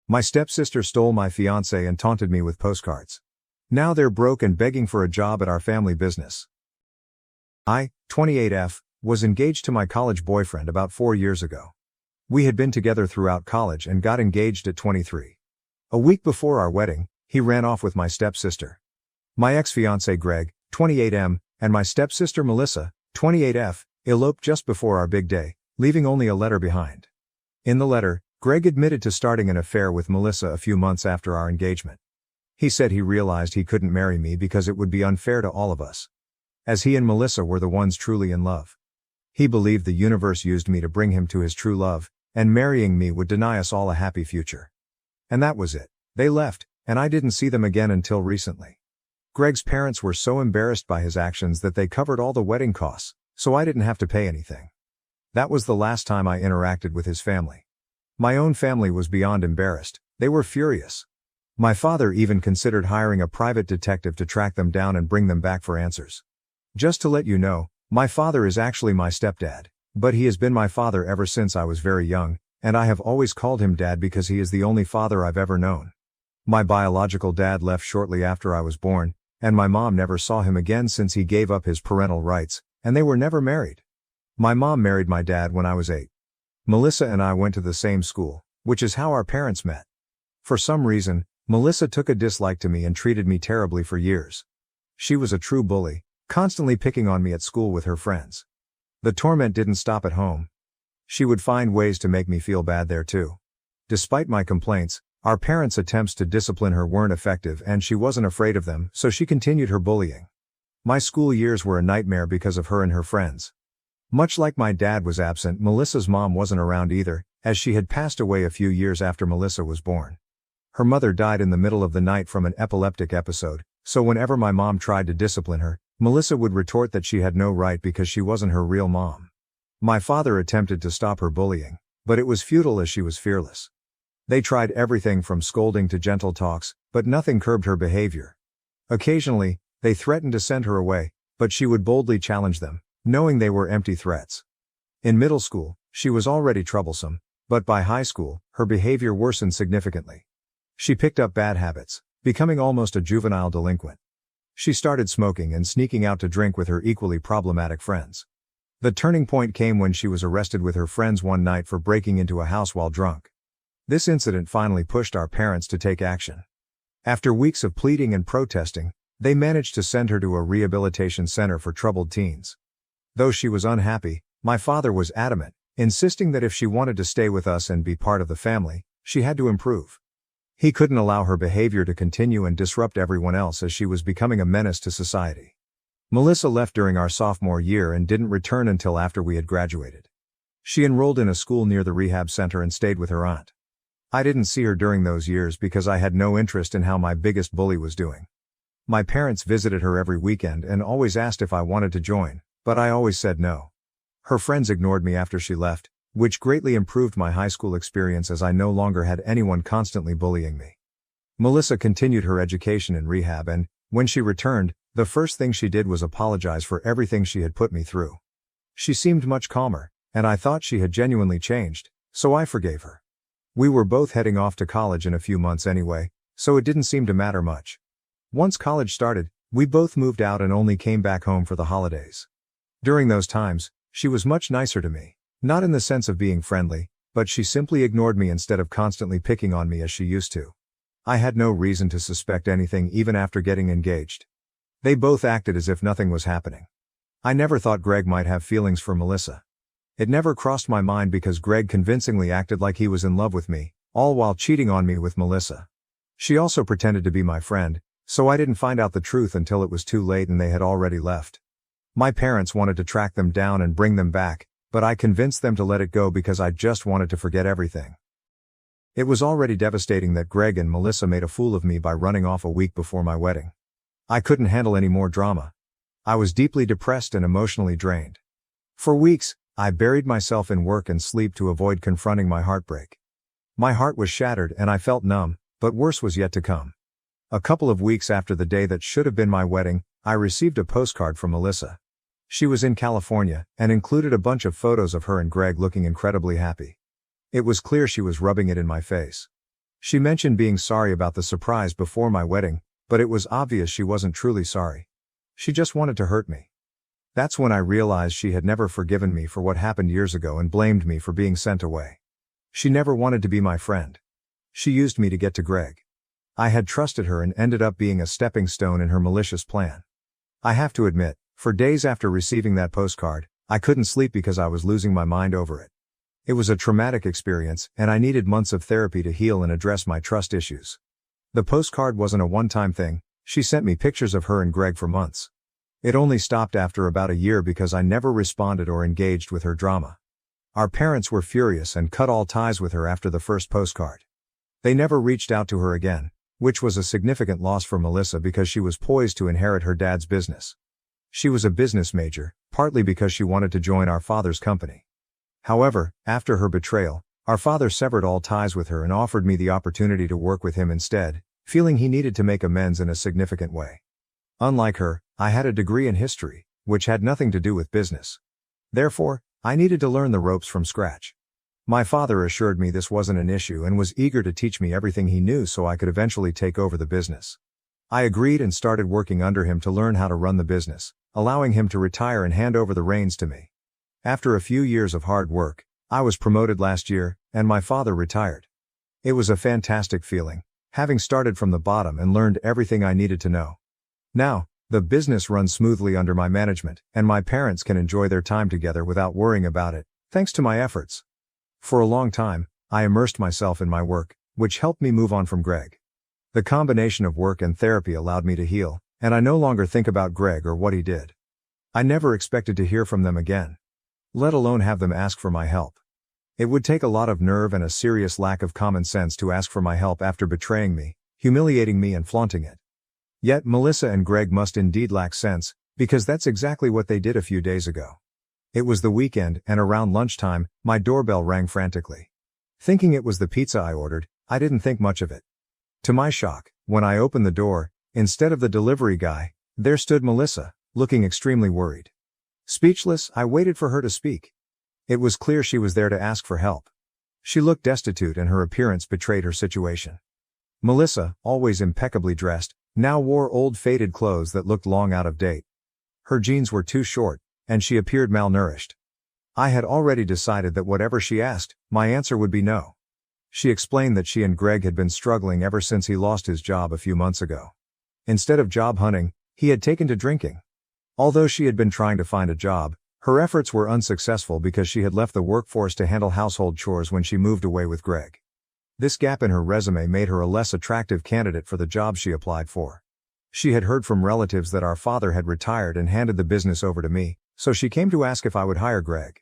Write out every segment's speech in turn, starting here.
My stepsister stole my fiancé and taunted me with postcards. Now they're broke and begging for a job at our family business. I, 28F, was engaged to my college boyfriend about 4 years ago. We had been together throughout college and got engaged at 23. A week before our wedding, he ran off with my stepsister. My ex-fiancé Greg, 28M, and my stepsister Melissa, 28F, eloped just before our big day, leaving only a letter behind. In the letter, Greg admitted to starting an affair with Melissa a few months after our engagement. He said he realized he couldn't marry me because it would be unfair to all of us, as he and Melissa were the ones truly in love. He believed the universe used me to bring him to his true love, and marrying me would deny us all a happy future. And that was it. They left, and I didn't see them again until recently. Greg's parents were so embarrassed by his actions that they covered all the wedding costs, so I didn't have to pay anything. That was the last time I interacted with his family. My own family was beyond embarrassed. They were furious. My father even considered hiring a private detective to track them down and bring them back for answers. Just to let you know, my father is actually my stepdad, but he has been my father ever since I was very young, and I have always called him Dad because he is the only father I've ever known. My biological dad left shortly after I was born, and my mom never saw him again since he gave up his parental rights, and they were never married. My mom married my dad when I was 8. Melissa and I went to the same school, which is how our parents met. For some reason, Melissa took a dislike to me and treated me terribly for years. She was a true bully, constantly picking on me at school with her friends. The torment didn't stop at home. She would find ways to make me feel bad there too. Despite my complaints, our parents' attempts to discipline her weren't effective and she wasn't afraid of them, so she continued her bullying. My school years were a nightmare because of her and her friends. Much like my dad was absent, Melissa's mom wasn't around either, as she had passed away a few years after Melissa was born. Her mother died in the middle of the night from an epileptic episode, so whenever my mom tried to discipline her, Melissa would retort that she had no right because she wasn't her real mom. My father attempted to stop her bullying, but it was futile as she was fearless. They tried everything from scolding to gentle talks, but nothing curbed her behavior. Occasionally, they threatened to send her away, but she would boldly challenge them, knowing they were empty threats. In middle school, she was already troublesome, but by high school, her behavior worsened significantly. She picked up bad habits, becoming almost a juvenile delinquent. She started smoking and sneaking out to drink with her equally problematic friends. The turning point came when she was arrested with her friends one night for breaking into a house while drunk. This incident finally pushed our parents to take action. After weeks of pleading and protesting, they managed to send her to a rehabilitation center for troubled teens. Though she was unhappy, my father was adamant, insisting that if she wanted to stay with us and be part of the family, she had to improve. He couldn't allow her behavior to continue and disrupt everyone else as she was becoming a menace to society. Melissa left during our sophomore year and didn't return until after we had graduated. She enrolled in a school near the rehab center and stayed with her aunt. I didn't see her during those years because I had no interest in how my biggest bully was doing. My parents visited her every weekend and always asked if I wanted to join, but I always said no. Her friends ignored me after she left, which greatly improved my high school experience as I no longer had anyone constantly bullying me. Melissa continued her education in rehab and, when she returned, the first thing she did was apologize for everything she had put me through. She seemed much calmer, and I thought she had genuinely changed, so I forgave her. We were both heading off to college in a few months anyway, so it didn't seem to matter much. Once college started, we both moved out and only came back home for the holidays. During those times, she was much nicer to me, not in the sense of being friendly, but she simply ignored me instead of constantly picking on me as she used to. I had no reason to suspect anything even after getting engaged. They both acted as if nothing was happening. I never thought Greg might have feelings for Melissa. It never crossed my mind because Greg convincingly acted like he was in love with me, all while cheating on me with Melissa. She also pretended to be my friend, so I didn't find out the truth until it was too late and they had already left. My parents wanted to track them down and bring them back, but I convinced them to let it go because I just wanted to forget everything. It was already devastating that Greg and Melissa made a fool of me by running off a week before my wedding. I couldn't handle any more drama. I was deeply depressed and emotionally drained. For weeks, I buried myself in work and sleep to avoid confronting my heartbreak. My heart was shattered and I felt numb, but worse was yet to come. A couple of weeks after the day that should have been my wedding, I received a postcard from Melissa. She was in California, and included a bunch of photos of her and Greg looking incredibly happy. It was clear she was rubbing it in my face. She mentioned being sorry about the surprise before my wedding, but it was obvious she wasn't truly sorry. She just wanted to hurt me. That's when I realized she had never forgiven me for what happened years ago and blamed me for being sent away. She never wanted to be my friend. She used me to get to Greg. I had trusted her and ended up being a stepping stone in her malicious plan. I have to admit, for days after receiving that postcard, I couldn't sleep because I was losing my mind over it. It was a traumatic experience, and I needed months of therapy to heal and address my trust issues. The postcard wasn't a one-time thing. She sent me pictures of her and Greg for months. It only stopped after about a year because I never responded or engaged with her drama. Our parents were furious and cut all ties with her after the first postcard. They never reached out to her again, which was a significant loss for Melissa because she was poised to inherit her dad's business. She was a business major, partly because she wanted to join our father's company. However, after her betrayal, our father severed all ties with her and offered me the opportunity to work with him instead, feeling he needed to make amends in a significant way. Unlike her, I had a degree in history, which had nothing to do with business. Therefore, I needed to learn the ropes from scratch. My father assured me this wasn't an issue and was eager to teach me everything he knew so I could eventually take over the business. I agreed and started working under him to learn how to run the business, allowing him to retire and hand over the reins to me. After a few years of hard work, I was promoted last year, and my father retired. It was a fantastic feeling, having started from the bottom and learned everything I needed to know. Now, the business runs smoothly under my management, and my parents can enjoy their time together without worrying about it, thanks to my efforts. For a long time, I immersed myself in my work, which helped me move on from Greg. The combination of work and therapy allowed me to heal, and I no longer think about Greg or what he did. I never expected to hear from them again, let alone have them ask for my help. It would take a lot of nerve and a serious lack of common sense to ask for my help after betraying me, humiliating me and flaunting it. Yet Melissa and Greg must indeed lack sense, because that's exactly what they did a few days ago. It was the weekend, and around lunchtime, my doorbell rang frantically. Thinking it was the pizza I ordered, I didn't think much of it. To my shock, when I opened the door, instead of the delivery guy, there stood Melissa, looking extremely worried. Speechless, I waited for her to speak. It was clear she was there to ask for help. She looked destitute and her appearance betrayed her situation. Melissa, always impeccably dressed, now wore old faded clothes that looked long out of date. Her jeans were too short, and she appeared malnourished. I had already decided that whatever she asked, my answer would be no. She explained that she and Greg had been struggling ever since he lost his job a few months ago. Instead of job hunting, he had taken to drinking. Although she had been trying to find a job, her efforts were unsuccessful because she had left the workforce to handle household chores when she moved away with Greg. This gap in her resume made her a less attractive candidate for the job she applied for. She had heard from relatives that our father had retired and handed the business over to me, so she came to ask if I would hire Greg.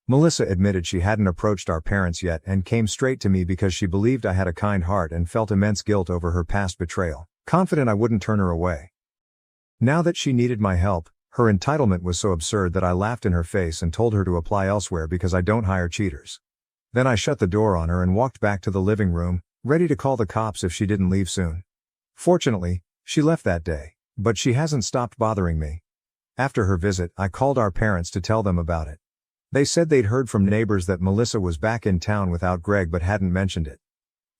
Melissa admitted she hadn't approached our parents yet and came straight to me because she believed I had a kind heart and felt immense guilt over her past betrayal, confident I wouldn't turn her away. Now that she needed my help, her entitlement was so absurd that I laughed in her face and told her to apply elsewhere because I don't hire cheaters. Then I shut the door on her and walked back to the living room, ready to call the cops if she didn't leave soon. Fortunately, she left that day, but she hasn't stopped bothering me. After her visit, I called our parents to tell them about it. They said they'd heard from neighbors that Melissa was back in town without Greg but hadn't mentioned it.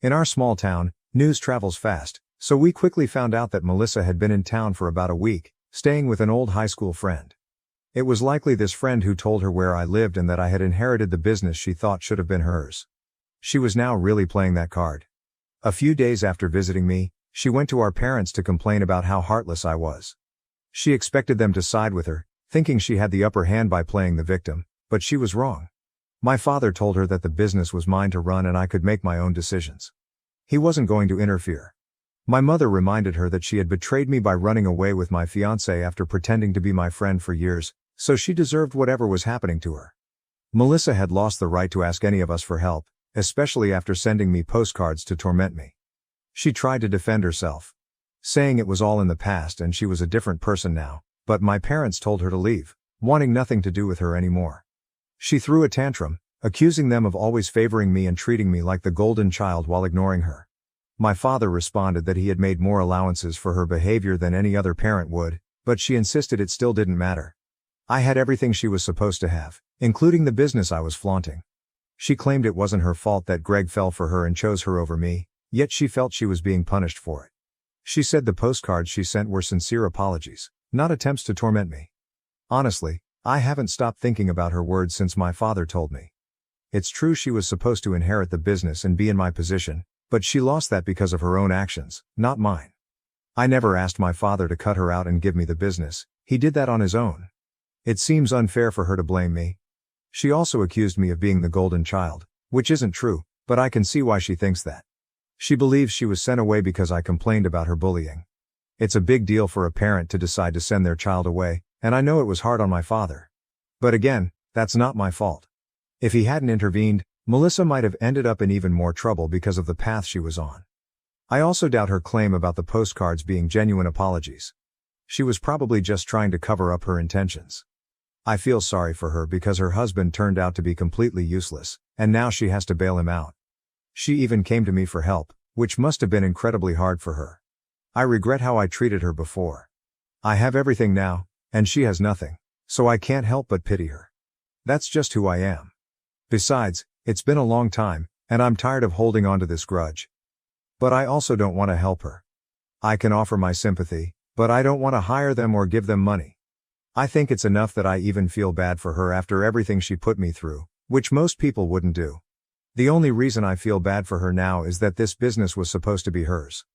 In our small town, news travels fast, so we quickly found out that Melissa had been in town for about a week, staying with an old high school friend. It was likely this friend who told her where I lived and that I had inherited the business she thought should have been hers. She was now really playing that card. A few days after visiting me, she went to our parents to complain about how heartless I was. She expected them to side with her, thinking she had the upper hand by playing the victim, but she was wrong. My father told her that the business was mine to run and I could make my own decisions. He wasn't going to interfere. My mother reminded her that she had betrayed me by running away with my fiancé after pretending to be my friend for years, so she deserved whatever was happening to her. Melissa had lost the right to ask any of us for help, especially after sending me postcards to torment me. She tried to defend herself, saying it was all in the past and she was a different person now, but my parents told her to leave, wanting nothing to do with her anymore. She threw a tantrum, accusing them of always favoring me and treating me like the golden child while ignoring her. My father responded that he had made more allowances for her behavior than any other parent would, but she insisted it still didn't matter. I had everything she was supposed to have, including the business I was flaunting. She claimed it wasn't her fault that Greg fell for her and chose her over me, Yet she felt she was being punished for it. She said the postcards she sent were sincere apologies, not attempts to torment me. Honestly, I haven't stopped thinking about her words since my father told me. It's true she was supposed to inherit the business and be in my position, but she lost that because of her own actions, not mine. I never asked my father to cut her out and give me the business, he did that on his own. It seems unfair for her to blame me. She also accused me of being the golden child, which isn't true, but I can see why she thinks that. She believes she was sent away because I complained about her bullying. It's a big deal for a parent to decide to send their child away, and I know it was hard on my father. But again, that's not my fault. If he hadn't intervened, Melissa might have ended up in even more trouble because of the path she was on. I also doubt her claim about the postcards being genuine apologies. She was probably just trying to cover up her intentions. I feel sorry for her because her husband turned out to be completely useless, and now she has to bail him out. She even came to me for help, which must have been incredibly hard for her. I regret how I treated her before. I have everything now, and she has nothing, so I can't help but pity her. That's just who I am. Besides, it's been a long time, and I'm tired of holding on to this grudge. But I also don't want to help her. I can offer my sympathy, but I don't want to hire them or give them money. I think it's enough that I even feel bad for her after everything she put me through, which most people wouldn't do. The only reason I feel bad for her now is that this business was supposed to be hers.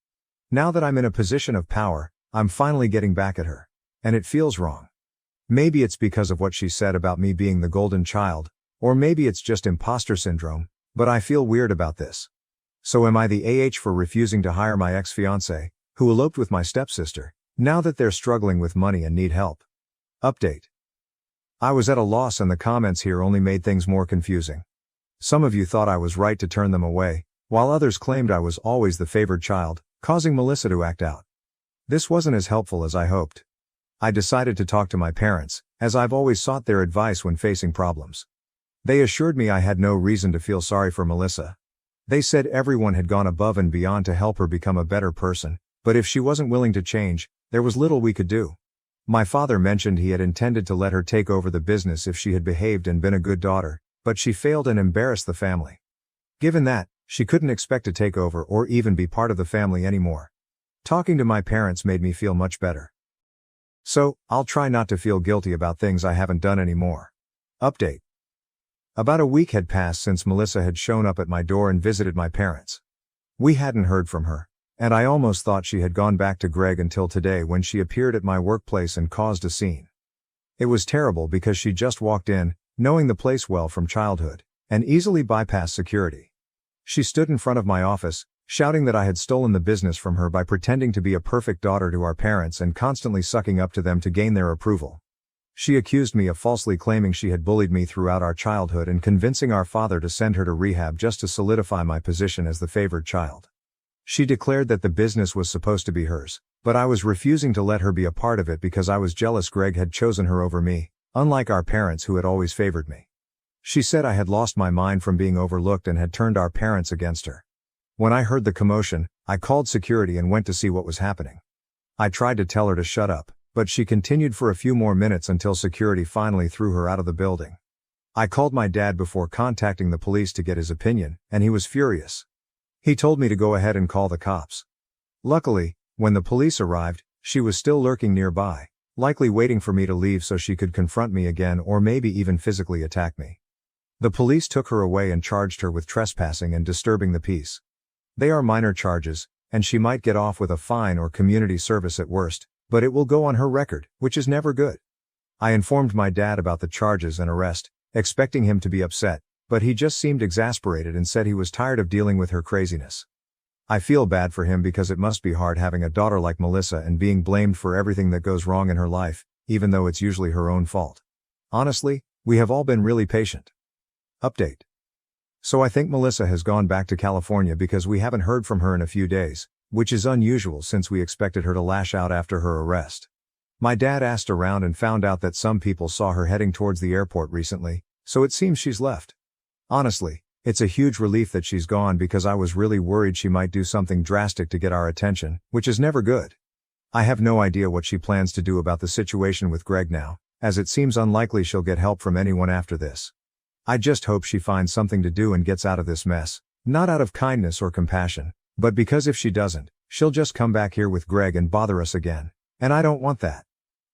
Now that I'm in a position of power, I'm finally getting back at her. And it feels wrong. Maybe it's because of what she said about me being the golden child, or maybe it's just imposter syndrome, but I feel weird about this. So am I the AH for refusing to hire my ex-fiancé, who eloped with my stepsister, now that they're struggling with money and need help? Update. I was at a loss and the comments here only made things more confusing. Some of you thought I was right to turn them away, while others claimed I was always the favored child, causing Melissa to act out. This wasn't as helpful as I hoped. I decided to talk to my parents, as I've always sought their advice when facing problems. They assured me I had no reason to feel sorry for Melissa. They said everyone had gone above and beyond to help her become a better person, but if she wasn't willing to change, there was little we could do. My father mentioned he had intended to let her take over the business if she had behaved and been a good daughter, but she failed and embarrassed the family. Given that, she couldn't expect to take over or even be part of the family anymore. Talking to my parents made me feel much better. So, I'll try not to feel guilty about things I haven't done anymore. Update. About a week had passed since Melissa had shown up at my door and visited my parents. We hadn't heard from her, and I almost thought she had gone back to Greg until today when she appeared at my workplace and caused a scene. It was terrible because she just walked in, knowing the place well from childhood, and easily bypassed security. She stood in front of my office, shouting that I had stolen the business from her by pretending to be a perfect daughter to our parents and constantly sucking up to them to gain their approval. She accused me of falsely claiming she had bullied me throughout our childhood and convincing our father to send her to rehab just to solidify my position as the favored child. She declared that the business was supposed to be hers, but I was refusing to let her be a part of it because I was jealous Greg had chosen her over me, unlike our parents who had always favored me. She said I had lost my mind from being overlooked and had turned our parents against her. When I heard the commotion, I called security and went to see what was happening. I tried to tell her to shut up, but she continued for a few more minutes until security finally threw her out of the building. I called my dad before contacting the police to get his opinion, and he was furious. He told me to go ahead and call the cops. Luckily, when the police arrived, she was still lurking nearby, likely waiting for me to leave so she could confront me again or maybe even physically attack me. The police took her away and charged her with trespassing and disturbing the peace. They are minor charges, and she might get off with a fine or community service at worst, but it will go on her record, which is never good. I informed my dad about the charges and arrest, expecting him to be upset, but he just seemed exasperated and said he was tired of dealing with her craziness. I feel bad for him because it must be hard having a daughter like Melissa and being blamed for everything that goes wrong in her life, even though it's usually her own fault. Honestly, we have all been really patient. Update. So I think Melissa has gone back to California because we haven't heard from her in a few days, which is unusual since we expected her to lash out after her arrest. My dad asked around and found out that some people saw her heading towards the airport recently, so it seems she's left. Honestly, it's a huge relief that she's gone because I was really worried she might do something drastic to get our attention, which is never good. I have no idea what she plans to do about the situation with Greg now, as it seems unlikely she'll get help from anyone after this. I just hope she finds something to do and gets out of this mess, not out of kindness or compassion, But because if she doesn't, she'll just come back here with Greg and bother us again. And I don't want that.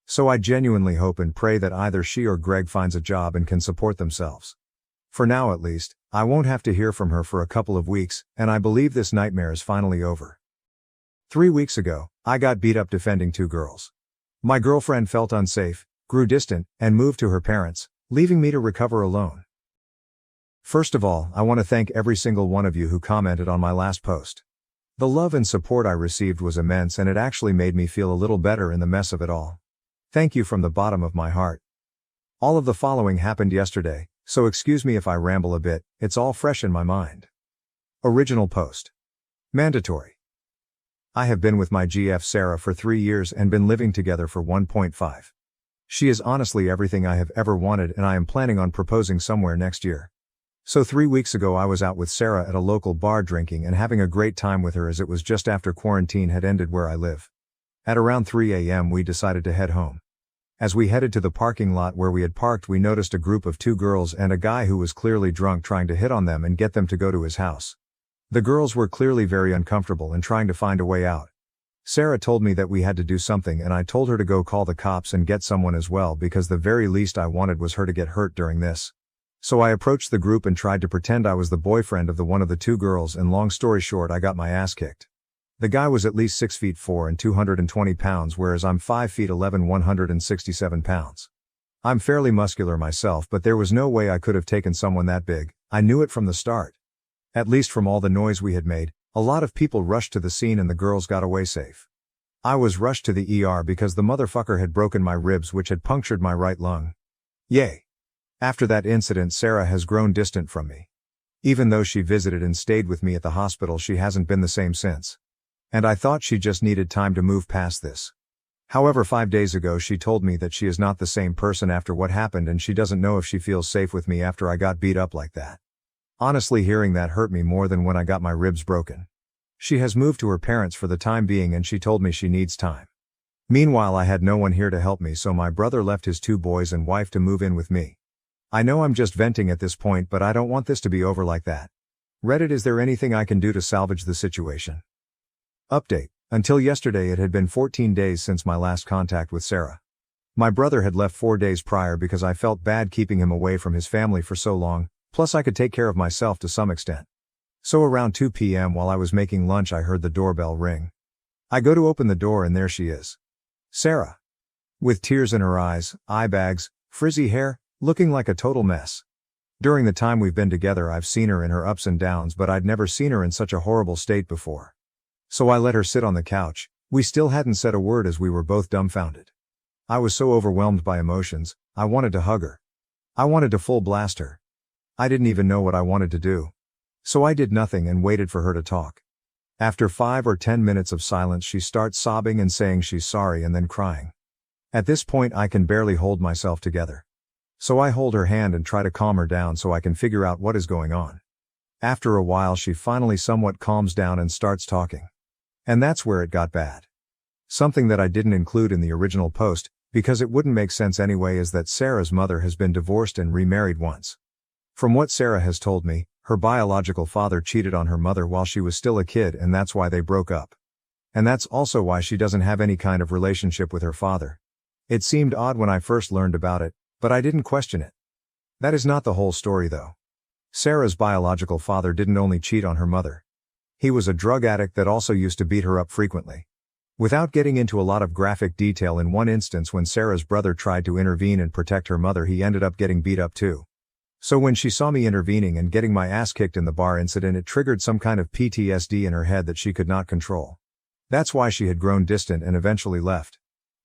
So I genuinely hope and pray that either she or Greg finds a job and can support themselves. For now at least, I won't have to hear from her for a couple of weeks, and I believe this nightmare is finally over. 3 weeks ago, I got beat up defending 2 girls. My girlfriend felt unsafe, grew distant, and moved to her parents, leaving me to recover alone. First of all, I want to thank every single one of you who commented on my last post. The love and support I received was immense, and it actually made me feel a little better in the mess of it all. Thank you from the bottom of my heart. All of the following happened yesterday, so excuse me if I ramble a bit, it's all fresh in my mind. Original post. Mandatory. I have been with my GF Sarah for 3 years and been living together for 1.5. She is honestly everything I have ever wanted, and I am planning on proposing somewhere next year. So 3 weeks ago I was out with Sarah at a local bar drinking and having a great time with her, as it was just after quarantine had ended where I live. At around 3 a.m. we decided to head home. As we headed to the parking lot where we had parked, we noticed a group of 2 girls and a guy who was clearly drunk trying to hit on them and get them to go to his house. The girls were clearly very uncomfortable and trying to find a way out. Sarah told me that we had to do something, and I told her to go call the cops and get someone as well, because the very least I wanted was her to get hurt during this. So I approached the group and tried to pretend I was the boyfriend of one of the 2 girls, and long story short, I got my ass kicked. The guy was at least 6 feet 4 and 220 pounds, whereas I'm 5 feet 11, 167 pounds. I'm fairly muscular myself, but there was no way I could have taken someone that big. I knew it from the start. At least from all the noise we had made, a lot of people rushed to the scene and the girls got away safe. I was rushed to the ER because the motherfucker had broken my ribs, which had punctured my right lung. Yay. After that incident, Sarah has grown distant from me. Even though she visited and stayed with me at the hospital, she hasn't been the same since. And I thought she just needed time to move past this. However, 5 days ago she told me that she is not the same person after what happened, and she doesn't know if she feels safe with me after I got beat up like that. Honestly, hearing that hurt me more than when I got my ribs broken. She has moved to her parents for the time being, and she told me she needs time. Meanwhile, I had no one here to help me, so my brother left his 2 boys and wife to move in with me. I know I'm just venting at this point, but I don't want this to be over like that. Reddit, is there anything I can do to salvage the situation? Update. Until yesterday it had been 14 days since my last contact with Sarah. My brother had left 4 days prior because I felt bad keeping him away from his family for so long, plus I could take care of myself to some extent. So around 2 p.m. while I was making lunch, I heard the doorbell ring. I go to open the door and there she is. Sarah. With tears in her eyes, eye bags, frizzy hair, looking like a total mess. During the time we've been together I've seen her in her ups and downs, but I'd never seen her in such a horrible state before. So I let her sit on the couch. We still hadn't said a word as we were both dumbfounded. I was so overwhelmed by emotions, I wanted to hug her. I wanted to full blast her. I didn't even know what I wanted to do. So I did nothing and waited for her to talk. After 5 or 10 minutes of silence she starts sobbing and saying she's sorry and then crying. At this point I can barely hold myself together. So I hold her hand and try to calm her down so I can figure out what is going on. After a while she finally somewhat calms down and starts talking. And that's where it got bad. Something that I didn't include in the original post, because it wouldn't make sense anyway, is that Sarah's mother has been divorced and remarried once. From what Sarah has told me, her biological father cheated on her mother while she was still a kid, and that's why they broke up. And that's also why she doesn't have any kind of relationship with her father. It seemed odd when I first learned about it, but I didn't question it. That is not the whole story though. Sarah's biological father didn't only cheat on her mother. He was a drug addict that also used to beat her up frequently. Without getting into a lot of graphic detail, in one instance when Sarah's brother tried to intervene and protect her mother, he ended up getting beat up too. So when she saw me intervening and getting my ass kicked in the bar incident, it triggered some kind of PTSD in her head that she could not control. That's why she had grown distant and eventually left.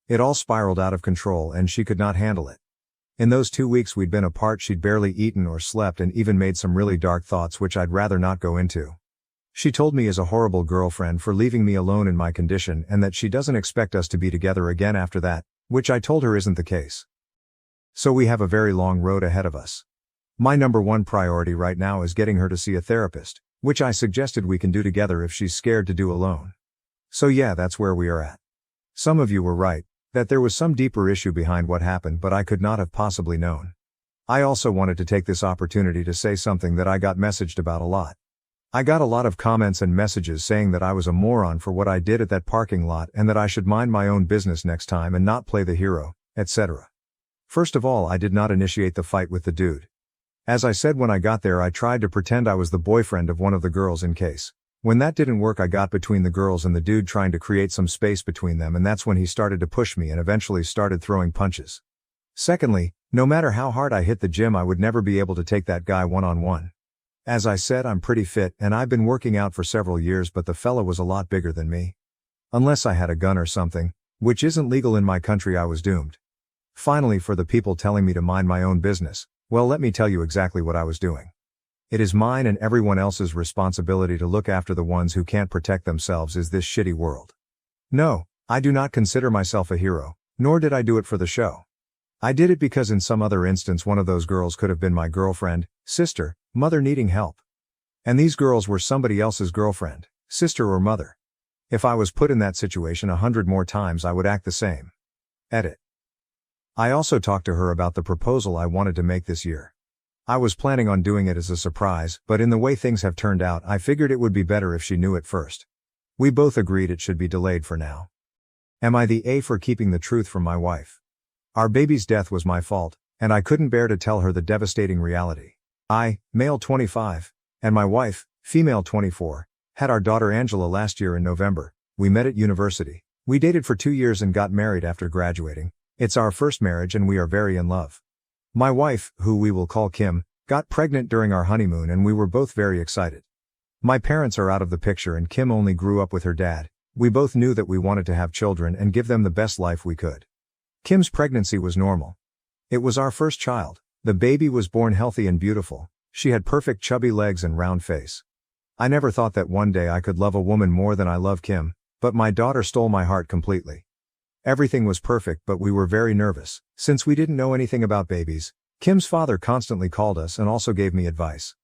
It all spiraled out of control and she could not handle it. In those 2 weeks we'd been apart, she'd barely eaten or slept and even made some really dark thoughts which I'd rather not go into. She told me as a horrible girlfriend for leaving me alone in my condition, and that she doesn't expect us to be together again after that, which I told her isn't the case. So we have a very long road ahead of us. My number one priority right now is getting her to see a therapist, which I suggested we can do together if she's scared to do alone. So yeah, that's where we are at. Some of you were right, that there was some deeper issue behind what happened, but I could not have possibly known. I also wanted to take this opportunity to say something that I got messaged about a lot. I got a lot of comments and messages saying that I was a moron for what I did at that parking lot and that I should mind my own business next time and not play the hero, etc. First of all, I did not initiate the fight with the dude. As I said when I got there, I tried to pretend I was the boyfriend of one of the girls in case. When that didn't work, I got between the girls and the dude, trying to create some space between them, and that's when he started to push me and eventually started throwing punches. Secondly, no matter how hard I hit the gym, I would never be able to take that guy one-on-one. As I said, I'm pretty fit and I've been working out for several years, but the fella was a lot bigger than me. Unless I had a gun or something, which isn't legal in my country, I was doomed. Finally, for the people telling me to mind my own business, well, let me tell you exactly what I was doing. It is mine and everyone else's responsibility to look after the ones who can't protect themselves in this shitty world. No, I do not consider myself a hero, nor did I do it for the show. I did it because in some other instance one of those girls could have been my girlfriend, sister, mother needing help. And these girls were somebody else's girlfriend, sister or mother. If I was put in that situation 100 more times, I would act the same. Edit. I also talked to her about the proposal I wanted to make this year. I was planning on doing it as a surprise, but in the way things have turned out, I figured it would be better if she knew it first. We both agreed it should be delayed for now. Am I the A for keeping the truth from my wife? Our baby's death was my fault, and I couldn't bear to tell her the devastating reality. I, male 25, and my wife, female 24, had our daughter Angela last year in November. We met at university. We dated for 2 years and got married after graduating. It's our first marriage and we are very in love. My wife, who we will call Kim, got pregnant during our honeymoon and we were both very excited. My parents are out of the picture and Kim only grew up with her dad. We both knew that we wanted to have children and give them the best life we could. Kim's pregnancy was normal. It was our first child. The baby was born healthy and beautiful. She had perfect chubby legs and round face. I never thought that one day I could love a woman more than I love Kim, but my daughter stole my heart completely. Everything was perfect, but we were very nervous. Since we didn't know anything about babies, Kim's father constantly called us and also gave me advice.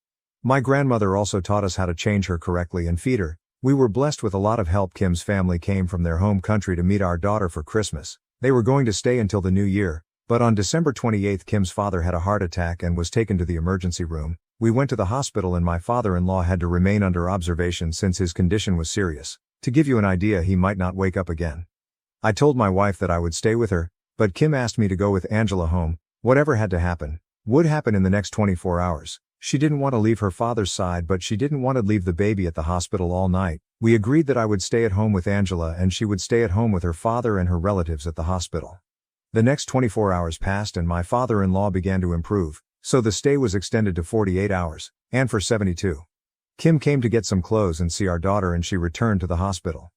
My grandmother also taught us how to change her correctly and feed her. We were blessed with a lot of help. Kim's family came from their home country to meet our daughter for Christmas. They were going to stay until the new year, but on December 28, Kim's father had a heart attack and was taken to the emergency room. We went to the hospital and my father-in-law had to remain under observation since his condition was serious. To give you an idea, he might not wake up again. I told my wife that I would stay with her, but Kim asked me to go with Angela home. Whatever had to happen would happen in the next 24 hours. She didn't want to leave her father's side, but she didn't want to leave the baby at the hospital all night. We agreed that I would stay at home with Angela and she would stay at home with her father and her relatives at the hospital. The next 24 hours passed and my father-in-law began to improve, so the stay was extended to 48 hours, and for 72. Kim came to get some clothes and see our daughter and she returned to the hospital.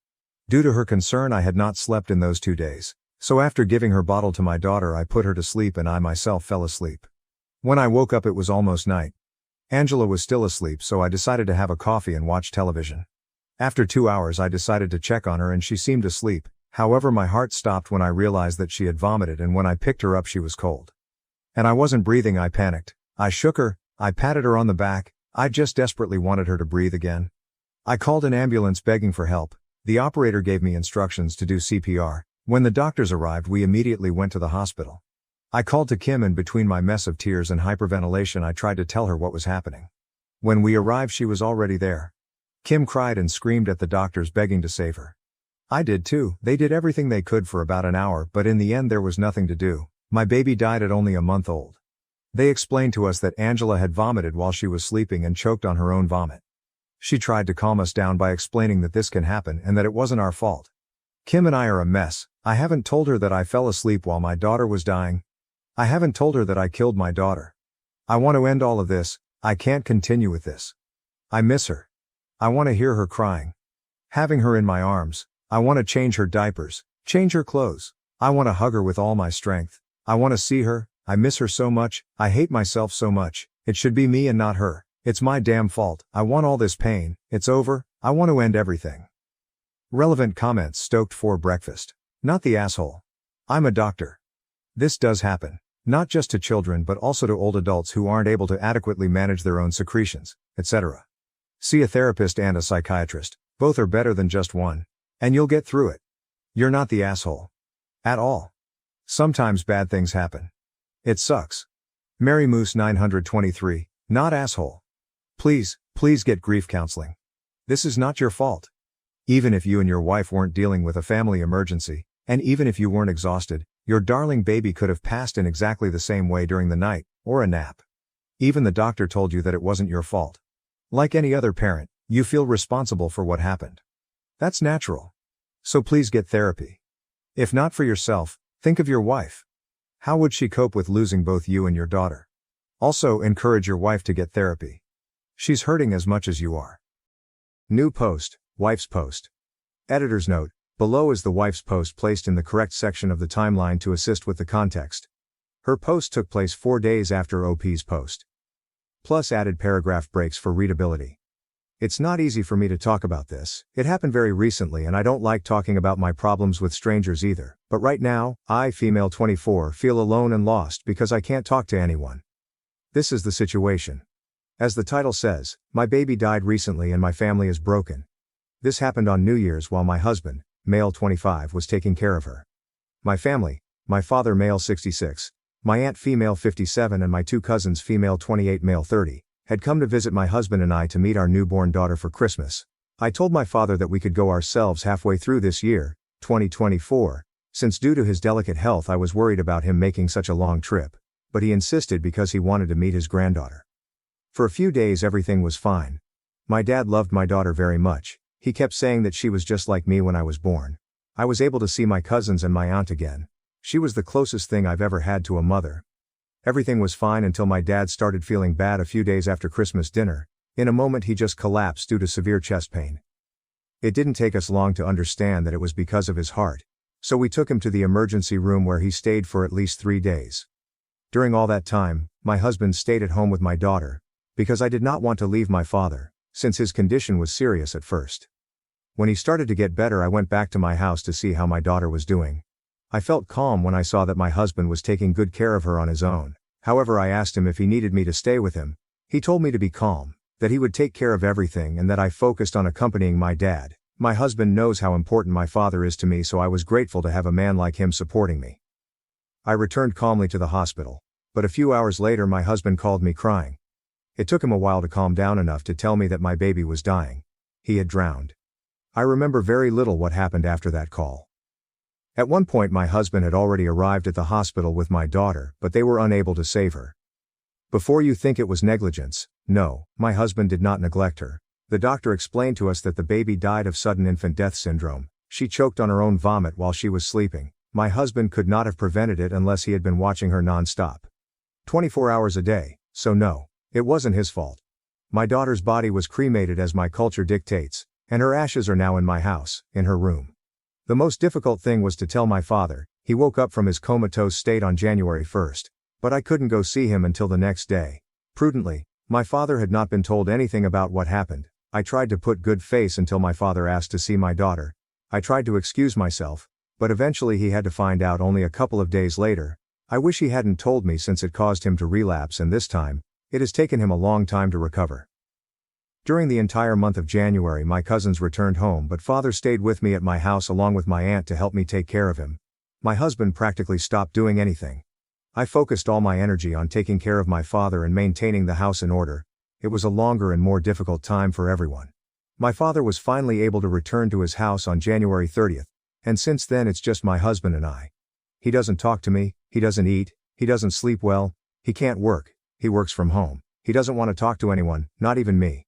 Due to her concern, I had not slept in those 2 days, so after giving her bottle to my daughter, I put her to sleep and I myself fell asleep. When I woke up, it was almost night. Angela was still asleep, so I decided to have a coffee and watch television. After 2 hours, I decided to check on her and she seemed asleep. However, my heart stopped when I realized that she had vomited, and when I picked her up, she was cold. And I wasn't breathing. I panicked. I shook her, I patted her on the back. I just desperately wanted her to breathe again. I called an ambulance begging for help. The operator gave me instructions to do CPR. When the doctors arrived, we immediately went to the hospital. I called to Kim and between my mess of tears and hyperventilation, I tried to tell her what was happening. When we arrived, she was already there. Kim cried and screamed at the doctors, begging to save her. I did too. They did everything they could for about an hour, but in the end there was nothing to do. My baby died at only a month old. They explained to us that Angela had vomited while she was sleeping and choked on her own vomit. She tried to calm us down by explaining that this can happen and that it wasn't our fault. Kim and I are a mess. I haven't told her that I fell asleep while my daughter was dying. I haven't told her that I killed my daughter. I want to end all of this. I can't continue with this. I miss her. I want to hear her crying. Having her in my arms. I want to change her diapers, change her clothes. I want to hug her with all my strength. I want to see her. I miss her so much. I hate myself so much. It should be me and not her. It's my damn fault. I want all this pain. It's over. I want to end everything. Relevant comments stoked for breakfast. Not the asshole. I'm a doctor. This does happen. Not just to children but also to old adults who aren't able to adequately manage their own secretions, etc. See a therapist and a psychiatrist. Both are better than just one. And you'll get through it. You're not the asshole. At all. Sometimes bad things happen. It sucks. Mary Moose 923, not asshole. Please please get grief counseling. This is not your fault. Even if you and your wife weren't dealing with a family emergency, and even if you weren't exhausted, your darling baby could have passed in exactly the same way during the night, or a nap. Even the doctor told you that it wasn't your fault. Like any other parent, you feel responsible for what happened. That's natural. So please get therapy. If not for yourself, think of your wife. How would she cope with losing both you and your daughter? Also, encourage your wife to get therapy. She's hurting as much as you are. New post, wife's post. Editor's note, below is the wife's post placed in the correct section of the timeline to assist with the context. Her post took place 4 days after OP's post. Plus added paragraph breaks for readability. It's not easy for me to talk about this, it happened very recently and I don't like talking about my problems with strangers either, but right now, I, female 24, feel alone and lost because I can't talk to anyone. This is the situation. As the title says, my baby died recently and my family is broken. This happened on New Year's while my husband, male 25, was taking care of her. My family, my father male 66, my aunt female 57 and my 2 cousins female 28 male 30, had come to visit my husband and I to meet our newborn daughter for Christmas. I told my father that we could go ourselves halfway through this year, 2024, since due to his delicate health I was worried about him making such a long trip, but he insisted because he wanted to meet his granddaughter. For a few days everything was fine. My dad loved my daughter very much. He kept saying that she was just like me when I was born. I was able to see my cousins and my aunt again. She was the closest thing I've ever had to a mother. Everything was fine until my dad started feeling bad a few days after Christmas dinner. In a moment he just collapsed due to severe chest pain. It didn't take us long to understand that it was because of his heart. So we took him to the emergency room where he stayed for at least 3 days. During all that time, my husband stayed at home with my daughter, because I did not want to leave my father, since his condition was serious at first. When he started to get better I went back to my house to see how my daughter was doing. I felt calm when I saw that my husband was taking good care of her on his own. However, I asked him if he needed me to stay with him. He told me to be calm, that he would take care of everything and that I focused on accompanying my dad. My husband knows how important my father is to me, so I was grateful to have a man like him supporting me. I returned calmly to the hospital, but a few hours later my husband called me crying. It took him a while to calm down enough to tell me that my baby was dying. He had drowned. I remember very little what happened after that call. At one point my husband had already arrived at the hospital with my daughter, but they were unable to save her. Before you think it was negligence, no, my husband did not neglect her. The doctor explained to us that the baby died of sudden infant death syndrome. She choked on her own vomit while she was sleeping. My husband could not have prevented it unless he had been watching her non-stop. 24 hours a day, so no, it wasn't his fault. My daughter's body was cremated as my culture dictates, and her ashes are now in my house, in her room. The most difficult thing was to tell my father. He woke up from his comatose state on January 1st, but I couldn't go see him until the next day. Prudently, my father had not been told anything about what happened. I tried to put good face until my father asked to see my daughter. I tried to excuse myself, but eventually he had to find out only a couple of days later. I wish he hadn't told me since it caused him to relapse, and this time, it has taken him a long time to recover. During the entire month of January my cousins returned home, but father stayed with me at my house along with my aunt to help me take care of him. My husband practically stopped doing anything. I focused all my energy on taking care of my father and maintaining the house in order. It was a longer and more difficult time for everyone. My father was finally able to return to his house on January 30th, and since then it's just my husband and I. He doesn't talk to me, he doesn't eat, he doesn't sleep well, he can't work, he works from home, he doesn't want to talk to anyone, not even me.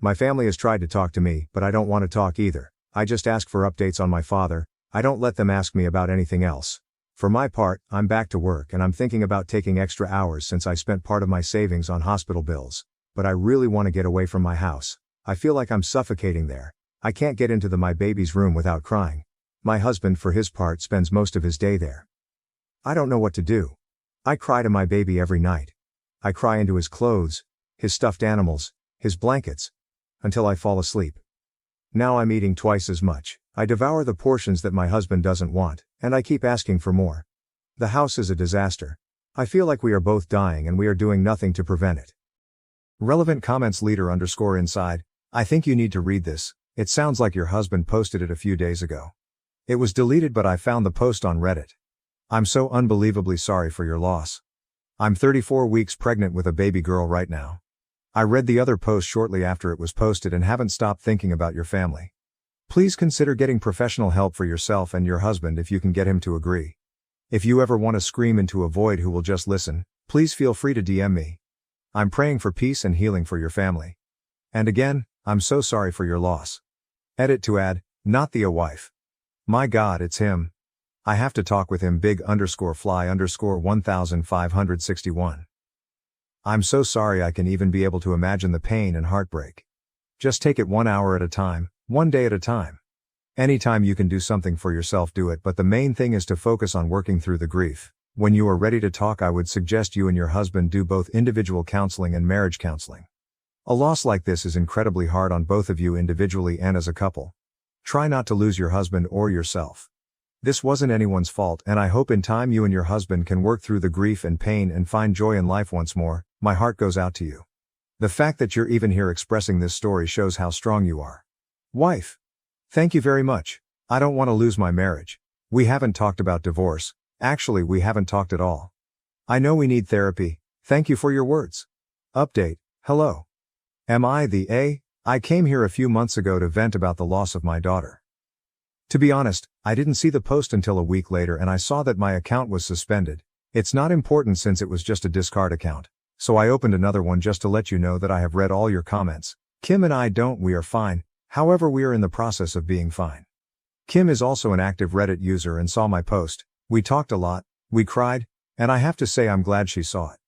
My family has tried to talk to me, but I don't want to talk either. I just ask for updates on my father. I don't let them ask me about anything else. For my part, I'm back to work and I'm thinking about taking extra hours since I spent part of my savings on hospital bills. But I really want to get away from my house. I feel like I'm suffocating there. I can't get into my baby's room without crying. My husband, for his part, spends most of his day there. I don't know what to do. I cry to my baby every night. I cry into his clothes, his stuffed animals, his blankets, until I fall asleep. Now I'm eating twice as much. I devour the portions that my husband doesn't want, and I keep asking for more. The house is a disaster. I feel like we are both dying and we are doing nothing to prevent it. Relevant comments leader_inside. I think you need to read this. It sounds like your husband posted it a few days ago. It was deleted, but I found the post on Reddit. I'm so unbelievably sorry for your loss. I'm 34 weeks pregnant with a baby girl right now. I read the other post shortly after it was posted and haven't stopped thinking about your family. Please consider getting professional help for yourself and your husband if you can get him to agree. If you ever want to scream into a void who will just listen, please feel free to DM me. I'm praying for peace and healing for your family. And again, I'm so sorry for your loss. Edit to add, not the wife. My God, it's him. I have to talk with him big_fly_1561. I'm so sorry I can even be able to imagine the pain and heartbreak. Just take it 1 hour at a time, one day at a time. Anytime you can do something for yourself, do it, but the main thing is to focus on working through the grief. When you are ready to talk, I would suggest you and your husband do both individual counseling and marriage counseling. A loss like this is incredibly hard on both of you individually and as a couple. Try not to lose your husband or yourself. This wasn't anyone's fault, and I hope in time you and your husband can work through the grief and pain and find joy in life once more. My heart goes out to you. The fact that you're even here expressing this story shows how strong you are. Wife. Thank you very much. I don't want to lose my marriage. We haven't talked about divorce. Actually, we haven't talked at all. I know we need therapy. Thank you for your words. Update. Hello. Am I the A? I came here a few months ago to vent about the loss of my daughter. To be honest, I didn't see the post until a week later and I saw that my account was suspended. It's not important since it was just a discard account. So I opened another one just to let you know that I have read all your comments. Kim and I we are fine, however we are in the process of being fine. Kim is also an active Reddit user and saw my post. We talked a lot, we cried, and I have to say I'm glad she saw it.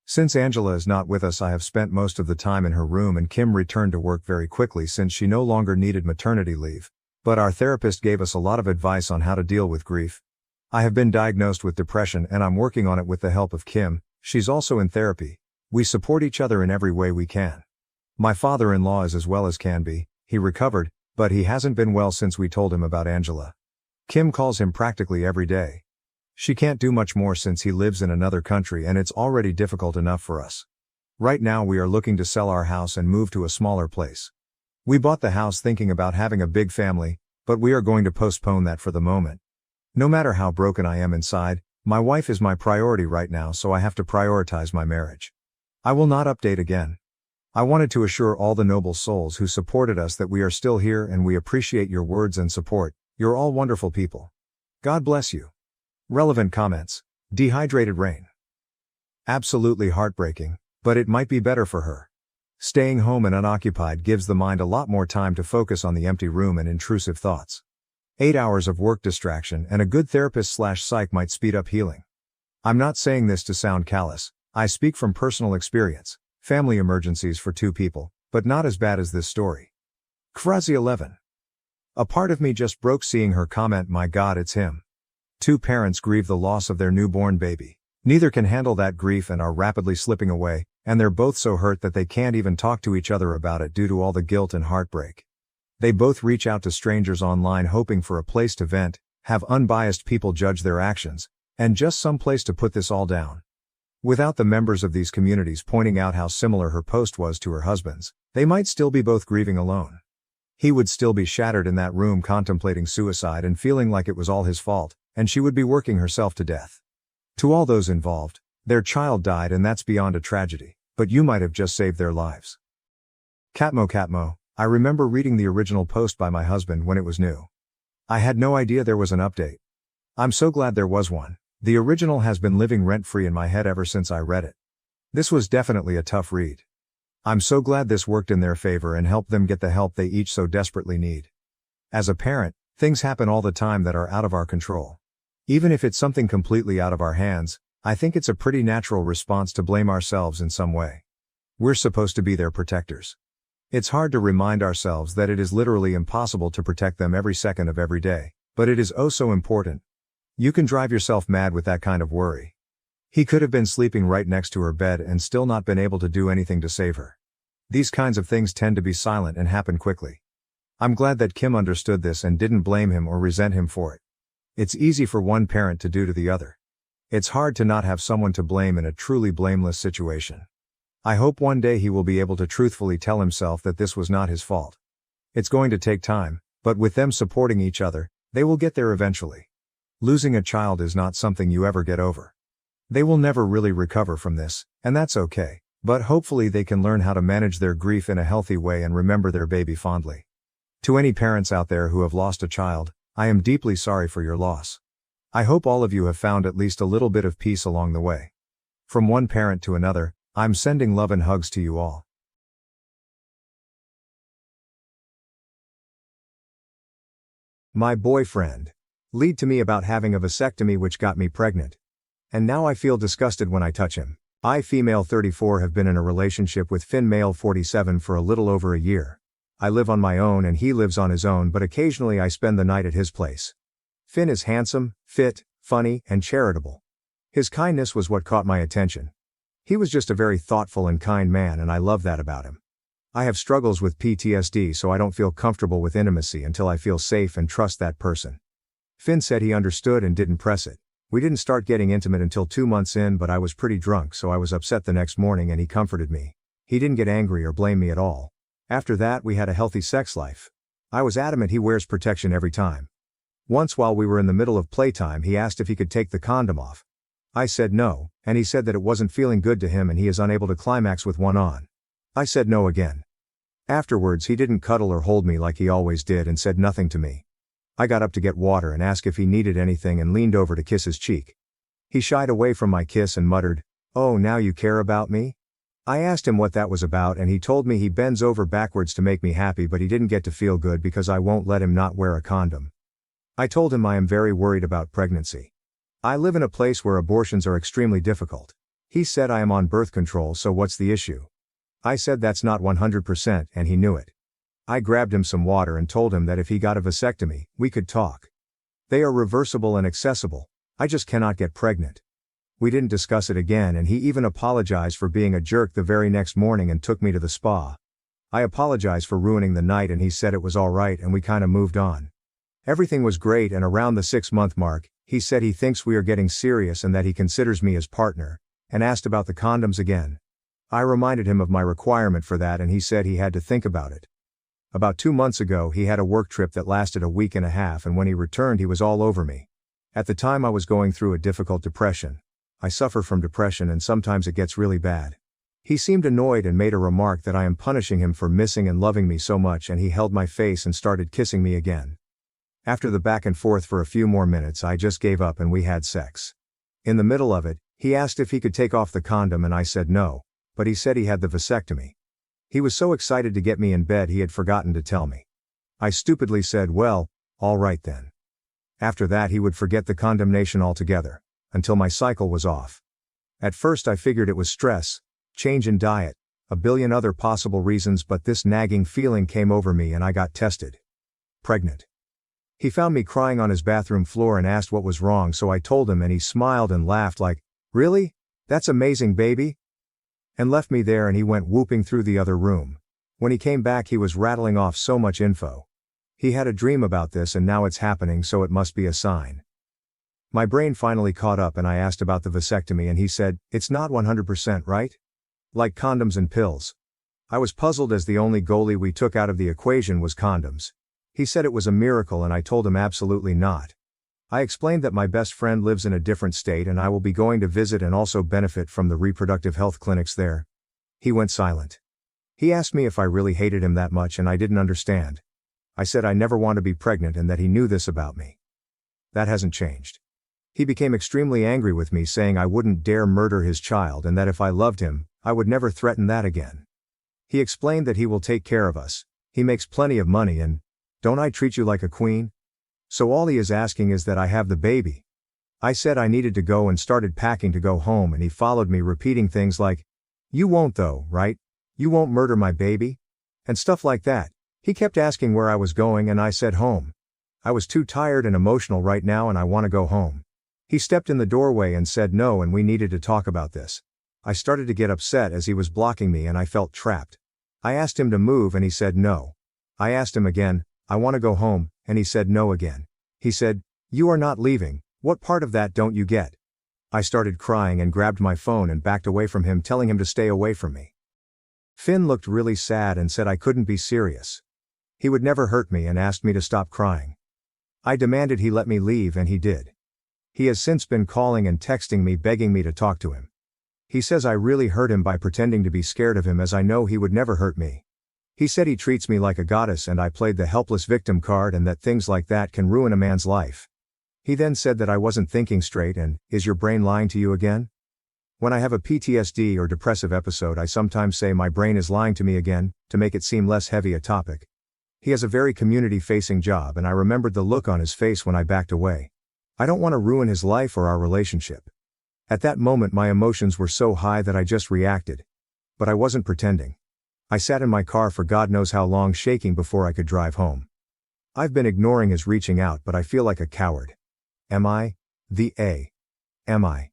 Since Angela is not with us, I have spent most of the time in her room, and Kim returned to work very quickly since she no longer needed maternity leave. But our therapist gave us a lot of advice on how to deal with grief. I have been diagnosed with depression and I'm working on it with the help of Kim. She's also in therapy. We support each other in every way we can. My father-in-law is as well as can be. He recovered, but he hasn't been well since we told him about Angela. Kim calls him practically every day. She can't do much more since he lives in another country and it's already difficult enough for us. Right now we are looking to sell our house and move to a smaller place. We bought the house thinking about having a big family, but we are going to postpone that for the moment. No matter how broken I am inside, my wife is my priority right now, so I have to prioritize my marriage. I will not update again. I wanted to assure all the noble souls who supported us that we are still here and we appreciate your words and support. You're all wonderful people. God bless you. Relevant comments. Dehydrated rain. Absolutely heartbreaking, but it might be better for her. Staying home and unoccupied gives the mind a lot more time to focus on the empty room and intrusive thoughts. 8 hours of work distraction and a good therapist/psych might speed up healing. I'm not saying this to sound callous. I speak from personal experience. Family emergencies for 2 people, but not as bad as this story. Krazi 11. A part of me just broke seeing her comment, my God, it's him. 2 parents grieve the loss of their newborn baby. Neither can handle that grief and are rapidly slipping away, and they're both so hurt that they can't even talk to each other about it due to all the guilt and heartbreak. They both reach out to strangers online hoping for a place to vent, have unbiased people judge their actions, and just some place to put this all down. Without the members of these communities pointing out how similar her post was to her husband's, they might still be both grieving alone. He would still be shattered in that room contemplating suicide and feeling like it was all his fault, and she would be working herself to death. To all those involved, their child died and that's beyond a tragedy, but you might have just saved their lives. Catmo, I remember reading the original post by my husband when it was new. I had no idea there was an update. I'm so glad there was one. The original has been living rent-free in my head ever since I read it. This was definitely a tough read. I'm so glad this worked in their favor and helped them get the help they each so desperately need. As a parent, things happen all the time that are out of our control. Even if it's something completely out of our hands, I think it's a pretty natural response to blame ourselves in some way. We're supposed to be their protectors. It's hard to remind ourselves that it is literally impossible to protect them every second of every day, but it is oh so important. You can drive yourself mad with that kind of worry. He could have been sleeping right next to her bed and still not been able to do anything to save her. These kinds of things tend to be silent and happen quickly. I'm glad that Kim understood this and didn't blame him or resent him for it. It's easy for one parent to do to the other. It's hard to not have someone to blame in a truly blameless situation. I hope one day he will be able to truthfully tell himself that this was not his fault. It's going to take time, but with them supporting each other, they will get there eventually. Losing a child is not something you ever get over. They will never really recover from this, and that's okay. But hopefully they can learn how to manage their grief in a healthy way and remember their baby fondly. To any parents out there who have lost a child, I am deeply sorry for your loss. I hope all of you have found at least a little bit of peace along the way. From one parent to another, I'm sending love and hugs to you all. My boyfriend lied to me about having a vasectomy which got me pregnant. And now I feel disgusted when I touch him. I, female 34, have been in a relationship with Finn, male 47, for a little over a year. I live on my own and he lives on his own, but occasionally I spend the night at his place. Finn is handsome, fit, funny, and charitable. His kindness was what caught my attention. He was just a very thoughtful and kind man, and I love that about him. I have struggles with PTSD, so I don't feel comfortable with intimacy until I feel safe and trust that person. Finn said he understood and didn't press it. We didn't start getting intimate until 2 months in, but I was pretty drunk, so I was upset the next morning and he comforted me. He didn't get angry or blame me at all. After that, we had a healthy sex life. I was adamant he wears protection every time. Once while we were in the middle of playtime, he asked if he could take the condom off. I said no, and he said that it wasn't feeling good to him and he is unable to climax with one on. I said no again. Afterwards, he didn't cuddle or hold me like he always did and said nothing to me. I got up to get water and asked if he needed anything and leaned over to kiss his cheek. He shied away from my kiss and muttered, "Oh, now you care about me?" I asked him what that was about and he told me he bends over backwards to make me happy, but he didn't get to feel good because I won't let him not wear a condom. I told him I am very worried about pregnancy. I live in a place where abortions are extremely difficult. He said I am on birth control, so what's the issue? I said that's not 100%, and he knew it. I grabbed him some water and told him that if he got a vasectomy, we could talk. They are reversible and accessible. I just cannot get pregnant. We didn't discuss it again, and he even apologized for being a jerk the very next morning and took me to the spa. I apologized for ruining the night and he said it was alright and we kinda moved on. Everything was great, and around the 6-month mark, he said he thinks we are getting serious and that he considers me his partner, and asked about the condoms again. I reminded him of my requirement for that and he said he had to think about it. About 2 months ago, he had a work trip that lasted a week and a half, and when he returned he was all over me. At the time I was going through a difficult depression. I suffer from depression and sometimes it gets really bad. He seemed annoyed and made a remark that I am punishing him for missing and loving me so much, and he held my face and started kissing me again. After the back and forth for a few more minutes, I just gave up and we had sex. In the middle of it, he asked if he could take off the condom and I said no, but he said he had the vasectomy. He was so excited to get me in bed he had forgotten to tell me. I stupidly said, "Well, all right then." After that he would forget the condemnation altogether, until my cycle was off. At first I figured it was stress, change in diet, a billion other possible reasons, but this nagging feeling came over me and I got tested. Pregnant. He found me crying on his bathroom floor and asked what was wrong, so I told him and he smiled and laughed like, "Really? That's amazing, baby?" And left me there, and he went whooping through the other room. When he came back he was rattling off so much info. He had a dream about this and now it's happening, so it must be a sign. My brain finally caught up and I asked about the vasectomy and he said, "It's not 100%, right? Like condoms and pills." I was puzzled as the only goalie we took out of the equation was condoms. He said it was a miracle and I told him absolutely not. I explained that my best friend lives in a different state and I will be going to visit and also benefit from the reproductive health clinics there. He went silent. He asked me if I really hated him that much and I didn't understand. I said I never want to be pregnant and that he knew this about me. That hasn't changed. He became extremely angry with me, saying I wouldn't dare murder his child and that if I loved him, I would never threaten that again. He explained that he will take care of us, he makes plenty of money, and don't I treat you like a queen? So all he is asking is that I have the baby. I said I needed to go and started packing to go home, and he followed me repeating things like, "You won't though, right? You won't murder my baby?" And stuff like that. He kept asking where I was going and I said home. I was too tired and emotional right now and I want to go home. He stepped in the doorway and said no, and we needed to talk about this. I started to get upset as he was blocking me and I felt trapped. I asked him to move and he said no. I asked him again, "I want to go home," and he said no again. He said, "You are not leaving, what part of that don't you get?" I started crying and grabbed my phone and backed away from him, telling him to stay away from me. Finn looked really sad and said I couldn't be serious. He would never hurt me and asked me to stop crying. I demanded he let me leave and he did. He has since been calling and texting me begging me to talk to him. He says I really hurt him by pretending to be scared of him, as I know he would never hurt me. He said he treats me like a goddess and I played the helpless victim card and that things like that can ruin a man's life. He then said that I wasn't thinking straight and, is your brain lying to you again? When I have a PTSD or depressive episode, I sometimes say my brain is lying to me again, to make it seem less heavy a topic. He has a very community-facing job and I remembered the look on his face when I backed away. I don't want to ruin his life or our relationship. At that moment my emotions were so high that I just reacted. But I wasn't pretending. I sat in my car for God knows how long, shaking before I could drive home. I've been ignoring his reaching out, but I feel like a coward. Am I? The A. Am I?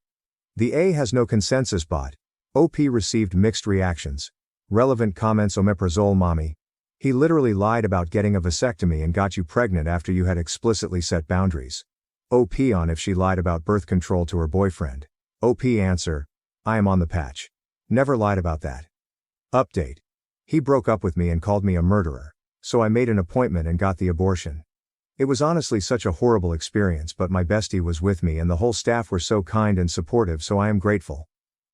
The A has no consensus bot. OP received mixed reactions. Relevant comments: omeprazole mommy. He literally lied about getting a vasectomy and got you pregnant after you had explicitly set boundaries. OP on if she lied about birth control to her boyfriend. OP answer: I am on the patch. Never lied about that. Update. He broke up with me and called me a murderer, so I made an appointment and got the abortion. It was honestly such a horrible experience, but my bestie was with me and the whole staff were so kind and supportive, so I am grateful.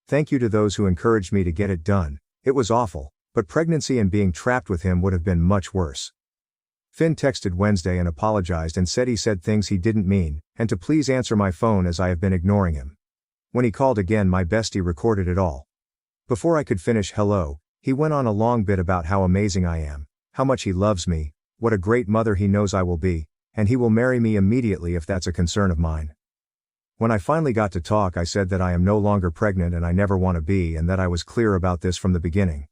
Thank you to those who encouraged me to get it done. It was awful, but pregnancy and being trapped with him would have been much worse. Finn texted Wednesday and apologized and said he said things he didn't mean, and to please answer my phone as I have been ignoring him. When he called again, my bestie recorded it all. Before I could finish hello, he went on a long bit about how amazing I am, how much he loves me, what a great mother he knows I will be, and he will marry me immediately if that's a concern of mine. When I finally got to talk, I said that I am no longer pregnant and I never want to be, and that I was clear about this from the beginning.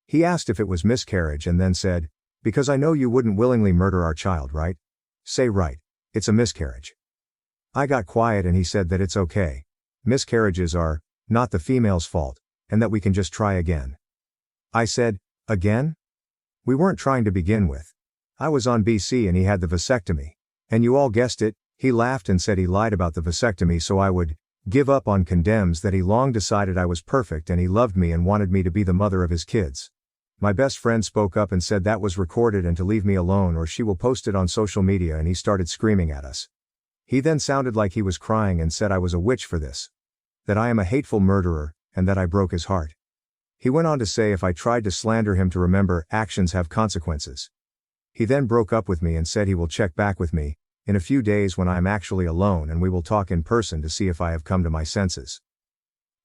He asked if it was miscarriage and then said, because I know you wouldn't willingly murder our child, right? Say right, it's a miscarriage. I got quiet and he said that it's okay. Miscarriages are not the female's fault, and that we can just try again. I said, again? We weren't trying to begin with. I was on BC and he had the vasectomy. And you all guessed it, he laughed and said he lied about the vasectomy so I would give up on condoms, that he long decided I was perfect and he loved me and wanted me to be the mother of his kids. My best friend spoke up and said that was recorded and to leave me alone or she will post it on social media, and he started screaming at us. He then sounded like he was crying and said I was a witch for this. That I am a hateful murderer, and that I broke his heart. He went on to say if I tried to slander him to remember, actions have consequences. He then broke up with me and said he will check back with me in a few days when I am actually alone, and we will talk in person to see if I have come to my senses.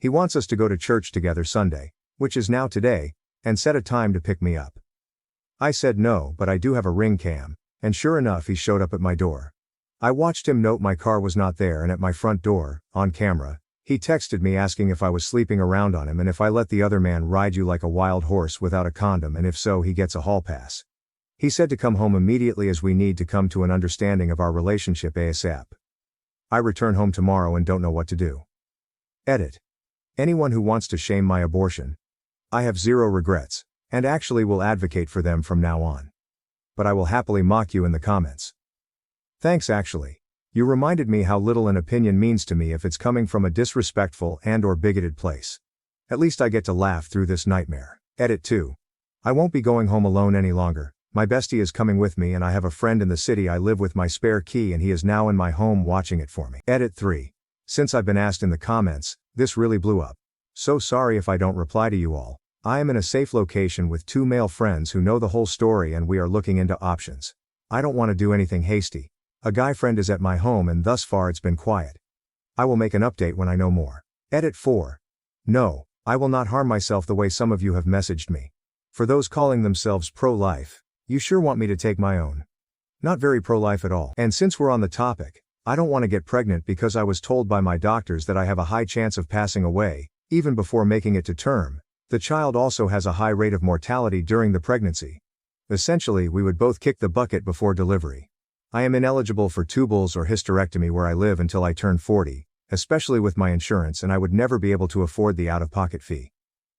He wants us to go to church together Sunday, which is now today, and set a time to pick me up. I said no, but I do have a ring cam, and sure enough he showed up at my door. I watched him note my car was not there, and at my front door, on camera, he texted me asking if I was sleeping around on him and if I let the other man ride you like a wild horse without a condom, and if so he gets a hall pass. He said to come home immediately as we need to come to an understanding of our relationship ASAP. I return home tomorrow and don't know what to do. Edit. Anyone who wants to shame my abortion, I have zero regrets, and actually will advocate for them from now on. But I will happily mock you in the comments. Thanks actually. You reminded me how little an opinion means to me if it's coming from a disrespectful and/or bigoted place. At least I get to laugh through this nightmare. Edit 2. I won't be going home alone any longer. My bestie is coming with me and I have a friend in the city I live with, my spare key, and he is now in my home watching it for me. Edit 3. Since I've been asked in the comments, this really blew up. So sorry if I don't reply to you all. I am in a safe location with 2 male friends who know the whole story and we are looking into options. I don't want to do anything hasty. A guy friend is at my home and thus far it's been quiet. I will make an update when I know more. Edit 4. No, I will not harm myself the way some of you have messaged me. For those calling themselves pro-life, you sure want me to take my own. Not very pro-life at all. And since we're on the topic, I don't want to get pregnant because I was told by my doctors that I have a high chance of passing away, even before making it to term. The child also has a high rate of mortality during the pregnancy. Essentially, we would both kick the bucket before delivery. I am ineligible for tubals or hysterectomy where I live until I turn 40, especially with my insurance, and I would never be able to afford the out-of-pocket fee.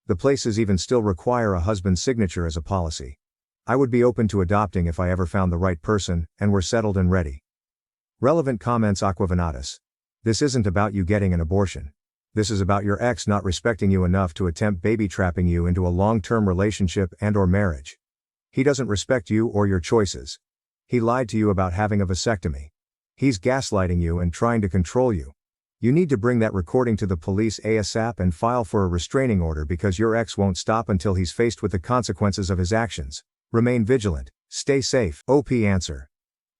The places even still require a husband's signature as a policy. I would be open to adopting if I ever found the right person, and were settled and ready. Relevant comments: Aquavanatus. This isn't about you getting an abortion. This is about your ex not respecting you enough to attempt baby trapping you into a long-term relationship and/or marriage. He doesn't respect you or your choices. He lied to you about having a vasectomy. He's gaslighting you and trying to control you. You need to bring that recording to the police ASAP and file for a restraining order because your ex won't stop until he's faced with the consequences of his actions. Remain vigilant, stay safe. OP answer.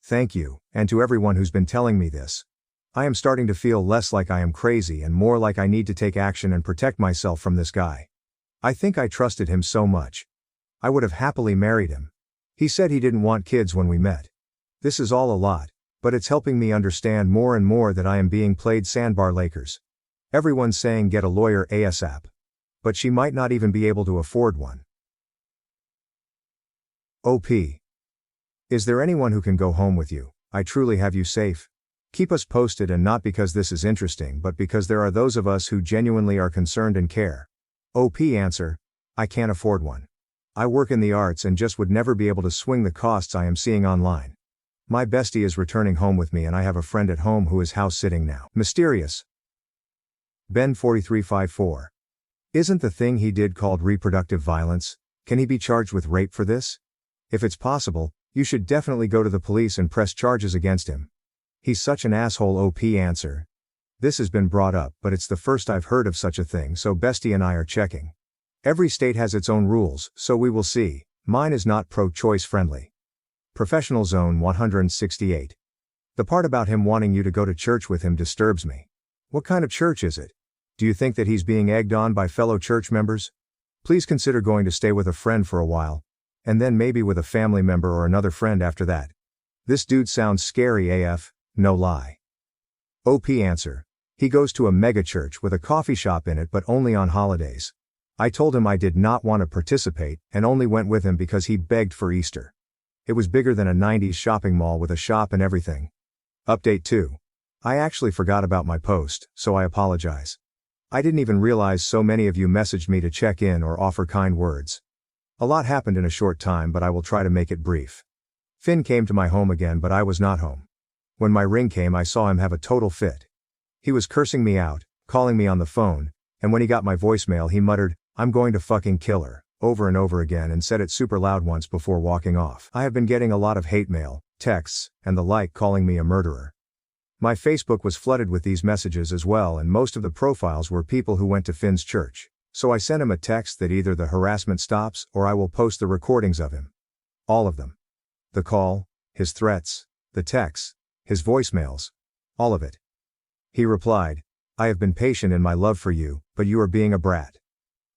Thank you, and to everyone who's been telling me this. I am starting to feel less like I am crazy and more like I need to take action and protect myself from this guy. I think I trusted him so much. I would have happily married him. He said he didn't want kids when we met. This is all a lot, but it's helping me understand more and more that I am being played sandbar Lakers. Everyone's saying get a lawyer ASAP. But she might not even be able to afford one. OP. Is there anyone who can go home with you? I truly have you safe. Keep us posted, and not because this is interesting but because there are those of us who genuinely are concerned and care. OP answer. I can't afford one. I work in the arts and just would never be able to swing the costs I am seeing online. My bestie is returning home with me and I have a friend at home who is house sitting now. Mysterious. Ben 4354. Isn't the thing he did called reproductive violence? Can he be charged with rape for this? If it's possible, you should definitely go to the police and press charges against him. He's such an asshole. OP answer. This has been brought up, but it's the first I've heard of such a thing, so bestie and I are checking. Every state has its own rules, so we will see. Mine is not pro-choice friendly. Professional Zone 168. The part about him wanting you to go to church with him disturbs me. What kind of church is it? Do you think that he's being egged on by fellow church members? Please consider going to stay with a friend for a while, and then maybe with a family member or another friend after that. This dude sounds scary AF, no lie. OP answer. He goes to a mega church with a coffee shop in it but only on holidays. I told him I did not want to participate and only went with him because he begged for Easter. It was bigger than a 90s shopping mall with a shop and everything. Update 2. I actually forgot about my post, so I apologize. I didn't even realize so many of you messaged me to check in or offer kind words. A lot happened in a short time, but I will try to make it brief. Finn came to my home again, but I was not home. When my ring came, I saw him have a total fit. He was cursing me out, calling me on the phone, and when he got my voicemail he muttered, "I'm going to fucking kill her," over and over again, and said it super loud once before walking off. I have been getting a lot of hate mail, texts, and the like calling me a murderer. My Facebook was flooded with these messages as well, and most of the profiles were people who went to Finn's church. So I sent him a text that either the harassment stops or I will post the recordings of him. All of them. The call, his threats, the texts, his voicemails. All of it. He replied, "I have been patient in my love for you, but you are being a brat."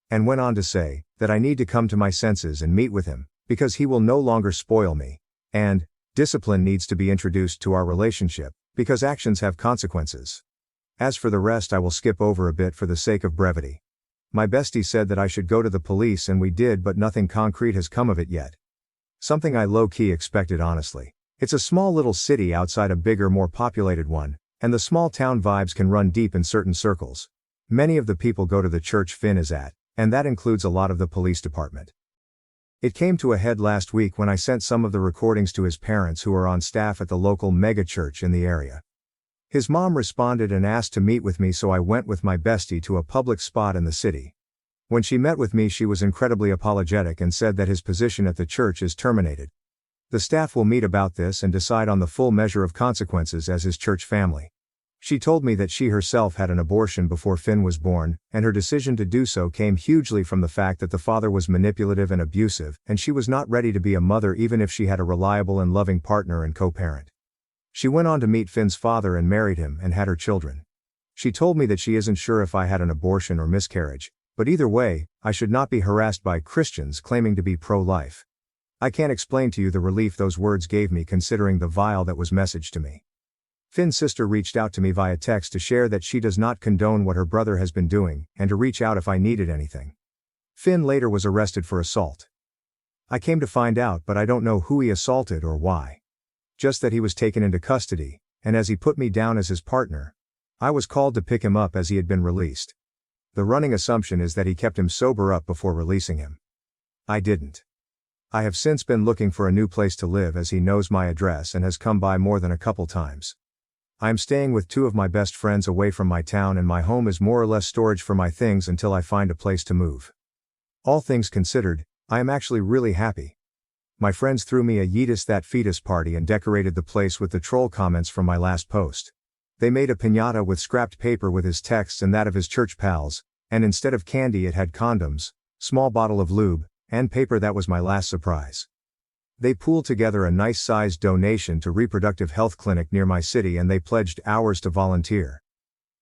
And went on to say, that I need to come to my senses and meet with him, because he will no longer spoil me, and, discipline needs to be introduced to our relationship, because actions have consequences. As for the rest I will skip over a bit for the sake of brevity. My bestie said that I should go to the police and we did, but nothing concrete has come of it yet. Something I low-key expected, honestly. It's a small little city outside a bigger, more populated one, and the small town vibes can run deep in certain circles. Many of the people go to the church Finn is at, and that includes a lot of the police department. It came to a head last week when I sent some of the recordings to his parents who are on staff at the local mega church in the area. His mom responded and asked to meet with me, so I went with my bestie to a public spot in the city. When she met with me she was incredibly apologetic and said that his position at the church is terminated. The staff will meet about this and decide on the full measure of consequences as his church family. She told me that she herself had an abortion before Finn was born, and her decision to do so came hugely from the fact that the father was manipulative and abusive, and she was not ready to be a mother even if she had a reliable and loving partner and co-parent. She went on to meet Finn's father and married him and had her children. She told me that she isn't sure if I had an abortion or miscarriage, but either way, I should not be harassed by Christians claiming to be pro-life. I can't explain to you the relief those words gave me considering the vile that was messaged to me. Finn's sister reached out to me via text to share that she does not condone what her brother has been doing, and to reach out if I needed anything. Finn later was arrested for assault. I came to find out, but I don't know who he assaulted or why. Just that he was taken into custody, and as he put me down as his partner, I was called to pick him up as he had been released. The running assumption is that he kept him sober up before releasing him. I didn't. I have since been looking for a new place to live as he knows my address and has come by more than a couple times. I am staying with two of my best friends away from my town, and my home is more or less storage for my things until I find a place to move. All things considered, I am actually really happy. My friends threw me a Yeetus that fetus party and decorated the place with the troll comments from my last post. They made a piñata with scrapped paper with his texts and that of his church pals, and instead of candy it had condoms, small bottle of lube, and paper. That was my last surprise. They pooled together a nice-sized donation to reproductive health clinic near my city and they pledged hours to volunteer.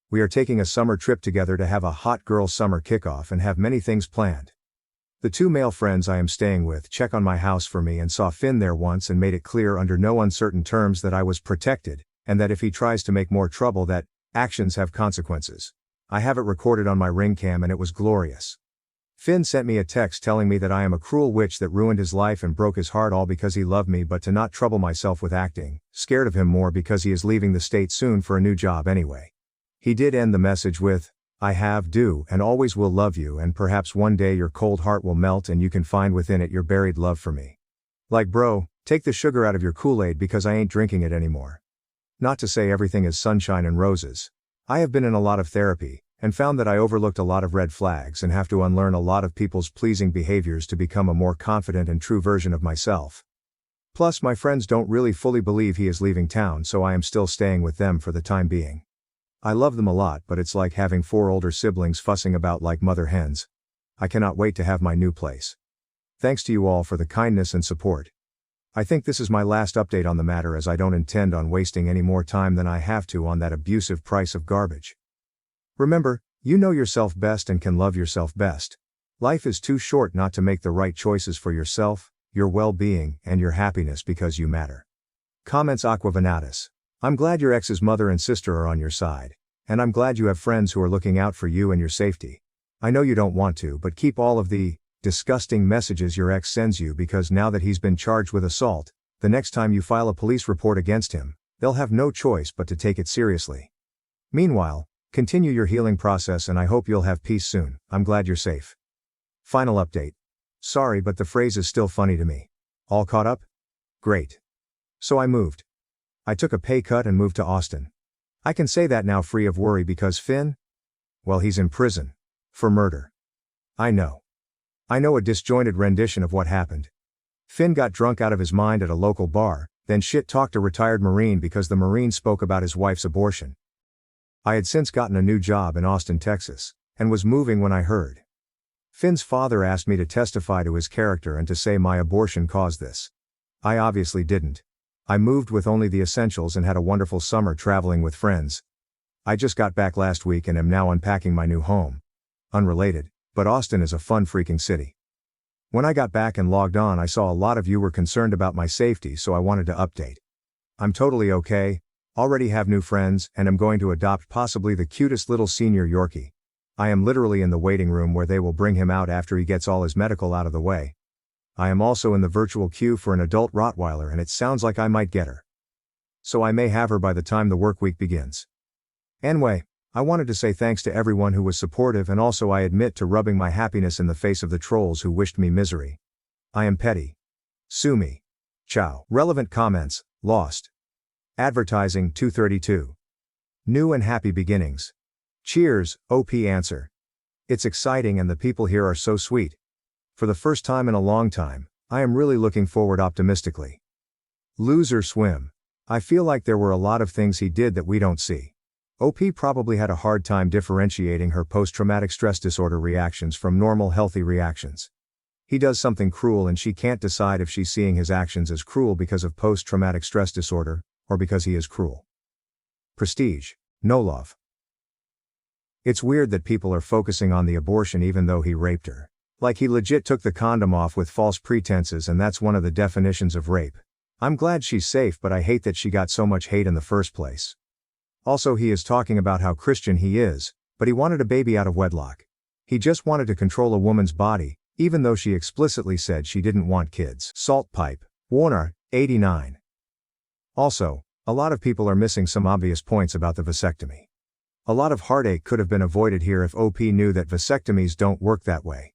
We are taking a summer trip together to have a hot girl summer kickoff and have many things planned. The 2 male friends I am staying with check on my house for me and saw Finn there once and made it clear under no uncertain terms that I was protected, and that if he tries to make more trouble that actions have consequences. I have it recorded on my ring cam and it was glorious. Finn sent me a text telling me that I am a cruel witch that ruined his life and broke his heart all because he loved me, but to not trouble myself with acting, scared of him more because he is leaving the state soon for a new job anyway. He did end the message with, I have, do, and always will love you, and perhaps one day your cold heart will melt and you can find within it your buried love for me. Like bro, take the sugar out of your Kool-Aid because I ain't drinking it anymore. Not to say everything is sunshine and roses. I have been in a lot of therapy, and found that I overlooked a lot of red flags and have to unlearn a lot of people's pleasing behaviors to become a more confident and true version of myself. Plus my friends don't really fully believe he is leaving town, so I am still staying with them for the time being. I love them a lot, but it's like having 4 older siblings fussing about like mother hens. I cannot wait to have my new place. Thanks to you all for the kindness and support. I think this is my last update on the matter, as I don't intend on wasting any more time than I have to on that abusive price of garbage. Remember, you know yourself best and can love yourself best. Life is too short not to make the right choices for yourself, your well-being, and your happiness because you matter. Comments Aqua Venatus. I'm glad your ex's mother and sister are on your side. And I'm glad you have friends who are looking out for you and your safety. I know you don't want to, but keep all of the disgusting messages your ex sends you, because now that he's been charged with assault, the next time you file a police report against him, they'll have no choice but to take it seriously. Meanwhile, continue your healing process and I hope you'll have peace soon. I'm glad you're safe. Final update. Sorry, but the phrase is still funny to me. All caught up? Great. So I moved. I took a pay cut and moved to Austin. I can say that now free of worry because Finn? Well, he's in prison. For murder. I know. A disjointed rendition of what happened. Finn got drunk out of his mind at a local bar, then shit-talked a retired Marine because the Marine spoke about his wife's abortion. I had since gotten a new job in Austin, Texas, and was moving when I heard. Finn's father asked me to testify to his character and to say my abortion caused this. I obviously didn't. I moved with only the essentials and had a wonderful summer traveling with friends. I just got back last week and am now unpacking my new home. Unrelated, but Austin is a fun freaking city. When I got back and logged on, I saw a lot of you were concerned about my safety, so I wanted to update. I'm totally okay, already have new friends, and am going to adopt possibly the cutest little senior Yorkie. I am literally in the waiting room where they will bring him out after he gets all his medical out of the way. I am also in the virtual queue for an adult Rottweiler and it sounds like I might get her. So I may have her by the time the work week begins. Anyway, I wanted to say thanks to everyone who was supportive, and also I admit to rubbing my happiness in the face of the trolls who wished me misery. I am petty. Sue me. Ciao. Relevant comments, lost. Advertising 232. New and happy beginnings. Cheers, OP answer. It's exciting and the people here are so sweet. For the first time in a long time, I am really looking forward optimistically. Loser swim. I feel like there were a lot of things he did that we don't see. OP probably had a hard time differentiating her post-traumatic stress disorder reactions from normal healthy reactions. He does something cruel and she can't decide if she's seeing his actions as cruel because of post-traumatic stress disorder, or because he is cruel. Prestige. No love. It's weird that people are focusing on the abortion even though he raped her. Like he legit took the condom off with false pretenses, and that's one of the definitions of rape. I'm glad she's safe, but I hate that she got so much hate in the first place. Also, he is talking about how Christian he is, but he wanted a baby out of wedlock. He just wanted to control a woman's body, even though she explicitly said she didn't want kids. Salt pipe. Warner, 89. Also, a lot of people are missing some obvious points about the vasectomy. A lot of heartache could have been avoided here if OP knew that vasectomies don't work that way.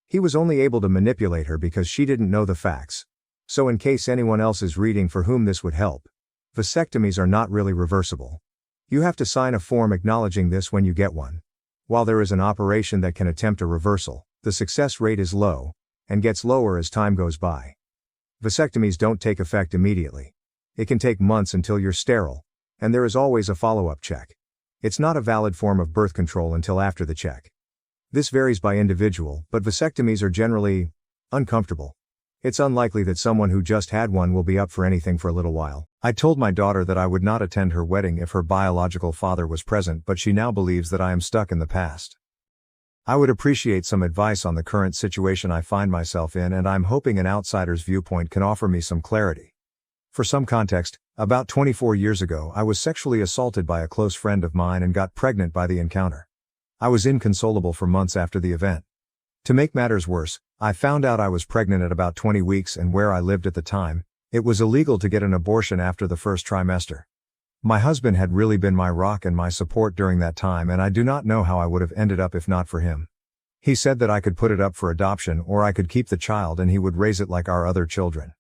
He was only able to manipulate her because she didn't know the facts. So in case anyone else is reading for whom this would help, vasectomies are not really reversible. You have to sign a form acknowledging this when you get one. While there is an operation that can attempt a reversal, the success rate is low, and gets lower as time goes by. Vasectomies don't take effect immediately. It can take months until you're sterile. And there is always a follow-up check. It's not a valid form of birth control until after the check. This varies by individual, but vasectomies are generally uncomfortable. It's unlikely that someone who just had one will be up for anything for a little while. I told my daughter that I would not attend her wedding if her biological father was present, but she now believes that I am stuck in the past. I would appreciate some advice on the current situation I find myself in, and I'm hoping an outsider's viewpoint can offer me some clarity. For some context, about 24 years ago I was sexually assaulted by a close friend of mine and got pregnant by the encounter. I was inconsolable for months after the event. To make matters worse, I found out I was pregnant at about 20 weeks, and where I lived at the time, it was illegal to get an abortion after the first trimester. My husband had really been my rock and my support during that time, and I do not know how I would have ended up if not for him. He said that I could put it up for adoption or I could keep the child and he would raise it like our other children.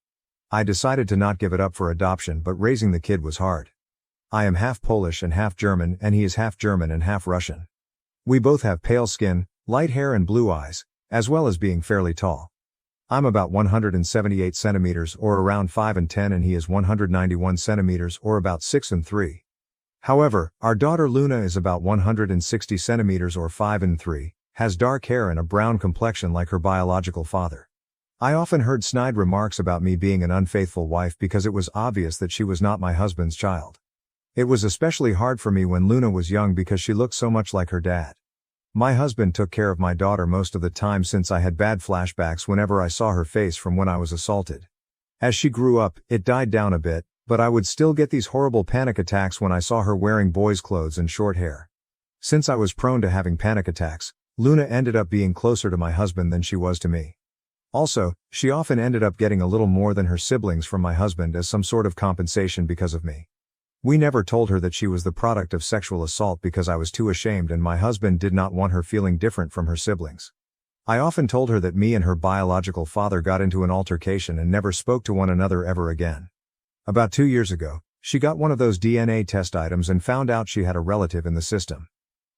I decided to not give it up for adoption, but raising the kid was hard. I am half Polish and half German, and he is half German and half Russian. We both have pale skin, light hair and blue eyes, as well as being fairly tall. I'm about 178 centimeters or around 5'10", and he is 191 centimeters or about 6'3". However, our daughter Luna is about 160 centimeters or 5'3", has dark hair and a brown complexion like her biological father. I often heard snide remarks about me being an unfaithful wife because it was obvious that she was not my husband's child. It was especially hard for me when Luna was young because she looked so much like her dad. My husband took care of my daughter most of the time since I had bad flashbacks whenever I saw her face from when I was assaulted. As she grew up, it died down a bit, but I would still get these horrible panic attacks when I saw her wearing boys' clothes and short hair. Since I was prone to having panic attacks, Luna ended up being closer to my husband than she was to me. Also, she often ended up getting a little more than her siblings from my husband as some sort of compensation because of me. We never told her that she was the product of sexual assault because I was too ashamed, and my husband did not want her feeling different from her siblings. I often told her that me and her biological father got into an altercation and never spoke to one another ever again. About 2 years ago, she got one of those DNA test items and found out she had a relative in the system.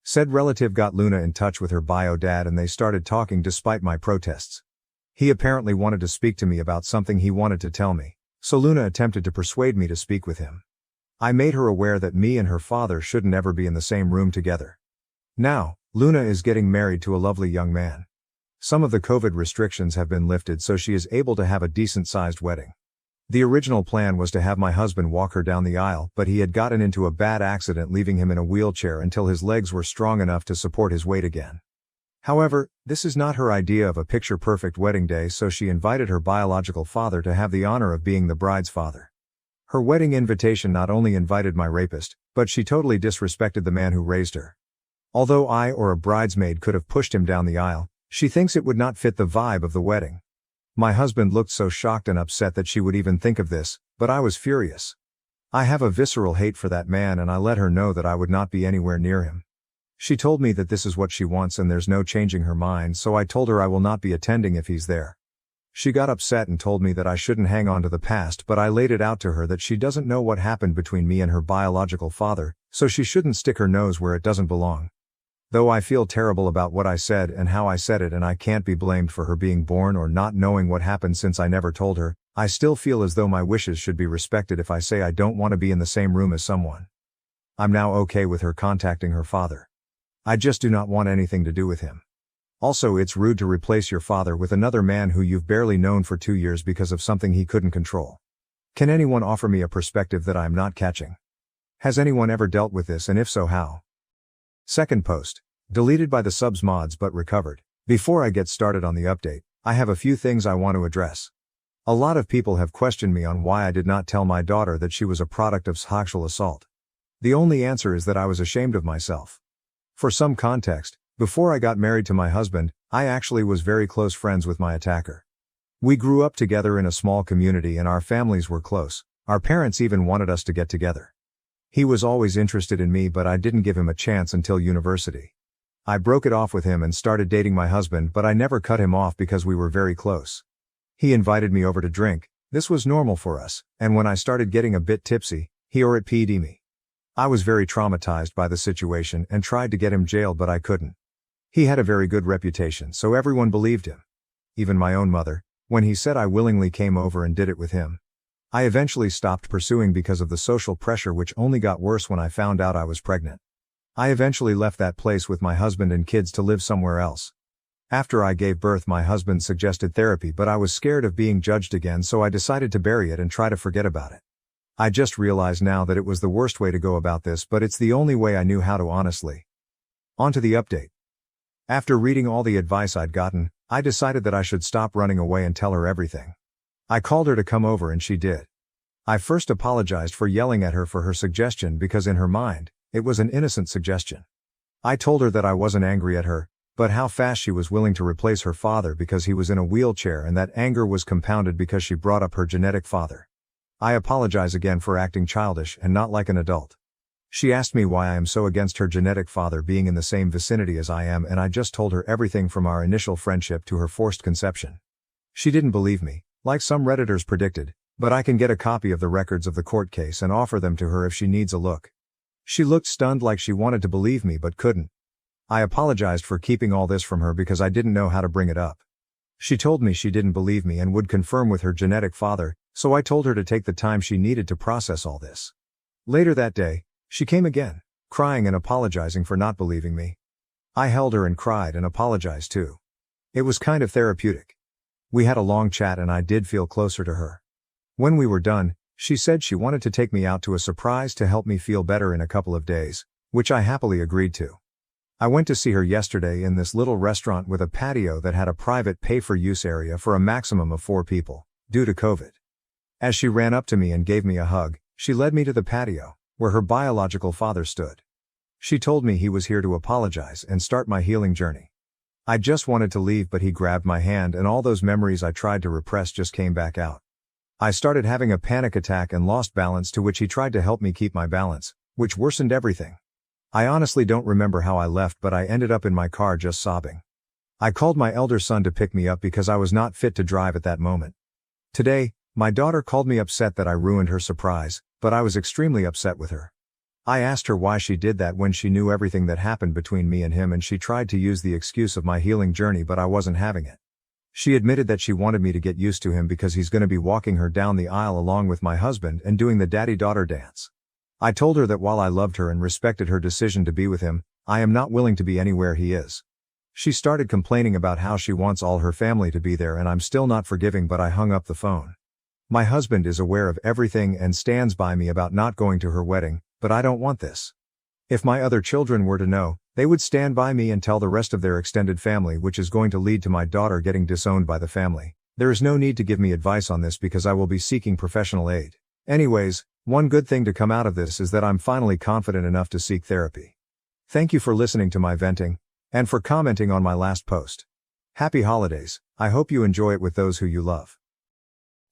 Said relative got Luna in touch with her bio dad and they started talking despite my protests. He apparently wanted to speak to me about something he wanted to tell me, so Luna attempted to persuade me to speak with him. I made her aware that me and her father shouldn't ever be in the same room together. Now, Luna is getting married to a lovely young man. Some of the COVID restrictions have been lifted, so she is able to have a decent-sized wedding. The original plan was to have my husband walk her down the aisle, but he had gotten into a bad accident, leaving him in a wheelchair until his legs were strong enough to support his weight again. However, this is not her idea of a picture-perfect wedding day, so she invited her biological father to have the honor of being the bride's father. Her wedding invitation not only invited my rapist, but she totally disrespected the man who raised her. Although I or a bridesmaid could have pushed him down the aisle, she thinks it would not fit the vibe of the wedding. My husband looked so shocked and upset that she would even think of this, but I was furious. I have a visceral hate for that man, and I let her know that I would not be anywhere near him. She told me that this is what she wants and there's no changing her mind, so I told her I will not be attending if he's there. She got upset and told me that I shouldn't hang on to the past, but I laid it out to her that she doesn't know what happened between me and her biological father, so she shouldn't stick her nose where it doesn't belong. Though I feel terrible about what I said and how I said it, and I can't be blamed for her being born or not knowing what happened since I never told her, I still feel as though my wishes should be respected if I say I don't want to be in the same room as someone. I'm now okay with her contacting her father. I just do not want anything to do with him. Also, it's rude to replace your father with another man who you've barely known for 2 years because of something he couldn't control. Can anyone offer me a perspective that I'm not catching? Has anyone ever dealt with this, and if so, how? Second post. Deleted by the subs mods but recovered. Before I get started on the update, I have a few things I want to address. A lot of people have questioned me on why I did not tell my daughter that she was a product of sexual assault. The only answer is that I was ashamed of myself. For some context, before I got married to my husband, I actually was very close friends with my attacker. We grew up together in a small community and our families were close. Our parents even wanted us to get together. He was always interested in me, but I didn't give him a chance until university. I broke it off with him and started dating my husband, but I never cut him off because we were very close. He invited me over to drink. This was normal for us, and when I started getting a bit tipsy, he or it PD'd me. I was very traumatized by the situation and tried to get him jailed, but I couldn't. He had a very good reputation, so everyone believed him. Even my own mother, when he said I willingly came over and did it with him. I eventually stopped pursuing because of the social pressure, which only got worse when I found out I was pregnant. I eventually left that place with my husband and kids to live somewhere else. After I gave birth, my husband suggested therapy, but I was scared of being judged again, so I decided to bury it and try to forget about it. I just realized now that it was the worst way to go about this, but it's the only way I knew how to honestly. On to the update. After reading all the advice I'd gotten, I decided that I should stop running away and tell her everything. I called her to come over and she did. I first apologized for yelling at her for her suggestion because in her mind, it was an innocent suggestion. I told her that I wasn't angry at her, but how fast she was willing to replace her father because he was in a wheelchair, and that anger was compounded because she brought up her genetic father. I apologize again for acting childish and not like an adult. She asked me why I am so against her genetic father being in the same vicinity as I am, and I just told her everything from our initial friendship to her forced conception. She didn't believe me, like some Redditors predicted, but I can get a copy of the records of the court case and offer them to her if she needs a look. She looked stunned, like she wanted to believe me but couldn't. I apologized for keeping all this from her because I didn't know how to bring it up. She told me she didn't believe me and would confirm with her genetic father, so I told her to take the time she needed to process all this. Later that day, she came again, crying and apologizing for not believing me. I held her and cried and apologized too. It was kind of therapeutic. We had a long chat and I did feel closer to her. When we were done, she said she wanted to take me out to a surprise to help me feel better in a couple of days, which I happily agreed to. I went to see her yesterday in this little restaurant with a patio that had a private pay-for-use area for a maximum of 4 people, due to COVID. As she ran up to me and gave me a hug, she led me to the patio, where her biological father stood. She told me he was here to apologize and start my healing journey. I just wanted to leave, but he grabbed my hand and all those memories I tried to repress just came back out. I started having a panic attack and lost balance, to which he tried to help me keep my balance, which worsened everything. I honestly don't remember how I left, but I ended up in my car just sobbing. I called my elder son to pick me up because I was not fit to drive at that moment. Today, my daughter called me upset that I ruined her surprise, but I was extremely upset with her. I asked her why she did that when she knew everything that happened between me and him, and she tried to use the excuse of my healing journey, but I wasn't having it. She admitted that she wanted me to get used to him because he's going to be walking her down the aisle along with my husband and doing the daddy-daughter dance. I told her that while I loved her and respected her decision to be with him, I am not willing to be anywhere he is. She started complaining about how she wants all her family to be there, and I'm still not forgiving, but I hung up the phone. My husband is aware of everything and stands by me about not going to her wedding, but I don't want this. If my other children were to know, they would stand by me and tell the rest of their extended family, which is going to lead to my daughter getting disowned by the family. There is no need to give me advice on this because I will be seeking professional aid. Anyways, one good thing to come out of this is that I'm finally confident enough to seek therapy. Thank you for listening to my venting, and for commenting on my last post. Happy holidays. I hope you enjoy it with those who you love.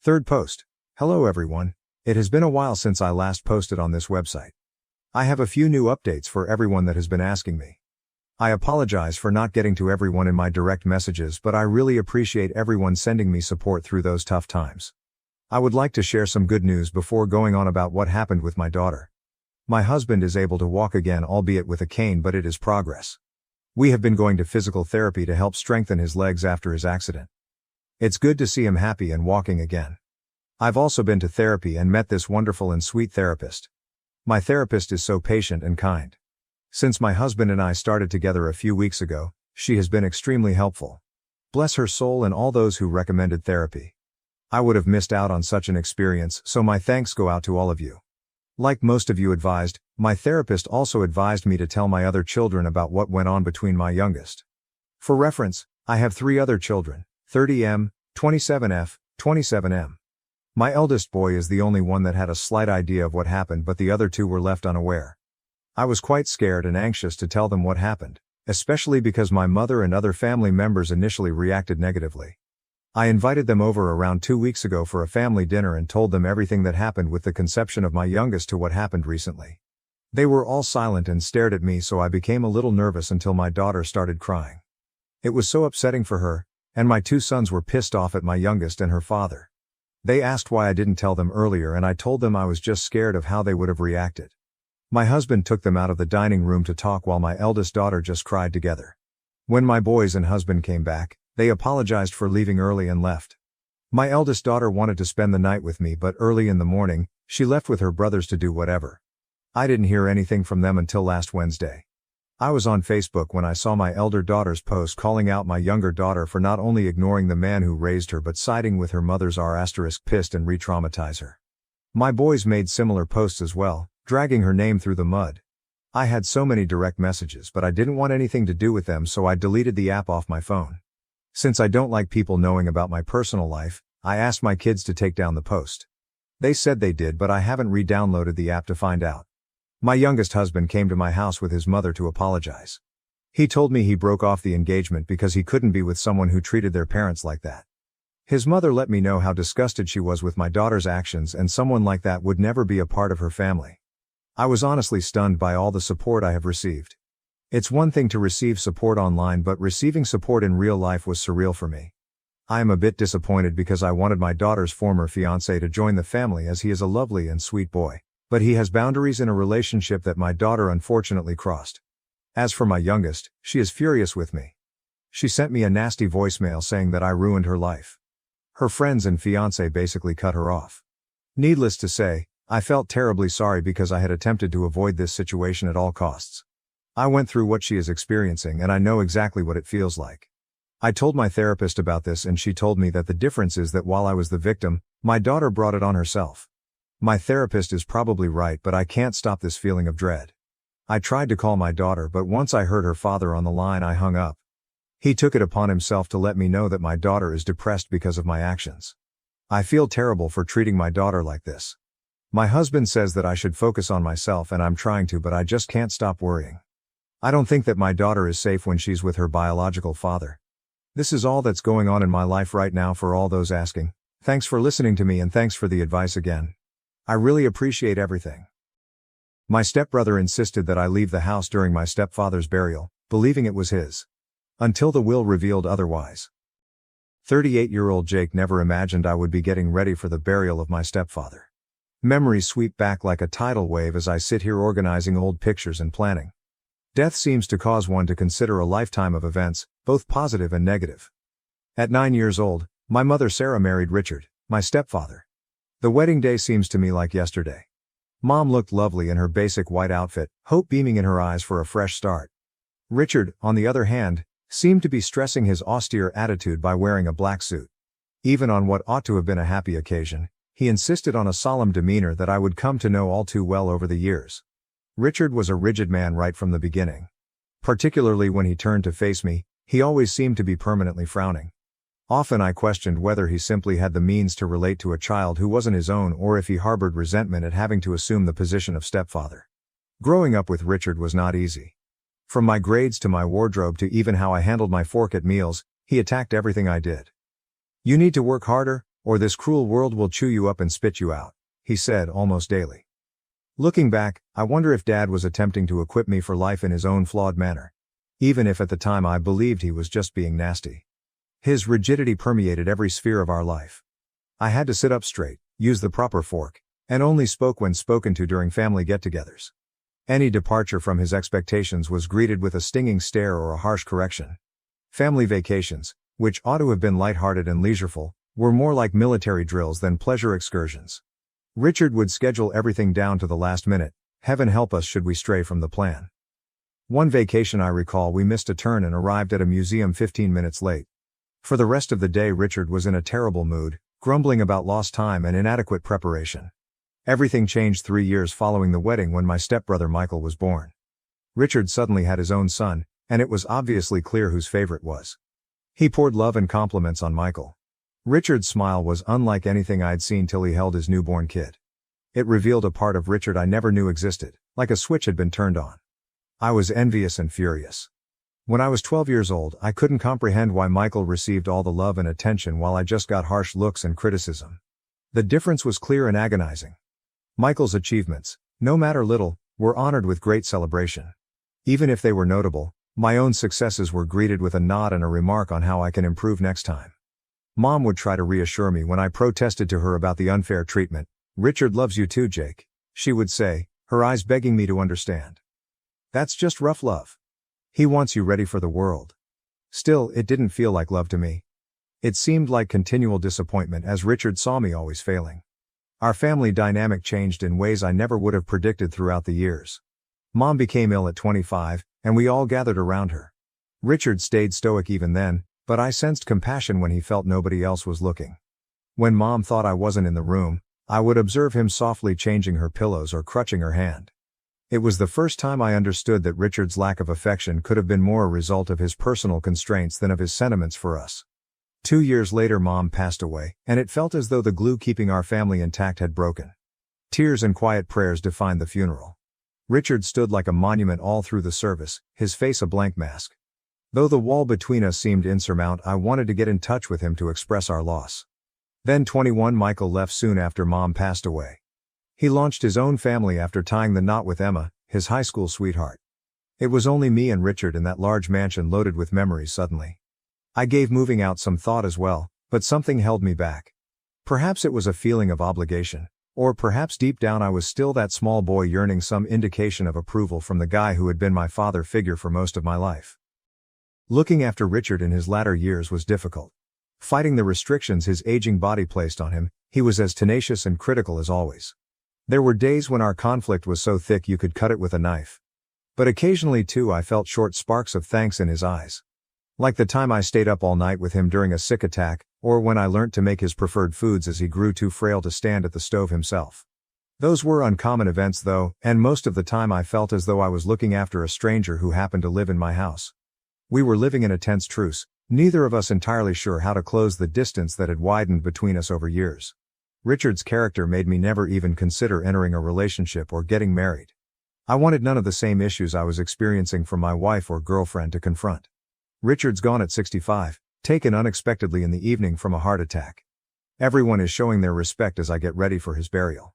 Third post. Hello everyone. It has been a while since I last posted on this website. I have a few new updates for everyone that has been asking me. I apologize for not getting to everyone in my direct messages, but I really appreciate everyone sending me support through those tough times. I would like to share some good news before going on about what happened with my daughter. My husband is able to walk again, albeit with a cane, but it is progress. We have been going to physical therapy to help strengthen his legs after his accident. It's good to see him happy and walking again. I've also been to therapy and met this wonderful and sweet therapist. My therapist is so patient and kind. Since my husband and I started together a few weeks ago, she has been extremely helpful. Bless her soul and all those who recommended therapy. I would have missed out on such an experience, so my thanks go out to all of you. Like most of you advised, my therapist also advised me to tell my other children about what went on between my youngest. For reference, I have 3 other children, 30M, 27F, 27M. My eldest boy is the only one that had a slight idea of what happened, but the other 2 were left unaware. I was quite scared and anxious to tell them what happened, especially because my mother and other family members initially reacted negatively. I invited them over around 2 weeks ago for a family dinner and told them everything that happened with the conception of my youngest to what happened recently. They were all silent and stared at me, so I became a little nervous until my daughter started crying. It was so upsetting for her, and my 2 sons were pissed off at my youngest and her father. They asked why I didn't tell them earlier, and I told them I was just scared of how they would have reacted. My husband took them out of the dining room to talk while my eldest daughter just cried together. When my boys and husband came back, they apologized for leaving early and left. My eldest daughter wanted to spend the night with me, but early in the morning, she left with her brothers to do whatever. I didn't hear anything from them until last Wednesday. I was on Facebook when I saw my elder daughter's post calling out my younger daughter for not only ignoring the man who raised her but siding with her mother's pissed and re-traumatize her. My boys made similar posts as well, dragging her name through the mud. I had so many direct messages, but I didn't want anything to do with them, so I deleted the app off my phone. Since I don't like people knowing about my personal life, I asked my kids to take down the post. They said they did, but I haven't re-downloaded the app to find out. My youngest husband came to my house with his mother to apologize. He told me he broke off the engagement because he couldn't be with someone who treated their parents like that. His mother let me know how disgusted she was with my daughter's actions, and someone like that would never be a part of her family. I was honestly stunned by all the support I have received. It's one thing to receive support online, but receiving support in real life was surreal for me. I am a bit disappointed because I wanted my daughter's former fiancé to join the family, as he is a lovely and sweet boy. But he has boundaries in a relationship that my daughter unfortunately crossed. As for my youngest, she is furious with me. She sent me a nasty voicemail saying that I ruined her life. Her friends and fiancé basically cut her off. Needless to say, I felt terribly sorry because I had attempted to avoid this situation at all costs. I went through what she is experiencing, and I know exactly what it feels like. I told my therapist about this, and she told me that the difference is that while I was the victim, my daughter brought it on herself. My therapist is probably right, but I can't stop this feeling of dread. I tried to call my daughter, but once I heard her father on the line, I hung up. He took it upon himself to let me know that my daughter is depressed because of my actions. I feel terrible for treating my daughter like this. My husband says that I should focus on myself, and I'm trying to, but I just can't stop worrying. I don't think that my daughter is safe when she's with her biological father. This is all that's going on in my life right now. For all those asking, thanks for listening to me, and thanks for the advice again. I really appreciate everything. My stepbrother insisted that I leave the house during my stepfather's burial, believing it was his. Until the will revealed otherwise. 38-year-old Jake never imagined I would be getting ready for the burial of my stepfather. Memories sweep back like a tidal wave as I sit here organizing old pictures and planning. Death seems to cause one to consider a lifetime of events, both positive and negative. At 9 years old, my mother Sarah married Richard, my stepfather. The wedding day seems to me like yesterday. Mom looked lovely in her basic white outfit, hope beaming in her eyes for a fresh start. Richard, on the other hand, seemed to be stressing his austere attitude by wearing a black suit. Even on what ought to have been a happy occasion, he insisted on a solemn demeanor that I would come to know all too well over the years. Richard was a rigid man right from the beginning. Particularly when he turned to face me, he always seemed to be permanently frowning. Often I questioned whether he simply had the means to relate to a child who wasn't his own, or if he harbored resentment at having to assume the position of stepfather. Growing up with Richard was not easy. From my grades to my wardrobe to even how I handled my fork at meals, he attacked everything I did. "You need to work harder, or this cruel world will chew you up and spit you out," he said almost daily. Looking back, I wonder if Dad was attempting to equip me for life in his own flawed manner. Even if at the time I believed he was just being nasty. His rigidity permeated every sphere of our life. I had to sit up straight, use the proper fork, and only spoke when spoken to during family get-togethers. Any departure from his expectations was greeted with a stinging stare or a harsh correction. Family vacations, which ought to have been light-hearted and leisureful, were more like military drills than pleasure excursions. Richard would schedule everything down to the last minute. Heaven help us should we stray from the plan. One vacation I recall, we missed a turn and arrived at a museum 15 minutes late. For the rest of the day Richard was in a terrible mood, grumbling about lost time and inadequate preparation. Everything changed 3 years following the wedding when my stepbrother Michael was born. Richard suddenly had his own son, and it was obviously clear whose favorite was. He poured love and compliments on Michael. Richard's smile was unlike anything I'd seen till he held his newborn kid. It revealed a part of Richard I never knew existed, like a switch had been turned on. I was envious and furious. When I was 12 years old, I couldn't comprehend why Michael received all the love and attention while I just got harsh looks and criticism. The difference was clear and agonizing. Michael's achievements, no matter little, were honored with great celebration. Even if they were notable, my own successes were greeted with a nod and a remark on how I can improve next time. Mom would try to reassure me when I protested to her about the unfair treatment. "Richard loves you too, Jake," she would say, her eyes begging me to understand. "That's just rough love. He wants you ready for the world." Still, it didn't feel like love to me. It seemed like continual disappointment as Richard saw me always failing. Our family dynamic changed in ways I never would have predicted throughout the years. Mom became ill at 25, and we all gathered around her. Richard stayed stoic even then, but I sensed compassion when he felt nobody else was looking. When Mom thought I wasn't in the room, I would observe him softly changing her pillows or crutching her hand. It was the first time I understood that Richard's lack of affection could have been more a result of his personal constraints than of his sentiments for us. 2 years later Mom passed away, and it felt as though the glue keeping our family intact had broken. Tears and quiet prayers defined the funeral. Richard stood like a monument all through the service, his face a blank mask. Though the wall between us seemed insurmountable, I wanted to get in touch with him to express our loss. Then 21 Michael left soon after Mom passed away. He launched his own family after tying the knot with Emma, his high school sweetheart. It was only me and Richard in that large mansion loaded with memories suddenly. I gave moving out some thought as well, but something held me back. Perhaps it was a feeling of obligation, or perhaps deep down I was still that small boy yearning some indication of approval from the guy who had been my father figure for most of my life. Looking after Richard in his latter years was difficult. Fighting the restrictions his aging body placed on him, he was as tenacious and critical as always. There were days when our conflict was so thick you could cut it with a knife. But occasionally too I felt short sparks of thanks in his eyes. Like the time I stayed up all night with him during a sick attack, or when I learnt to make his preferred foods as he grew too frail to stand at the stove himself. Those were uncommon events though, and most of the time I felt as though I was looking after a stranger who happened to live in my house. We were living in a tense truce, neither of us entirely sure how to close the distance that had widened between us over years. Richard's character made me never even consider entering a relationship or getting married. I wanted none of the same issues I was experiencing from my wife or girlfriend to confront. Richard's gone at 65, taken unexpectedly in the evening from a heart attack. Everyone is showing their respect as I get ready for his burial.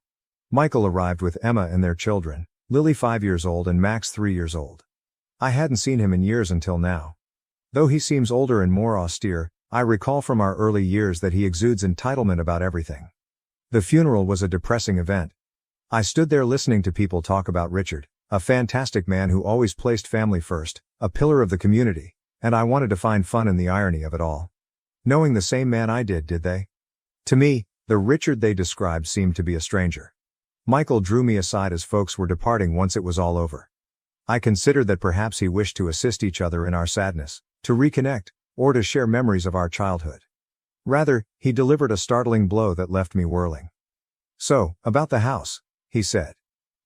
Michael arrived with Emma and their children, Lily 5 years old and Max 3 years old. I hadn't seen him in years until now. Though he seems older and more austere, I recall from our early years that he exudes entitlement about everything. The funeral was a depressing event. I stood there listening to people talk about Richard, a fantastic man who always placed family first, a pillar of the community, and I wanted to find fun in the irony of it all. Knowing the same man I did they? To me, the Richard they described seemed to be a stranger. Michael drew me aside as folks were departing once it was all over. I considered that perhaps he wished to assist each other in our sadness, to reconnect, or to share memories of our childhood. Rather, he delivered a startling blow that left me whirling. "So, about the house," he said.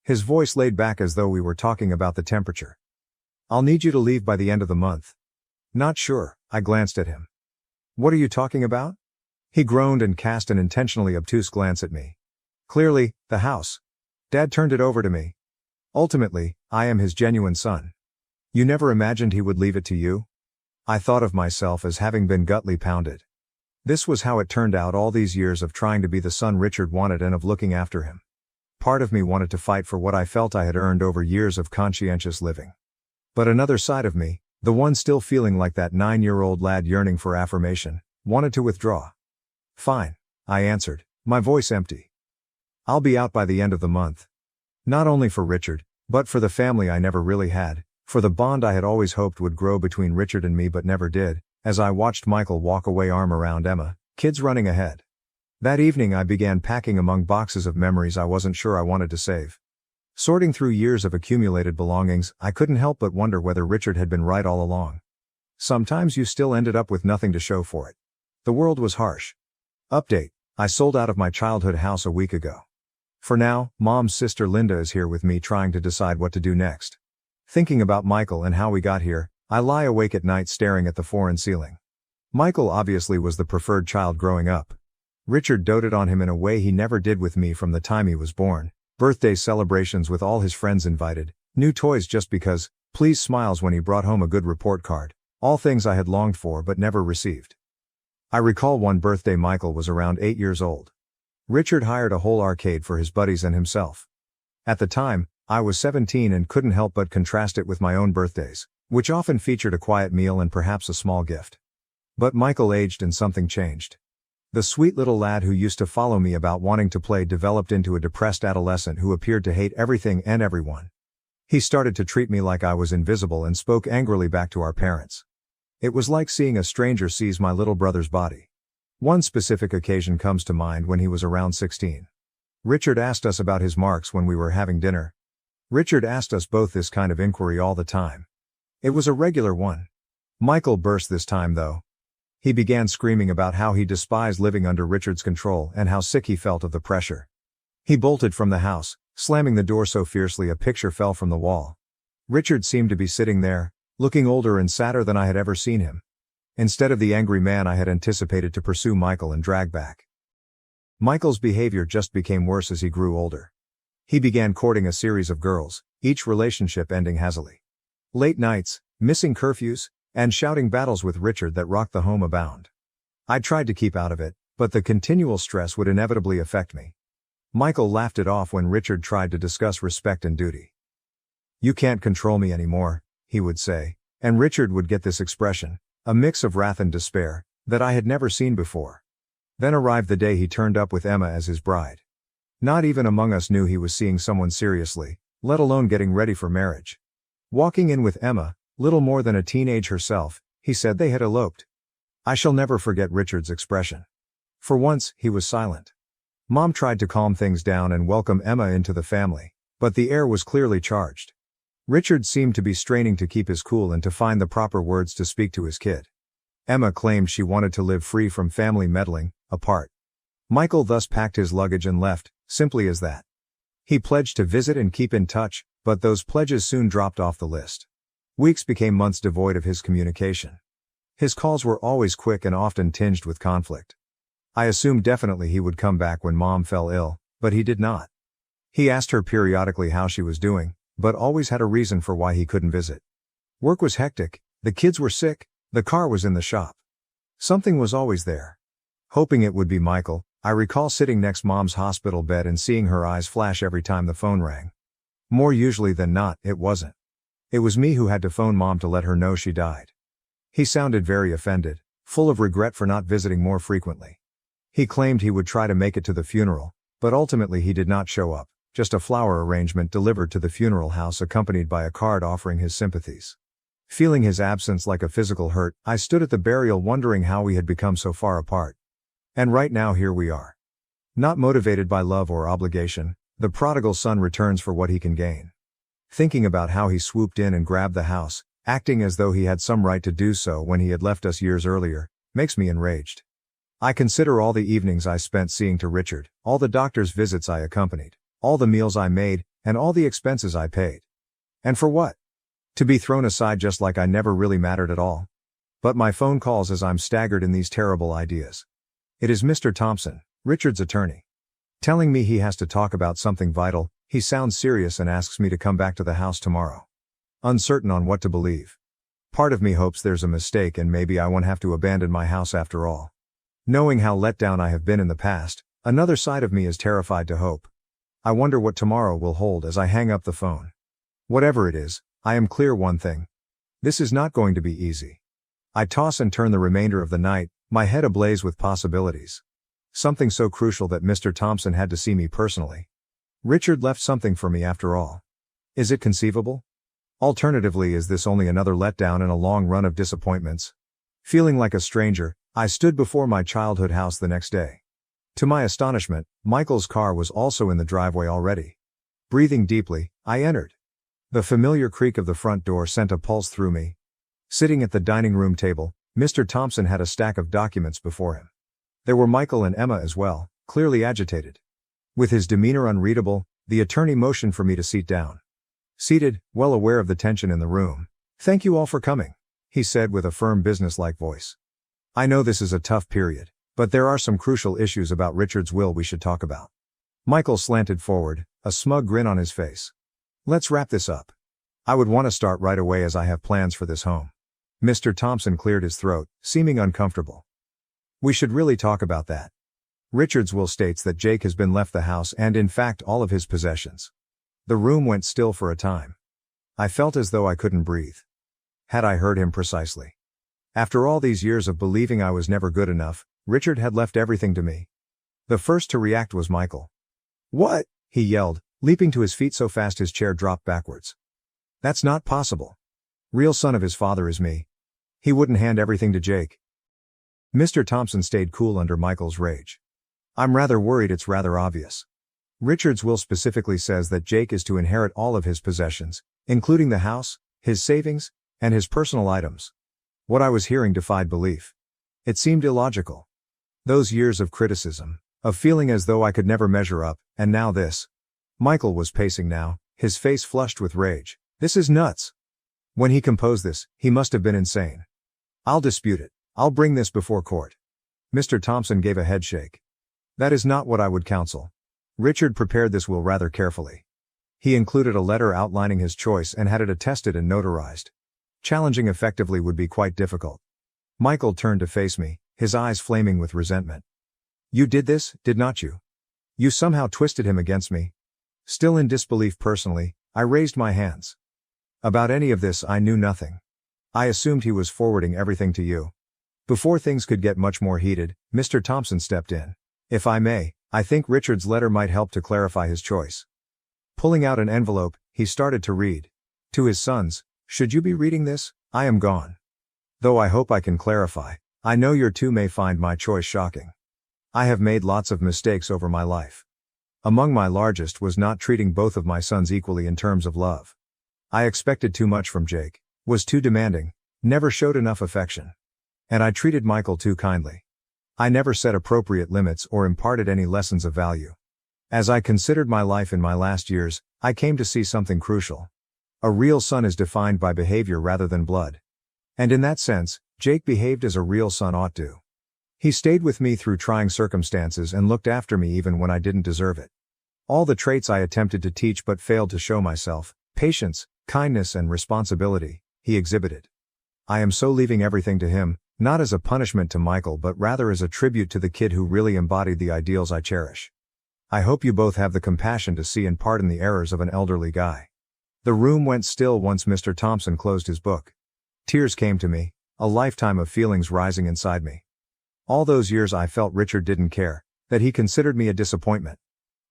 His voice laid back as though we were talking about the temperature. "I'll need you to leave by the end of the month." "Not sure," I glanced at him. "What are you talking about?" He groaned and cast an intentionally obtuse glance at me. "Clearly, the house. Dad turned it over to me. Ultimately, I am his genuine son. You never imagined he would leave it to you?" I thought of myself as having been gutly pounded. This was how it turned out all these years of trying to be the son Richard wanted and of looking after him. Part of me wanted to fight for what I felt I had earned over years of conscientious living. But another side of me, the one still feeling like that 9-year-old lad yearning for affirmation, wanted to withdraw. "Fine," I answered, my voice empty. "I'll be out by the end of the month." Not only for Richard, but for the family I never really had, for the bond I had always hoped would grow between Richard and me but never did, as I watched Michael walk away arm around Emma, kids running ahead. That evening I began packing among boxes of memories I wasn't sure I wanted to save. Sorting through years of accumulated belongings, I couldn't help but wonder whether Richard had been right all along. Sometimes you still ended up with nothing to show for it. The world was harsh. Update: I sold out of my childhood house a week ago. For now, Mom's sister Linda is here with me trying to decide what to do next. Thinking about Michael and how we got here, I lie awake at night staring at the foreign ceiling. Michael obviously was the preferred child growing up. Richard doted on him in a way he never did with me from the time he was born. Birthday celebrations with all his friends invited, new toys just because, pleased smiles when he brought home a good report card, all things I had longed for but never received. I recall one birthday Michael was around 8 years old. Richard hired a whole arcade for his buddies and himself. At the time, I was 17 and couldn't help but contrast it with my own birthdays, which often featured a quiet meal and perhaps a small gift. But Michael aged and something changed. The sweet little lad who used to follow me about wanting to play developed into a depressed adolescent who appeared to hate everything and everyone. He started to treat me like I was invisible and spoke angrily back to our parents. It was like seeing a stranger seize my little brother's body. One specific occasion comes to mind when he was around 16. Richard asked us about his marks when we were having dinner. Richard asked us both this kind of inquiry all the time. It was a regular one. Michael burst this time though. He began screaming about how he despised living under Richard's control and how sick he felt of the pressure. He bolted from the house, slamming the door so fiercely a picture fell from the wall. Richard seemed to be sitting there, looking older and sadder than I had ever seen him. Instead of the angry man I had anticipated to pursue Michael and drag back. Michael's behavior just became worse as he grew older. He began courting a series of girls, each relationship ending hazily. Late nights, missing curfews, and shouting battles with Richard that rocked the home abound. I tried to keep out of it, but the continual stress would inevitably affect me. Michael laughed it off when Richard tried to discuss respect and duty. "You can't control me anymore," he would say, and Richard would get this expression, a mix of wrath and despair, that I had never seen before. Then arrived the day he turned up with Emma as his bride. Not even among us knew he was seeing someone seriously, let alone getting ready for marriage. Walking in with Emma, little more than a teenage herself, he said they had eloped. I shall never forget Richard's expression. For once, he was silent. Mom tried to calm things down and welcome Emma into the family, but the air was clearly charged. Richard seemed to be straining to keep his cool and to find the proper words to speak to his kid. Emma claimed she wanted to live free from family meddling, apart. Michael thus packed his luggage and left, simply as that. He pledged to visit and keep in touch, but those pledges soon dropped off the list. Weeks became months devoid of his communication. His calls were always quick and often tinged with conflict. I assumed definitely he would come back when Mom fell ill, but he did not. He asked her periodically how she was doing, but always had a reason for why he couldn't visit. Work was hectic, the kids were sick, the car was in the shop. Something was always there. Hoping it would be Michael, I recall sitting next Mom's hospital bed and seeing her eyes flash every time the phone rang. More usually than not, it wasn't. It was me who had to phone Mom to let her know she died. He sounded very offended, full of regret for not visiting more frequently. He claimed he would try to make it to the funeral, but ultimately he did not show up, just a flower arrangement delivered to the funeral house accompanied by a card offering his sympathies. Feeling his absence like a physical hurt, I stood at the burial wondering how we had become so far apart. And right now here we are. Not motivated by love or obligation, the prodigal son returns for what he can gain. Thinking about how he swooped in and grabbed the house, acting as though he had some right to do so when he had left us years earlier, makes me enraged. I consider all the evenings I spent seeing to Richard, all the doctor's visits I accompanied, all the meals I made, and all the expenses I paid. And for what? To be thrown aside just like I never really mattered at all. But my phone calls as I'm staggered in these terrible ideas. It is Mr. Thompson, Richard's attorney. Telling me he has to talk about something vital, he sounds serious and asks me to come back to the house tomorrow. Uncertain on what to believe. Part of me hopes there's a mistake and maybe I won't have to abandon my house after all. Knowing how let down I have been in the past, another side of me is terrified to hope. I wonder what tomorrow will hold as I hang up the phone. Whatever it is, I am clear one thing. This is not going to be easy. I toss and turn the remainder of the night, my head ablaze with possibilities. Something so crucial that Mr. Thompson had to see me personally. Richard left something for me after all. Is it conceivable? Alternatively, is this only another letdown in a long run of disappointments? Feeling like a stranger, I stood before my childhood house the next day. To my astonishment, Michael's car was also in the driveway already. Breathing deeply, I entered. The familiar creak of the front door sent a pulse through me. Sitting at the dining room table, Mr. Thompson had a stack of documents before him. There were Michael and Emma as well, clearly agitated. With his demeanor unreadable, the attorney motioned for me to sit down. Seated, well aware of the tension in the room. "Thank you all for coming," he said with a firm businesslike voice. "I know this is a tough period, but there are some crucial issues about Richard's will we should talk about." Michael slanted forward, a smug grin on his face. "Let's wrap this up. I would want to start right away as I have plans for this home." Mr. Thompson cleared his throat, seeming uncomfortable. "We should really talk about that. Richard's will states that Jake has been left the house and in fact all of his possessions." The room went still for a time. I felt as though I couldn't breathe. Had I heard him precisely? After all these years of believing I was never good enough, Richard had left everything to me. The first to react was Michael. "What?" he yelled, leaping to his feet so fast his chair dropped backwards. "That's not possible. Real son of his father is me. He wouldn't hand everything to Jake." Mr. Thompson stayed cool under Michael's rage. I'm rather worried it's rather obvious. Richard's will specifically says that Jake is to inherit all of his possessions, including the house, his savings, and his personal items. What I was hearing defied belief. It seemed illogical. Those years of criticism, of feeling as though I could never measure up, and now this. Michael was pacing now, his face flushed with rage. This is nuts. When he composed this, he must have been insane. I'll dispute it. I'll bring this before court. Mr. Thompson gave a headshake. That is not what I would counsel. Richard prepared this will rather carefully. He included a letter outlining his choice and had it attested and notarized. Challenging effectively would be quite difficult. Michael turned to face me, his eyes flaming with resentment. You did this, did not you? You somehow twisted him against me. Still in disbelief personally, I raised my hands. About any of this I knew nothing. I assumed he was forwarding everything to you. Before things could get much more heated, Mr. Thompson stepped in. If I may, I think Richard's letter might help to clarify his choice. Pulling out an envelope, he started to read. To his sons, should you be reading this, I am gone. Though I hope I can clarify, I know your two may find my choice shocking. I have made lots of mistakes over my life. Among my largest was not treating both of my sons equally in terms of love. I expected too much from Jake, was too demanding, never showed enough affection. And I treated Michael too kindly. I never set appropriate limits or imparted any lessons of value. As I considered my life in my last years, I came to see something crucial. A real son is defined by behavior rather than blood. And in that sense, Jake behaved as a real son ought to. He stayed with me through trying circumstances and looked after me even when I didn't deserve it. All the traits I attempted to teach but failed to show myself, patience, kindness and responsibility, he exhibited. I am so leaving everything to him, not as a punishment to Michael but rather as a tribute to the kid who really embodied the ideals I cherish. I hope you both have the compassion to see and pardon the errors of an elderly guy. The room went still once Mr. Thompson closed his book. Tears came to me, a lifetime of feelings rising inside me. All those years I felt Richard didn't care, that he considered me a disappointment.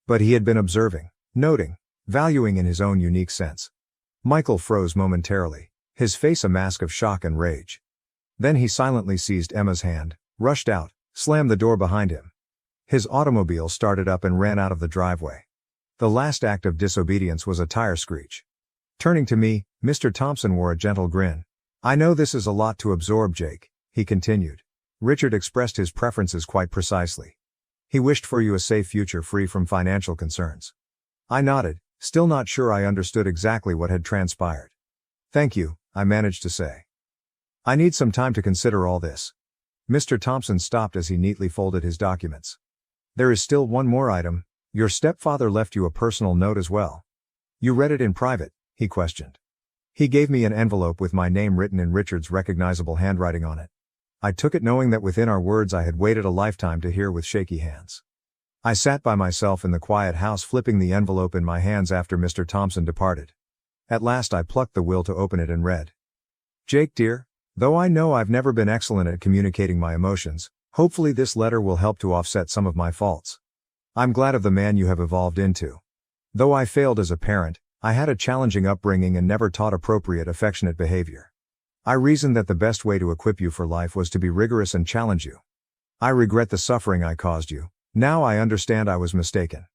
But he had been observing, noting, valuing in his own unique sense. Michael froze momentarily, his face a mask of shock and rage. Then he silently seized Emma's hand, rushed out, slammed the door behind him. His automobile started up and ran out of the driveway. The last act of disobedience was a tire screech. Turning to me, Mr. Thompson wore a gentle grin. I know this is a lot to absorb, Jake, he continued. Richard expressed his preferences quite precisely. He wished for you a safe future free from financial concerns. I nodded, still not sure I understood exactly what had transpired. Thank you, I managed to say. I need some time to consider all this. Mr. Thompson stopped as he neatly folded his documents. There is still one more item. Your stepfather left you a personal note as well. You read it in private, he questioned. He gave me an envelope with my name written in Richard's recognizable handwriting on it. I took it knowing that within our words I had waited a lifetime to hear with shaky hands. I sat by myself in the quiet house flipping the envelope in my hands after Mr. Thompson departed. At last I plucked the will to open it and read. Jake dear, though I know I've never been excellent at communicating my emotions, hopefully this letter will help to offset some of my faults. I'm glad of the man you have evolved into. Though I failed as a parent, I had a challenging upbringing and never taught appropriate affectionate behavior. I reasoned that the best way to equip you for life was to be rigorous and challenge you. I regret the suffering I caused you. Now I understand I was mistaken.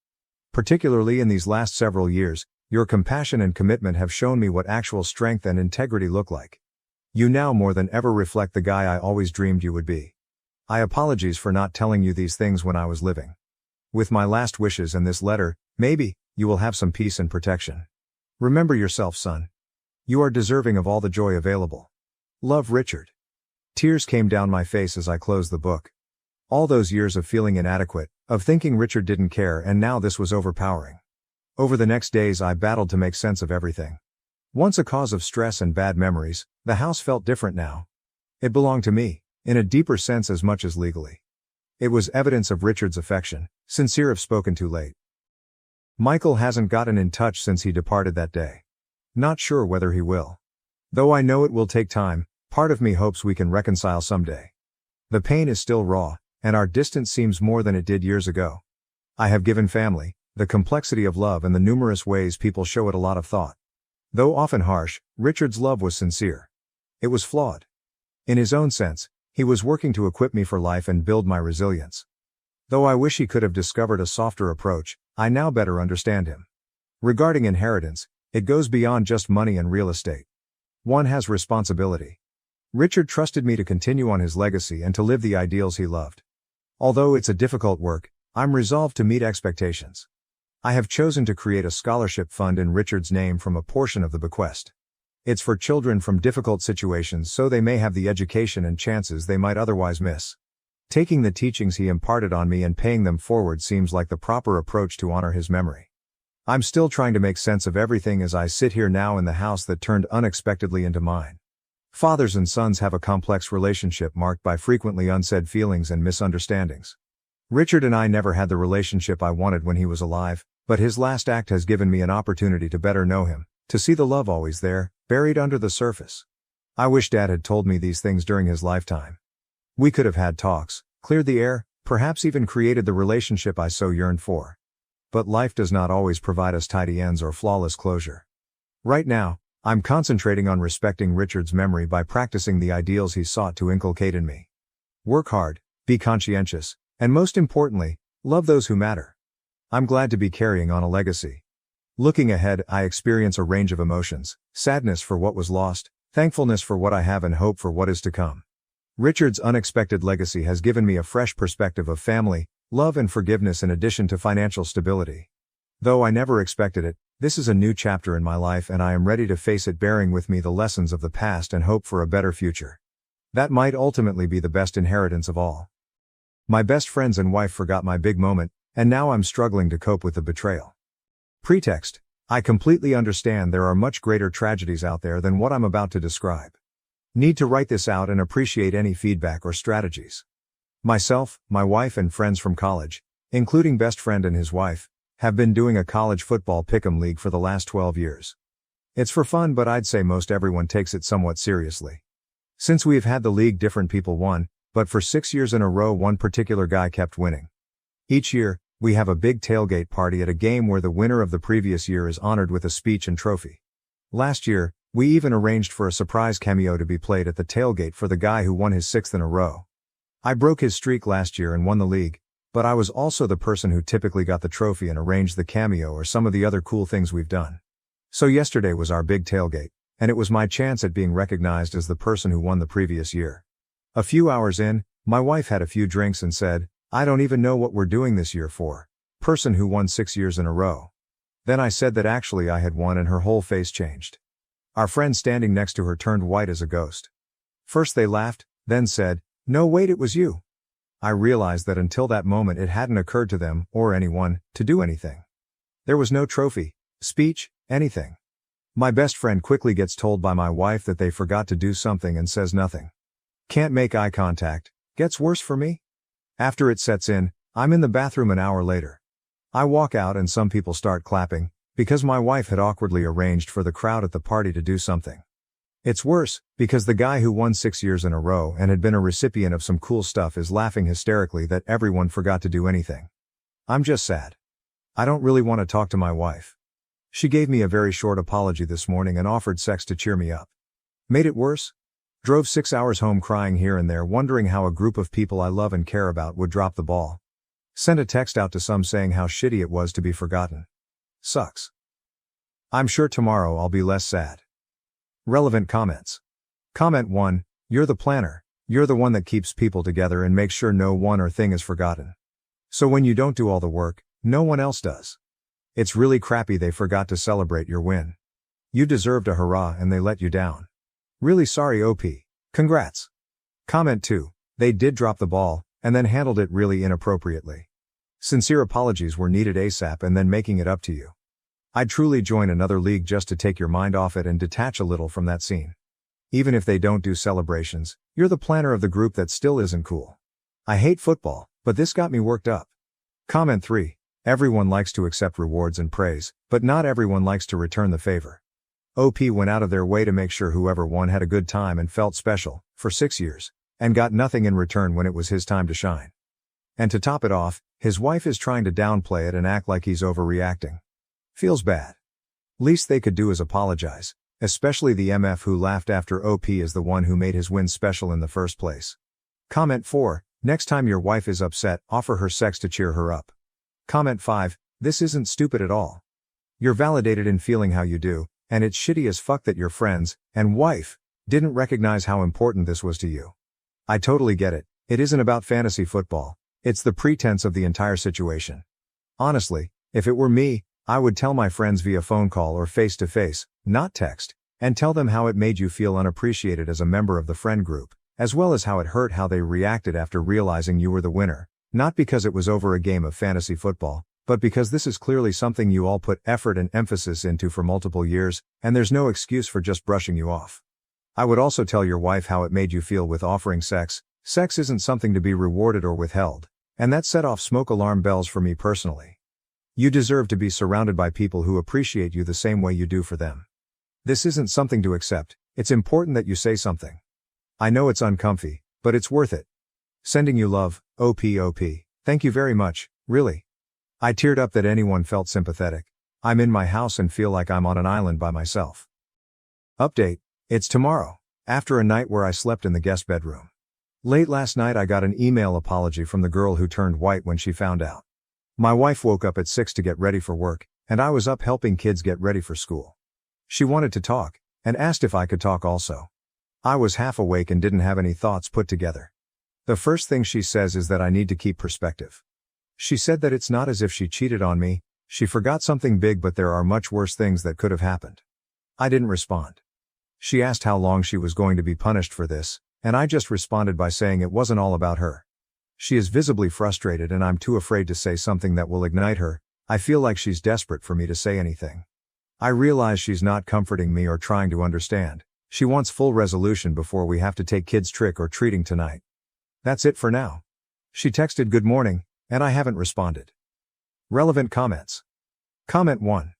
Particularly in these last several years, your compassion and commitment have shown me what actual strength and integrity look like. You now more than ever reflect the guy I always dreamed you would be. I apologize for not telling you these things when I was living. With my last wishes and this letter, maybe, you will have some peace and protection. Remember yourself, son. You are deserving of all the joy available. Love, Richard. Tears came down my face as I closed the book. All those years of feeling inadequate, of thinking Richard didn't care, and now this was overpowering. Over the next days I battled to make sense of everything. Once a cause of stress and bad memories, the house felt different now. It belonged to me, in a deeper sense as much as legally. It was evidence of Richard's affection, sincere if spoken too late. Michael hasn't gotten in touch since he departed that day. Not sure whether he will. Though I know it will take time, part of me hopes we can reconcile someday. The pain is still raw, and our distance seems more than it did years ago. I have given family, the complexity of love and the numerous ways people show it a lot of thought. Though often harsh, Richard's love was sincere. It was flawed. In his own sense, He was working to equip me for life and build my resilience. Though I wish he could have discovered a softer approach, I now better understand him. Regarding inheritance, it goes beyond just money and real estate. One has responsibility. Richard trusted me to continue on his legacy and to live the ideals he loved. Although it's a difficult work, I'm resolved to meet expectations. I have chosen to create a scholarship fund in Richard's name from a portion of the bequest. It's for children from difficult situations so they may have the education and chances they might otherwise miss. Taking the teachings he imparted on me and paying them forward seems like the proper approach to honor his memory. I'm still trying to make sense of everything as I sit here now in the house that turned unexpectedly into mine. Fathers and sons have a complex relationship marked by frequently unsaid feelings and misunderstandings. Richard and I never had the relationship I wanted when he was alive, but his last act has given me an opportunity to better know him, to see the love always there, buried under the surface. I wish Dad had told me these things during his lifetime. We could have had talks, cleared the air, perhaps even created the relationship I so yearned for. But life does not always provide us tidy ends or flawless closure. Right now, I'm concentrating on respecting Richard's memory by practicing the ideals he sought to inculcate in me. Work hard, be conscientious, and most importantly, love those who matter. I'm glad to be carrying on a legacy. Looking ahead, I experience a range of emotions: sadness for what was lost, thankfulness for what I have, and hope for what is to come. Richard's unexpected legacy has given me a fresh perspective of family, love and forgiveness in addition to financial stability. Though I never expected it, this is a new chapter in my life and I am ready to face it, bearing with me the lessons of the past and hope for a better future. That might ultimately be the best inheritance of all. My best friends and wife forgot my big moment, and now I'm struggling to cope with the betrayal. Pretext: I completely understand there are much greater tragedies out there than what I'm about to describe. Need to write this out and appreciate any feedback or strategies. Myself, my wife and friends from college, including best friend and his wife, have been doing a college football pick'em league for the last 12 years. It's for fun, but I'd say most everyone takes it somewhat seriously. Since we've had the league, different people won, but for 6 years in a row one particular guy kept winning. Each year, we have a big tailgate party at a game where the winner of the previous year is honored with a speech and trophy. Last year, we even arranged for a surprise cameo to be played at the tailgate for the guy who won his 6th in a row. I broke his streak last year and won the league, but I was also the person who typically got the trophy and arranged the cameo or some of the other cool things we've done. So yesterday was our big tailgate, and it was my chance at being recognized as the person who won the previous year. A few hours in, my wife had a few drinks and said, "I don't even know what we're doing this year for. Person who won 6 years in a row." Then I said that actually I had won and her whole face changed. Our friend standing next to her turned white as a ghost. First they laughed, then said, "No, wait, it was you." I realized that until that moment it hadn't occurred to them, or anyone, to do anything. There was no trophy, speech, anything. My best friend quickly gets told by my wife that they forgot to do something and says nothing. Can't make eye contact, gets worse for me. After it sets in, I'm in the bathroom an hour later. I walk out and some people start clapping, because my wife had awkwardly arranged for the crowd at the party to do something. It's worse, because the guy who won 6 years in a row and had been a recipient of some cool stuff is laughing hysterically that everyone forgot to do anything. I'm just sad. I don't really want to talk to my wife. She gave me a very short apology this morning and offered sex to cheer me up. Made it worse? Drove 6 hours home crying here and there, wondering how a group of people I love and care about would drop the ball. Sent a text out to some saying how shitty it was to be forgotten. Sucks. I'm sure tomorrow I'll be less sad. Relevant comments. Comment 1, you're the planner. You're the one that keeps people together and makes sure no one or thing is forgotten. So when you don't do all the work, no one else does. It's really crappy they forgot to celebrate your win. You deserved a hurrah and they let you down. Really sorry, OP. Congrats. Comment 2, they did drop the ball, and then handled it really inappropriately. Sincere apologies were needed ASAP and then making it up to you. I'd truly join another league just to take your mind off it and detach a little from that scene. Even if they don't do celebrations, you're the planner of the group that still isn't cool. I hate football, but this got me worked up. Comment 3, everyone likes to accept rewards and praise, but not everyone likes to return the favor. OP went out of their way to make sure whoever won had a good time and felt special, for 6 years, and got nothing in return when it was his time to shine. And to top it off, his wife is trying to downplay it and act like he's overreacting. Feels bad. Least they could do is apologize, especially the MF who laughed after OP is the one who made his win special in the first place. Comment 4, next time your wife is upset, offer her sex to cheer her up. Comment 5, this isn't stupid at all. You're validated in feeling how you do, and it's shitty as fuck that your friends, and wife, didn't recognize how important this was to you. I totally get it, it isn't about fantasy football, it's the pretense of the entire situation. Honestly, if it were me, I would tell my friends via phone call or face-to-face, not text, and tell them how it made you feel unappreciated as a member of the friend group, as well as how it hurt how they reacted after realizing you were the winner, not because it was over a game of fantasy football, but because this is clearly something you all put effort and emphasis into for multiple years, and there's no excuse for just brushing you off. I would also tell your wife how it made you feel with offering sex. Sex isn't something to be rewarded or withheld, and that set off smoke alarm bells for me personally. You deserve to be surrounded by people who appreciate you the same way you do for them. This isn't something to accept, it's important that you say something. I know it's uncomfy, but it's worth it. Sending you love, OP. Thank you very much, really. I teared up that anyone felt sympathetic. I'm in my house and feel like I'm on an island by myself. Update, it's tomorrow, after a night where I slept in the guest bedroom. Late last night I got an email apology from the girl who turned white when she found out. My wife woke up at 6 to get ready for work, and I was up helping kids get ready for school. She wanted to talk, and asked if I could talk also. I was half awake and didn't have any thoughts put together. The first thing she says is that I need to keep perspective. She said that it's not as if she cheated on me, she forgot something big, but there are much worse things that could have happened. I didn't respond. She asked how long she was going to be punished for this, and I just responded by saying it wasn't all about her. She is visibly frustrated and I'm too afraid to say something that will ignite her. I feel like she's desperate for me to say anything. I realize she's not comforting me or trying to understand. She wants full resolution before we have to take kids trick or treating tonight. That's it for now. She texted good morning, and I haven't responded. Relevant comments. Comment 1.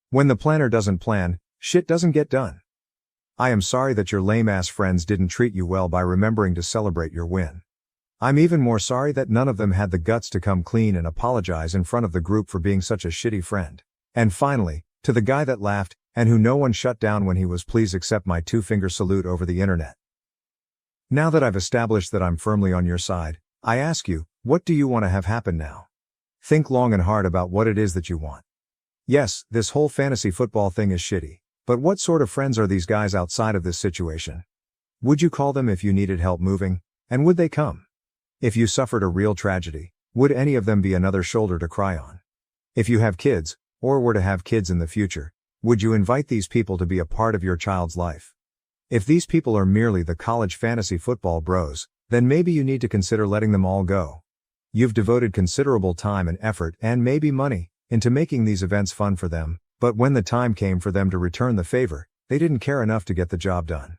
When the planner doesn't plan, shit doesn't get done. I am sorry that your lame-ass friends didn't treat you well by remembering to celebrate your win. I'm even more sorry that none of them had the guts to come clean and apologize in front of the group for being such a shitty friend. And finally, to the guy that laughed, and who no one shut down when he was, please accept my 2-finger salute over the internet. Now that I've established that I'm firmly on your side, I ask you, what do you want to have happen now? Think long and hard about what it is that you want. Yes, this whole fantasy football thing is shitty, but what sort of friends are these guys outside of this situation? Would you call them if you needed help moving, and would they come? If you suffered a real tragedy, would any of them be another shoulder to cry on? If you have kids, or were to have kids in the future, would you invite these people to be a part of your child's life? If these people are merely the college fantasy football bros, then maybe you need to consider letting them all go. You've devoted considerable time and effort, and maybe money, into making these events fun for them, but when the time came for them to return the favor, they didn't care enough to get the job done.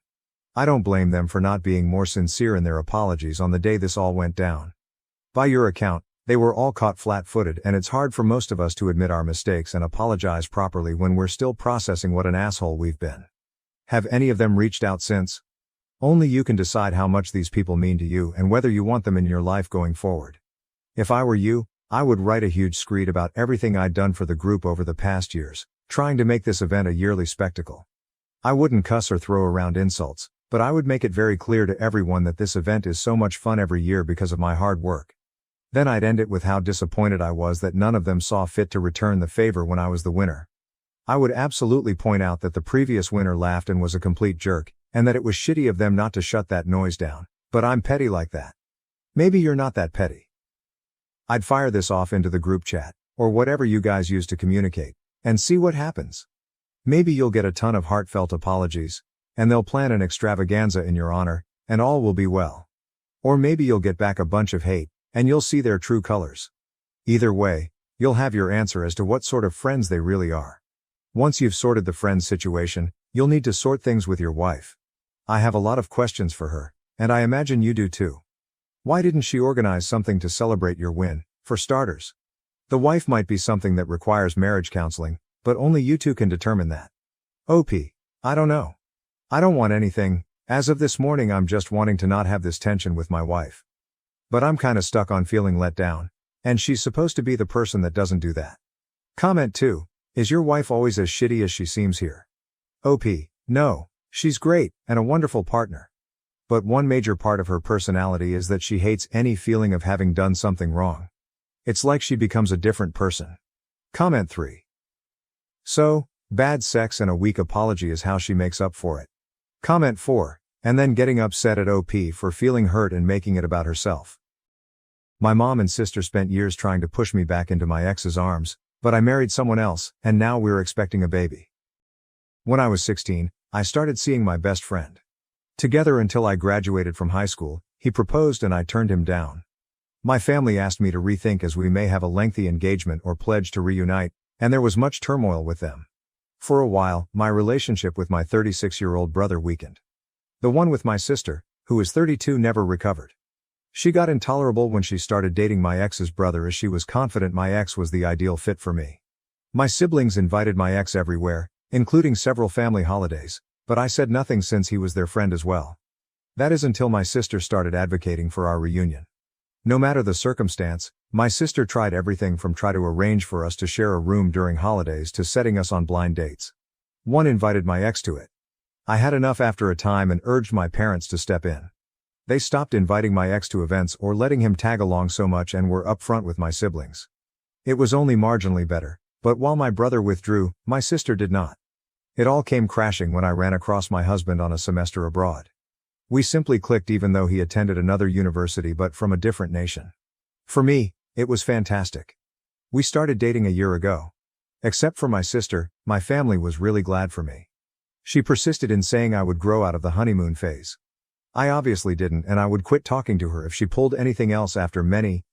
I don't blame them for not being more sincere in their apologies on the day this all went down. By your account, they were all caught flat-footed, and it's hard for most of us to admit our mistakes and apologize properly when we're still processing what an asshole we've been. Have any of them reached out since? Only you can decide how much these people mean to you and whether you want them in your life going forward. If I were you, I would write a huge screed about everything I'd done for the group over the past years, trying to make this event a yearly spectacle. I wouldn't cuss or throw around insults, but I would make it very clear to everyone that this event is so much fun every year because of my hard work. Then I'd end it with how disappointed I was that none of them saw fit to return the favor when I was the winner. I would absolutely point out that the previous winner laughed and was a complete jerk, and that it was shitty of them not to shut that noise down, but I'm petty like that. Maybe you're not that petty. I'd fire this off into the group chat, or whatever you guys use to communicate, and see what happens. Maybe you'll get a ton of heartfelt apologies, and they'll plan an extravaganza in your honor, and all will be well. Or maybe you'll get back a bunch of hate, and you'll see their true colors. Either way, you'll have your answer as to what sort of friends they really are. Once you've sorted the friends situation, you'll need to sort things with your wife. I have a lot of questions for her, and I imagine you do too. Why didn't she organize something to celebrate your win, for starters? The wife might be something that requires marriage counseling, but only you two can determine that. OP, I don't know. I don't want anything. As of this morning, I'm just wanting to not have this tension with my wife. But I'm kinda stuck on feeling let down, and she's supposed to be the person that doesn't do that. Comment 2, is your wife always as shitty as she seems here? OP, no, she's great, and a wonderful partner. but one major part of her personality is that she hates any feeling of having done something wrong. It's like she becomes a different person. Comment 3. So, bad sex and a weak apology is how she makes up for it. Comment 4. And then getting upset at OP for feeling hurt and making it about herself. My mom and sister spent years trying to push me back into my ex's arms, but I married someone else, and now we're expecting a baby. When I was 16, I started seeing my best friend. Together until I graduated from high school, he proposed and I turned him down. My family asked me to rethink as we may have a lengthy engagement or pledge to reunite, and there was much turmoil with them. For a while, my relationship with my 36-year-old brother weakened. The one with my sister, who is 32, never recovered. She got intolerable when she started dating my ex's brother as she was confident my ex was the ideal fit for me. My siblings invited my ex everywhere, including several family holidays, but I said nothing since he was their friend as well. That is until my sister started advocating for our reunion. No matter the circumstance, my sister tried everything from try to arrange for us to share a room during holidays to setting us on blind dates. One invited my ex to it. I had enough after a time and urged my parents to step in. They stopped inviting my ex to events or letting him tag along so much and were upfront with my siblings. It was only marginally better, but while my brother withdrew, my sister did not. It all came crashing when I ran across my husband on a semester abroad. We simply clicked even though he attended another university but from a different nation. For me, it was fantastic. We started dating a year ago. Except for my sister, my family was really glad for me. She persisted in saying I would grow out of the honeymoon phase. I obviously didn't, and I would quit talking to her if she pulled anything else after many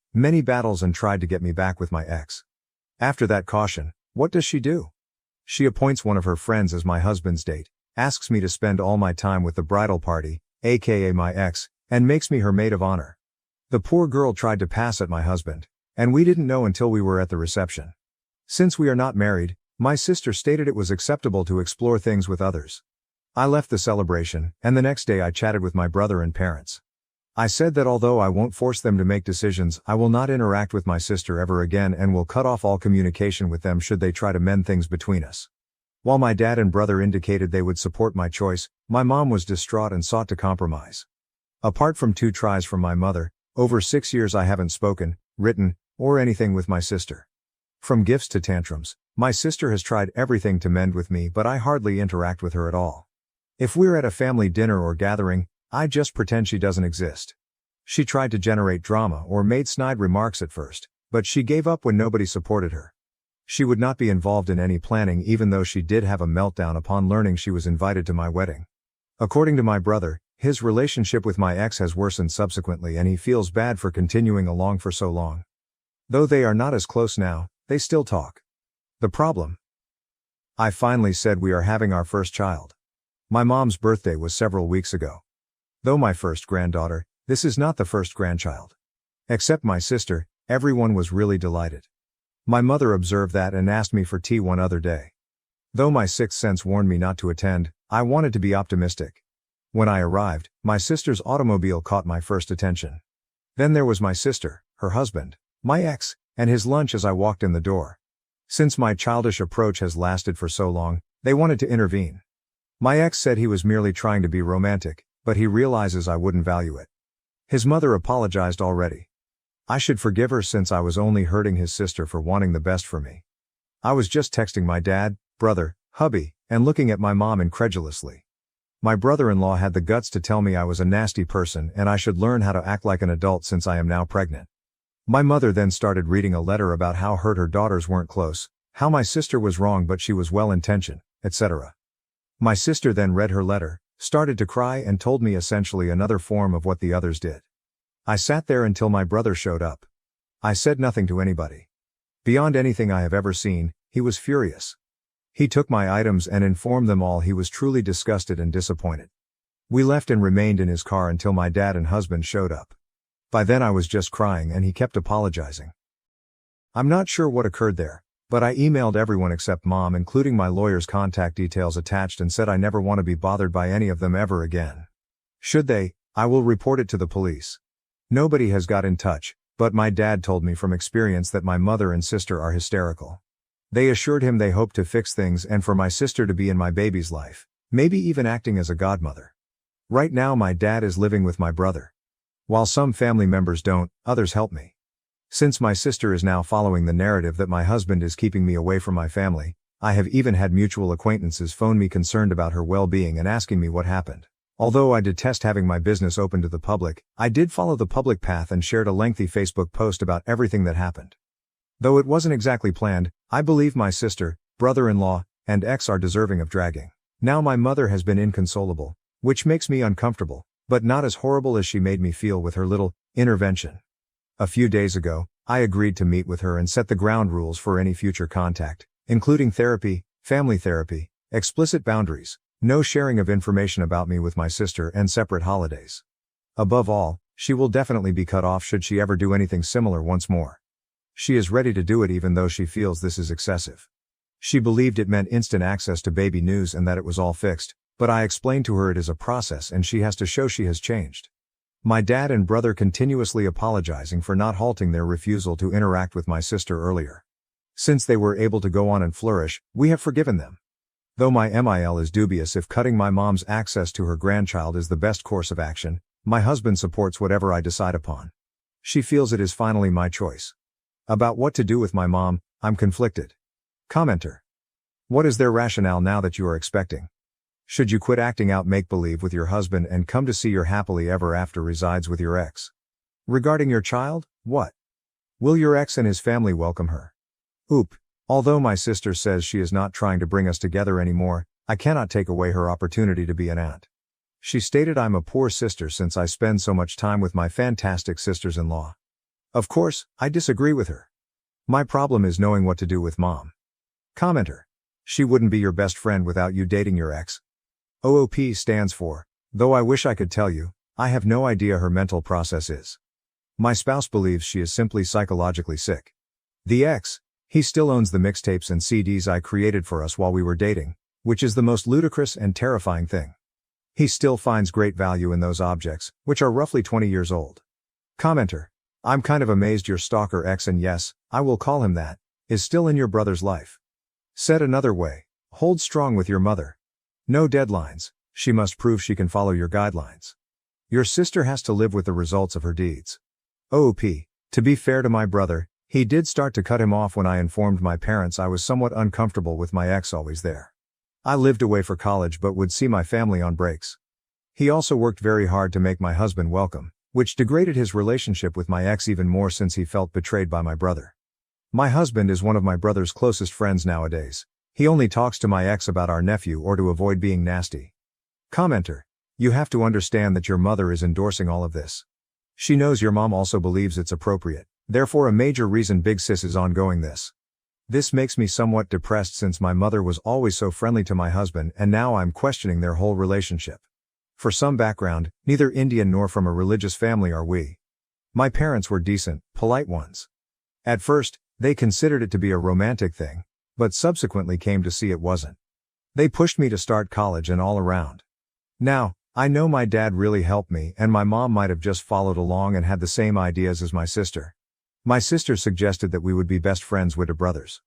battles and tried to get me back with my ex. After that caution, what does she do? She appoints one of her friends as my husband's date, asks me to spend all my time with the bridal party, aka my ex, and makes me her maid of honor. The poor girl tried to pass at my husband, and we didn't know until we were at the reception. Since we are not married, my sister stated it was acceptable to explore things with others. I left the celebration, and the next day I chatted with my brother and parents. I said that although I won't force them to make decisions, I will not interact with my sister ever again and will cut off all communication with them should they try to mend things between us. While my dad and brother indicated they would support my choice, my mom was distraught and sought to compromise. Apart from 2 tries from my mother, over 6 years I haven't spoken, written, or anything with my sister. From gifts to tantrums, my sister has tried everything to mend with me, but I hardly interact with her at all. If we're at a family dinner or gathering, I just pretend she doesn't exist. She tried to generate drama or made snide remarks at first, but she gave up when nobody supported her. She would not be involved in any planning even though she did have a meltdown upon learning she was invited to my wedding. According to my brother, his relationship with my ex has worsened subsequently and he feels bad for continuing along for so long. Though they are not as close now, they still talk. The problem? I finally said we are having our first child. My mom's birthday was several weeks ago. Though my first granddaughter, this is not the first grandchild. Except my sister, everyone was really delighted. My mother observed that and asked me for tea one other day. Though my sixth sense warned me not to attend, I wanted to be optimistic. When I arrived, my sister's automobile caught my first attention. Then there was my sister, her husband, my ex, and his lunch as I walked in the door. Since my childish approach has lasted for so long, they wanted to intervene. My ex said he was merely trying to be romantic, but he realizes I wouldn't value it. His mother apologized already. I should forgive her since I was only hurting his sister for wanting the best for me. I was just texting my dad, brother, hubby, and looking at my mom incredulously. My brother-in-law had the guts to tell me I was a nasty person and I should learn how to act like an adult since I am now pregnant. My mother then started reading a letter about how hurt her daughters weren't close, how my sister was wrong but she was well-intentioned, etc. My sister then read her letter, started to cry and told me essentially another form of what the others did. I sat there until my brother showed up. I said nothing to anybody. Beyond anything I have ever seen, he was furious. He took my items and informed them all he was truly disgusted and disappointed. We left and remained in his car until my dad and husband showed up. By then I was just crying and he kept apologizing. I'm not sure what occurred there, but I emailed everyone except mom, including my lawyer's contact details attached, and said I never want to be bothered by any of them ever again. Should they, I will report it to the police. Nobody has got in touch, but my dad told me from experience that my mother and sister are hysterical. They assured him they hope to fix things and for my sister to be in my baby's life, maybe even acting as a godmother. Right now my dad is living with my brother. While some family members don't, others help me. Since my sister is now following the narrative that my husband is keeping me away from my family, I have even had mutual acquaintances phone me concerned about her well-being and asking me what happened. Although I detest having my business open to the public, I did follow the public path and shared a lengthy Facebook post about everything that happened. Though it wasn't exactly planned, I believe my sister, brother-in-law, and ex are deserving of dragging. Now my mother has been inconsolable, which makes me uncomfortable, but not as horrible as she made me feel with her little intervention. A few days ago, I agreed to meet with her and set the ground rules for any future contact, including therapy, family therapy, explicit boundaries, no sharing of information about me with my sister, and separate holidays. Above all, she will definitely be cut off should she ever do anything similar once more. She is ready to do it even though she feels this is excessive. She believed it meant instant access to baby news and that it was all fixed, but I explained to her it is a process and she has to show she has changed. My dad and brother continuously apologizing for not halting their refusal to interact with my sister earlier. Since they were able to go on and flourish, we have forgiven them. Though my MIL is dubious if cutting my mom's access to her grandchild is the best course of action, my husband supports whatever I decide upon. She feels it is finally my choice. About what to do with my mom, I'm conflicted. Commenter. What is their rationale now that you are expecting? Should you quit acting out make-believe with your husband and come to see your happily ever after resides with your ex? Regarding your child, what? Will your ex and his family welcome her? Oop. Although my sister says she is not trying to bring us together anymore, I cannot take away her opportunity to be an aunt. She stated I'm a poor sister since I spend so much time with my fantastic sisters-in-law. Of course, I disagree with her. My problem is knowing what to do with mom. Commenter. She wouldn't be your best friend without you dating your ex. OOP stands for, though I wish I could tell you, I have no idea her mental process is. My spouse believes she is simply psychologically sick. The ex, he still owns the mixtapes and CDs I created for us while we were dating, which is the most ludicrous and terrifying thing. He still finds great value in those objects, which are roughly 20 years old. Commenter. I'm kind of amazed your stalker ex, and yes, I will call him that, is still in your brother's life. Said another way, hold strong with your mother. No deadlines, she must prove she can follow your guidelines. Your sister has to live with the results of her deeds. OOP. To be fair to my brother, he did start to cut him off when I informed my parents I was somewhat uncomfortable with my ex always there. I lived away for college but would see my family on breaks. He also worked very hard to make my husband welcome, which degraded his relationship with my ex even more since he felt betrayed by my brother. My husband is one of my brother's closest friends nowadays. He only talks to my ex about our nephew or to avoid being nasty. Commenter. You have to understand that your mother is endorsing all of this. She knows your mom also believes it's appropriate. Therefore a major reason Big Sis is ongoing this. This makes me somewhat depressed since my mother was always so friendly to my husband and now I'm questioning their whole relationship. For some background, neither Indian nor from a religious family are we. My parents were decent, polite ones. At first, they considered it to be a romantic thing, but subsequently came to see it wasn't. They pushed me to start college and all around. Now, I know my dad really helped me and my mom might have just followed along and had the same ideas as my sister. My sister suggested that we would be best friends with the brothers.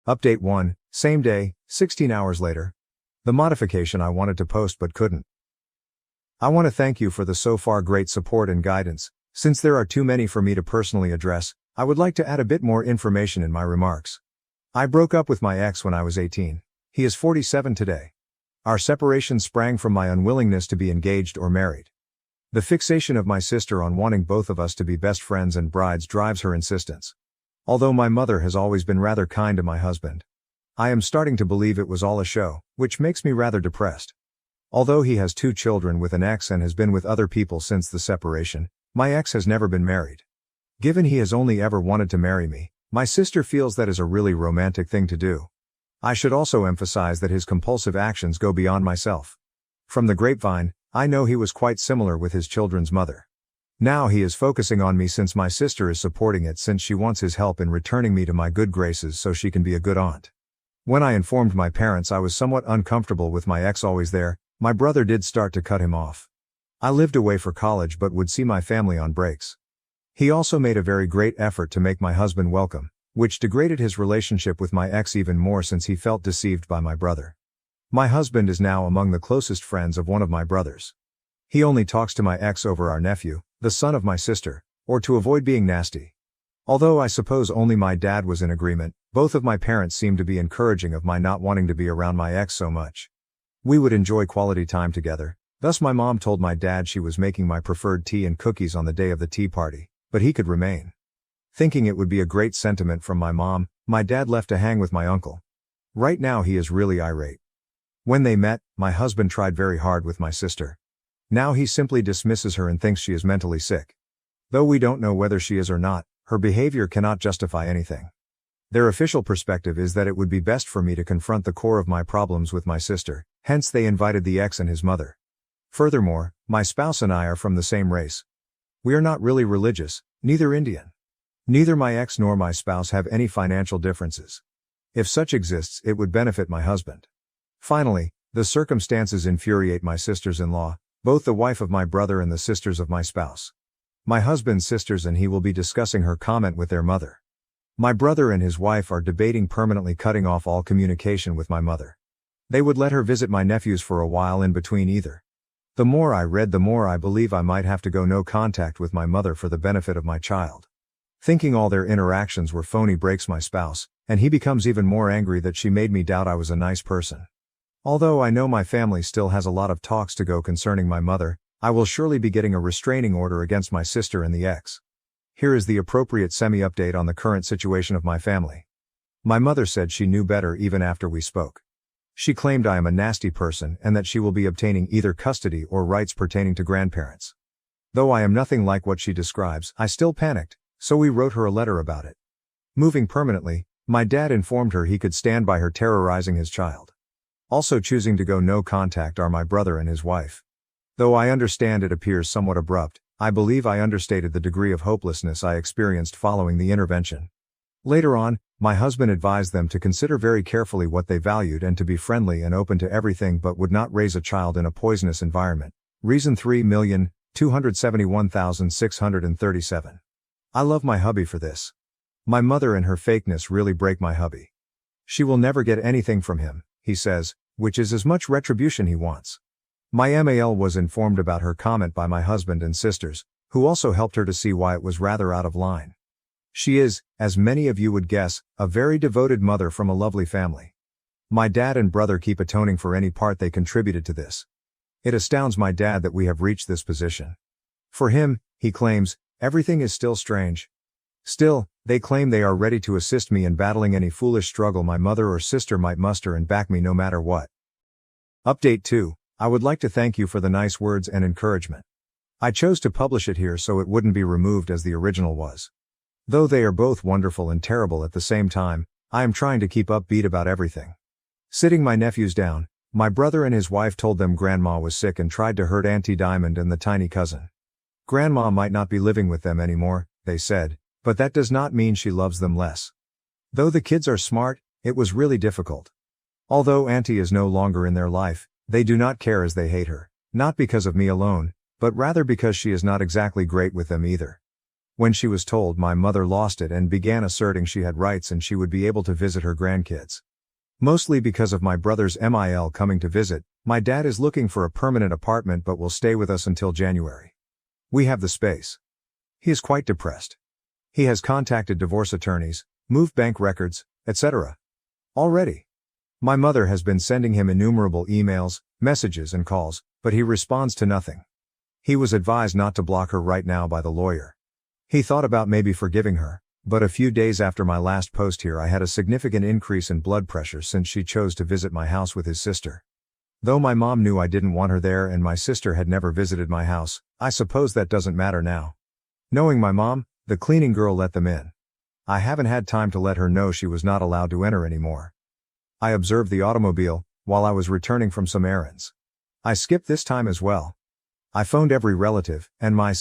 Update 1, same day, 16 hours later. The modification I wanted to post but couldn't. I want to thank you for the so far great support and guidance. Since there are too many for me to personally address, I would like to add a bit more information in my remarks. I broke up with my ex when I was 18. He is 47 today. Our separation sprang from my unwillingness to be engaged or married. The fixation of my sister on wanting both of us to be best friends and brides drives her insistence. Although my mother has always been rather kind to my husband, I am starting to believe it was all a show, which makes me rather depressed. Although he has 2 children with an ex and has been with other people since the separation, my ex has never been married. Given he has only ever wanted to marry me, my sister feels that is a really romantic thing to do. I should also emphasize that his compulsive actions go beyond myself. From the grapevine, I know he was quite similar with his children's mother. Now he is focusing on me since my sister is supporting it since she wants his help in returning me to my good graces so she can be a good aunt. When I informed my parents I was somewhat uncomfortable with my ex always there, my brother did start to cut him off. I lived away for college but would see my family on breaks. He also made a very great effort to make my husband welcome, which degraded his relationship with my ex even more since he felt deceived by my brother. My husband is now among the closest friends of one of my brothers. He only talks to my ex over our nephew, the son of my sister, or to avoid being nasty. Although I suppose only my dad was in agreement, both of my parents seemed to be encouraging of my not wanting to be around my ex so much. We would enjoy quality time together, thus my mom told my dad she was making my preferred tea and cookies on the day of the tea party, but he could remain. Thinking it would be a great sentiment from my mom, my dad left to hang with my uncle. Right now he is really irate. When they met, my husband tried very hard with my sister. Now he simply dismisses her and thinks she is mentally sick. Though we don't know whether she is or not, her behavior cannot justify anything. Their official perspective is that it would be best for me to confront the core of my problems with my sister, hence they invited the ex and his mother. Furthermore, my spouse and I are from the same race. We are not really religious, neither Indian. Neither my ex nor my spouse have any financial differences. If such exists, it would benefit my husband. Finally, the circumstances infuriate my sisters-in-law, both the wife of my brother and the sisters of my spouse. My husband's sisters and he will be discussing her comment with their mother. My brother and his wife are debating permanently cutting off all communication with my mother. They would let her visit my nephews for a while in between either. The more I read, the more I believe I might have to go no contact with my mother for the benefit of my child. Thinking all their interactions were phony breaks my spouse, and he becomes even more angry that she made me doubt I was a nice person. Although I know my family still has a lot of talks to go concerning my mother, I will surely be getting a restraining order against my sister and the ex. Here is the appropriate semi-update on the current situation of my family. My mother said she knew better even after we spoke. She claimed I am a nasty person and that she will be obtaining either custody or rights pertaining to grandparents. Though I am nothing like what she describes, I still panicked, so we wrote her a letter about it. Moving permanently, my dad informed her he could stand by her terrorizing his child. Also choosing to go no contact are my brother and his wife. Though I understand it appears somewhat abrupt, I believe I understated the degree of hopelessness I experienced following the intervention. Later on, my husband advised them to consider very carefully what they valued and to be friendly and open to everything but would not raise a child in a poisonous environment. Reason 3,271,637. I love my hubby for this. My mother and her fakeness really break my hubby. She will never get anything from him, he says, which is as much retribution he wants. My MAL was informed about her comment by my husband and sisters, who also helped her to see why it was rather out of line. She is, as many of you would guess, a very devoted mother from a lovely family. My dad and brother keep atoning for any part they contributed to this. It astounds my dad that we have reached this position. For him, he claims, everything is still strange. Still, they claim they are ready to assist me in battling any foolish struggle my mother or sister might muster and back me no matter what. Update 2. I would like to thank you for the nice words and encouragement. I chose to publish it here so it wouldn't be removed as the original was. Though they are both wonderful and terrible at the same time, I am trying to keep upbeat about everything. Sitting my nephews down, my brother and his wife told them Grandma was sick and tried to hurt Auntie Diamond and the tiny cousin. Grandma might not be living with them anymore, they said, but that does not mean she loves them less. Though the kids are smart, it was really difficult. Although Auntie is no longer in their life, they do not care as they hate her, not because of me alone, but rather because she is not exactly great with them either. When she was told, my mother lost it and began asserting she had rights and she would be able to visit her grandkids. Mostly because of my brother's MIL coming to visit, my dad is looking for a permanent apartment but will stay with us until January. We have the space. He is quite depressed. He has contacted divorce attorneys, moved bank records, etc. already. My mother has been sending him innumerable emails, messages and calls, but he responds to nothing. He was advised not to block her right now by the lawyer. He thought about maybe forgiving her, but a few days after my last post here I had a significant increase in blood pressure since she chose to visit my house with his sister. Though my mom knew I didn't want her there and my sister had never visited my house, I suppose that doesn't matter now. Knowing my mom, the cleaning girl let them in. I haven't had time to let her know she was not allowed to enter anymore. I observed the automobile, while I was returning from some errands. I skipped this time as well. I phoned every relative, and my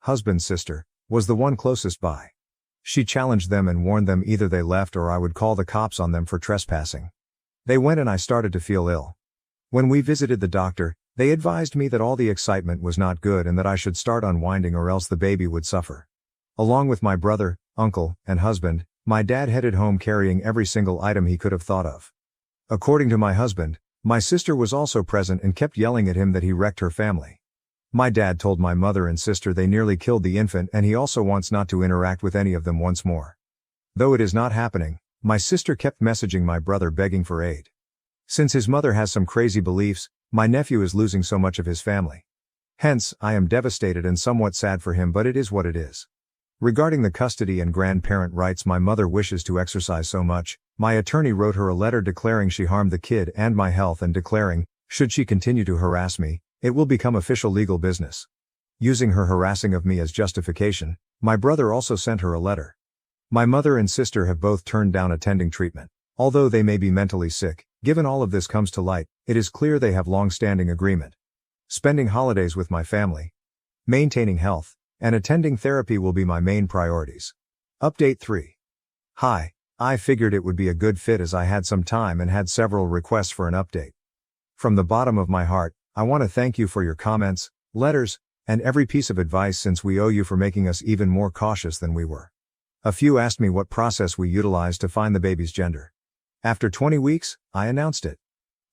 husband's sister, was the one closest by. She challenged them and warned them either they left or I would call the cops on them for trespassing. They went and I started to feel ill. When we visited the doctor, they advised me that all the excitement was not good and that I should start unwinding or else the baby would suffer. Along with my brother, uncle, and husband, my dad headed home carrying every single item he could have thought of. According to my husband, my sister was also present and kept yelling at him that he wrecked her family. My dad told my mother and sister they nearly killed the infant and he also wants not to interact with any of them once more. Though it is not happening, my sister kept messaging my brother begging for aid. Since his mother has some crazy beliefs, my nephew is losing so much of his family. Hence, I am devastated and somewhat sad for him, but it is what it is. Regarding the custody and grandparent rights my mother wishes to exercise so much, my attorney wrote her a letter declaring she harmed the kid and my health and declaring, should she continue to harass me, it will become official legal business. Using her harassing of me as justification, my brother also sent her a letter. My mother and sister have both turned down attending treatment. Although they may be mentally sick, given all of this comes to light, it is clear they have long-standing agreement. Spending holidays with my family, maintaining health, and attending therapy will be my main priorities. Update 3. Hi, I figured it would be a good fit as I had some time and had several requests for an update. From the bottom of my heart, I want to thank you for your comments, letters, and every piece of advice since we owe you for making us even more cautious than we were. A few asked me what process we utilized to find the baby's gender. After 20 weeks, I announced it.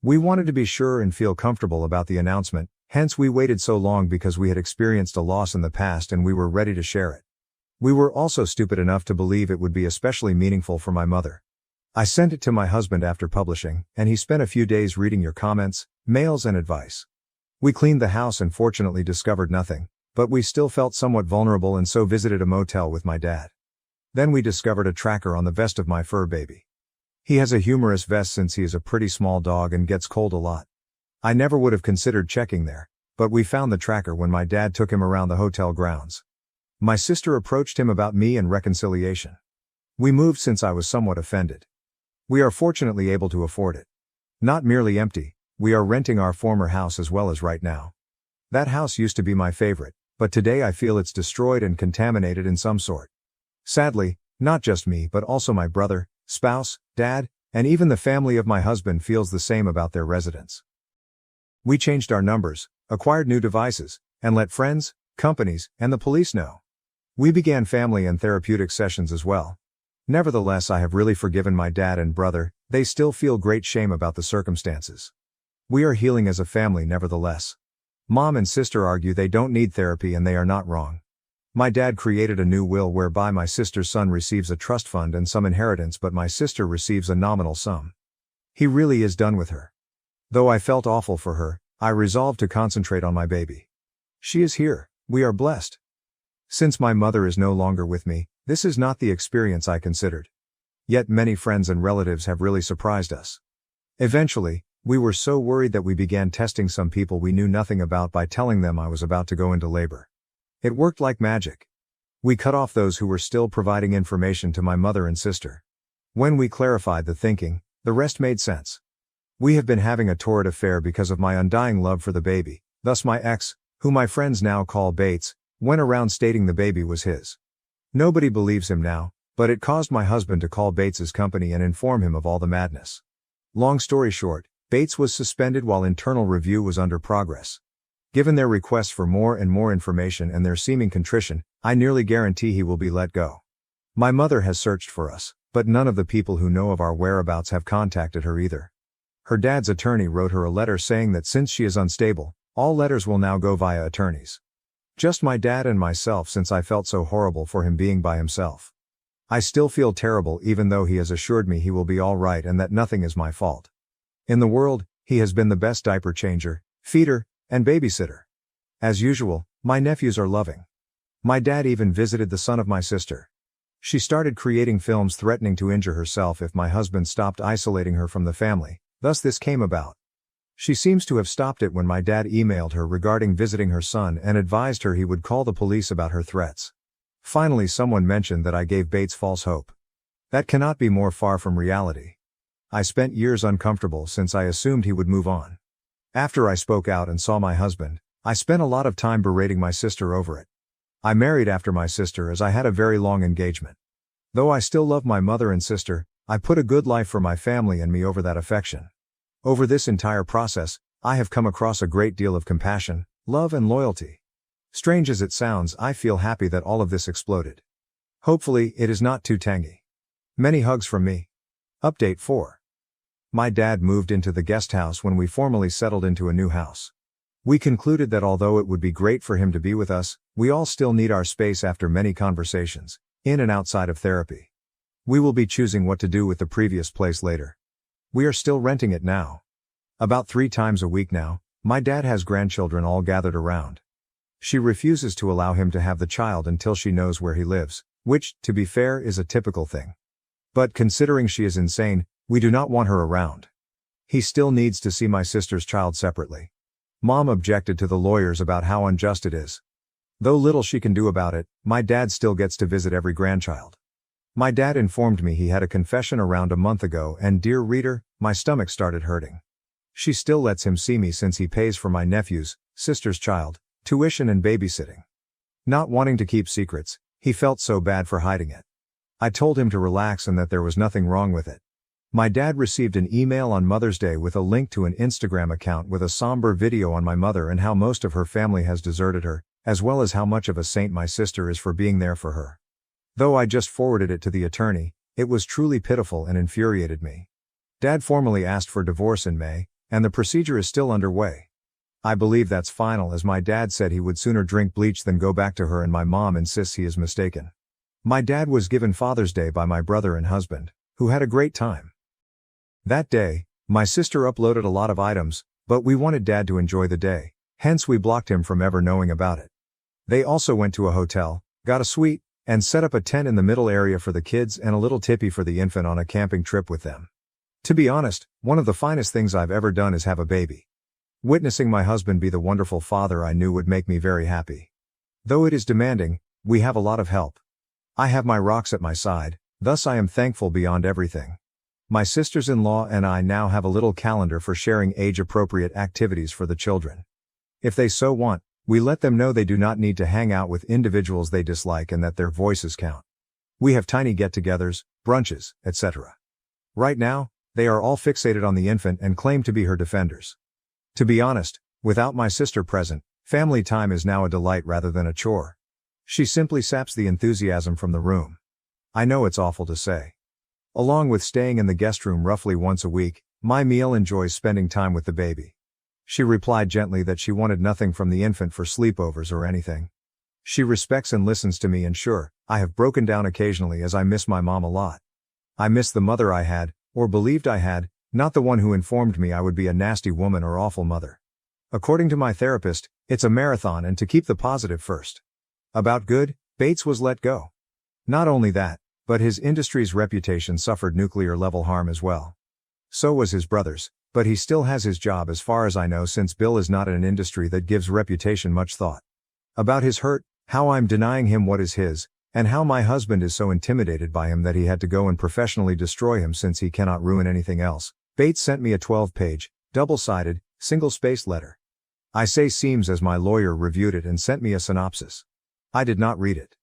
We wanted to be sure and feel comfortable about the announcement, hence we waited so long because we had experienced a loss in the past and we were ready to share it. We were also stupid enough to believe it would be especially meaningful for my mother. I sent it to my husband after publishing, and he spent a few days reading your comments, mails and advice. We cleaned the house and fortunately discovered nothing, but we still felt somewhat vulnerable and so visited a motel with my dad. Then we discovered a tracker on the vest of my fur baby. He has a humorous vest since he is a pretty small dog and gets cold a lot. I never would have considered checking there, but we found the tracker when my dad took him around the hotel grounds. My sister approached him about me and reconciliation. We moved since I was somewhat offended. We are fortunately able to afford it. Not merely empty, we are renting our former house as well as right now. That house used to be my favorite, but today I feel it's destroyed and contaminated in some sort. Sadly, not just me but also my brother, spouse, dad, and even the family of my husband feels the same about their residence. We changed our numbers, acquired new devices, and let friends, companies, and the police know. We began family and therapeutic sessions as well. Nevertheless, I have really forgiven my dad and brother, they still feel great shame about the circumstances. We are healing as a family nevertheless. Mom and sister argue they don't need therapy and they are not wrong. My dad created a new will whereby my sister's son receives a trust fund and some inheritance but my sister receives a nominal sum. He really is done with her. Though I felt awful for her, I resolved to concentrate on my baby. She is here, we are blessed. Since my mother is no longer with me, this is not the experience I considered. Yet many friends and relatives have really surprised us. Eventually, we were so worried that we began testing some people we knew nothing about by telling them I was about to go into labor. It worked like magic. We cut off those who were still providing information to my mother and sister. When we clarified the thinking, the rest made sense. We have been having a torrid affair because of my undying love for the baby, thus my ex, who my friends now call Bates, went around stating the baby was his. Nobody believes him now, but it caused my husband to call Bates's company and inform him of all the madness. Long story short, Bates was suspended while internal review was under progress. Given their requests for more and more information and their seeming contrition, I nearly guarantee he will be let go. My mother has searched for us, but none of the people who know of our whereabouts have contacted her either. Her dad's attorney wrote her a letter saying that since she is unstable, all letters will now go via attorneys. Just my dad and myself since I felt so horrible for him being by himself. I still feel terrible even though he has assured me he will be all right and that nothing is my fault. In the world, he has been the best diaper changer, feeder, and babysitter. As usual, my nephews are loving. My dad even visited the son of my sister. She started creating films threatening to injure herself if my husband stopped isolating her from the family, thus this came about. She seems to have stopped it when my dad emailed her regarding visiting her son and advised her he would call the police about her threats. Finally someone mentioned that I gave Bates false hope. That cannot be more far from reality. I spent years uncomfortable since I assumed he would move on. After I spoke out and saw my husband, I spent a lot of time berating my sister over it. I married after my sister as I had a very long engagement. Though I still love my mother and sister, I put a good life for my family and me over that affection. Over this entire process, I have come across a great deal of compassion, love and loyalty. Strange as it sounds, I feel happy that all of this exploded. Hopefully, it is not too tangy. Many hugs from me. Update 4. My dad moved into the guest house when we formally settled into a new house. We concluded that although it would be great for him to be with us, we all still need our space after many conversations, in and outside of therapy. We will be choosing what to do with the previous place later. We are still renting it now. About 3 times a week now, my dad has grandchildren all gathered around. She refuses to allow him to have the child until she knows where he lives, which, to be fair, is a typical thing. But considering she is insane, we do not want her around. He still needs to see my sister's child separately. Mom objected to the lawyers about how unjust it is. Though little she can do about it, my dad still gets to visit every grandchild. My dad informed me he had a confession around a month ago and, dear reader, my stomach started hurting. She still lets him see me since he pays for my nephew's, sister's child, tuition and babysitting. Not wanting to keep secrets, he felt so bad for hiding it. I told him to relax and that there was nothing wrong with it. My dad received an email on Mother's Day with a link to an Instagram account with a somber video on my mother and how most of her family has deserted her, as well as how much of a saint my sister is for being there for her. Though I just forwarded it to the attorney, it was truly pitiful and infuriated me. Dad formally asked for divorce in May, and the procedure is still underway. I believe that's final, as my dad said he would sooner drink bleach than go back to her, and my mom insists he is mistaken. My dad was given Father's Day by my brother and husband, who had a great time. That day, my sister uploaded a lot of items, but we wanted Dad to enjoy the day, hence we blocked him from ever knowing about it. They also went to a hotel, got a suite, and set up a tent in the middle area for the kids and a little tippy for the infant on a camping trip with them. To be honest, one of the finest things I've ever done is have a baby. Witnessing my husband be the wonderful father I knew would make me very happy. Though it is demanding, we have a lot of help. I have my rocks at my side, thus I am thankful beyond everything. My sisters-in-law and I now have a little calendar for sharing age-appropriate activities for the children. If they so want, we let them know they do not need to hang out with individuals they dislike and that their voices count. We have tiny get-togethers, brunches, etc. Right now, they are all fixated on the infant and claim to be her defenders. To be honest, without my sister present, family time is now a delight rather than a chore. She simply saps the enthusiasm from the room. I know it's awful to say. Along with staying in the guest room roughly once a week, my meal enjoys spending time with the baby. She replied gently that she wanted nothing from the infant for sleepovers or anything. She respects and listens to me, and sure, I have broken down occasionally as I miss my mom a lot. I miss the mother I had, or believed I had, not the one who informed me I would be a nasty woman or awful mother. According to my therapist, it's a marathon and to keep the positive first. About good, Bates was let go. Not only that, but his industry's reputation suffered nuclear-level harm as well. So was his brother's, but he still has his job as far as I know, since Bill is not in an industry that gives reputation much thought. About his hurt, how I'm denying him what is his, and how my husband is so intimidated by him that he had to go and professionally destroy him since he cannot ruin anything else, Bates sent me a 12-page, double-sided, single-spaced letter. I say seems as my lawyer reviewed it and sent me a synopsis. I did not read it.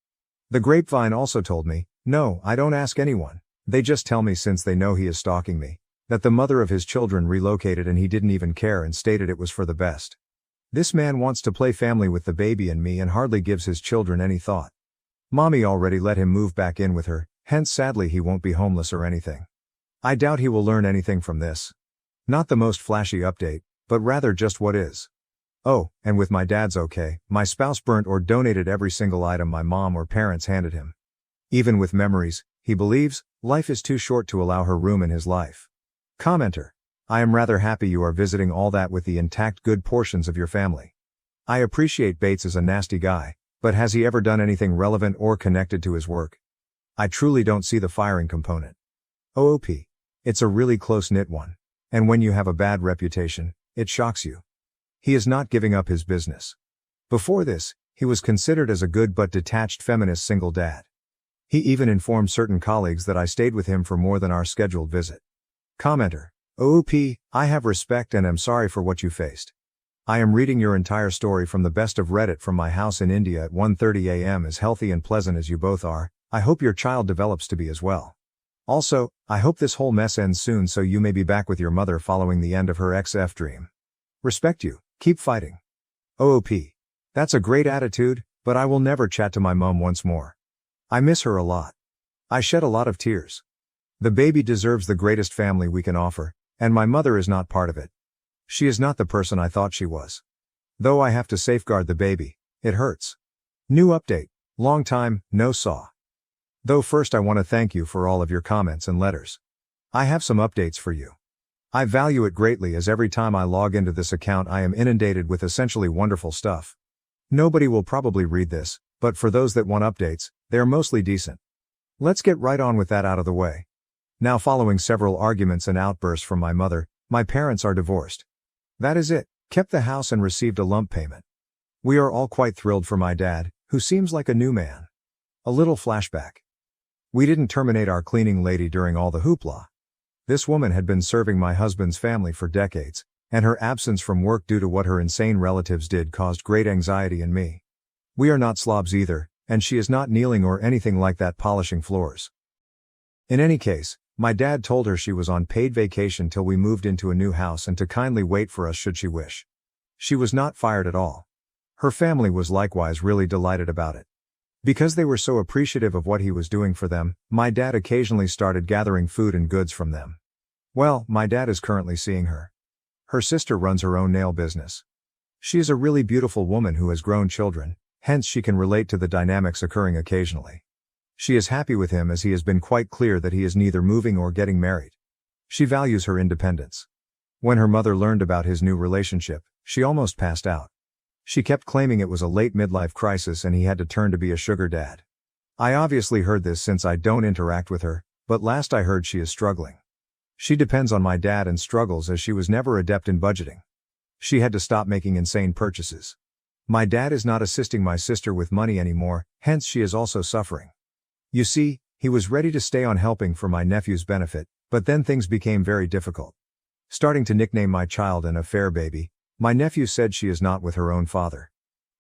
The grapevine also told me, no, I don't ask anyone, they just tell me since they know he is stalking me, that the mother of his children relocated and he didn't even care and stated it was for the best. This man wants to play family with the baby and me and hardly gives his children any thought. Mommy already let him move back in with her, hence sadly he won't be homeless or anything. I doubt he will learn anything from this. Not the most flashy update, but rather just what is. Oh, and with my dad's okay, my spouse burnt or donated every single item my mom or parents handed him. Even with memories, he believes, life is too short to allow her room in his life. Commenter: I am rather happy you are visiting all that with the intact good portions of your family. I appreciate Bates is a nasty guy, but has he ever done anything relevant or connected to his work? I truly don't see the firing component. OOP. It's a really close-knit one. And when you have a bad reputation, it shocks you. He is not giving up his business. Before this, he was considered as a good but detached feminist single dad. He even informed certain colleagues that I stayed with him for more than our scheduled visit. Commenter: OOP, I have respect and am sorry for what you faced. I am reading your entire story from the best of Reddit from my house in India at 1:30 a.m. As healthy and pleasant as you both are, I hope your child develops to be as well. Also, I hope this whole mess ends soon so you may be back with your mother following the end of her XF dream. Respect you, keep fighting. OOP. That's a great attitude, but I will never chat to my mom once more. I miss her a lot. I shed a lot of tears. The baby deserves the greatest family we can offer, and my mother is not part of it. She is not the person I thought she was. Though I have to safeguard the baby, it hurts. New update. Long time, no saw. Though first I want to thank you for all of your comments and letters. I have some updates for you. I value it greatly as every time I log into this account I am inundated with essentially wonderful stuff. Nobody will probably read this, but for those that want updates, they are mostly decent. Let's get right on with that out of the way. Now, following several arguments and outbursts from my mother, my parents are divorced. That is it, kept the house and received a lump payment. We are all quite thrilled for my dad, who seems like a new man. A little flashback. We didn't terminate our cleaning lady during all the hoopla. This woman had been serving my husband's family for decades, and her absence from work due to what her insane relatives did caused great anxiety in me. We are not slobs either, and she is not kneeling or anything like that polishing floors. In any case, my dad told her she was on paid vacation till we moved into a new house and to kindly wait for us should she wish. She was not fired at all. Her family was likewise really delighted about it. Because they were so appreciative of what he was doing for them, my dad occasionally started gathering food and goods from them. Well, my dad is currently seeing her. Her sister runs her own nail business. She is a really beautiful woman who has grown children, hence she can relate to the dynamics occurring occasionally. She is happy with him as he has been quite clear that he is neither moving or getting married. She values her independence. When her mother learned about his new relationship, she almost passed out. She kept claiming it was a late midlife crisis and he had to turn to be a sugar dad. I obviously heard this since I don't interact with her, but last I heard she is struggling. She depends on my dad and struggles as she was never adept in budgeting. She had to stop making insane purchases. My dad is not assisting my sister with money anymore, hence she is also suffering. You see, he was ready to stay on helping for my nephew's benefit, but then things became very difficult. Starting to nickname my child an affair baby, my nephew said she is not with her own father.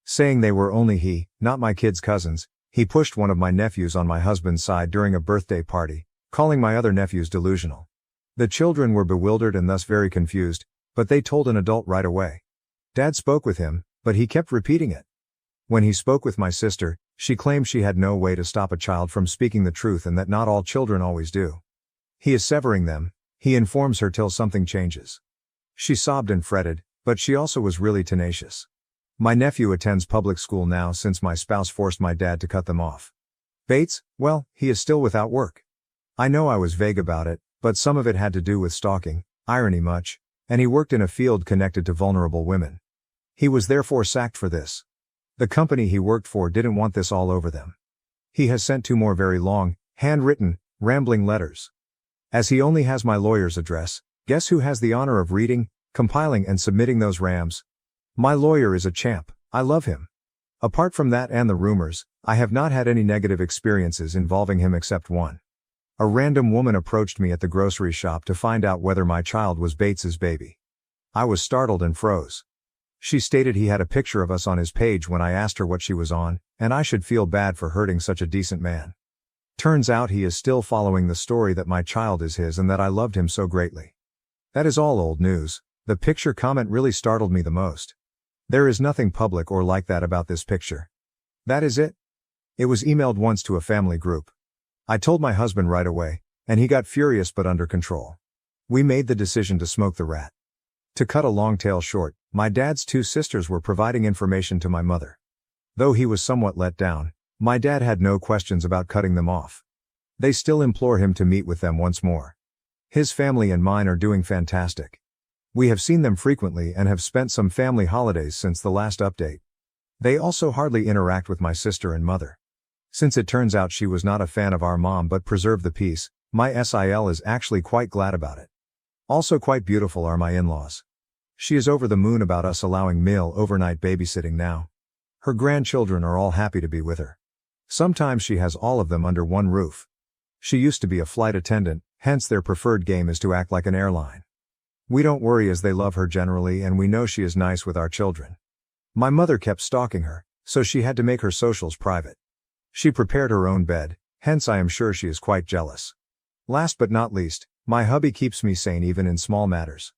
Saying they were only he, not my kids' cousins, he pushed one of my nephews on my husband's side during a birthday party, calling my other nephews delusional. The children were bewildered and thus very confused, but they told an adult right away. Dad spoke with him, but he kept repeating it. When he spoke with my sister, she claimed she had no way to stop a child from speaking the truth and that not all children always do. He is severing them, he informs her till something changes. She sobbed and fretted, but she also was really tenacious. My nephew attends public school now since my spouse forced my dad to cut them off. Bates, well, he is still without work. I know I was vague about it, but some of it had to do with stalking, irony much, and he worked in a field connected to vulnerable women. He was therefore sacked for this. The company he worked for didn't want this all over them. He has sent 2 more very long, handwritten, rambling letters. As he only has my lawyer's address, guess who has the honor of reading, compiling and submitting those rams? My lawyer is a champ, I love him. Apart from that and the rumors, I have not had any negative experiences involving him except one. A random woman approached me at the grocery shop to find out whether my child was Bates's baby. I was startled and froze. She stated he had a picture of us on his page when I asked her what she was on, and I should feel bad for hurting such a decent man. Turns out he is still following the story that my child is his and that I loved him so greatly. That is all old news. The picture comment really startled me the most. There is nothing public or like that about this picture. That is it. It was emailed once to a family group. I told my husband right away, and he got furious but under control. We made the decision to smoke the rat. To cut a long tale short, my dad's 2 sisters were providing information to my mother. Though he was somewhat let down, my dad had no questions about cutting them off. They still implore him to meet with them once more. His family and mine are doing fantastic. We have seen them frequently and have spent some family holidays since the last update. They also hardly interact with my sister and mother. Since it turns out she was not a fan of our mom but preserved the peace, my SIL is actually quite glad about it. Also quite beautiful are my in-laws. She is over the moon about us allowing male overnight babysitting now. Her grandchildren are all happy to be with her. Sometimes she has all of them under one roof. She used to be a flight attendant, hence their preferred game is to act like an airline. We don't worry as they love her generally and we know she is nice with our children. My mother kept stalking her, so she had to make her socials private. She prepared her own bed, hence I am sure she is quite jealous. Last but not least, my hubby keeps me sane even in small matters.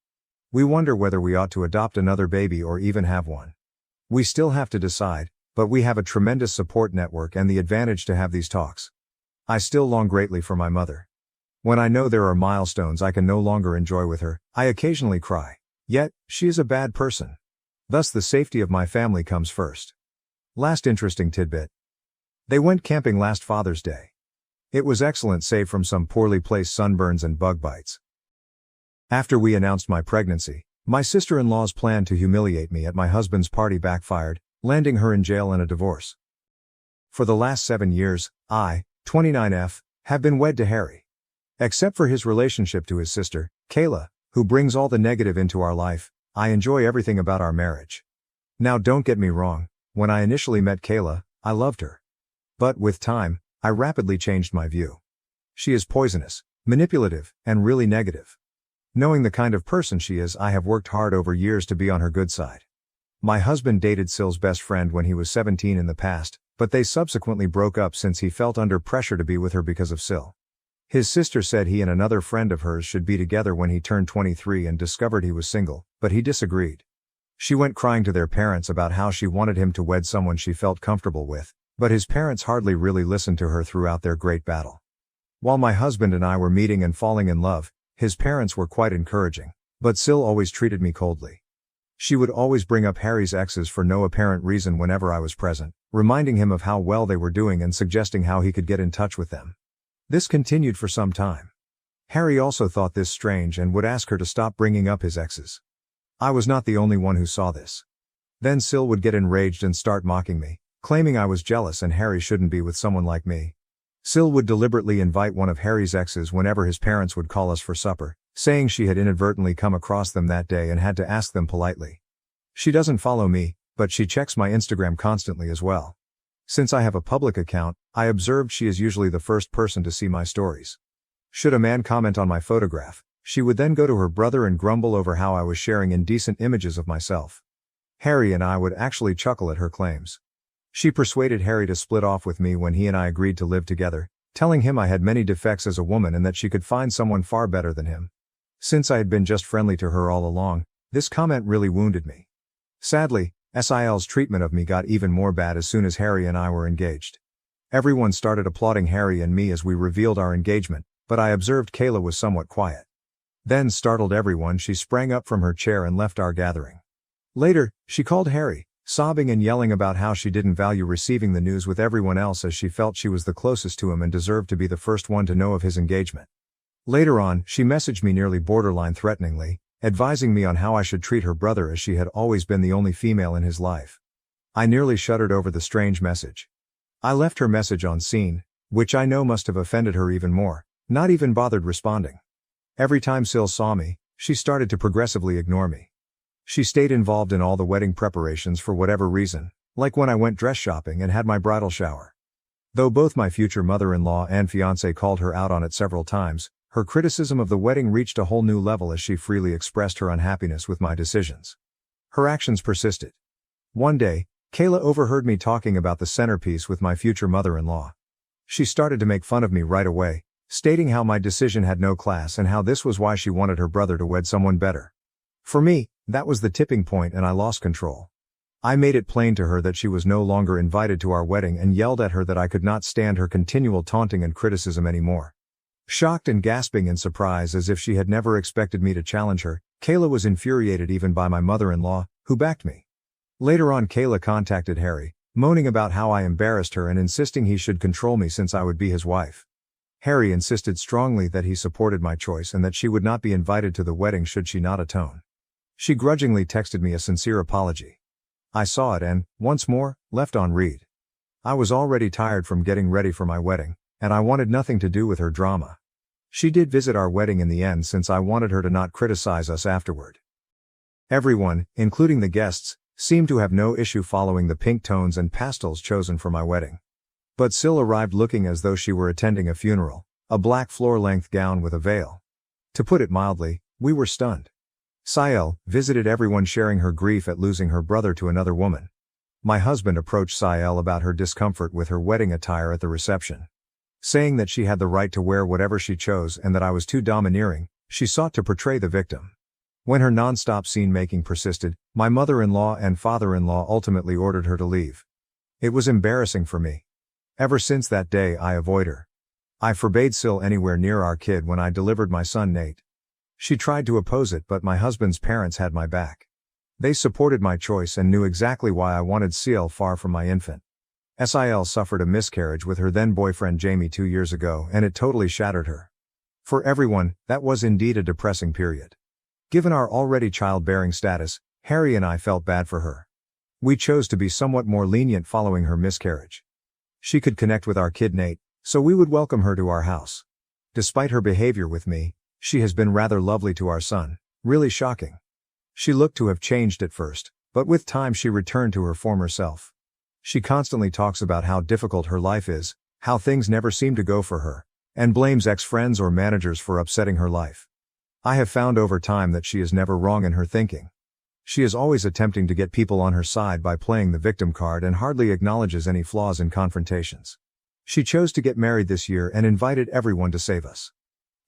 We wonder whether we ought to adopt another baby or even have one. We still have to decide, but we have a tremendous support network and the advantage to have these talks. I still long greatly for my mother. When I know there are milestones I can no longer enjoy with her, I occasionally cry. Yet, she is a bad person. Thus the safety of my family comes first. Last interesting tidbit. They went camping last Father's Day. It was excellent save from some poorly placed sunburns and bug bites. After we announced my pregnancy, my sister-in-law's plan to humiliate me at my husband's party backfired, landing her in jail and a divorce. For the last 7 years, I, 29F, have been wed to Harry. Except for his relationship to his sister, Kayla, who brings all the negative into our life, I enjoy everything about our marriage. Now don't get me wrong, when I initially met Kayla, I loved her. But with time, I rapidly changed my view. She is poisonous, manipulative, and really negative. Knowing the kind of person she is, I have worked hard over years to be on her good side. My husband dated Syl's best friend when he was 17 in the past, but they subsequently broke up since he felt under pressure to be with her because of Syl. His sister said he and another friend of hers should be together when he turned 23 and discovered he was single, but he disagreed. She went crying to their parents about how she wanted him to wed someone she felt comfortable with, but his parents hardly really listened to her throughout their great battle. While my husband and I were meeting and falling in love, his parents were quite encouraging, but Syl always treated me coldly. She would always bring up Harry's exes for no apparent reason whenever I was present, reminding him of how well they were doing and suggesting how he could get in touch with them. This continued for some time. Harry also thought this strange and would ask her to stop bringing up his exes. I was not the only one who saw this. Then Syl would get enraged and start mocking me, claiming I was jealous and Harry shouldn't be with someone like me. Syl would deliberately invite one of Harry's exes whenever his parents would call us for supper, saying she had inadvertently come across them that day and had to ask them politely. She doesn't follow me, but she checks my Instagram constantly as well. Since I have a public account, I observed she is usually the first person to see my stories. Should a man comment on my photograph, she would then go to her brother and grumble over how I was sharing indecent images of myself. Harry and I would actually chuckle at her claims. She persuaded Harry to split off with me when he and I agreed to live together, telling him I had many defects as a woman and that she could find someone far better than him. Since I had been just friendly to her all along, this comment really wounded me. Sadly, SIL's treatment of me got even more bad as soon as Harry and I were engaged. Everyone started applauding Harry and me as we revealed our engagement, but I observed Kayla was somewhat quiet. Then, startled everyone, she sprang up from her chair and left our gathering. Later, she called Harry, sobbing and yelling about how she didn't value receiving the news with everyone else as she felt she was the closest to him and deserved to be the first one to know of his engagement. Later on, she messaged me nearly borderline threateningly, advising me on how I should treat her brother as she had always been the only female in his life. I nearly shuddered over the strange message. I left her message on scene, which I know must have offended her even more, not even bothered responding. Every time Syl saw me, she started to progressively ignore me. She stayed involved in all the wedding preparations for whatever reason, like when I went dress shopping and had my bridal shower. Though both my future mother-in-law and fiancé called her out on it several times, her criticism of the wedding reached a whole new level as she freely expressed her unhappiness with my decisions. Her actions persisted. One day, Kayla overheard me talking about the centerpiece with my future mother-in-law. She started to make fun of me right away, stating how my decision had no class and how this was why she wanted her brother to wed someone better. For me, that was the tipping point and I lost control. I made it plain to her that she was no longer invited to our wedding and yelled at her that I could not stand her continual taunting and criticism anymore. Shocked and gasping in surprise as if she had never expected me to challenge her, Kayla was infuriated even by my mother-in-law, who backed me. Later on, Kayla contacted Harry, moaning about how I embarrassed her and insisting he should control me since I would be his wife. Harry insisted strongly that he supported my choice and that she would not be invited to the wedding should she not atone. She grudgingly texted me a sincere apology. I saw it and, once more, left on read. I was already tired from getting ready for my wedding, and I wanted nothing to do with her drama. She did visit our wedding in the end since I wanted her to not criticize us afterward. Everyone, including the guests, seemed to have no issue following the pink tones and pastels chosen for my wedding. But Syl arrived looking as though she were attending a funeral, a black floor-length gown with a veil. To put it mildly, we were stunned. Syl visited everyone sharing her grief at losing her brother to another woman. My husband approached Syl about her discomfort with her wedding attire at the reception. Saying that she had the right to wear whatever she chose and that I was too domineering, she sought to portray the victim. When her non-stop scene-making persisted, my mother-in-law and father-in-law ultimately ordered her to leave. It was embarrassing for me. Ever since that day I avoid her. I forbade Syl anywhere near our kid when I delivered my son Nate. She tried to oppose it but my husband's parents had my back. They supported my choice and knew exactly why I wanted Seal far from my infant. Sil suffered a miscarriage with her then boyfriend Jamie 2 years ago, and it totally shattered her. For everyone, that was indeed a depressing period. Given our already childbearing status, Harry and I felt bad for her. We chose to be somewhat more lenient following her miscarriage. She could connect with our kid Nate, so we would welcome her to our house. Despite her behavior with me, she has been rather lovely to our son, really shocking. She looked to have changed at first, but with time she returned to her former self. She constantly talks about how difficult her life is, how things never seem to go for her, and blames ex-friends or managers for upsetting her life. I have found over time that she is never wrong in her thinking. She is always attempting to get people on her side by playing the victim card and hardly acknowledges any flaws in confrontations. She chose to get married this year and invited everyone to save us.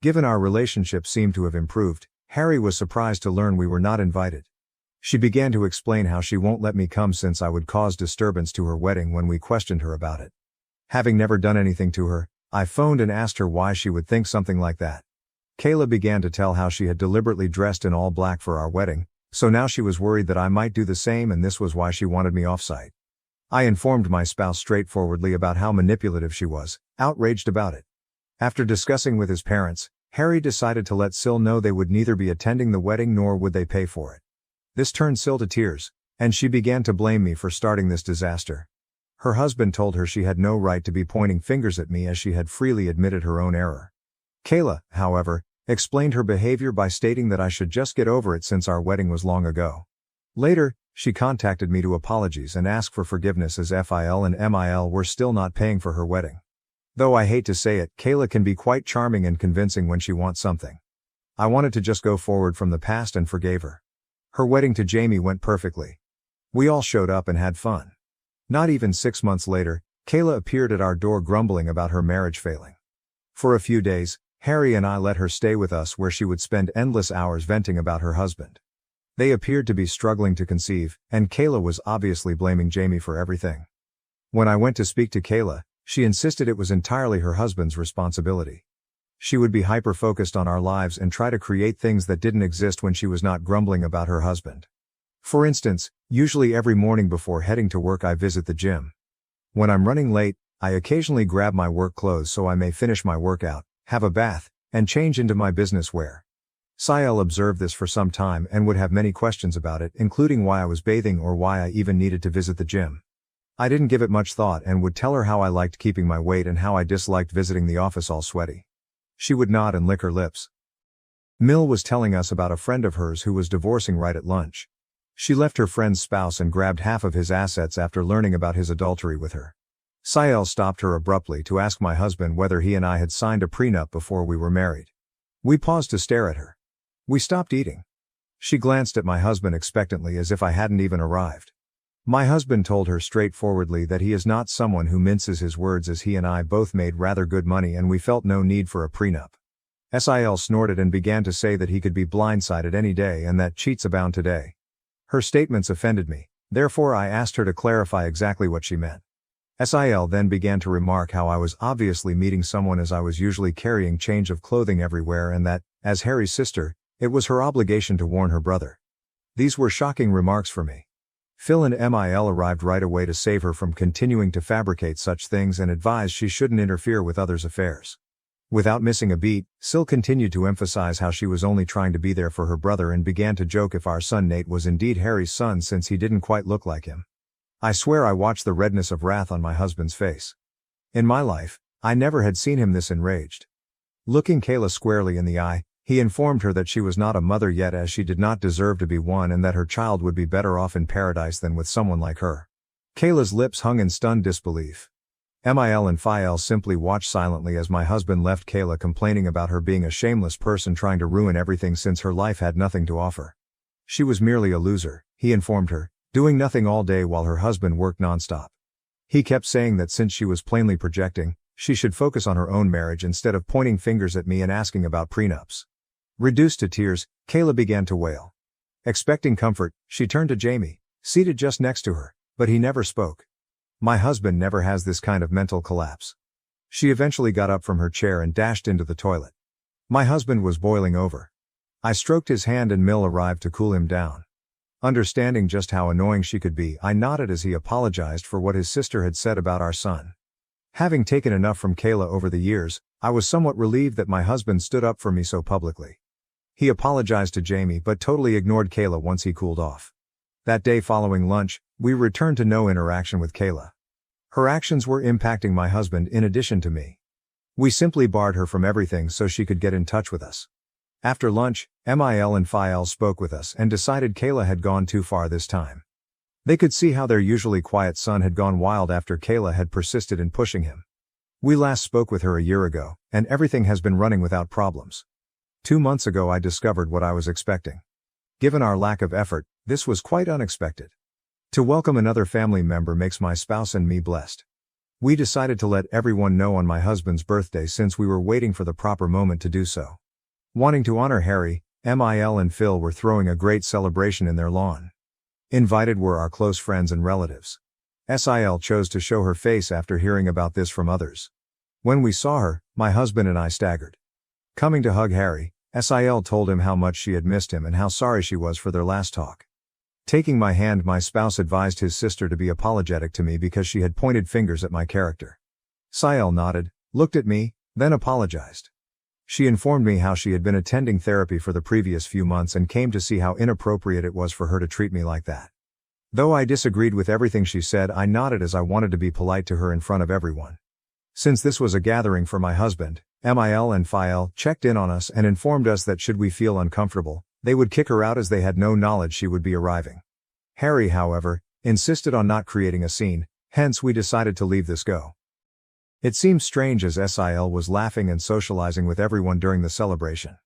Given our relationship seemed to have improved, Harry was surprised to learn we were not invited. She began to explain how she won't let me come since I would cause disturbance to her wedding when we questioned her about it. Having never done anything to her, I phoned and asked her why she would think something like that. Kayla began to tell how she had deliberately dressed in all black for our wedding, so now she was worried that I might do the same and this was why she wanted me off-site. I informed my spouse straightforwardly about how manipulative she was, outraged about it. After discussing with his parents, Harry decided to let Sil know they would neither be attending the wedding nor would they pay for it. This turned Sil to tears, and she began to blame me for starting this disaster. Her husband told her she had no right to be pointing fingers at me as she had freely admitted her own error. Kayla, however, explained her behavior by stating that I should just get over it since our wedding was long ago. Later, she contacted me to apologize and ask for forgiveness as FIL and MIL were still not paying for her wedding. Though I hate to say it, Kayla can be quite charming and convincing when she wants something. I wanted to just go forward from the past and forgave her. Her wedding to Jamie went perfectly. We all showed up and had fun. Not even 6 months later, Kayla appeared at our door grumbling about her marriage failing. For a few days, Harry and I let her stay with us where she would spend endless hours venting about her husband. They appeared to be struggling to conceive, and Kayla was obviously blaming Jamie for everything. When I went to speak to Kayla, she insisted it was entirely her husband's responsibility. She would be hyper-focused on our lives and try to create things that didn't exist when she was not grumbling about her husband. For instance, usually every morning before heading to work I visit the gym. When I'm running late, I occasionally grab my work clothes so I may finish my workout, have a bath, and change into my business wear. Sael observed this for some time and would have many questions about it, including why I was bathing or why I even needed to visit the gym. I didn't give it much thought and would tell her how I liked keeping my weight and how I disliked visiting the office all sweaty. She would nod and lick her lips. Mill was telling us about a friend of hers who was divorcing right at lunch. She left her friend's spouse and grabbed half of his assets after learning about his adultery with her. Sael stopped her abruptly to ask my husband whether he and I had signed a prenup before we were married. We paused to stare at her. We stopped eating. She glanced at my husband expectantly as if I hadn't even arrived. My husband told her straightforwardly that he is not someone who minces his words as he and I both made rather good money and we felt no need for a prenup. Sil snorted and began to say that he could be blindsided any day and that cheats abound today. Her statements offended me, therefore I asked her to clarify exactly what she meant. Sil then began to remark how I was obviously meeting someone as I was usually carrying change of clothing everywhere and that, as Harry's sister, it was her obligation to warn her brother. These were shocking remarks for me. Phil and MIL arrived right away to save her from continuing to fabricate such things and advised she shouldn't interfere with others' affairs. Without missing a beat, Sil continued to emphasize how she was only trying to be there for her brother and began to joke if our son Nate was indeed Harry's son since he didn't quite look like him. I swear I watched the redness of wrath on my husband's face. In my life, I never had seen him this enraged. Looking Kayla squarely in the eye, he informed her that she was not a mother yet as she did not deserve to be one and that her child would be better off in paradise than with someone like her. Kayla's lips hung in stunned disbelief. Mil and Phil simply watched silently as my husband left Kayla complaining about her being a shameless person trying to ruin everything since her life had nothing to offer. She was merely a loser, he informed her, doing nothing all day while her husband worked nonstop. He kept saying that since she was plainly projecting, she should focus on her own marriage instead of pointing fingers at me and asking about prenups. Reduced to tears, Kayla began to wail. Expecting comfort, she turned to Jamie, seated just next to her, but he never spoke. My husband never has this kind of mental collapse. She eventually got up from her chair and dashed into the toilet. My husband was boiling over. I stroked his hand and Mill arrived to cool him down. Understanding just how annoying she could be, I nodded as he apologized for what his sister had said about our son. Having taken enough from Kayla over the years, I was somewhat relieved that my husband stood up for me so publicly. He apologized to Jamie but totally ignored Kayla once he cooled off. That day following lunch, we returned to no interaction with Kayla. Her actions were impacting my husband in addition to me. We simply barred her from everything so she could get in touch with us. After lunch, Mil and Phil spoke with us and decided Kayla had gone too far this time. They could see how their usually quiet son had gone wild after Kayla had persisted in pushing him. We last spoke with her a year ago, and everything has been running without problems. 2 months ago I discovered what I was expecting. Given our lack of effort, this was quite unexpected. To welcome another family member makes my spouse and me blessed. We decided to let everyone know on my husband's birthday since we were waiting for the proper moment to do so. Wanting to honor Harry, Mil and Phil were throwing a great celebration in their lawn. Invited were our close friends and relatives. Sil chose to show her face after hearing about this from others. When we saw her, my husband and I staggered. Coming to hug Harry, Sil told him how much she had missed him and how sorry she was for their last talk. Taking my hand, my spouse advised his sister to be apologetic to me because she had pointed fingers at my character. Sil nodded, looked at me, then apologized. She informed me how she had been attending therapy for the previous few months and came to see how inappropriate it was for her to treat me like that. Though I disagreed with everything she said, I nodded as I wanted to be polite to her in front of everyone. Since this was a gathering for my husband, Mil and Phil checked in on us and informed us that should we feel uncomfortable, they would kick her out as they had no knowledge she would be arriving. Harry, however, insisted on not creating a scene, hence we decided to leave this go. It seemed strange as Sil was laughing and socializing with everyone during the celebration.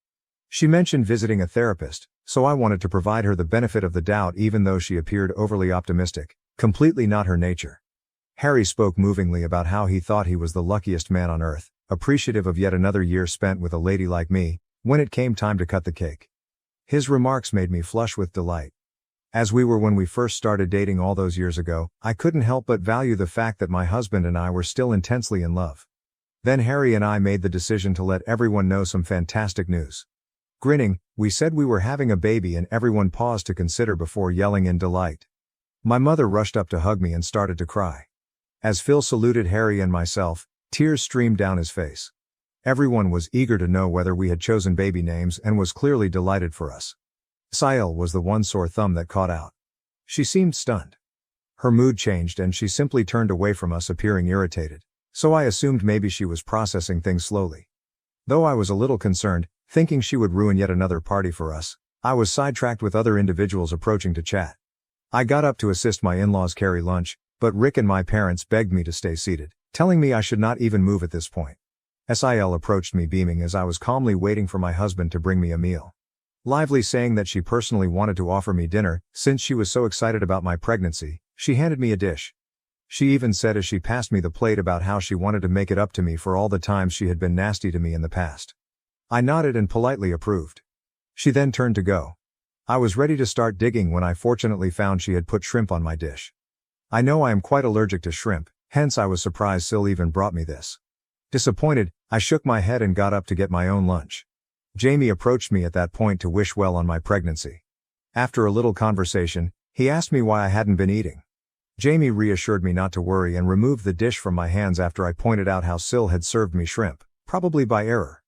She mentioned visiting a therapist, so I wanted to provide her the benefit of the doubt even though she appeared overly optimistic, completely not her nature. Harry spoke movingly about how he thought he was the luckiest man on earth, appreciative of yet another year spent with a lady like me, when it came time to cut the cake. His remarks made me flush with delight. As we were when we first started dating all those years ago, I couldn't help but value the fact that my husband and I were still intensely in love. Then Harry and I made the decision to let everyone know some fantastic news. Grinning, we said we were having a baby and everyone paused to consider before yelling in delight. My mother rushed up to hug me and started to cry. As Phil saluted Harry and myself, tears streamed down his face. Everyone was eager to know whether we had chosen baby names and was clearly delighted for us. Sil was the one sore thumb that caught out. She seemed stunned. Her mood changed and she simply turned away from us, appearing irritated, so I assumed maybe she was processing things slowly. Though I was a little concerned, thinking she would ruin yet another party for us, I was sidetracked with other individuals approaching to chat. I got up to assist my in-laws carry lunch, but Rick and my parents begged me to stay seated, telling me I should not even move at this point. Sil approached me beaming as I was calmly waiting for my husband to bring me a meal. Lively saying that she personally wanted to offer me dinner, since she was so excited about my pregnancy, she handed me a dish. She even said as she passed me the plate about how she wanted to make it up to me for all the times she had been nasty to me in the past. I nodded and politely approved. She then turned to go. I was ready to start digging when I fortunately found she had put shrimp on my dish. I know I am quite allergic to shrimp, hence I was surprised Sil even brought me this. Disappointed, I shook my head and got up to get my own lunch. Jamie approached me at that point to wish well on my pregnancy. After a little conversation, he asked me why I hadn't been eating. Jamie reassured me not to worry and removed the dish from my hands after I pointed out how Sil had served me shrimp, probably by error.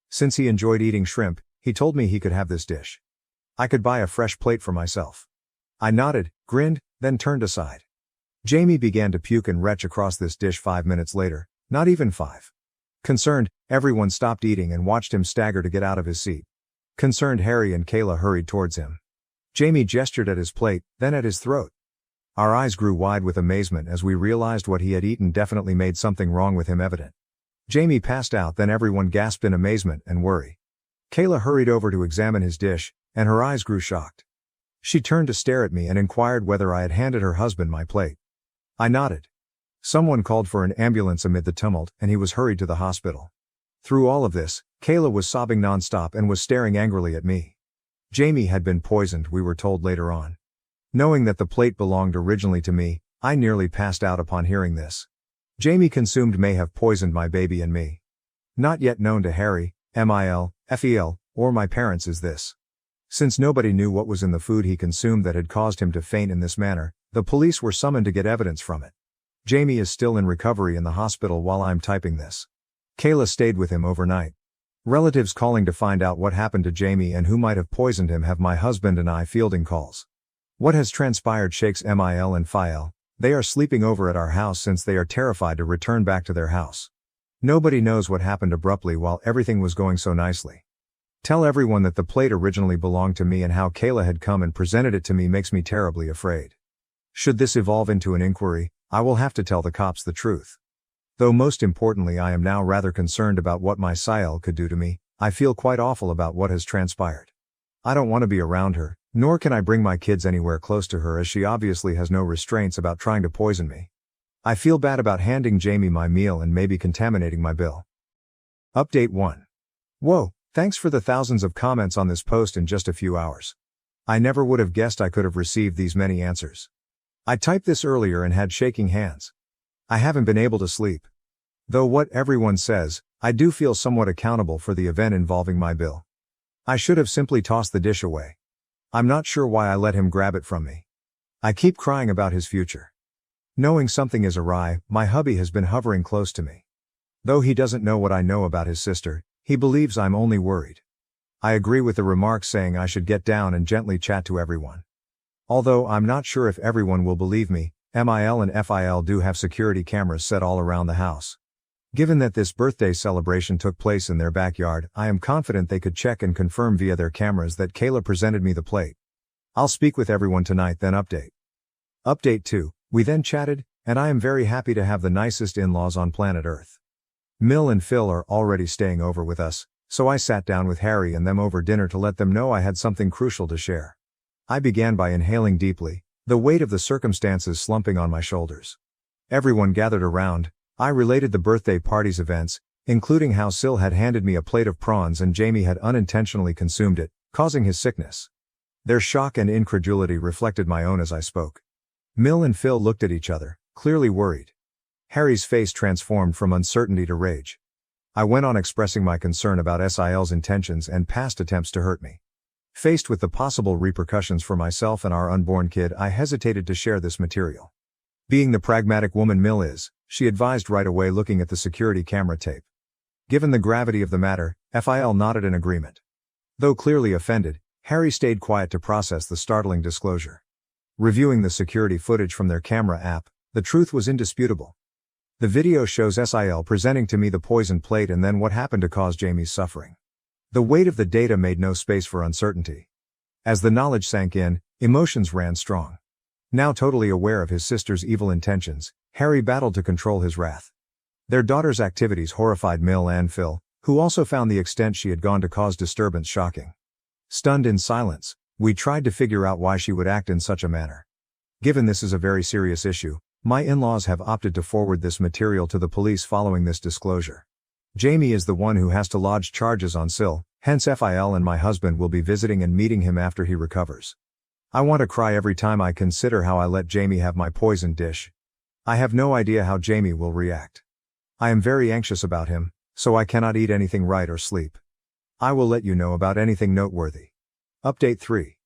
Since he enjoyed eating shrimp, he told me he could have this dish. I could buy a fresh plate for myself. I nodded, grinned, then turned aside. Jamie began to puke and retch across this dish 5 minutes later, not even 5. Concerned, everyone stopped eating and watched him stagger to get out of his seat. Concerned Harry and Kayla hurried towards him. Jamie gestured at his plate, then at his throat. Our eyes grew wide with amazement as we realized what he had eaten definitely made something wrong with him evident. Jamie passed out, then everyone gasped in amazement and worry. Kayla hurried over to examine his dish, and her eyes grew shocked. She turned to stare at me and inquired whether I had handed her husband my plate. I nodded. Someone called for an ambulance amid the tumult, and he was hurried to the hospital. Through all of this, Kayla was sobbing nonstop and was staring angrily at me. Jamie had been poisoned, we were told later on. Knowing that the plate belonged originally to me, I nearly passed out upon hearing this. Jamie consumed may have poisoned my baby and me. Not yet known to Harry, Mil, Phil, or my parents is this. Since nobody knew what was in the food he consumed that had caused him to faint in this manner, the police were summoned to get evidence from it. Jamie is still in recovery in the hospital while I'm typing this. Kayla stayed with him overnight. Relatives calling to find out what happened to Jamie and who might have poisoned him have my husband and I fielding calls. What has transpired shakes Mil and Phil. They are sleeping over at our house since they are terrified to return back to their house. Nobody knows what happened abruptly while everything was going so nicely. Tell everyone that the plate originally belonged to me and how Kayla had come and presented it to me makes me terribly afraid. Should this evolve into an inquiry, I will have to tell the cops the truth. Though most importantly I am now rather concerned about what my Phil could do to me, I feel quite awful about what has transpired. I don't want to be around her, nor can I bring my kids anywhere close to her as she obviously has no restraints about trying to poison me. I feel bad about handing Jamie my meal and maybe contaminating my bill. Update 1. Whoa, thanks for the thousands of comments on this post in just a few hours. I never would have guessed I could have received these many answers. I typed this earlier and had shaking hands. I haven't been able to sleep. Though what everyone says, I do feel somewhat accountable for the event involving my bill. I should have simply tossed the dish away. I'm not sure why I let him grab it from me. I keep crying about his future. Knowing something is awry, my hubby has been hovering close to me. Though he doesn't know what I know about his sister, he believes I'm only worried. I agree with the remarks saying I should get down and gently chat to everyone. Although I'm not sure if everyone will believe me, Mil and Phil do have security cameras set all around the house. Given that this birthday celebration took place in their backyard, I am confident they could check and confirm via their cameras that Kayla presented me the plate. I'll speak with everyone tonight then update. Update 2, we then chatted, and I am very happy to have the nicest in-laws on planet Earth. Mil and Phil are already staying over with us, so I sat down with Harry and them over dinner to let them know I had something crucial to share. I began by inhaling deeply, the weight of the circumstances slumping on my shoulders. Everyone gathered around. I related the birthday party's events, including how Sil had handed me a plate of prawns and Jamie had unintentionally consumed it, causing his sickness. Their shock and incredulity reflected my own as I spoke. Mil and Phil looked at each other, clearly worried. Harry's face transformed from uncertainty to rage. I went on expressing my concern about Sil's intentions and past attempts to hurt me. Faced with the possible repercussions for myself and our unborn kid, I hesitated to share this material. Being the pragmatic woman Mil is, she advised right away looking at the security camera tape. Given the gravity of the matter, Phil nodded in agreement. Though clearly offended, Harry stayed quiet to process the startling disclosure. Reviewing the security footage from their camera app, the truth was indisputable. The video shows Sil presenting to me the poisoned plate and then what happened to cause Jamie's suffering. The weight of the data made no space for uncertainty. As the knowledge sank in, emotions ran strong. Now totally aware of his sister's evil intentions, Harry battled to control his wrath. Their daughter's activities horrified Mil and Phil, who also found the extent she had gone to cause disturbance shocking. Stunned in silence, we tried to figure out why she would act in such a manner. Given this is a very serious issue, my in-laws have opted to forward this material to the police following this disclosure. Jamie is the one who has to lodge charges on Sil, hence Phil and my husband will be visiting and meeting him after he recovers. I want to cry every time I consider how I let Jamie have my poisoned dish. I have no idea how Jamie will react. I am very anxious about him, so I cannot eat anything right or sleep. I will let you know about anything noteworthy. Update 3.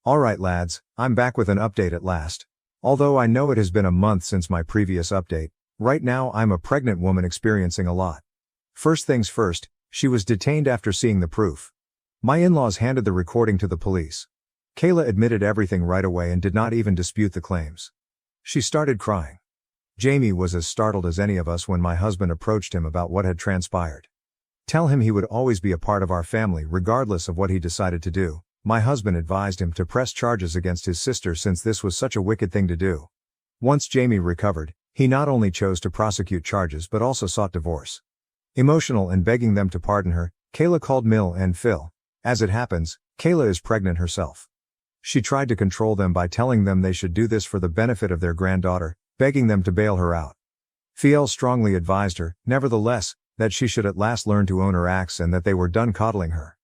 Alright lads, I'm back with an update at last. Although I know it has been a month since my previous update, right now I'm a pregnant woman experiencing a lot. First things first, she was detained after seeing the proof. My in-laws handed the recording to the police. Kayla admitted everything right away and did not even dispute the claims. She started crying. Jamie was as startled as any of us when my husband approached him about what had transpired. Tell him he would always be a part of our family regardless of what he decided to do. My husband advised him to press charges against his sister since this was such a wicked thing to do. Once Jamie recovered, he not only chose to prosecute charges but also sought divorce. Emotional and begging them to pardon her, Kayla called Mil and Phil. As it happens, Kayla is pregnant herself. She tried to control them by telling them they should do this for the benefit of their granddaughter, begging them to bail her out. Phil strongly advised her, nevertheless, that she should at last learn to own her acts and that they were done coddling her.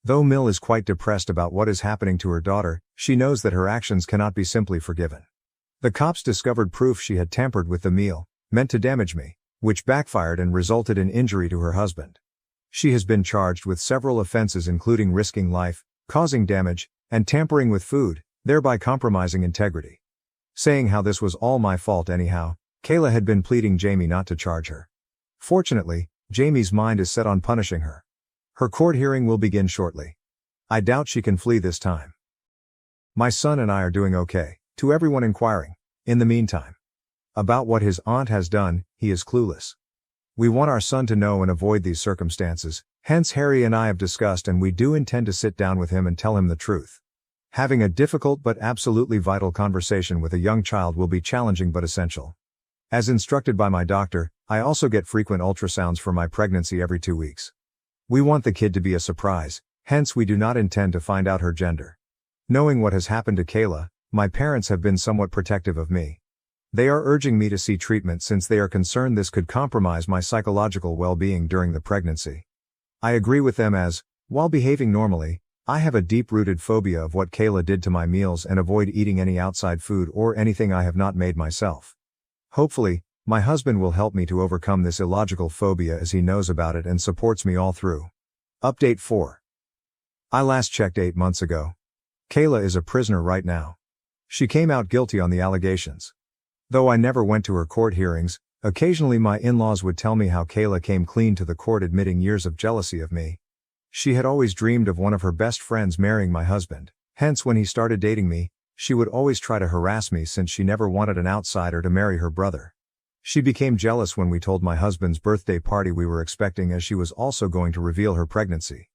Though Mil is quite depressed about what is happening to her daughter, she knows that her actions cannot be simply forgiven. The cops discovered proof she had tampered with the meal, meant to damage me, which backfired and resulted in injury to her husband. She has been charged with several offenses including risking life, causing damage, and tampering with food, thereby compromising integrity. Saying how this was all my fault anyhow, Kayla had been pleading Jamie not to charge her. Fortunately, Jamie's mind is set on punishing her. Her court hearing will begin shortly. I doubt she can flee this time. My son and I are doing okay, to everyone inquiring. In the meantime, about what his aunt has done, he is clueless. We want our son to know and avoid these circumstances, hence Harry and I have discussed and we do intend to sit down with him and tell him the truth. Having a difficult but absolutely vital conversation with a young child will be challenging but essential. As instructed by my doctor, I also get frequent ultrasounds for my pregnancy every 2 weeks. We want the kid to be a surprise, hence we do not intend to find out her gender. Knowing what has happened to Kayla, my parents have been somewhat protective of me. They are urging me to see treatment since they are concerned this could compromise my psychological well-being during the pregnancy. I agree with them as, while behaving normally, I have a deep-rooted phobia of what Kayla did to my meals and avoid eating any outside food or anything I have not made myself. Hopefully, my husband will help me to overcome this illogical phobia as he knows about it and supports me all through. Update 4. I last checked 8 months ago. Kayla is a prisoner right now. She came out guilty on the allegations. Though I never went to her court hearings, occasionally my in-laws would tell me how Kayla came clean to the court admitting years of jealousy of me. She had always dreamed of one of her best friends marrying my husband, hence when he started dating me, she would always try to harass me since she never wanted an outsider to marry her brother. She became jealous when we told my husband's birthday party we were expecting as she was also going to reveal her pregnancy.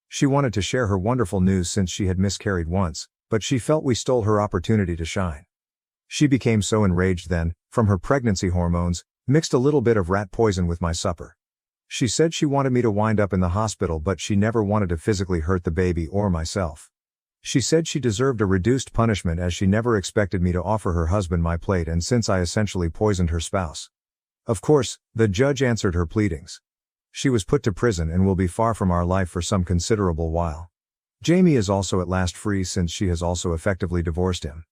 She wanted to share her wonderful news since she had miscarried once, but she felt we stole her opportunity to shine. She became so enraged then, from her pregnancy hormones, mixed a little bit of rat poison with my supper. She said she wanted me to wind up in the hospital but she never wanted to physically hurt the baby or myself. She said she deserved a reduced punishment as she never expected me to offer her husband my plate and since I essentially poisoned her spouse. Of course, the judge answered her pleadings. She was put to prison and will be far from our life for some considerable while. Jamie is also at last free since she has also effectively divorced him.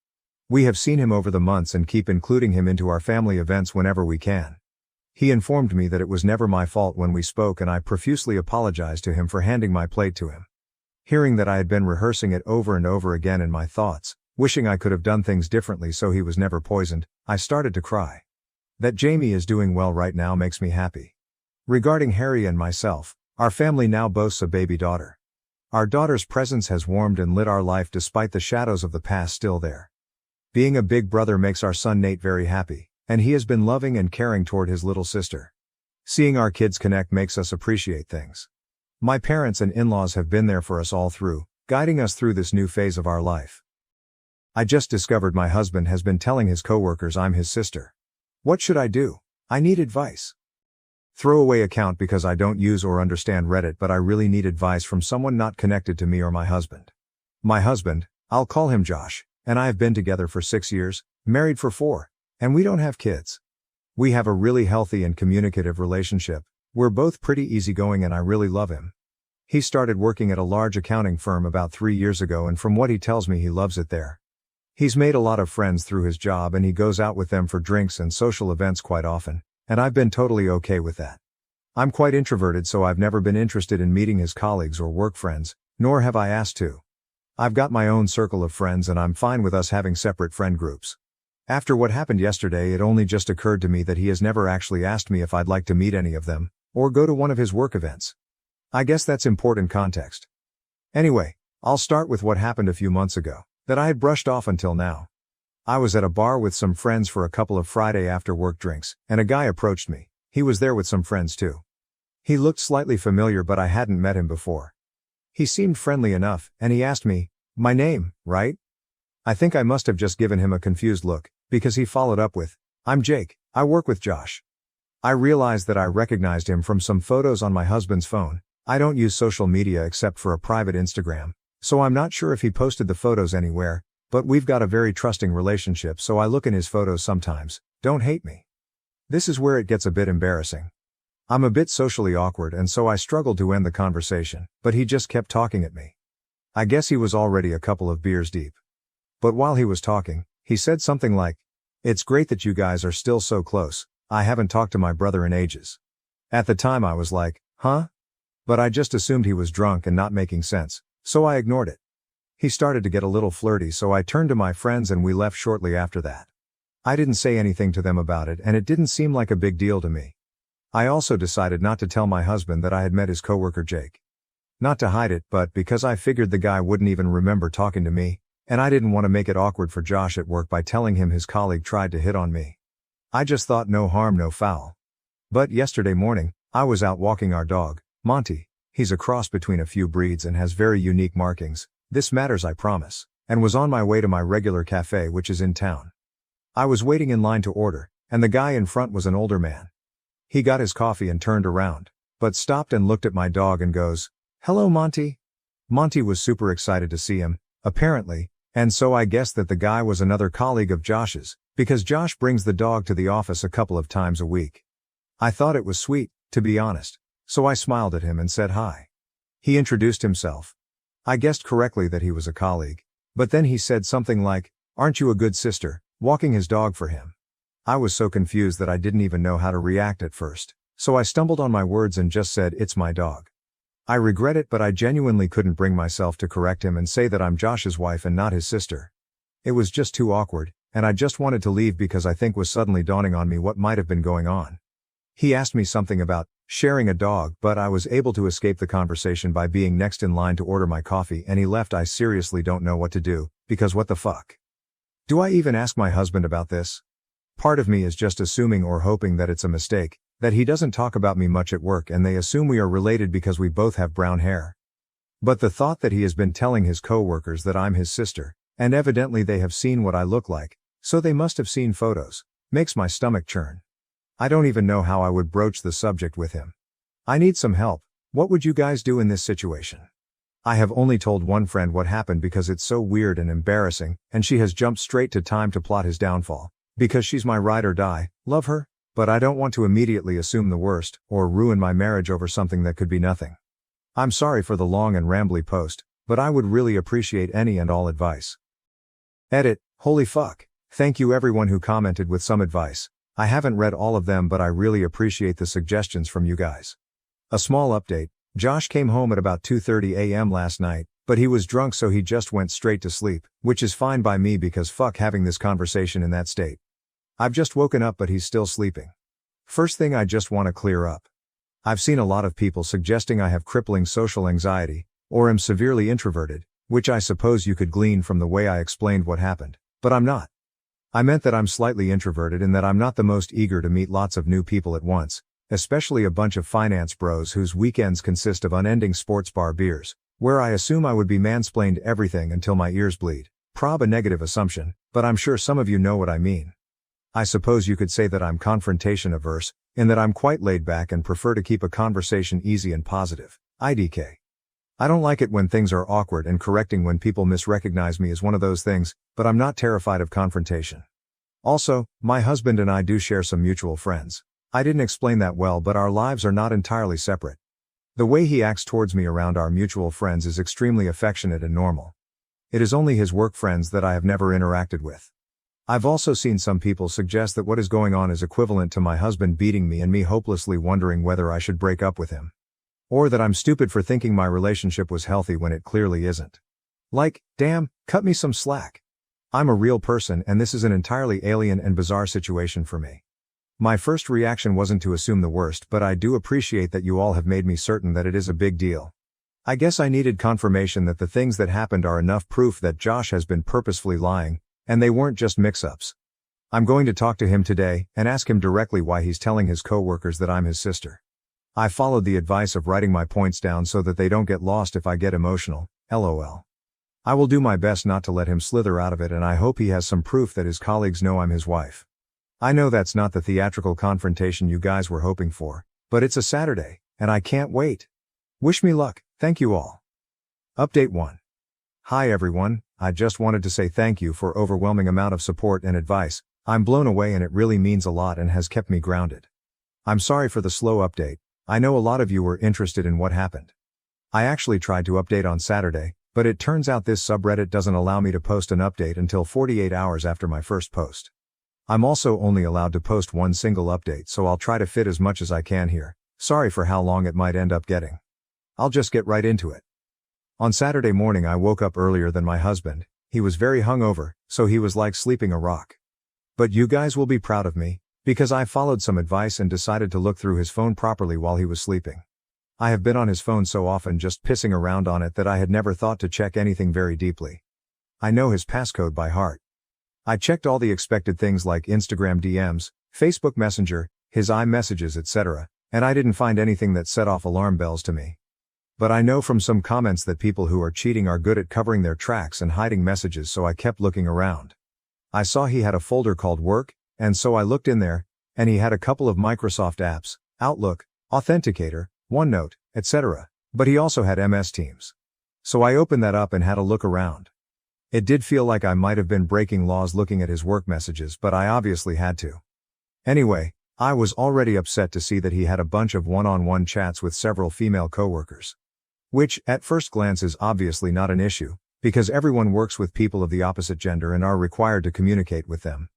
We have seen him over the months and keep including him into our family events whenever we can. He informed me that it was never my fault when we spoke and I profusely apologized to him for handing my plate to him. Hearing that I had been rehearsing it over and over again in my thoughts, wishing I could have done things differently so he was never poisoned, I started to cry. That Jamie is doing well right now makes me happy. Regarding Harry and myself, our family now boasts a baby daughter. Our daughter's presence has warmed and lit our life despite the shadows of the past still there. Being a big brother makes our son Nate very happy, and he has been loving and caring toward his little sister. Seeing our kids connect makes us appreciate things. My parents and in-laws have been there for us all through, guiding us through this new phase of our life. I just discovered my husband has been telling his coworkers I'm his sister. What should I do? I need advice. Throwaway account because I don't use or understand Reddit but I really need advice from someone not connected to me or my husband. My husband, I'll call him Josh, and I have been together for 6 years, married for 4, and we don't have kids. We have a really healthy and communicative relationship, we're both pretty easygoing and I really love him. He started working at a large accounting firm about 3 years ago and from what he tells me he loves it there. He's made a lot of friends through his job and he goes out with them for drinks and social events quite often. And I've been totally okay with that. I'm quite introverted so I've never been interested in meeting his colleagues or work friends, nor have I asked to. I've got my own circle of friends and I'm fine with us having separate friend groups. After what happened yesterday it only just occurred to me that he has never actually asked me if I'd like to meet any of them, or go to one of his work events. I guess that's important context. Anyway, I'll start with what happened a few months ago, that I had brushed off until now. I was at a bar with some friends for a couple of Friday after work drinks, and a guy approached me. He was there with some friends too. He looked slightly familiar but I hadn't met him before. He seemed friendly enough, and he asked me, "My name, right?" I think I must have just given him a confused look, because he followed up with, "I'm Jake, I work with Josh." I realized that I recognized him from some photos on my husband's phone. I don't use social media except for a private Instagram, so I'm not sure if he posted the photos anywhere. But we've got a very trusting relationship so I look in his photos sometimes, don't hate me. This is where it gets a bit embarrassing. I'm a bit socially awkward and so I struggled to end the conversation, but he just kept talking at me. I guess he was already a couple of beers deep. But while he was talking, he said something like, "It's great that you guys are still so close, I haven't talked to my brother in ages." At the time I was like, huh? But I just assumed he was drunk and not making sense, so I ignored it. He started to get a little flirty, so I turned to my friends and we left shortly after that. I didn't say anything to them about it and it didn't seem like a big deal to me. I also decided not to tell my husband that I had met his coworker Jake. Not to hide it, but because I figured the guy wouldn't even remember talking to me, and I didn't want to make it awkward for Josh at work by telling him his colleague tried to hit on me. I just thought no harm no foul. But yesterday morning, I was out walking our dog, Monty. He's a cross between a few breeds and has very unique markings, this matters I promise, and was on my way to my regular cafe which is in town. I was waiting in line to order, and the guy in front was an older man. He got his coffee and turned around, but stopped and looked at my dog and goes, "Hello Monty." Monty was super excited to see him, apparently, and so I guessed that the guy was another colleague of Josh's, because Josh brings the dog to the office a couple of times a week. I thought it was sweet, to be honest, so I smiled at him and said hi. He introduced himself. I guessed correctly that he was a colleague, but then he said something like, "Aren't you a good sister," walking his dog for him. I was so confused that I didn't even know how to react at first, so I stumbled on my words and just said, "It's my dog." I regret it, but I genuinely couldn't bring myself to correct him and say that I'm Josh's wife and not his sister. It was just too awkward, and I just wanted to leave because I think was suddenly dawning on me what might have been going on. He asked me something about sharing a dog, but I was able to escape the conversation by being next in line to order my coffee and he left. I seriously don't know what to do, because what the fuck? Do I even ask my husband about this? Part of me is just assuming or hoping that it's a mistake, that he doesn't talk about me much at work and they assume we are related because we both have brown hair. But the thought that he has been telling his coworkers that I'm his sister, and evidently they have seen what I look like, so they must have seen photos, makes my stomach churn. I don't even know how I would broach the subject with him. I need some help. What would you guys do in this situation? I have only told one friend what happened because it's so weird and embarrassing, and she has jumped straight to time to plot his downfall, because she's my ride or die, love her. But I don't want to immediately assume the worst, or ruin my marriage over something that could be nothing. I'm sorry for the long and rambly post, but I would really appreciate any and all advice. Edit, holy fuck. Thank you everyone who commented with some advice. I haven't read all of them, but I really appreciate the suggestions from you guys. A small update, Josh came home at about 2:30 a.m. last night, but he was drunk so he just went straight to sleep, which is fine by me because fuck having this conversation in that state. I've just woken up but he's still sleeping. First thing I just want to clear up. I've seen a lot of people suggesting I have crippling social anxiety, or am severely introverted, which I suppose you could glean from the way I explained what happened, but I'm not. I meant that I'm slightly introverted and that I'm not the most eager to meet lots of new people at once, especially a bunch of finance bros whose weekends consist of unending sports bar beers, where I assume I would be mansplained everything until my ears bleed. Prob a negative assumption, but I'm sure some of you know what I mean. I suppose you could say that I'm confrontation averse, in that I'm quite laid back and prefer to keep a conversation easy and positive. IDK. I don't like it when things are awkward, and correcting when people misrecognize me is one of those things, but I'm not terrified of confrontation. Also, my husband and I do share some mutual friends. I didn't explain that well, but our lives are not entirely separate. The way he acts towards me around our mutual friends is extremely affectionate and normal. It is only his work friends that I have never interacted with. I've also seen some people suggest that what is going on is equivalent to my husband beating me and me hopelessly wondering whether I should break up with him. Or that I'm stupid for thinking my relationship was healthy when it clearly isn't. Like, damn, cut me some slack. I'm a real person and this is an entirely alien and bizarre situation for me. My first reaction wasn't to assume the worst, but I do appreciate that you all have made me certain that it is a big deal. I guess I needed confirmation that the things that happened are enough proof that Josh has been purposefully lying, and they weren't just mix-ups. I'm going to talk to him today and ask him directly why he's telling his coworkers that I'm his sister. I followed the advice of writing my points down so that they don't get lost if I get emotional, lol. I will do my best not to let him slither out of it, and I hope he has some proof that his colleagues know I'm his wife. I know that's not the theatrical confrontation you guys were hoping for, but it's a Saturday, and I can't wait. Wish me luck, thank you all. Update 1. Hi everyone, I just wanted to say thank you for overwhelming amount of support and advice. I'm blown away and it really means a lot and has kept me grounded. I'm sorry for the slow update. I know a lot of you were interested in what happened. I actually tried to update on Saturday, but it turns out this subreddit doesn't allow me to post an update until 48 hours after my first post. I'm also only allowed to post one single update, so I'll try to fit as much as I can here. Sorry for how long it might end up getting. I'll just get right into it. On Saturday morning I woke up earlier than my husband. He was very hungover, so he was like sleeping a rock. But you guys will be proud of me, because I followed some advice and decided to look through his phone properly while he was sleeping. I have been on his phone so often just pissing around on it that I had never thought to check anything very deeply. I know his passcode by heart. I checked all the expected things like Instagram DMs, Facebook Messenger, his iMessages etc., and I didn't find anything that set off alarm bells to me. But I know from some comments that people who are cheating are good at covering their tracks and hiding messages, so I kept looking around. I saw he had a folder called Work, and so I looked in there, and he had a couple of Microsoft apps, Outlook, Authenticator, OneNote, etc., but he also had MS Teams. So I opened that up and had a look around. It did feel like I might have been breaking laws looking at his work messages, but I obviously had to. Anyway, I was already upset to see that he had a bunch of one-on-one chats with several female coworkers. Which, at first glance, is obviously not an issue, because everyone works with people of the opposite gender and are required to communicate with them.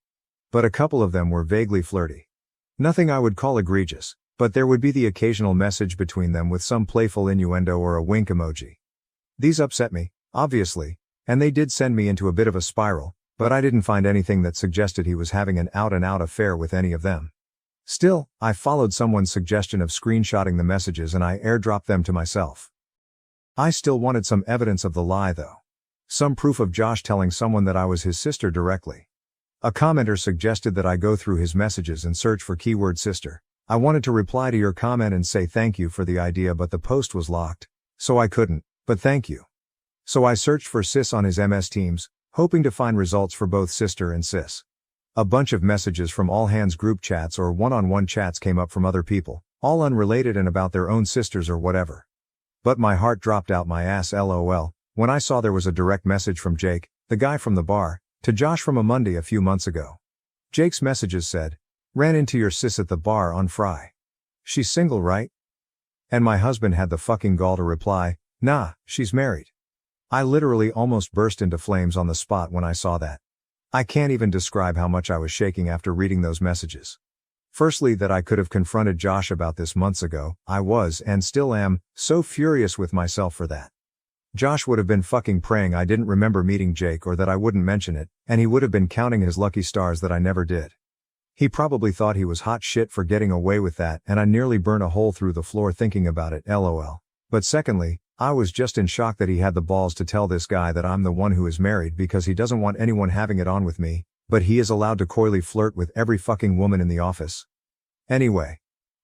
But a couple of them were vaguely flirty. Nothing I would call egregious, but there would be the occasional message between them with some playful innuendo or a wink emoji. These upset me, obviously, and they did send me into a bit of a spiral, but I didn't find anything that suggested he was having an out-and-out affair with any of them. Still, I followed someone's suggestion of screenshotting the messages and I airdropped them to myself. I still wanted some evidence of the lie though. Some proof of Josh telling someone that I was his sister directly. A commenter suggested that I go through his messages and search for keyword sister. I wanted to reply to your comment and say thank you for the idea, but the post was locked, so I couldn't, but thank you. So I searched for sis on his MS Teams, hoping to find results for both sister and sis. A bunch of messages from all hands group chats or one-on-one chats came up from other people, all unrelated and about their own sisters or whatever. But my heart dropped out my ass LOL, when I saw there was a direct message from Jake, the guy from the bar, to Josh from a Monday a few months ago. Jake's messages said, "Ran into your sis at the bar on Fry. She's single, right?" And my husband had the fucking gall to reply, "Nah, she's married." I literally almost burst into flames on the spot when I saw that. I can't even describe how much I was shaking after reading those messages. Firstly, that I could have confronted Josh about this months ago. I was, and still am, so furious with myself for that. Josh would have been fucking praying I didn't remember meeting Jake or that I wouldn't mention it, and he would have been counting his lucky stars that I never did. He probably thought he was hot shit for getting away with that, and I nearly burned a hole through the floor thinking about it, LOL. But secondly, I was just in shock that he had the balls to tell this guy that I'm the one who is married because he doesn't want anyone having it on with me, but he is allowed to coyly flirt with every fucking woman in the office. Anyway,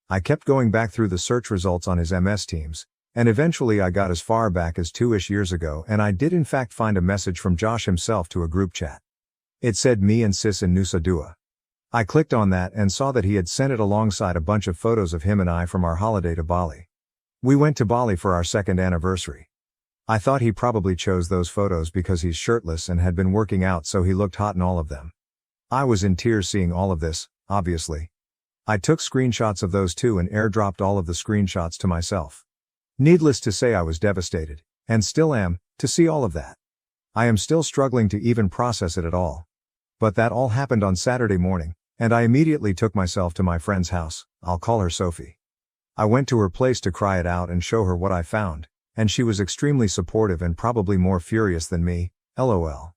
I kept going back through the search results on his MS Teams, and eventually I got as far back as 2-ish years ago, and I did in fact find a message from Josh himself to a group chat. It said me and sis in Nusa Dua. I clicked on that and saw that he had sent it alongside a bunch of photos of him and I from our holiday to Bali. We went to Bali for our second anniversary. I thought he probably chose those photos because he's shirtless and had been working out, so he looked hot in all of them. I was in tears seeing all of this, obviously. I took screenshots of those too and airdropped all of the screenshots to myself. Needless to say, I was devastated, and still am, to see all of that. I am still struggling to even process it at all. But that all happened on Saturday morning, and I immediately took myself to my friend's house. I'll call her Sophie. I went to her place to cry it out and show her what I found, and she was extremely supportive and probably more furious than me, LOL.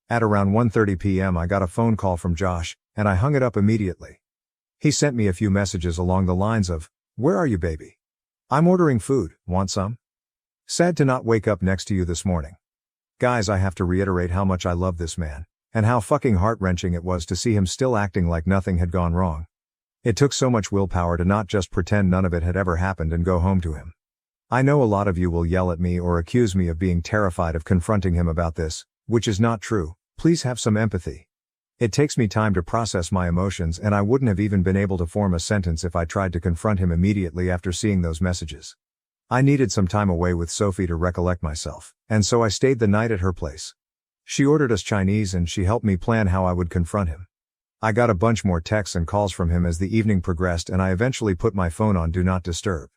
At around 1:30 p.m. I got a phone call from Josh, and I hung it up immediately. He sent me a few messages along the lines of, "Where are you, baby? I'm ordering food, want some? Sad to not wake up next to you this morning." Guys, I have to reiterate how much I love this man, and how fucking heart-wrenching it was to see him still acting like nothing had gone wrong. It took so much willpower to not just pretend none of it had ever happened and go home to him. I know a lot of you will yell at me or accuse me of being terrified of confronting him about this, which is not true. Please have some empathy. It takes me time to process my emotions, and I wouldn't have even been able to form a sentence if I tried to confront him immediately after seeing those messages. I needed some time away with Sophie to recollect myself, and so I stayed the night at her place. She ordered us Chinese and she helped me plan how I would confront him. I got a bunch more texts and calls from him as the evening progressed, and I eventually put my phone on Do Not Disturb.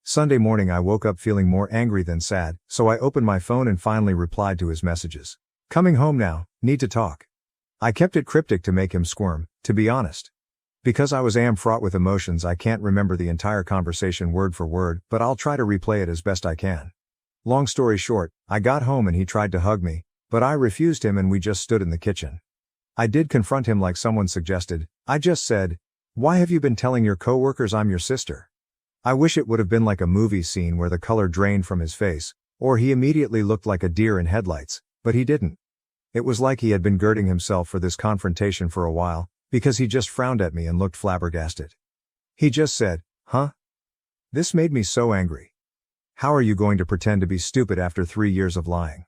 Sunday morning I woke up feeling more angry than sad, so I opened my phone and finally replied to his messages. "Coming home now, need to talk." I kept it cryptic to make him squirm, to be honest. Because I was fraught with emotions, I can't remember the entire conversation word for word, but I'll try to replay it as best I can. Long story short, I got home and he tried to hug me, but I refused him and we just stood in the kitchen. I did confront him like someone suggested. I just said, "Why have you been telling your coworkers I'm your sister?" I wish it would have been like a movie scene where the color drained from his face, or he immediately looked like a deer in headlights, but he didn't. It was like he had been girding himself for this confrontation for a while, because he just frowned at me and looked flabbergasted. He just said, "Huh?" This made me so angry. How are you going to pretend to be stupid after 3 years of lying?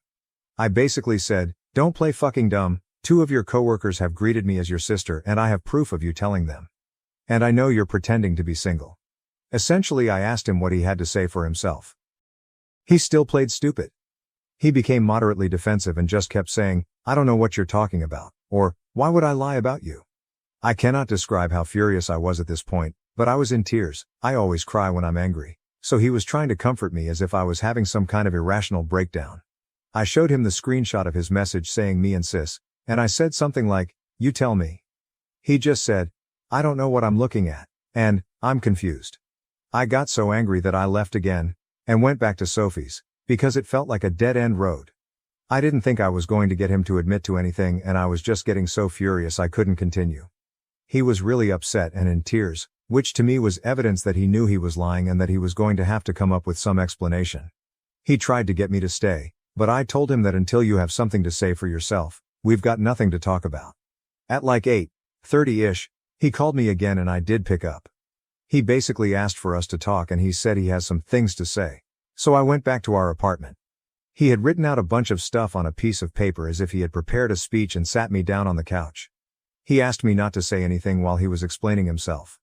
I basically said, "Don't play fucking dumb, 2 of your coworkers have greeted me as your sister and I have proof of you telling them. And I know you're pretending to be single." Essentially, I asked him what he had to say for himself. He still played stupid. He became moderately defensive and just kept saying, "I don't know what you're talking about," or, "Why would I lie about you?" I cannot describe how furious I was at this point, but I was in tears. I always cry when I'm angry. So he was trying to comfort me as if I was having some kind of irrational breakdown. I showed him the screenshot of his message saying "me and sis," and I said something like, "You tell me." He just said, "I don't know what I'm looking at," and, "I'm confused." I got so angry that I left again, and went back to Sophie's, because it felt like a dead-end road. I didn't think I was going to get him to admit to anything and I was just getting so furious I couldn't continue. He was really upset and in tears, which to me was evidence that he knew he was lying and that he was going to have to come up with some explanation. He tried to get me to stay, but I told him that until you have something to say for yourself, we've got nothing to talk about. At like 8:30-ish, he called me again and I did pick up. He basically asked for us to talk and he said he has some things to say. So I went back to our apartment. He had written out a bunch of stuff on a piece of paper as if he had prepared a speech and sat me down on the couch. He asked me not to say anything while he was explaining himself.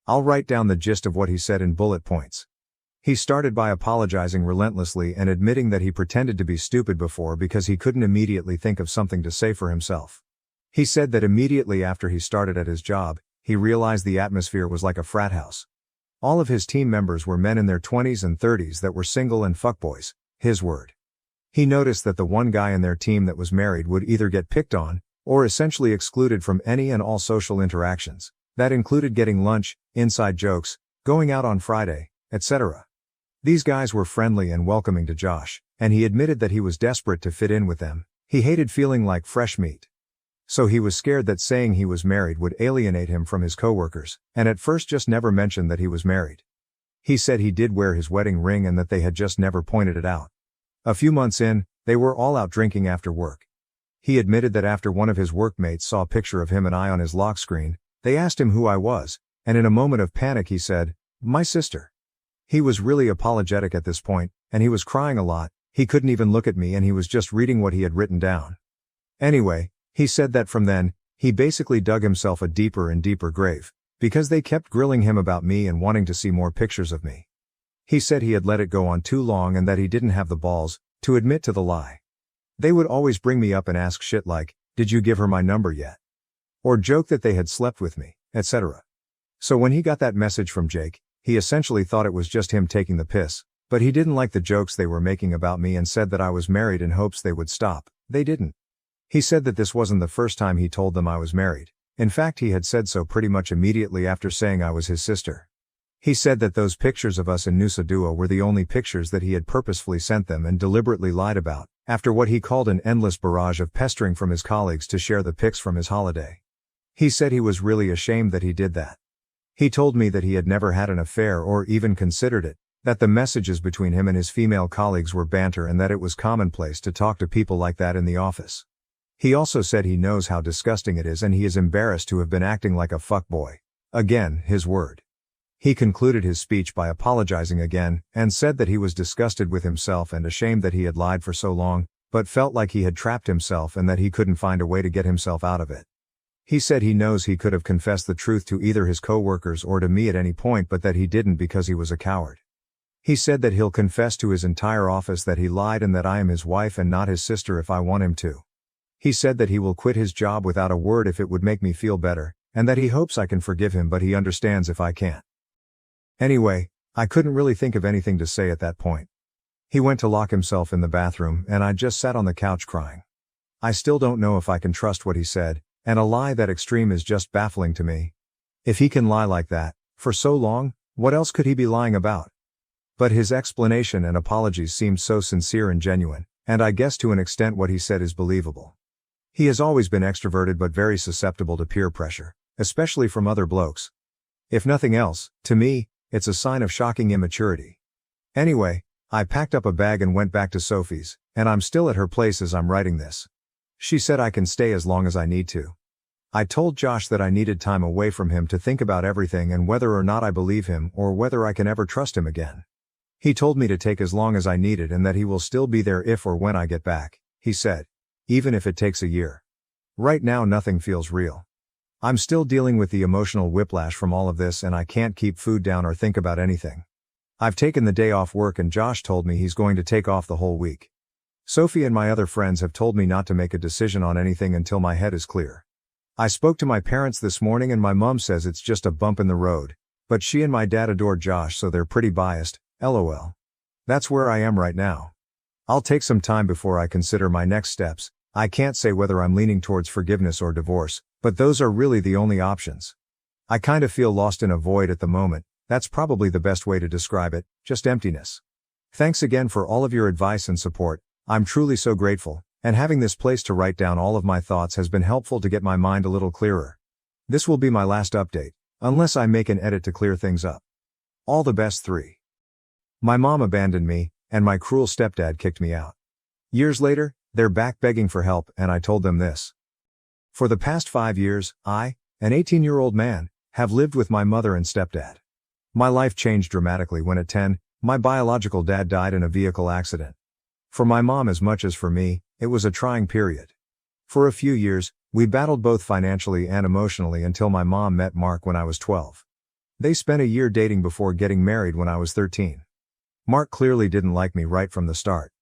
I'll write down the gist of what he said in bullet points. He started by apologizing relentlessly and admitting that he pretended to be stupid before because he couldn't immediately think of something to say for himself. He said that immediately after he started at his job, he realized the atmosphere was like a frat house. All of his team members were men in their 20s and 30s that were single and fuckboys, his word. He noticed that the one guy in their team that was married would either get picked on, or essentially excluded from any and all social interactions. That included getting lunch, inside jokes, going out on Friday, etc. These guys were friendly and welcoming to Josh, and he admitted that he was desperate to fit in with them. He hated feeling like fresh meat. So he was scared that saying he was married would alienate him from his coworkers, and at first just never mentioned that he was married. He said he did wear his wedding ring and that they had just never pointed it out. A few months in, they were all out drinking after work. He admitted that after one of his workmates saw a picture of him and I on his lock screen, they asked him who I was, and in a moment of panic he said, "My sister." He was really apologetic at this point, and he was crying a lot. He couldn't even look at me and he was just reading what he had written down. Anyway, he said that from then, he basically dug himself a deeper and deeper grave, because they kept grilling him about me and wanting to see more pictures of me. He said he had let it go on too long and that he didn't have the balls to admit to the lie. They would always bring me up and ask shit like, "Did you give her my number yet?" Or joke that they had slept with me, etc. So when he got that message from Jake, he essentially thought it was just him taking the piss, but he didn't like the jokes they were making about me and said that I was married in hopes they would stop. They didn't. He said that this wasn't the first time he told them I was married. In fact, he had said so pretty much immediately after saying I was his sister. He said that those pictures of us in Nusa Dua were the only pictures that he had purposefully sent them and deliberately lied about, after what he called an endless barrage of pestering from his colleagues to share the pics from his holiday. He said he was really ashamed that he did that. He told me that he had never had an affair or even considered it, that the messages between him and his female colleagues were banter and that it was commonplace to talk to people like that in the office. He also said he knows how disgusting it is and he is embarrassed to have been acting like a fuckboy. Again, his word. He concluded his speech by apologizing again, and said that he was disgusted with himself and ashamed that he had lied for so long, but felt like he had trapped himself and that he couldn't find a way to get himself out of it. He said he knows he could have confessed the truth to either his coworkers or to me at any point but that he didn't because he was a coward. He said that he'll confess to his entire office that he lied and that I am his wife and not his sister if I want him to. He said that he will quit his job without a word if it would make me feel better, and that he hopes I can forgive him but he understands if I can't. Anyway, I couldn't really think of anything to say at that point. He went to lock himself in the bathroom and I just sat on the couch crying. I still don't know if I can trust what he said, and a lie that extreme is just baffling to me. If he can lie like that, for so long, what else could he be lying about? But his explanation and apologies seemed so sincere and genuine, and I guess to an extent what he said is believable. He has always been extroverted but very susceptible to peer pressure, especially from other blokes. If nothing else, to me, it's a sign of shocking immaturity. Anyway, I packed up a bag and went back to Sophie's, and I'm still at her place as I'm writing this. She said I can stay as long as I need to. I told Josh that I needed time away from him to think about everything and whether or not I believe him or whether I can ever trust him again. He told me to take as long as I needed and that he will still be there if or when I get back, he said. Even if it takes a year. Right now nothing feels real. I'm still dealing with the emotional whiplash from all of this and I can't keep food down or think about anything. I've taken the day off work and Josh told me he's going to take off the whole week. Sophie and my other friends have told me not to make a decision on anything until my head is clear. I spoke to my parents this morning and my mom says it's just a bump in the road, but she and my dad adore Josh so they're pretty biased, lol. That's where I am right now. I'll take some time before I consider my next steps. I can't say whether I'm leaning towards forgiveness or divorce, but those are really the only options. I kind of feel lost in a void at the moment. That's probably the best way to describe it, just emptiness. Thanks again for all of your advice and support. I'm truly so grateful, and having this place to write down all of my thoughts has been helpful to get my mind a little clearer. This will be my last update, unless I make an edit to clear things up. All the best 3. My mom abandoned me, and my cruel stepdad kicked me out. Years later, they're back begging for help, and I told them this. For the past 5 years, I, an 18-year-old man, have lived with my mother and stepdad. My life changed dramatically when at 10, my biological dad died in a vehicle accident. For my mom as much as for me, it was a trying period. For a few years, we battled both financially and emotionally until my mom met Mark when I was 12. They spent a year dating before getting married when I was 13. Mark clearly didn't like me right from the start.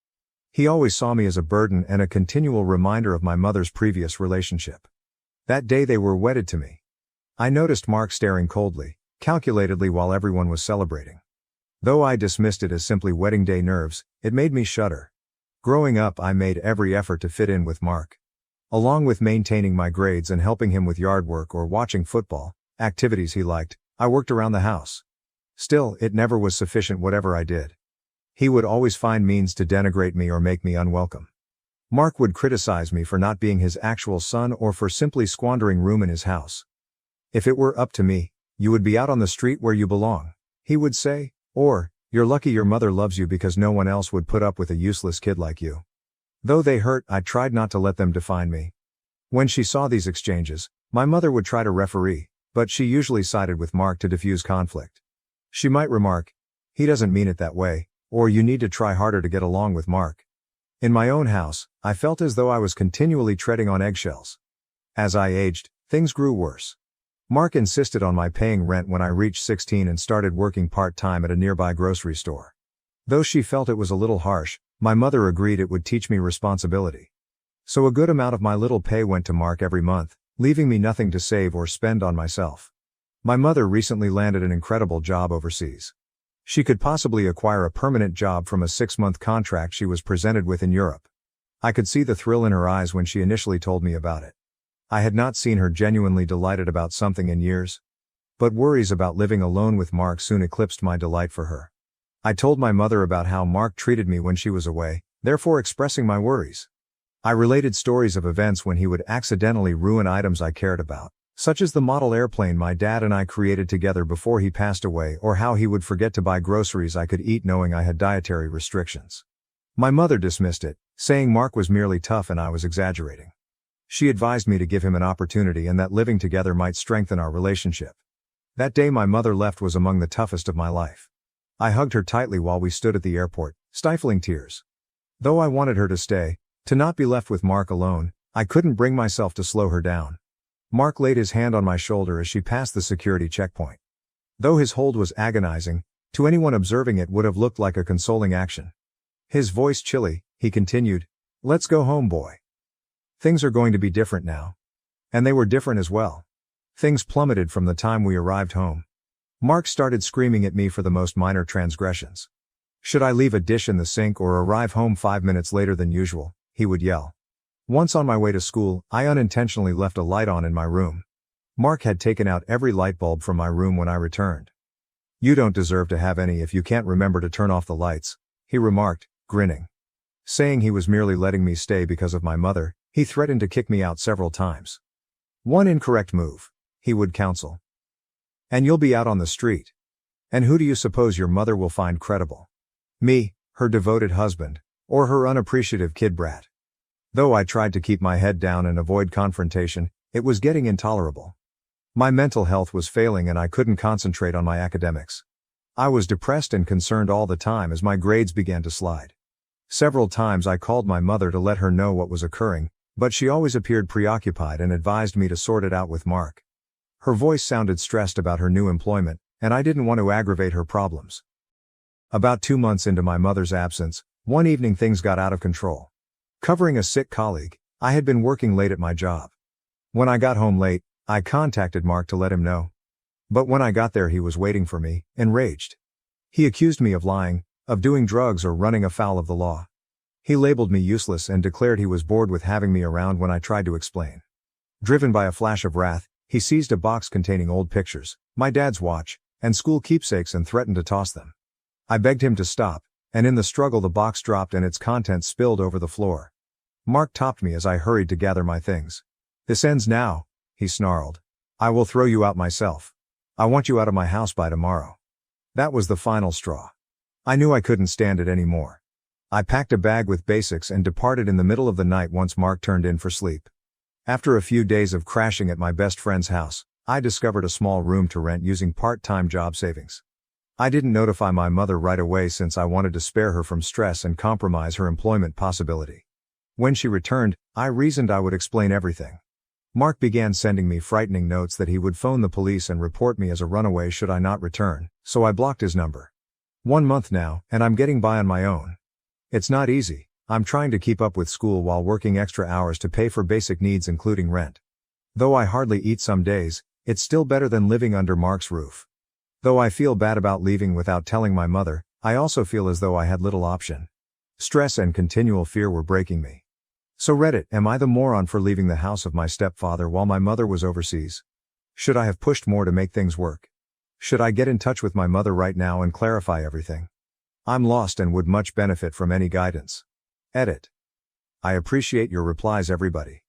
He always saw me as a burden and a continual reminder of my mother's previous relationship. That day they were wedded to me. I noticed Mark staring coldly, calculatedly while everyone was celebrating. Though I dismissed it as simply wedding day nerves, it made me shudder. Growing up, I made every effort to fit in with Mark. Along with maintaining my grades and helping him with yard work or watching football, activities he liked, I worked around the house. Still, it never was sufficient whatever I did. He would always find means to denigrate me or make me unwelcome. Mark would criticize me for not being his actual son or for simply squandering room in his house. If it were up to me, you would be out on the street where you belong, he would say, or, you're lucky your mother loves you because no one else would put up with a useless kid like you. Though they hurt, I tried not to let them define me. When she saw these exchanges, my mother would try to referee, but she usually sided with Mark to diffuse conflict. She might remark, he doesn't mean it that way, or you need to try harder to get along with Mark. In my own house, I felt as though I was continually treading on eggshells. As I aged, things grew worse. Mark insisted on my paying rent when I reached 16 and started working part-time at a nearby grocery store. Though she felt it was a little harsh, my mother agreed it would teach me responsibility. So a good amount of my little pay went to Mark every month, leaving me nothing to save or spend on myself. My mother recently landed an incredible job overseas. She could possibly acquire a permanent job from a 6-month contract she was presented with in Europe. I could see the thrill in her eyes when she initially told me about it. I had not seen her genuinely delighted about something in years. But worries about living alone with Mark soon eclipsed my delight for her. I told my mother about how Mark treated me when she was away, therefore expressing my worries. I related stories of events when he would accidentally ruin items I cared about, such as the model airplane my dad and I created together before he passed away, or how he would forget to buy groceries I could eat knowing I had dietary restrictions. My mother dismissed it, saying Mark was merely tough and I was exaggerating. She advised me to give him an opportunity and that living together might strengthen our relationship. That day my mother left was among the toughest of my life. I hugged her tightly while we stood at the airport, stifling tears. Though I wanted her to stay, to not be left with Mark alone, I couldn't bring myself to slow her down. Mark laid his hand on my shoulder as she passed the security checkpoint. Though his hold was agonizing, to anyone observing it would have looked like a consoling action. His voice chilly, he continued, "Let's go home, boy. Things are going to be different now." And they were different as well. Things plummeted from the time we arrived home. Mark started screaming at me for the most minor transgressions. Should I leave a dish in the sink or arrive home 5 minutes later than usual, he would yell. Once on my way to school, I unintentionally left a light on in my room. Mark had taken out every light bulb from my room when I returned. "You don't deserve to have any if you can't remember to turn off the lights," he remarked, grinning. Saying he was merely letting me stay because of my mother, he threatened to kick me out several times. "One incorrect move," he would counsel, "and you'll be out on the street. And who do you suppose your mother will find credible? Me, her devoted husband, or her unappreciative kid brat?" Though I tried to keep my head down and avoid confrontation, it was getting intolerable. My mental health was failing and I couldn't concentrate on my academics. I was depressed and concerned all the time as my grades began to slide. Several times I called my mother to let her know what was occurring, but she always appeared preoccupied and advised me to sort it out with Mark. Her voice sounded stressed about her new employment, and I didn't want to aggravate her problems. About 2 months into my mother's absence, one evening things got out of control. Covering a sick colleague, I had been working late at my job. When I got home late, I contacted Mark to let him know. But when I got there he was waiting for me, enraged. He accused me of lying, of doing drugs or running afoul of the law. He labeled me useless and declared he was bored with having me around when I tried to explain. Driven by a flash of wrath, he seized a box containing old pictures, my dad's watch, and school keepsakes and threatened to toss them. I begged him to stop, and in the struggle the box dropped and its contents spilled over the floor. Mark topped me as I hurried to gather my things. "This ends now," he snarled. "I will throw you out myself. I want you out of my house by tomorrow." That was the final straw. I knew I couldn't stand it anymore. I packed a bag with basics and departed in the middle of the night once Mark turned in for sleep. After a few days of crashing at my best friend's house, I discovered a small room to rent using part-time job savings. I didn't notify my mother right away since I wanted to spare her from stress and compromise her employment possibility. When she returned, I reasoned I would explain everything. Mark began sending me frightening notes that he would phone the police and report me as a runaway should I not return, so I blocked his number. 1 month now, and I'm getting by on my own. It's not easy. I'm trying to keep up with school while working extra hours to pay for basic needs including rent. Though I hardly eat some days, it's still better than living under Mark's roof. Though I feel bad about leaving without telling my mother, I also feel as though I had little option. Stress and continual fear were breaking me. So Reddit, am I the moron for leaving the house of my stepfather while my mother was overseas? Should I have pushed more to make things work? Should I get in touch with my mother right now and clarify everything? I'm lost and would much benefit from any guidance. Edit. I appreciate your replies, everybody.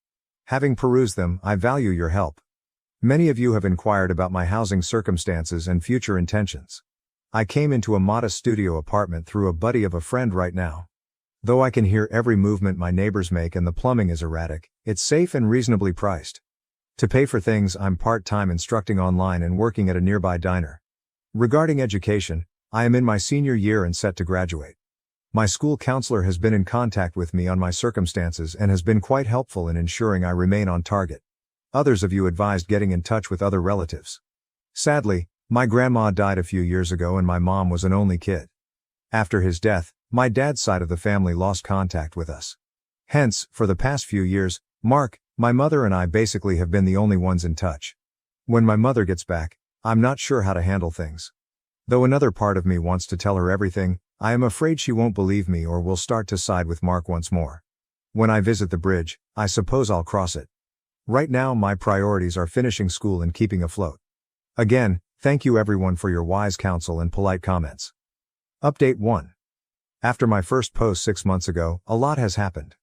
Having perused them, I value your help. Many of you have inquired about my housing circumstances and future intentions. I came into a modest studio apartment through a buddy of a friend right now. Though I can hear every movement my neighbors make and the plumbing is erratic, it's safe and reasonably priced. To pay for things, I'm part-time instructing online and working at a nearby diner. Regarding education, I am in my senior year and set to graduate. My school counselor has been in contact with me on my circumstances and has been quite helpful in ensuring I remain on target. Others of you advised getting in touch with other relatives. Sadly, my grandma died a few years ago and my mom was an only kid. After his death, my dad's side of the family lost contact with us. Hence, for the past few years, Mark, my mother and I basically have been the only ones in touch. When my mother gets back, I'm not sure how to handle things. Though another part of me wants to tell her everything, I am afraid she won't believe me or will start to side with Mark once more. When I visit the bridge, I suppose I'll cross it. Right now my priorities are finishing school and keeping afloat. Again, thank you everyone for your wise counsel and polite comments. Update 1. After my first post 6 months ago, a lot has happened.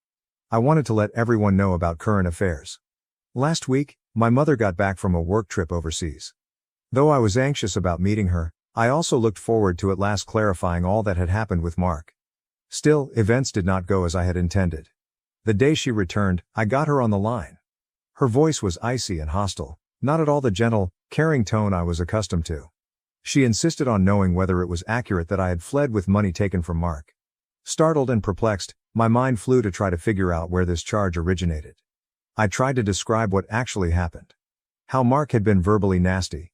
I wanted to let everyone know about current affairs. Last week, my mother got back from a work trip overseas. Though I was anxious about meeting her, I also looked forward to at last clarifying all that had happened with Mark. Still, events did not go as I had intended. The day she returned, I got her on the line. Her voice was icy and hostile, not at all the gentle, caring tone I was accustomed to. She insisted on knowing whether it was accurate that I had fled with money taken from Mark. Startled and perplexed, my mind flew to try to figure out where this charge originated. I tried to describe what actually happened. How Mark had been verbally nasty.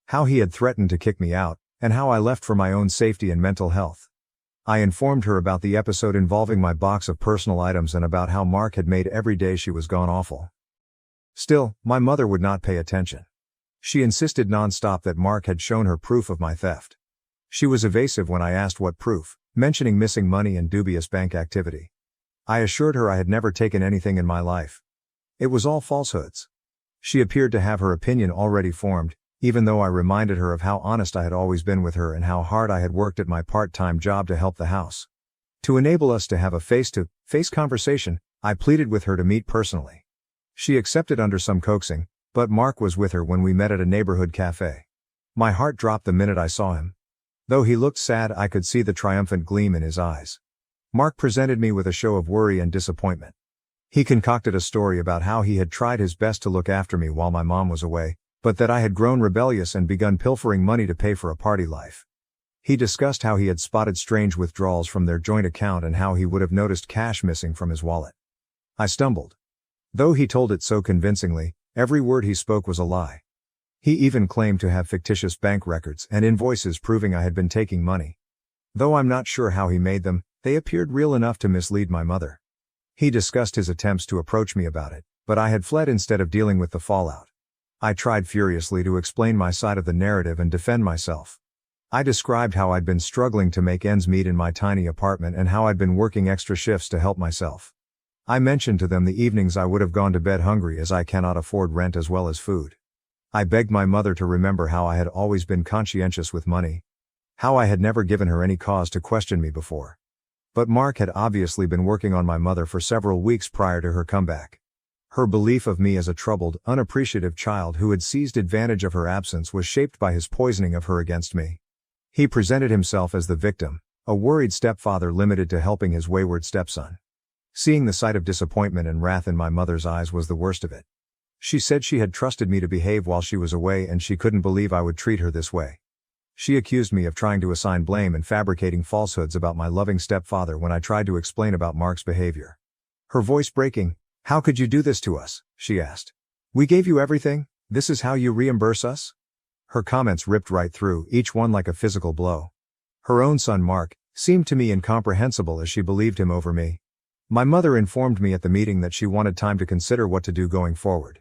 How he had threatened to kick me out, and how I left for my own safety and mental health. I informed her about the episode involving my box of personal items and about how Mark had made every day she was gone awful. Still, my mother would not pay attention. She insisted non-stop that Mark had shown her proof of my theft. She was evasive when I asked what proof, mentioning missing money and dubious bank activity. I assured her I had never taken anything in my life. It was all falsehoods. She appeared to have her opinion already formed, even though I reminded her of how honest I had always been with her and how hard I had worked at my part-time job to help the house. To enable us to have a face-to-face conversation, I pleaded with her to meet personally. She accepted under some coaxing, but Mark was with her when we met at a neighborhood cafe. My heart dropped the minute I saw him. Though he looked sad, I could see the triumphant gleam in his eyes. Mark presented me with a show of worry and disappointment. He concocted a story about how he had tried his best to look after me while my mom was away, but that I had grown rebellious and begun pilfering money to pay for a party life. He discussed how he had spotted strange withdrawals from their joint account and how he would have noticed cash missing from his wallet. I stumbled. Though he told it so convincingly, every word he spoke was a lie. He even claimed to have fictitious bank records and invoices proving I had been taking money. Though I'm not sure how he made them, they appeared real enough to mislead my mother. He discussed his attempts to approach me about it, but I had fled instead of dealing with the fallout. I tried furiously to explain my side of the narrative and defend myself. I described how I'd been struggling to make ends meet in my tiny apartment and how I'd been working extra shifts to help myself. I mentioned to them the evenings I would have gone to bed hungry as I cannot afford rent as well as food. I begged my mother to remember how I had always been conscientious with money. How I had never given her any cause to question me before. But Mark had obviously been working on my mother for several weeks prior to her comeback. Her belief of me as a troubled, unappreciative child who had seized advantage of her absence was shaped by his poisoning of her against me. He presented himself as the victim, a worried stepfather limited to helping his wayward stepson. Seeing the sight of disappointment and wrath in my mother's eyes was the worst of it. She said she had trusted me to behave while she was away and she couldn't believe I would treat her this way. She accused me of trying to assign blame and fabricating falsehoods about my loving stepfather when I tried to explain about Mark's behavior. Her voice breaking, "How could you do this to us?" she asked. "We gave you everything, this is how you reimburse us?" Her comments ripped right through, each one like a physical blow. Her own son Mark seemed to me incomprehensible as she believed him over me. My mother informed me at the meeting that she wanted time to consider what to do going forward.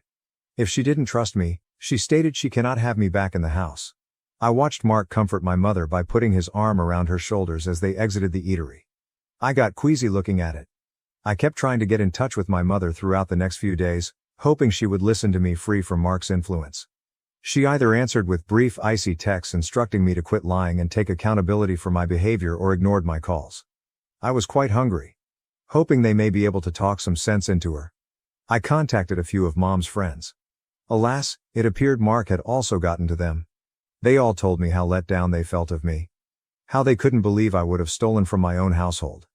If she didn't trust me, she stated she cannot have me back in the house. I watched Mark comfort my mother by putting his arm around her shoulders as they exited the eatery. I got queasy looking at it. I kept trying to get in touch with my mother throughout the next few days, hoping she would listen to me free from Mark's influence. She either answered with brief icy texts instructing me to quit lying and take accountability for my behavior or ignored my calls. I was quite hungry. Hoping they may be able to talk some sense into her, I contacted a few of Mom's friends. Alas, it appeared Mark had also gotten to them. They all told me how let down they felt of me. How they couldn't believe I would have stolen from my own household.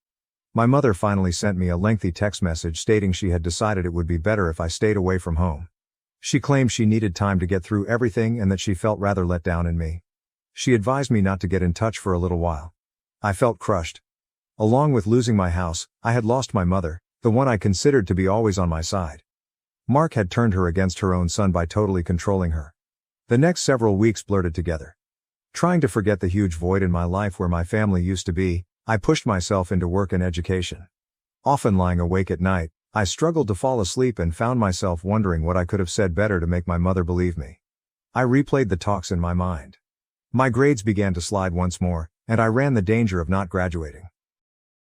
My mother finally sent me a lengthy text message stating she had decided it would be better if I stayed away from home. She claimed she needed time to get through everything and that she felt rather let down in me. She advised me not to get in touch for a little while. I felt crushed. Along with losing my house, I had lost my mother, the one I considered to be always on my side. Mark had turned her against her own son by totally controlling her. The next several weeks blurted together. Trying to forget the huge void in my life where my family used to be, I pushed myself into work and education. Often lying awake at night, I struggled to fall asleep and found myself wondering what I could have said better to make my mother believe me. I replayed the talks in my mind. My grades began to slide once more, and I ran the danger of not graduating.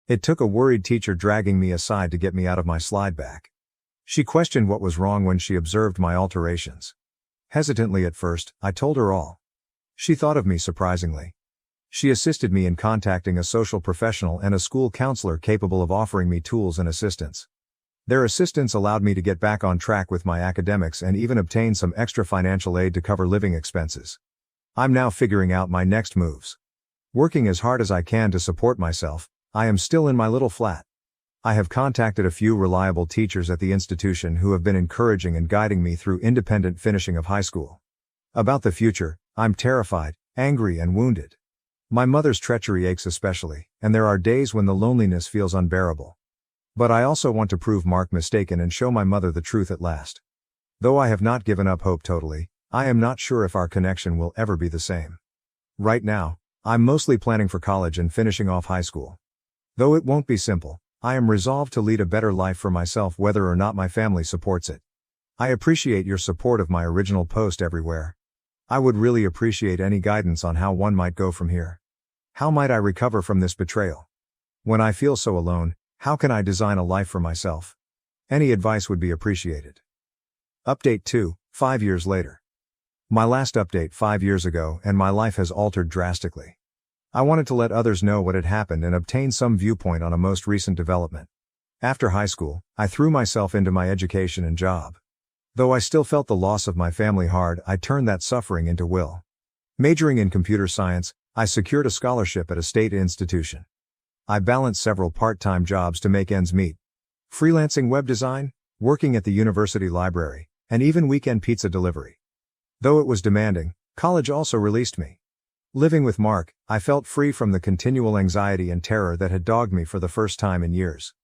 It took a worried teacher dragging me aside to get me out of my slide back. She questioned what was wrong when she observed my alterations. Hesitantly at first, I told her all. She thought of me surprisingly. She assisted me in contacting a social professional and a school counselor capable of offering me tools and assistance. Their assistance allowed me to get back on track with my academics and even obtain some extra financial aid to cover living expenses. I'm now figuring out my next moves. Working as hard as I can to support myself, I am still in my little flat. I have contacted a few reliable teachers at the institution who have been encouraging and guiding me through independent finishing of high school. About the future, I'm terrified, angry and wounded. My mother's treachery aches especially, and there are days when the loneliness feels unbearable. But I also want to prove Mark mistaken and show my mother the truth at last. Though I have not given up hope totally, I am not sure if our connection will ever be the same. Right now, I'm mostly planning for college and finishing off high school. Though it won't be simple, I am resolved to lead a better life for myself whether or not my family supports it. I appreciate your support of my original post everywhere. I would really appreciate any guidance on how one might go from here. How might I recover from this betrayal? When I feel so alone, how can I design a life for myself? Any advice would be appreciated. Update 2, 5 years later. My last update 5 years ago and my life has altered drastically. I wanted to let others know what had happened and obtain some viewpoint on a most recent development. After high school, I threw myself into my education and job. Though I still felt the loss of my family hard, I turned that suffering into will. Majoring in computer science, I secured a scholarship at a state institution. I balanced several part-time jobs to make ends meet. Freelancing web design, working at the university library, and even weekend pizza delivery. Though it was demanding, college also released me. Living with Mark, I felt free from the continual anxiety and terror that had dogged me for the first time in years.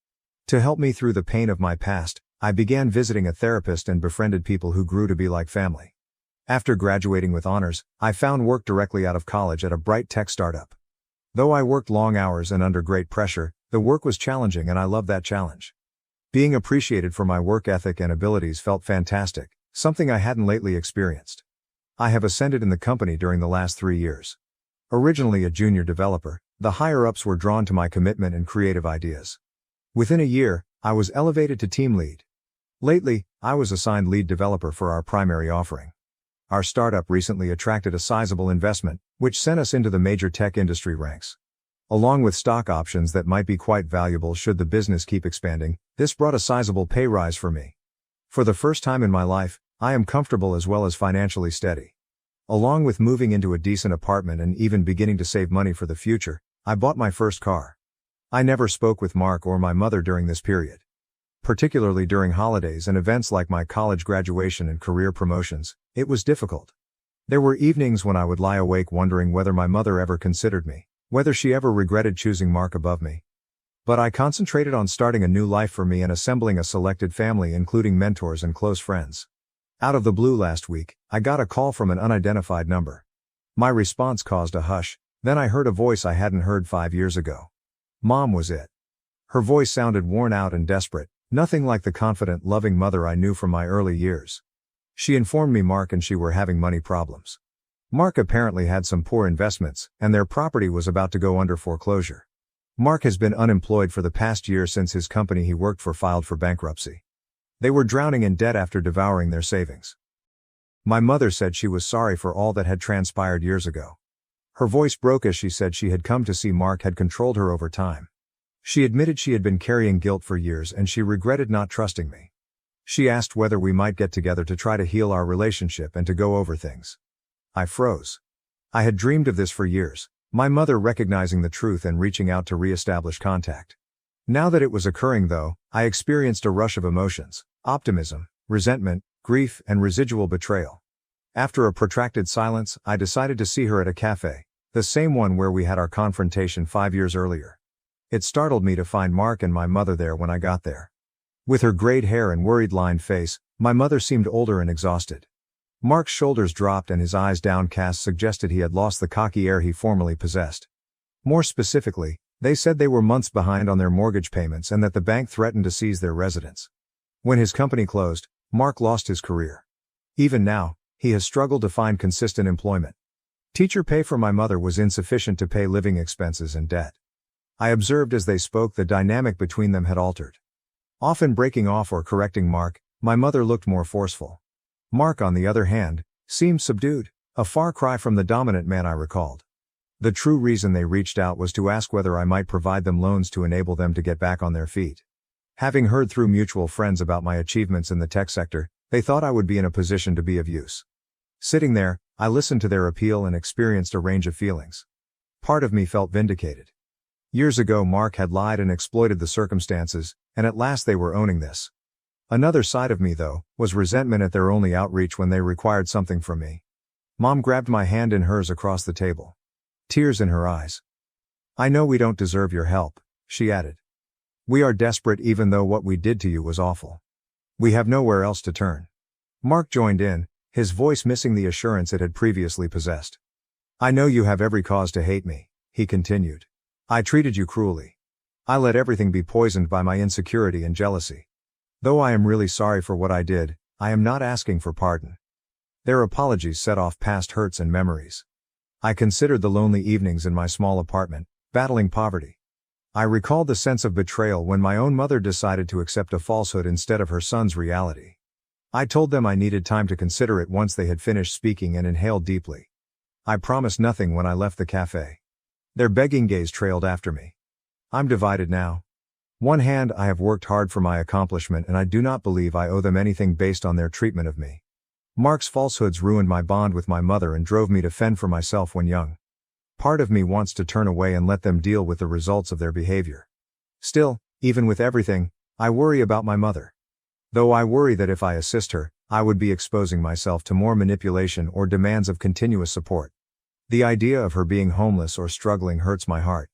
To help me through the pain of my past, I began visiting a therapist and befriended people who grew to be like family. After graduating with honors, I found work directly out of college at a bright tech startup. Though I worked long hours and under great pressure, the work was challenging and I loved that challenge. Being appreciated for my work ethic and abilities felt fantastic, something I hadn't lately experienced. I have ascended in the company during the last 3 years. Originally a junior developer, the higher-ups were drawn to my commitment and creative ideas. Within a year, I was elevated to team lead. Lately, I was assigned lead developer for our primary offering. Our startup recently attracted a sizable investment, which sent us into the major tech industry ranks. Along with stock options that might be quite valuable should the business keep expanding, this brought a sizable pay rise for me. For the first time in my life, I am comfortable as well as financially steady. Along with moving into a decent apartment and even beginning to save money for the future, I bought my first car. I never spoke with Mark or my mother during this period. Particularly during holidays and events like my college graduation and career promotions, it was difficult. There were evenings when I would lie awake wondering whether my mother ever considered me, whether she ever regretted choosing Mark above me. But I concentrated on starting a new life for me and assembling a selected family including mentors and close friends. Out of the blue last week, I got a call from an unidentified number. My response caused a hush, then I heard a voice I hadn't heard 5 years ago. Mom was it. Her voice sounded worn out and desperate, nothing like the confident, loving mother I knew from my early years. She informed me Mark and she were having money problems. Mark apparently had some poor investments, and their property was about to go under foreclosure. Mark has been unemployed for the past year since his company he worked for filed for bankruptcy. They were drowning in debt after devouring their savings. My mother said she was sorry for all that had transpired years ago. Her voice broke as she said she had come to see Mark had controlled her over time. She admitted she had been carrying guilt for years and she regretted not trusting me. She asked whether we might get together to try to heal our relationship and to go over things. I froze. I had dreamed of this for years, my mother recognizing the truth and reaching out to re-establish contact. Now that it was occurring though, I experienced a rush of emotions, optimism, resentment, grief, and residual betrayal. After a protracted silence, I decided to see her at a cafe, the same one where we had our confrontation 5 years earlier. It startled me to find Mark and my mother there when I got there. With her grayed hair and worried lined face, my mother seemed older and exhausted. Mark's shoulders dropped and his eyes downcast suggested he had lost the cocky air he formerly possessed. More specifically, they said they were months behind on their mortgage payments and that the bank threatened to seize their residence. When his company closed, Mark lost his career. Even now, he has struggled to find consistent employment. Teacher pay for my mother was insufficient to pay living expenses and debt. I observed as they spoke the dynamic between them had altered. Often breaking off or correcting Mark, my mother looked more forceful. Mark, on the other hand, seemed subdued, a far cry from the dominant man I recalled. The true reason they reached out was to ask whether I might provide them loans to enable them to get back on their feet. Having heard through mutual friends about my achievements in the tech sector, they thought I would be in a position to be of use. Sitting there, I listened to their appeal and experienced a range of feelings. Part of me felt vindicated. Years ago Mark had lied and exploited the circumstances, and at last they were owning this. Another side of me, though, was resentment at their only outreach when they required something from me. Mom grabbed my hand in hers across the table. Tears in her eyes. "I know we don't deserve your help," she added. "We are desperate even though what we did to you was awful. We have nowhere else to turn." Mark joined in, his voice missing the assurance it had previously possessed. "I know you have every cause to hate me," he continued. "I treated you cruelly. I let everything be poisoned by my insecurity and jealousy. Though I am really sorry for what I did, I am not asking for pardon." Their apologies set off past hurts and memories. I considered the lonely evenings in my small apartment, battling poverty. I recalled the sense of betrayal when my own mother decided to accept a falsehood instead of her son's reality. I told them I needed time to consider it once they had finished speaking and inhaled deeply. I promised nothing when I left the cafe. Their begging gaze trailed after me. I'm divided now. One hand, I have worked hard for my accomplishment and I do not believe I owe them anything based on their treatment of me. Mark's falsehoods ruined my bond with my mother and drove me to fend for myself when young. Part of me wants to turn away and let them deal with the results of their behavior. Still, even with everything, I worry about my mother. Though I worry that if I assist her, I would be exposing myself to more manipulation or demands of continuous support. The idea of her being homeless or struggling hurts my heart.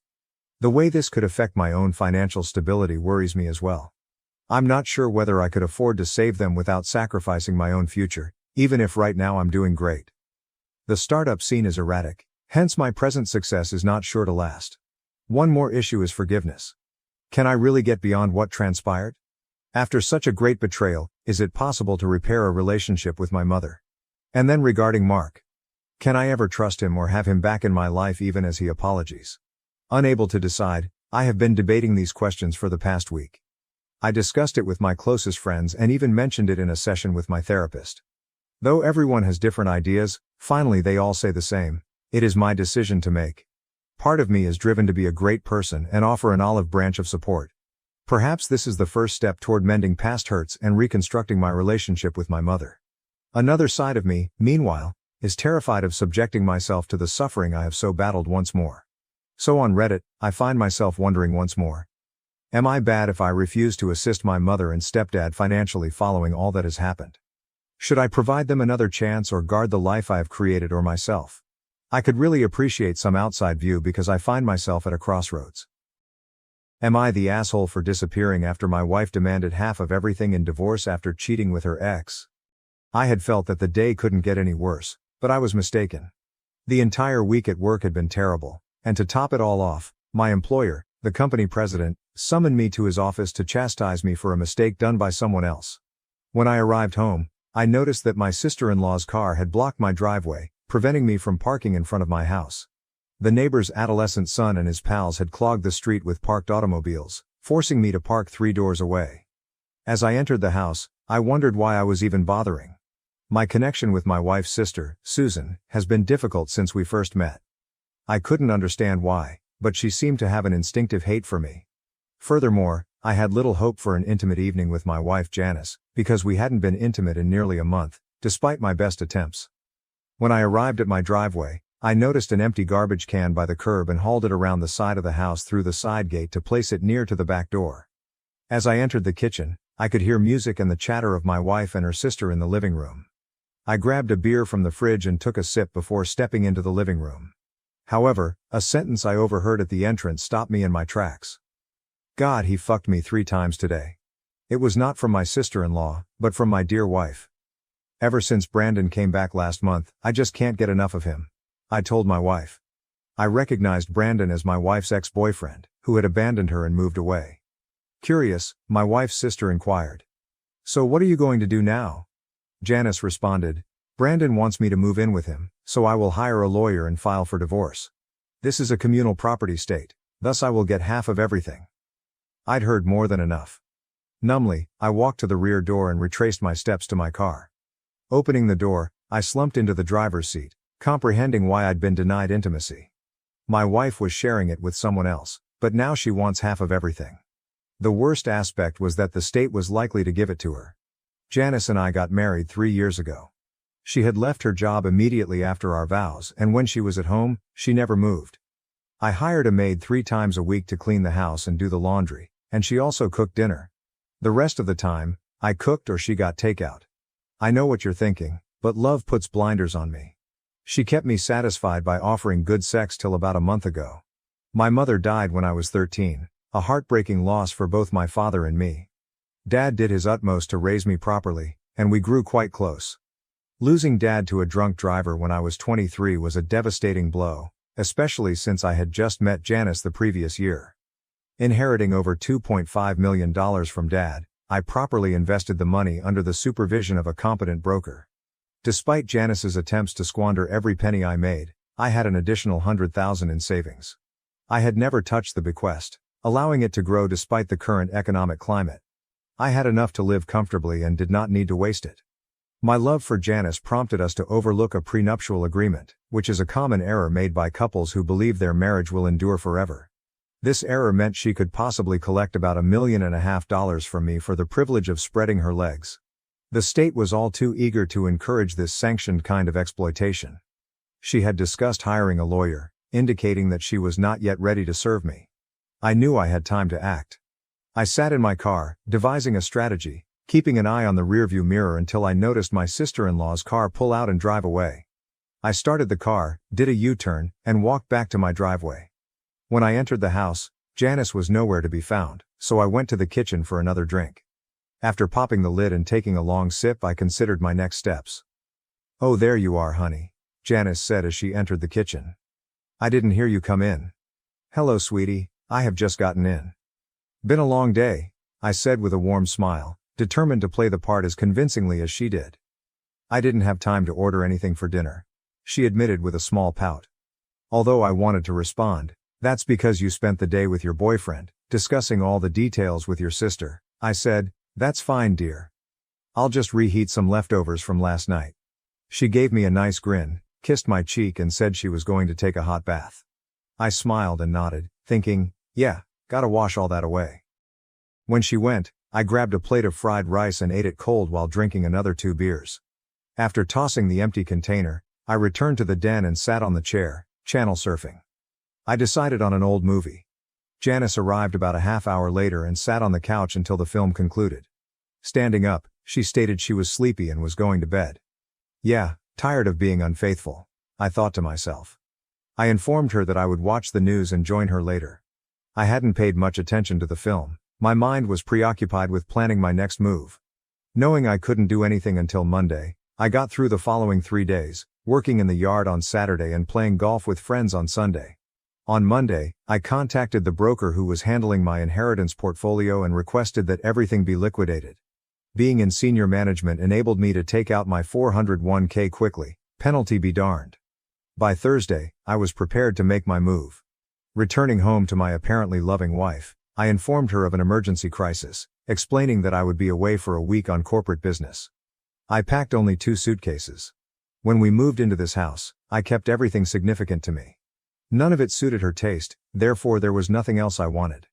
The way this could affect my own financial stability worries me as well. I'm not sure whether I could afford to save them without sacrificing my own future, even if right now I'm doing great. The startup scene is erratic, hence my present success is not sure to last. One more issue is forgiveness. Can I really get beyond what transpired? After such a great betrayal, is it possible to repair a relationship with my mother? And then regarding Mark. Can I ever trust him or have him back in my life even as he apologies? Unable to decide, I have been debating these questions for the past week. I discussed it with my closest friends and even mentioned it in a session with my therapist. Though everyone has different ideas, finally they all say the same: it is my decision to make. Part of me is driven to be a great person and offer an olive branch of support. Perhaps this is the first step toward mending past hurts and reconstructing my relationship with my mother. Another side of me, meanwhile, is terrified of subjecting myself to the suffering I have so battled once more. So on Reddit, I find myself wondering once more: am I bad if I refuse to assist my mother and stepdad financially following all that has happened? Should I provide them another chance or guard the life I have created or myself? I could really appreciate some outside view because I find myself at a crossroads. Am I the asshole for disappearing after my wife demanded half of everything in divorce after cheating with her ex? I had felt that the day couldn't get any worse, but I was mistaken. The entire week at work had been terrible, and to top it all off, my employer, the company president, summoned me to his office to chastise me for a mistake done by someone else. When I arrived home, I noticed that my sister-in-law's car had blocked my driveway, preventing me from parking in front of my house. The neighbor's adolescent son and his pals had clogged the street with parked automobiles, forcing me to park 3 doors away. As I entered the house, I wondered why I was even bothering. My connection with my wife's sister, Susan, has been difficult since we first met. I couldn't understand why, but she seemed to have an instinctive hate for me. Furthermore, I had little hope for an intimate evening with my wife Janice, because we hadn't been intimate in nearly a month, despite my best attempts. When I arrived at my driveway, I noticed an empty garbage can by the curb and hauled it around the side of the house through the side gate to place it near to the back door. As I entered the kitchen, I could hear music and the chatter of my wife and her sister in the living room. I grabbed a beer from the fridge and took a sip before stepping into the living room. However, a sentence I overheard at the entrance stopped me in my tracks. God, he fucked me 3 times today. It was not from my sister-in-law, but from my dear wife. Ever since Brandon came back last month, I just can't get enough of him. I told my wife. I recognized Brandon as my wife's ex-boyfriend, who had abandoned her and moved away. Curious, my wife's sister inquired. So what are you going to do now? Janice responded, Brandon wants me to move in with him, so I will hire a lawyer and file for divorce. This is a communal property state, thus I will get half of everything. I'd heard more than enough. Numbly, I walked to the rear door and retraced my steps to my car. Opening the door, I slumped into the driver's seat, comprehending why I'd been denied intimacy. My wife was sharing it with someone else, but now she wants half of everything. The worst aspect was that the state was likely to give it to her. Janice and I got married 3 years ago. She had left her job immediately after our vows, and when she was at home, she never moved. I hired a maid 3 times a week to clean the house and do the laundry, and she also cooked dinner. The rest of the time, I cooked or she got takeout. I know what you're thinking, but love puts blinders on me. She kept me satisfied by offering good sex till about a month ago. My mother died when I was 13, a heartbreaking loss for both my father and me. Dad did his utmost to raise me properly, and we grew quite close. Losing Dad to a drunk driver when I was 23 was a devastating blow, especially since I had just met Janice the previous year. Inheriting over $2.5 million from Dad, I properly invested the money under the supervision of a competent broker. Despite Janice's attempts to squander every penny I made, I had an additional $100,000 in savings. I had never touched the bequest, allowing it to grow despite the current economic climate. I had enough to live comfortably and did not need to waste it. My love for Janice prompted us to overlook a prenuptial agreement, which is a common error made by couples who believe their marriage will endure forever. This error meant she could possibly collect about $1.5 million from me for the privilege of spreading her legs. The state was all too eager to encourage this sanctioned kind of exploitation. She had discussed hiring a lawyer, indicating that she was not yet ready to serve me. I knew I had time to act. I sat in my car, devising a strategy, keeping an eye on the rearview mirror until I noticed my sister-in-law's car pull out and drive away. I started the car, did a U-turn, and walked back to my driveway. When I entered the house, Janice was nowhere to be found, so I went to the kitchen for another drink. After popping the lid and taking a long sip, I considered my next steps. "Oh, there you are, honey," Janice said as she entered the kitchen. "I didn't hear you come in." "Hello, sweetie, I have just gotten in." "Been a long day," I said with a warm smile, determined to play the part as convincingly as she did. "I didn't have time to order anything for dinner," she admitted with a small pout. Although I wanted to respond, "That's because you spent the day with your boyfriend, discussing all the details with your sister," I said, "That's fine, dear. I'll just reheat some leftovers from last night." She gave me a nice grin, kissed my cheek and said she was going to take a hot bath. I smiled and nodded, thinking, yeah, gotta wash all that away. When she went, I grabbed a plate of fried rice and ate it cold while drinking another 2 beers. After tossing the empty container, I returned to the den and sat on the chair, channel surfing. I decided on an old movie. Janice arrived about a half hour later and sat on the couch until the film concluded. Standing up, she stated she was sleepy and was going to bed. Yeah, tired of being unfaithful, I thought to myself. I informed her that I would watch the news and join her later. I hadn't paid much attention to the film, my mind was preoccupied with planning my next move. Knowing I couldn't do anything until Monday, I got through the following 3 days, working in the yard on Saturday and playing golf with friends on Sunday. On Monday, I contacted the broker who was handling my inheritance portfolio and requested that everything be liquidated. Being in senior management enabled me to take out my 401k quickly, penalty be darned. By Thursday, I was prepared to make my move. Returning home to my apparently loving wife, I informed her of an emergency crisis, explaining that I would be away for a week on corporate business. I packed only 2 suitcases. When we moved into this house, I kept everything significant to me. None of it suited her taste, therefore there was nothing else I wanted.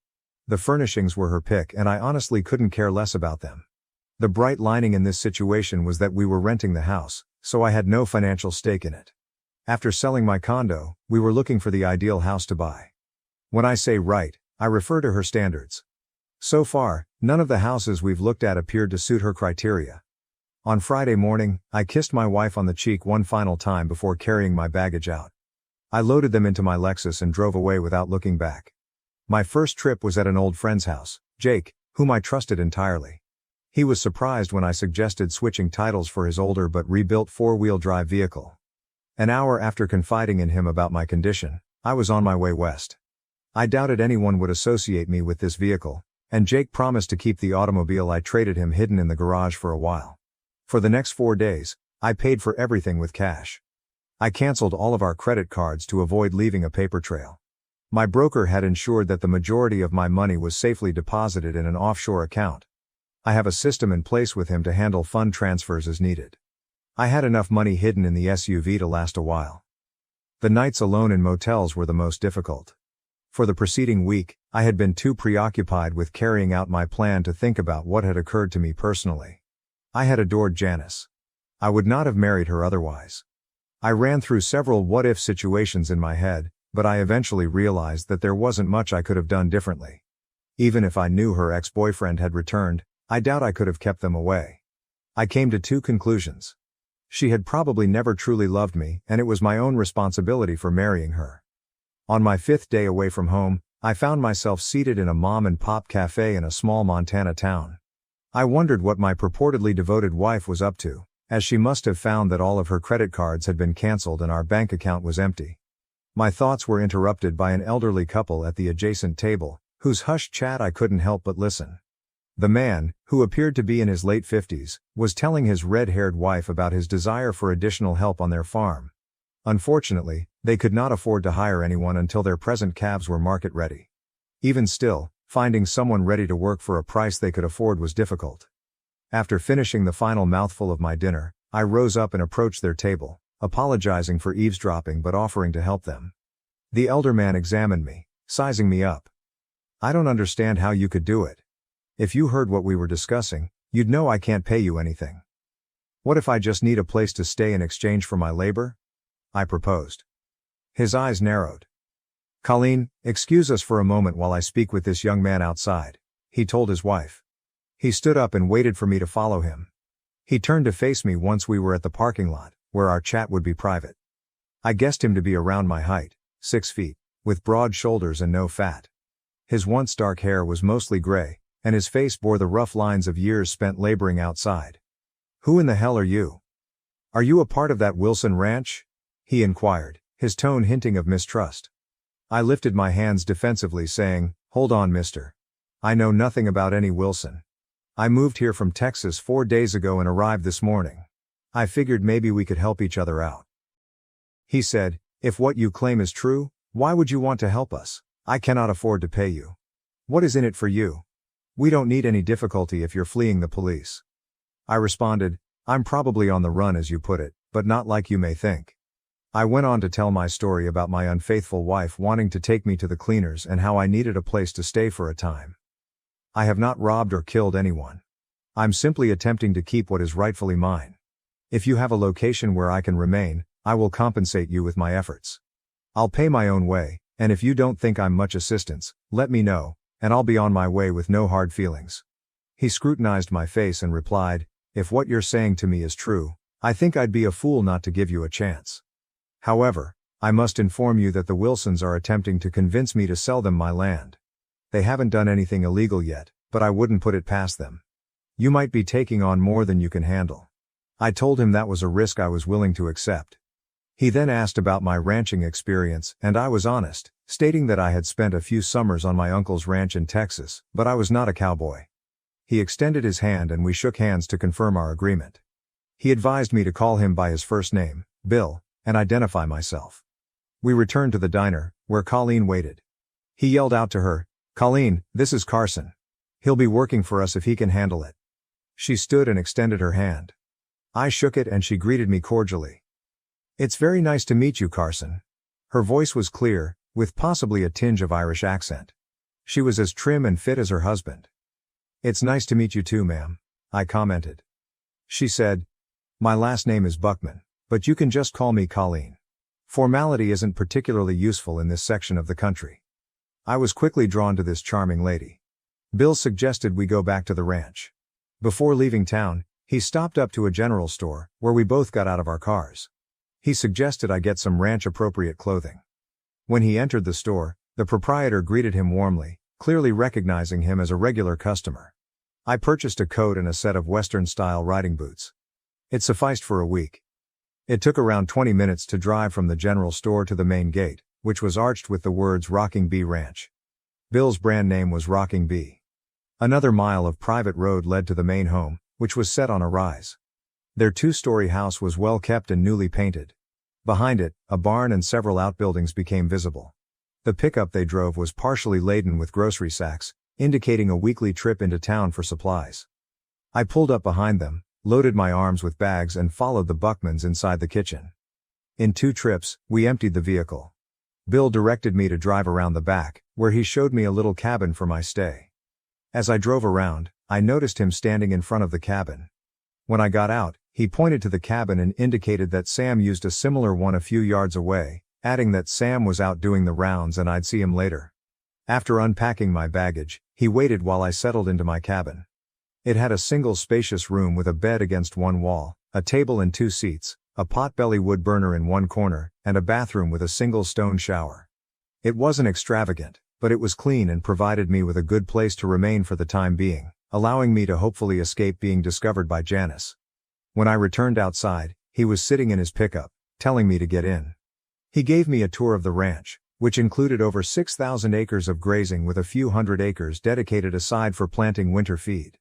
The furnishings were her pick and I honestly couldn't care less about them. The bright lining in this situation was that we were renting the house, so I had no financial stake in it. After selling my condo, we were looking for the ideal house to buy. When I say right, I refer to her standards. So far, none of the houses we've looked at appeared to suit her criteria. On Friday morning, I kissed my wife on the cheek one final time before carrying my baggage out. I loaded them into my Lexus and drove away without looking back. My first trip was at an old friend's house, Jake, whom I trusted entirely. He was surprised when I suggested switching titles for his older but rebuilt 4-wheel drive vehicle. An hour after confiding in him about my condition, I was on my way west. I doubted anyone would associate me with this vehicle, and Jake promised to keep the automobile I traded him hidden in the garage for a while. For the next 4 days, I paid for everything with cash. I canceled all of our credit cards to avoid leaving a paper trail. My broker had ensured that the majority of my money was safely deposited in an offshore account. I have a system in place with him to handle fund transfers as needed. I had enough money hidden in the SUV to last a while. The nights alone in motels were the most difficult. For the preceding week, I had been too preoccupied with carrying out my plan to think about what had occurred to me personally. I had adored Janice. I would not have married her otherwise. I ran through several what-if situations in my head, but I eventually realized that there wasn't much I could have done differently. Even if I knew her ex-boyfriend had returned, I doubt I could have kept them away. I came to 2 conclusions. She had probably never truly loved me, and it was my own responsibility for marrying her. On my 5th day away from home, I found myself seated in a mom-and-pop cafe in a small Montana town. I wondered what my purportedly devoted wife was up to, as she must have found that all of her credit cards had been canceled and our bank account was empty. My thoughts were interrupted by an elderly couple at the adjacent table, whose hushed chat I couldn't help but listen. The man, who appeared to be in his late 50s, was telling his red-haired wife about his desire for additional help on their farm. Unfortunately, they could not afford to hire anyone until their present calves were market-ready. Even still, finding someone ready to work for a price they could afford was difficult. After finishing the final mouthful of my dinner, I rose up and approached their table, apologizing for eavesdropping but offering to help them. The elder man examined me, sizing me up. "I don't understand how you could do it. If you heard what we were discussing, you'd know I can't pay you anything." "What if I just need a place to stay in exchange for my labor?" I proposed. His eyes narrowed. "Colleen, excuse us for a moment while I speak with this young man outside," he told his wife. He stood up and waited for me to follow him. He turned to face me once we were at the parking lot, where our chat would be private. I guessed him to be around my height, 6 feet, with broad shoulders and no fat. His once dark hair was mostly gray, and his face bore the rough lines of years spent laboring outside. "Who in the hell are you? Are you a part of that Wilson ranch?" he inquired, his tone hinting of mistrust. I lifted my hands defensively, saying, "Hold on, mister. I know nothing about any Wilson. I moved here from Texas 4 days ago and arrived this morning. I figured maybe we could help each other out." He said, "If what you claim is true, why would you want to help us? I cannot afford to pay you. What is in it for you? We don't need any difficulty if you're fleeing the police." I responded, "I'm probably on the run as you put it, but not like you may think." I went on to tell my story about my unfaithful wife wanting to take me to the cleaners and how I needed a place to stay for a time. "I have not robbed or killed anyone. I'm simply attempting to keep what is rightfully mine. If you have a location where I can remain, I will compensate you with my efforts. I'll pay my own way, and if you don't think I'm much assistance, let me know, and I'll be on my way with no hard feelings." He scrutinized my face and replied, "If what you're saying to me is true, I think I'd be a fool not to give you a chance. However, I must inform you that the Wilsons are attempting to convince me to sell them my land. They haven't done anything illegal yet, but I wouldn't put it past them. You might be taking on more than you can handle." I told him that was a risk I was willing to accept. He then asked about my ranching experience, and I was honest, stating that I had spent a few summers on my uncle's ranch in Texas, but I was not a cowboy. He extended his hand and we shook hands to confirm our agreement. He advised me to call him by his first name, Bill, and identify myself. We returned to the diner, where Colleen waited. He yelled out to her, "Colleen, this is Carson. He'll be working for us if he can handle it." She stood and extended her hand. I shook it and she greeted me cordially. "It's very nice to meet you, Carson." Her voice was clear, with possibly a tinge of Irish accent. She was as trim and fit as her husband. "It's nice to meet you too, ma'am," I commented. She said, "My last name is Buckman, but you can just call me Colleen. Formality isn't particularly useful in this section of the country." I was quickly drawn to this charming lady. Bill suggested we go back to the ranch. Before leaving town, he stopped up to a general store, where we both got out of our cars. He suggested I get some ranch-appropriate clothing. When he entered the store, the proprietor greeted him warmly, clearly recognizing him as a regular customer. I purchased a coat and a set of Western-style riding boots. It sufficed for a week. It took around 20 minutes to drive from the general store to the main gate, which was arched with the words Rocking Bee Ranch. Bill's brand name was Rocking Bee. Another mile of private road led to the main home, which was set on a rise. Their 2-story house was well kept and newly painted. Behind it, a barn and several outbuildings became visible. The pickup they drove was partially laden with grocery sacks, indicating a weekly trip into town for supplies. I pulled up behind them, loaded my arms with bags and followed the Buckmans inside the kitchen. In 2 trips, we emptied the vehicle. Bill directed me to drive around the back, where he showed me a little cabin for my stay. As I drove around, I noticed him standing in front of the cabin. When I got out, he pointed to the cabin and indicated that Sam used a similar one a few yards away, adding that Sam was out doing the rounds and I'd see him later. After unpacking my baggage, he waited while I settled into my cabin. It had a single spacious room with a bed against one wall, a table and 2 seats, a potbelly wood burner in one corner, and a bathroom with a single stone shower. It wasn't extravagant, but it was clean and provided me with a good place to remain for the time being, allowing me to hopefully escape being discovered by Janice. When I returned outside, he was sitting in his pickup, telling me to get in. He gave me a tour of the ranch, which included over 6,000 acres of grazing with a few hundred acres dedicated aside for planting winter feed.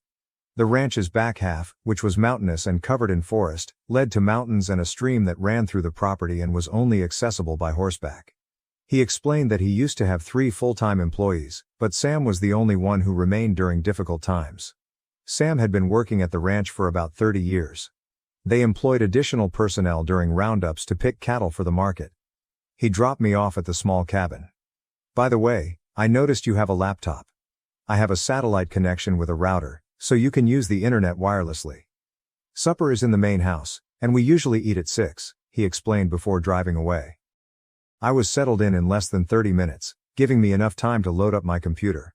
The ranch's back half, which was mountainous and covered in forest, led to mountains and a stream that ran through the property and was only accessible by horseback. He explained that he used to have 3 full-time employees, but Sam was the only one who remained during difficult times. Sam had been working at the ranch for about 30 years. They employed additional personnel during roundups to pick cattle for the market. He dropped me off at the small cabin. By the way, I noticed you have a laptop. I have a satellite connection with a router, so you can use the internet wirelessly. Supper is in the main house, and we usually eat at 6, he explained before driving away. I was settled in less than 30 minutes, giving me enough time to load up my computer.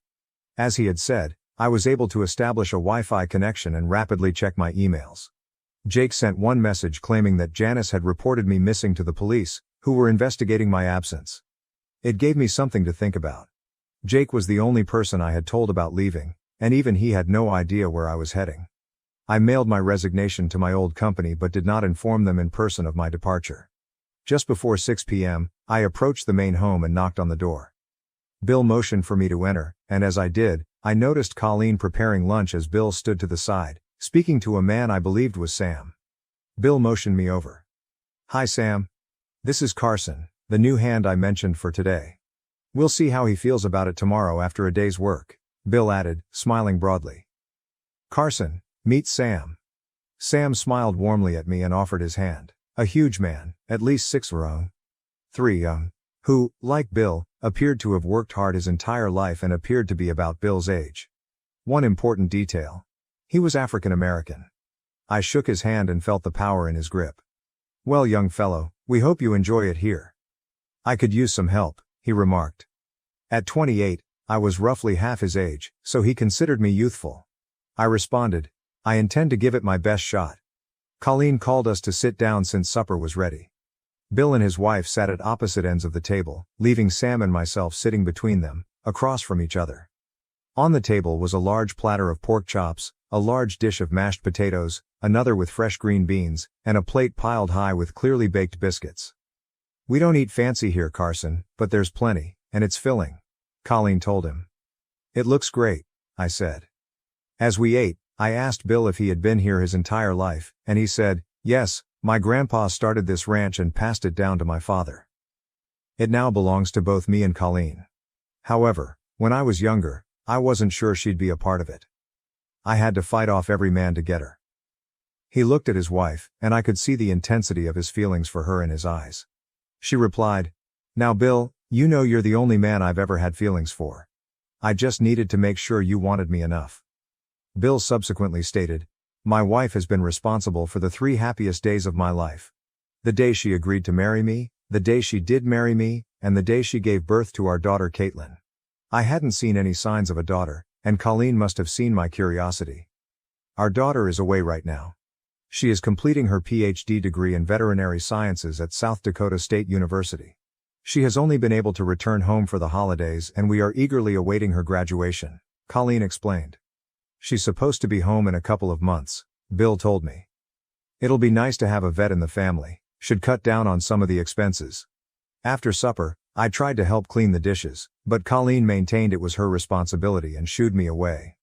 As he had said, I was able to establish a Wi-Fi connection and rapidly check my emails. Jake sent one message claiming that Janice had reported me missing to the police, who were investigating my absence. It gave me something to think about. Jake was the only person I had told about leaving, and even he had no idea where I was heading. I mailed my resignation to my old company but did not inform them in person of my departure. Just before 6 p.m., I approached the main home and knocked on the door. Bill motioned for me to enter, and as I did, I noticed Colleen preparing lunch as Bill stood to the side, speaking to a man I believed was Sam. Bill motioned me over. "Hi Sam. This is Carson, the new hand I mentioned for today. We'll see how he feels about it tomorrow after a day's work," Bill added, smiling broadly. "Carson, meet Sam." Sam smiled warmly at me and offered his hand. A huge man, at least 6'3", who, like Bill, appeared to have worked hard his entire life and appeared to be about Bill's age. One important detail. He was African American. I shook his hand and felt the power in his grip. "Well, young fellow, we hope you enjoy it here." "I could use some help," he remarked. At 28, I was roughly half his age, so he considered me youthful. I responded, "I intend to give it my best shot." Colleen called us to sit down since supper was ready. Bill and his wife sat at opposite ends of the table, leaving Sam and myself sitting between them, across from each other. On the table was a large platter of pork chops, a large dish of mashed potatoes, another with fresh green beans, and a plate piled high with clearly baked biscuits. "We don't eat fancy here, Carson, but there's plenty, and it's filling," Colleen told him. "It looks great," I said. As we ate, I asked Bill if he had been here his entire life, and he said, "Yes, my grandpa started this ranch and passed it down to my father. It now belongs to both me and Colleen. However, when I was younger, I wasn't sure she'd be a part of it. I had to fight off every man to get her." He looked at his wife, and I could see the intensity of his feelings for her in his eyes. She replied, "Now Bill, you know you're the only man I've ever had feelings for. I just needed to make sure you wanted me enough." Bill subsequently stated, "My wife has been responsible for the 3 happiest days of my life. The day she agreed to marry me, the day she did marry me, and the day she gave birth to our daughter Caitlin. I hadn't seen any signs of a daughter, and Colleen must have seen my curiosity. Our daughter is away right now. She is completing her PhD degree in veterinary sciences at South Dakota State University. She has only been able to return home for the holidays and we are eagerly awaiting her graduation," Colleen explained. "She's supposed to be home in a couple of months," Bill told me. "It'll be nice to have a vet in the family, should cut down on some of the expenses." After supper, I tried to help clean the dishes, but Colleen maintained it was her responsibility and shooed me away.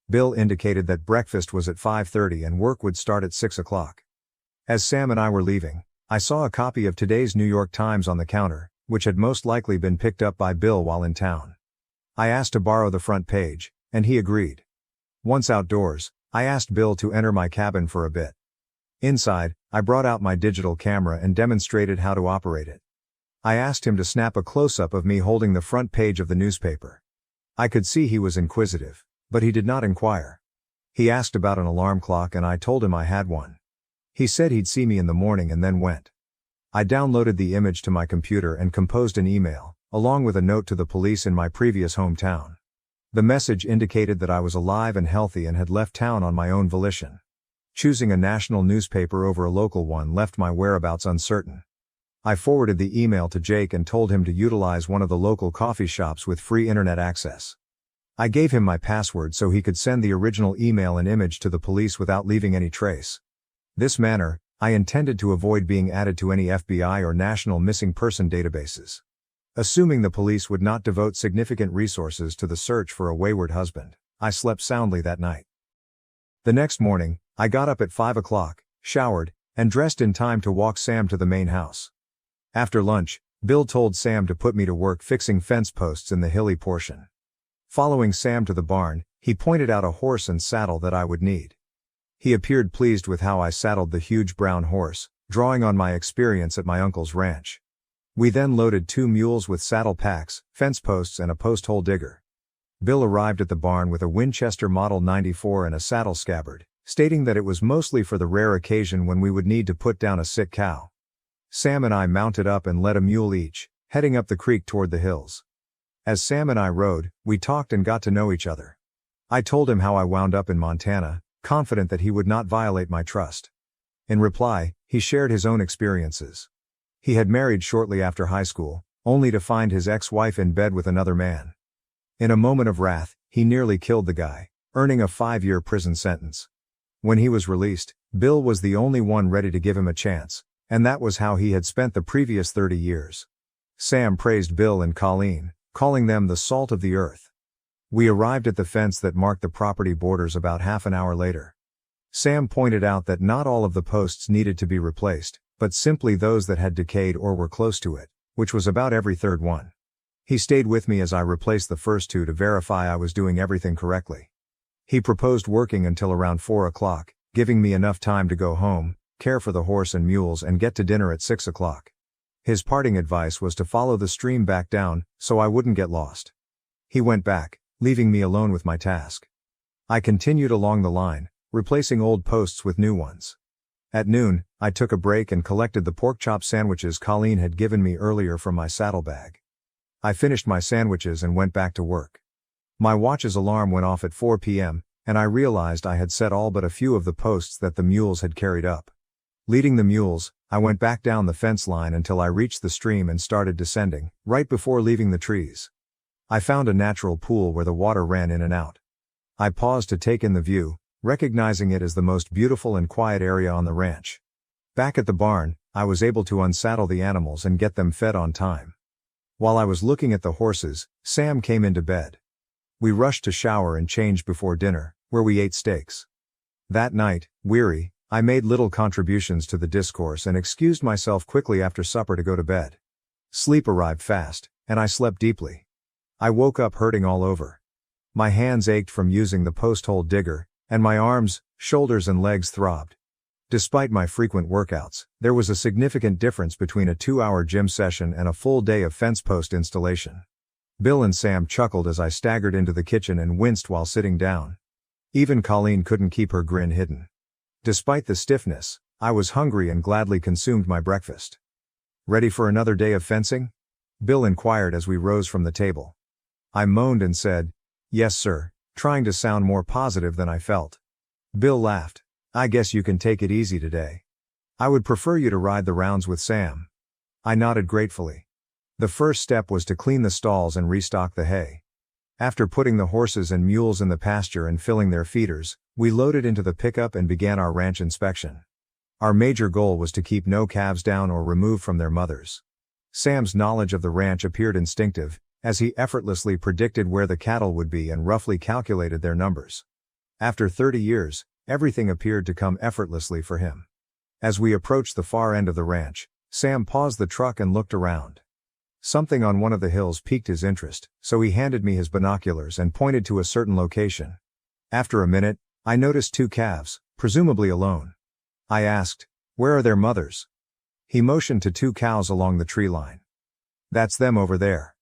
Bill indicated that breakfast was at 5:30 and work would start at 6 o'clock. As Sam and I were leaving, I saw a copy of today's New York Times on the counter, which had most likely been picked up by Bill while in town. I asked to borrow the front page, and he agreed. Once outdoors, I asked Bill to enter my cabin for a bit. Inside, I brought out my digital camera and demonstrated how to operate it. I asked him to snap a close-up of me holding the front page of the newspaper. I could see he was inquisitive, but he did not inquire. He asked about an alarm clock and I told him I had one. He said he'd see me in the morning and then went. I downloaded the image to my computer and composed an email, along with a note to the police in my previous hometown. The message indicated that I was alive and healthy and had left town on my own volition. Choosing a national newspaper over a local one left my whereabouts uncertain. I forwarded the email to Jake and told him to utilize one of the local coffee shops with free internet access. I gave him my password so he could send the original email and image to the police without leaving any trace. This manner, I intended to avoid being added to any FBI or national missing person databases. Assuming the police would not devote significant resources to the search for a wayward husband, I slept soundly that night. The next morning, I got up at 5 o'clock, showered, and dressed in time to walk Sam to the main house. After lunch, Bill told Sam to put me to work fixing fence posts in the hilly portion. Following Sam to the barn, he pointed out a horse and saddle that I would need. He appeared pleased with how I saddled the huge brown horse, drawing on my experience at my uncle's ranch. We then loaded 2 mules with saddle packs, fence posts and a post hole digger. Bill arrived at the barn with a Winchester Model 94 and a saddle scabbard, stating that it was mostly for the rare occasion when we would need to put down a sick cow. Sam and I mounted up and led a mule each, heading up the creek toward the hills. As Sam and I rode, we talked and got to know each other. I told him how I wound up in Montana, confident that he would not violate my trust. In reply, he shared his own experiences. He had married shortly after high school, only to find his ex-wife in bed with another man. In a moment of wrath, he nearly killed the guy, earning a 5-year prison sentence. When he was released, Bill was the only one ready to give him a chance, and that was how he had spent the previous 30 years. Sam praised Bill and Colleen, calling them the salt of the earth. We arrived at the fence that marked the property borders about half an hour later. Sam pointed out that not all of the posts needed to be replaced, but simply those that had decayed or were close to it, which was about every third one. He stayed with me as I replaced the first 2 to verify I was doing everything correctly. He proposed working until around 4 o'clock, giving me enough time to go home, care for the horse and mules and get to dinner at 6 o'clock. His parting advice was to follow the stream back down, so I wouldn't get lost. He went back, leaving me alone with my task. I continued along the line, replacing old posts with new ones. At noon, I took a break and collected the pork chop sandwiches Colleen had given me earlier from my saddlebag. I finished my sandwiches and went back to work. My watch's alarm went off at 4 p.m., and I realized I had set all but a few of the posts that the mules had carried up. Leading the mules, I went back down the fence line until I reached the stream and started descending, right before leaving the trees. I found a natural pool where the water ran in and out. I paused to take in the view, recognizing it as the most beautiful and quiet area on the ranch. Back at the barn, I was able to unsaddle the animals and get them fed on time. While I was looking at the horses, Sam came into bed. We rushed to shower and change before dinner, where we ate steaks. That night, weary, I made little contributions to the discourse and excused myself quickly after supper to go to bed. Sleep arrived fast, and I slept deeply. I woke up hurting all over. My hands ached from using the post hole digger, and my arms, shoulders and legs throbbed. Despite my frequent workouts, there was a significant difference between a 2-hour gym session and a full day of fence post installation. Bill and Sam chuckled as I staggered into the kitchen and winced while sitting down. Even Colleen couldn't keep her grin hidden. Despite the stiffness, I was hungry and gladly consumed my breakfast. "Ready for another day of fencing?" Bill inquired as we rose from the table. I moaned and said, "Yes, sir," trying to sound more positive than I felt. Bill laughed. "I guess you can take it easy today. I would prefer you to ride the rounds with Sam." I nodded gratefully. The first step was to clean the stalls and restock the hay. After putting the horses and mules in the pasture and filling their feeders, we loaded into the pickup and began our ranch inspection. Our major goal was to keep no calves down or removed from their mothers. Sam's knowledge of the ranch appeared instinctive, as he effortlessly predicted where the cattle would be and roughly calculated their numbers. After 30 years, everything appeared to come effortlessly for him. As we approached the far end of the ranch, Sam paused the truck and looked around. Something on one of the hills piqued his interest, so he handed me his binoculars and pointed to a certain location. After a minute, I noticed 2 calves, presumably alone. I asked, "Where are their mothers?" He motioned to 2 cows along the tree line. "That's them over there.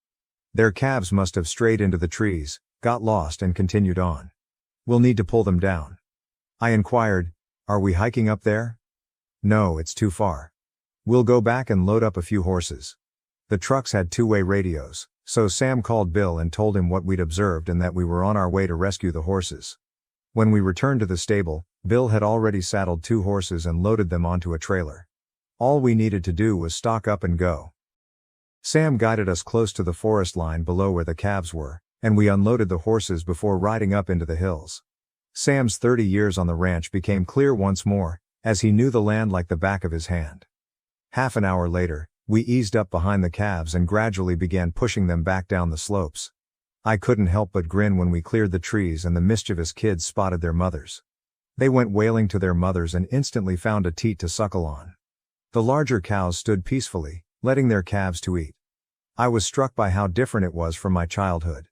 Their calves must have strayed into the trees, got lost and continued on. We'll need to pull them down." I inquired, "Are we hiking up there?" "No, it's too far. We'll go back and load up a few horses." The trucks had 2-way radios, so Sam called Bill and told him what we'd observed and that we were on our way to rescue the horses. When we returned to the stable, Bill had already saddled 2 horses and loaded them onto a trailer. All we needed to do was stock up and go. Sam guided us close to the forest line below where the calves were, and we unloaded the horses before riding up into the hills. Sam's 30 years on the ranch became clear once more, as he knew the land like the back of his hand. Half an hour later, we eased up behind the calves and gradually began pushing them back down the slopes. I couldn't help but grin when we cleared the trees and the mischievous kids spotted their mothers. They went wailing to their mothers and instantly found a teat to suckle on. The larger cows stood peacefully, letting their calves to eat. I was struck by how different it was from my childhood.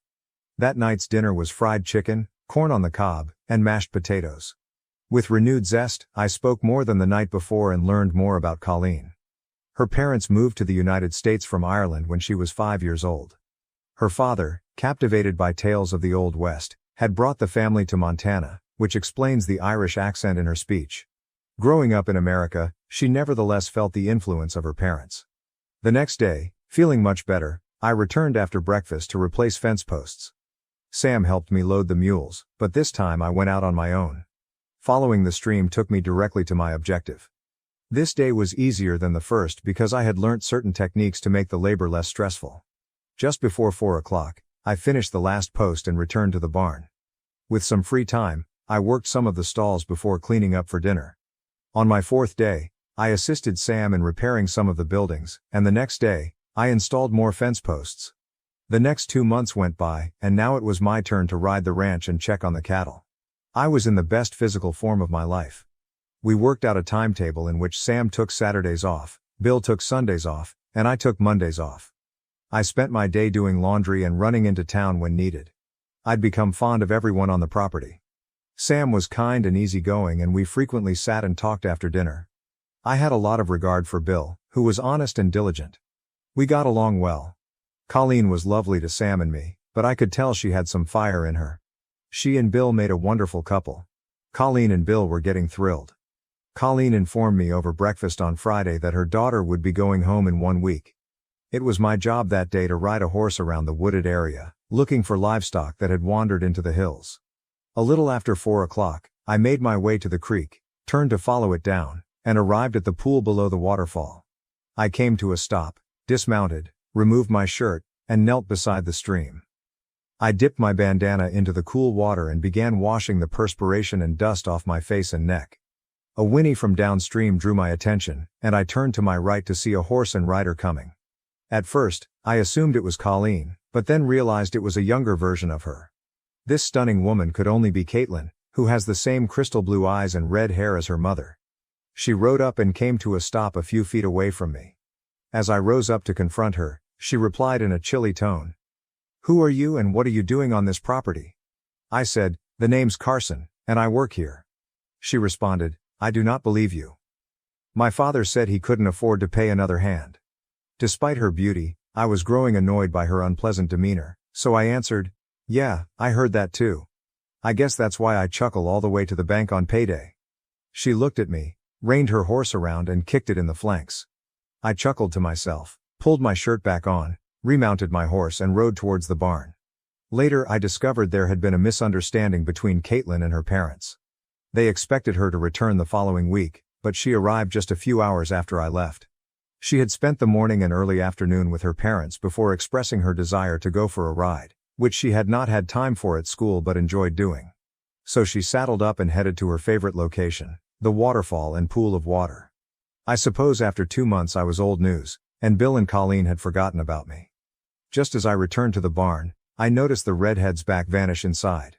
That night's dinner was fried chicken, corn on the cob, and mashed potatoes. With renewed zest, I spoke more than the night before and learned more about Colleen. Her parents moved to the United States from Ireland when she was 5 years old. Her father, captivated by tales of the Old West, had brought the family to Montana, which explains the Irish accent in her speech. Growing up in America, she nevertheless felt the influence of her parents. The next day, feeling much better, I returned after breakfast to replace fence posts. Sam helped me load the mules, but this time I went out on my own. Following the stream took me directly to my objective. This day was easier than the first because I had learnt certain techniques to make the labor less stressful. Just before 4 o'clock, I finished the last post and returned to the barn. With some free time, I worked some of the stalls before cleaning up for dinner. On my 4th day, I assisted Sam in repairing some of the buildings, and the next day, I installed more fence posts. The next 2 months went by, and now it was my turn to ride the ranch and check on the cattle. I was in the best physical form of my life. We worked out a timetable in which Sam took Saturdays off, Bill took Sundays off, and I took Mondays off. I spent my day doing laundry and running into town when needed. I'd become fond of everyone on the property. Sam was kind and easygoing, and we frequently sat and talked after dinner. I had a lot of regard for Bill, who was honest and diligent. We got along well. Colleen was lovely to Sam and me, but I could tell she had some fire in her. She and Bill made a wonderful couple. Colleen and Bill were getting thrilled. Colleen informed me over breakfast on Friday that her daughter would be going home in 1 week. It was my job that day to ride a horse around the wooded area, looking for livestock that had wandered into the hills. A little after 4 o'clock, I made my way to the creek, turned to follow it down, and arrived at the pool below the waterfall. I came to a stop, dismounted, removed my shirt, and knelt beside the stream. I dipped my bandana into the cool water and began washing the perspiration and dust off my face and neck. A whinny from downstream drew my attention, and I turned to my right to see a horse and rider coming. At first, I assumed it was Colleen, but then realized it was a younger version of her. This stunning woman could only be Caitlin, who has the same crystal blue eyes and red hair as her mother. She rode up and came to a stop a few feet away from me. As I rose up to confront her, she replied in a chilly tone. "Who are you and what are you doing on this property?" I said, "The name's Carson, and I work here." She responded, "I do not believe you. My father said he couldn't afford to pay another hand." Despite her beauty, I was growing annoyed by her unpleasant demeanor, so I answered, "Yeah, I heard that too. I guess that's why I chuckle all the way to the bank on payday." She looked at me, reined her horse around and kicked it in the flanks. I chuckled to myself, pulled my shirt back on, remounted my horse and rode towards the barn. Later I discovered there had been a misunderstanding between Caitlin and her parents. They expected her to return the following week, but she arrived just a few hours after I left. She had spent the morning and early afternoon with her parents before expressing her desire to go for a ride, which she had not had time for at school but enjoyed doing. So she saddled up and headed to her favorite location, the waterfall and pool of water. I suppose after 2 months I was old news, and Bill and Colleen had forgotten about me. Just as I returned to the barn, I noticed the redhead's back vanish inside.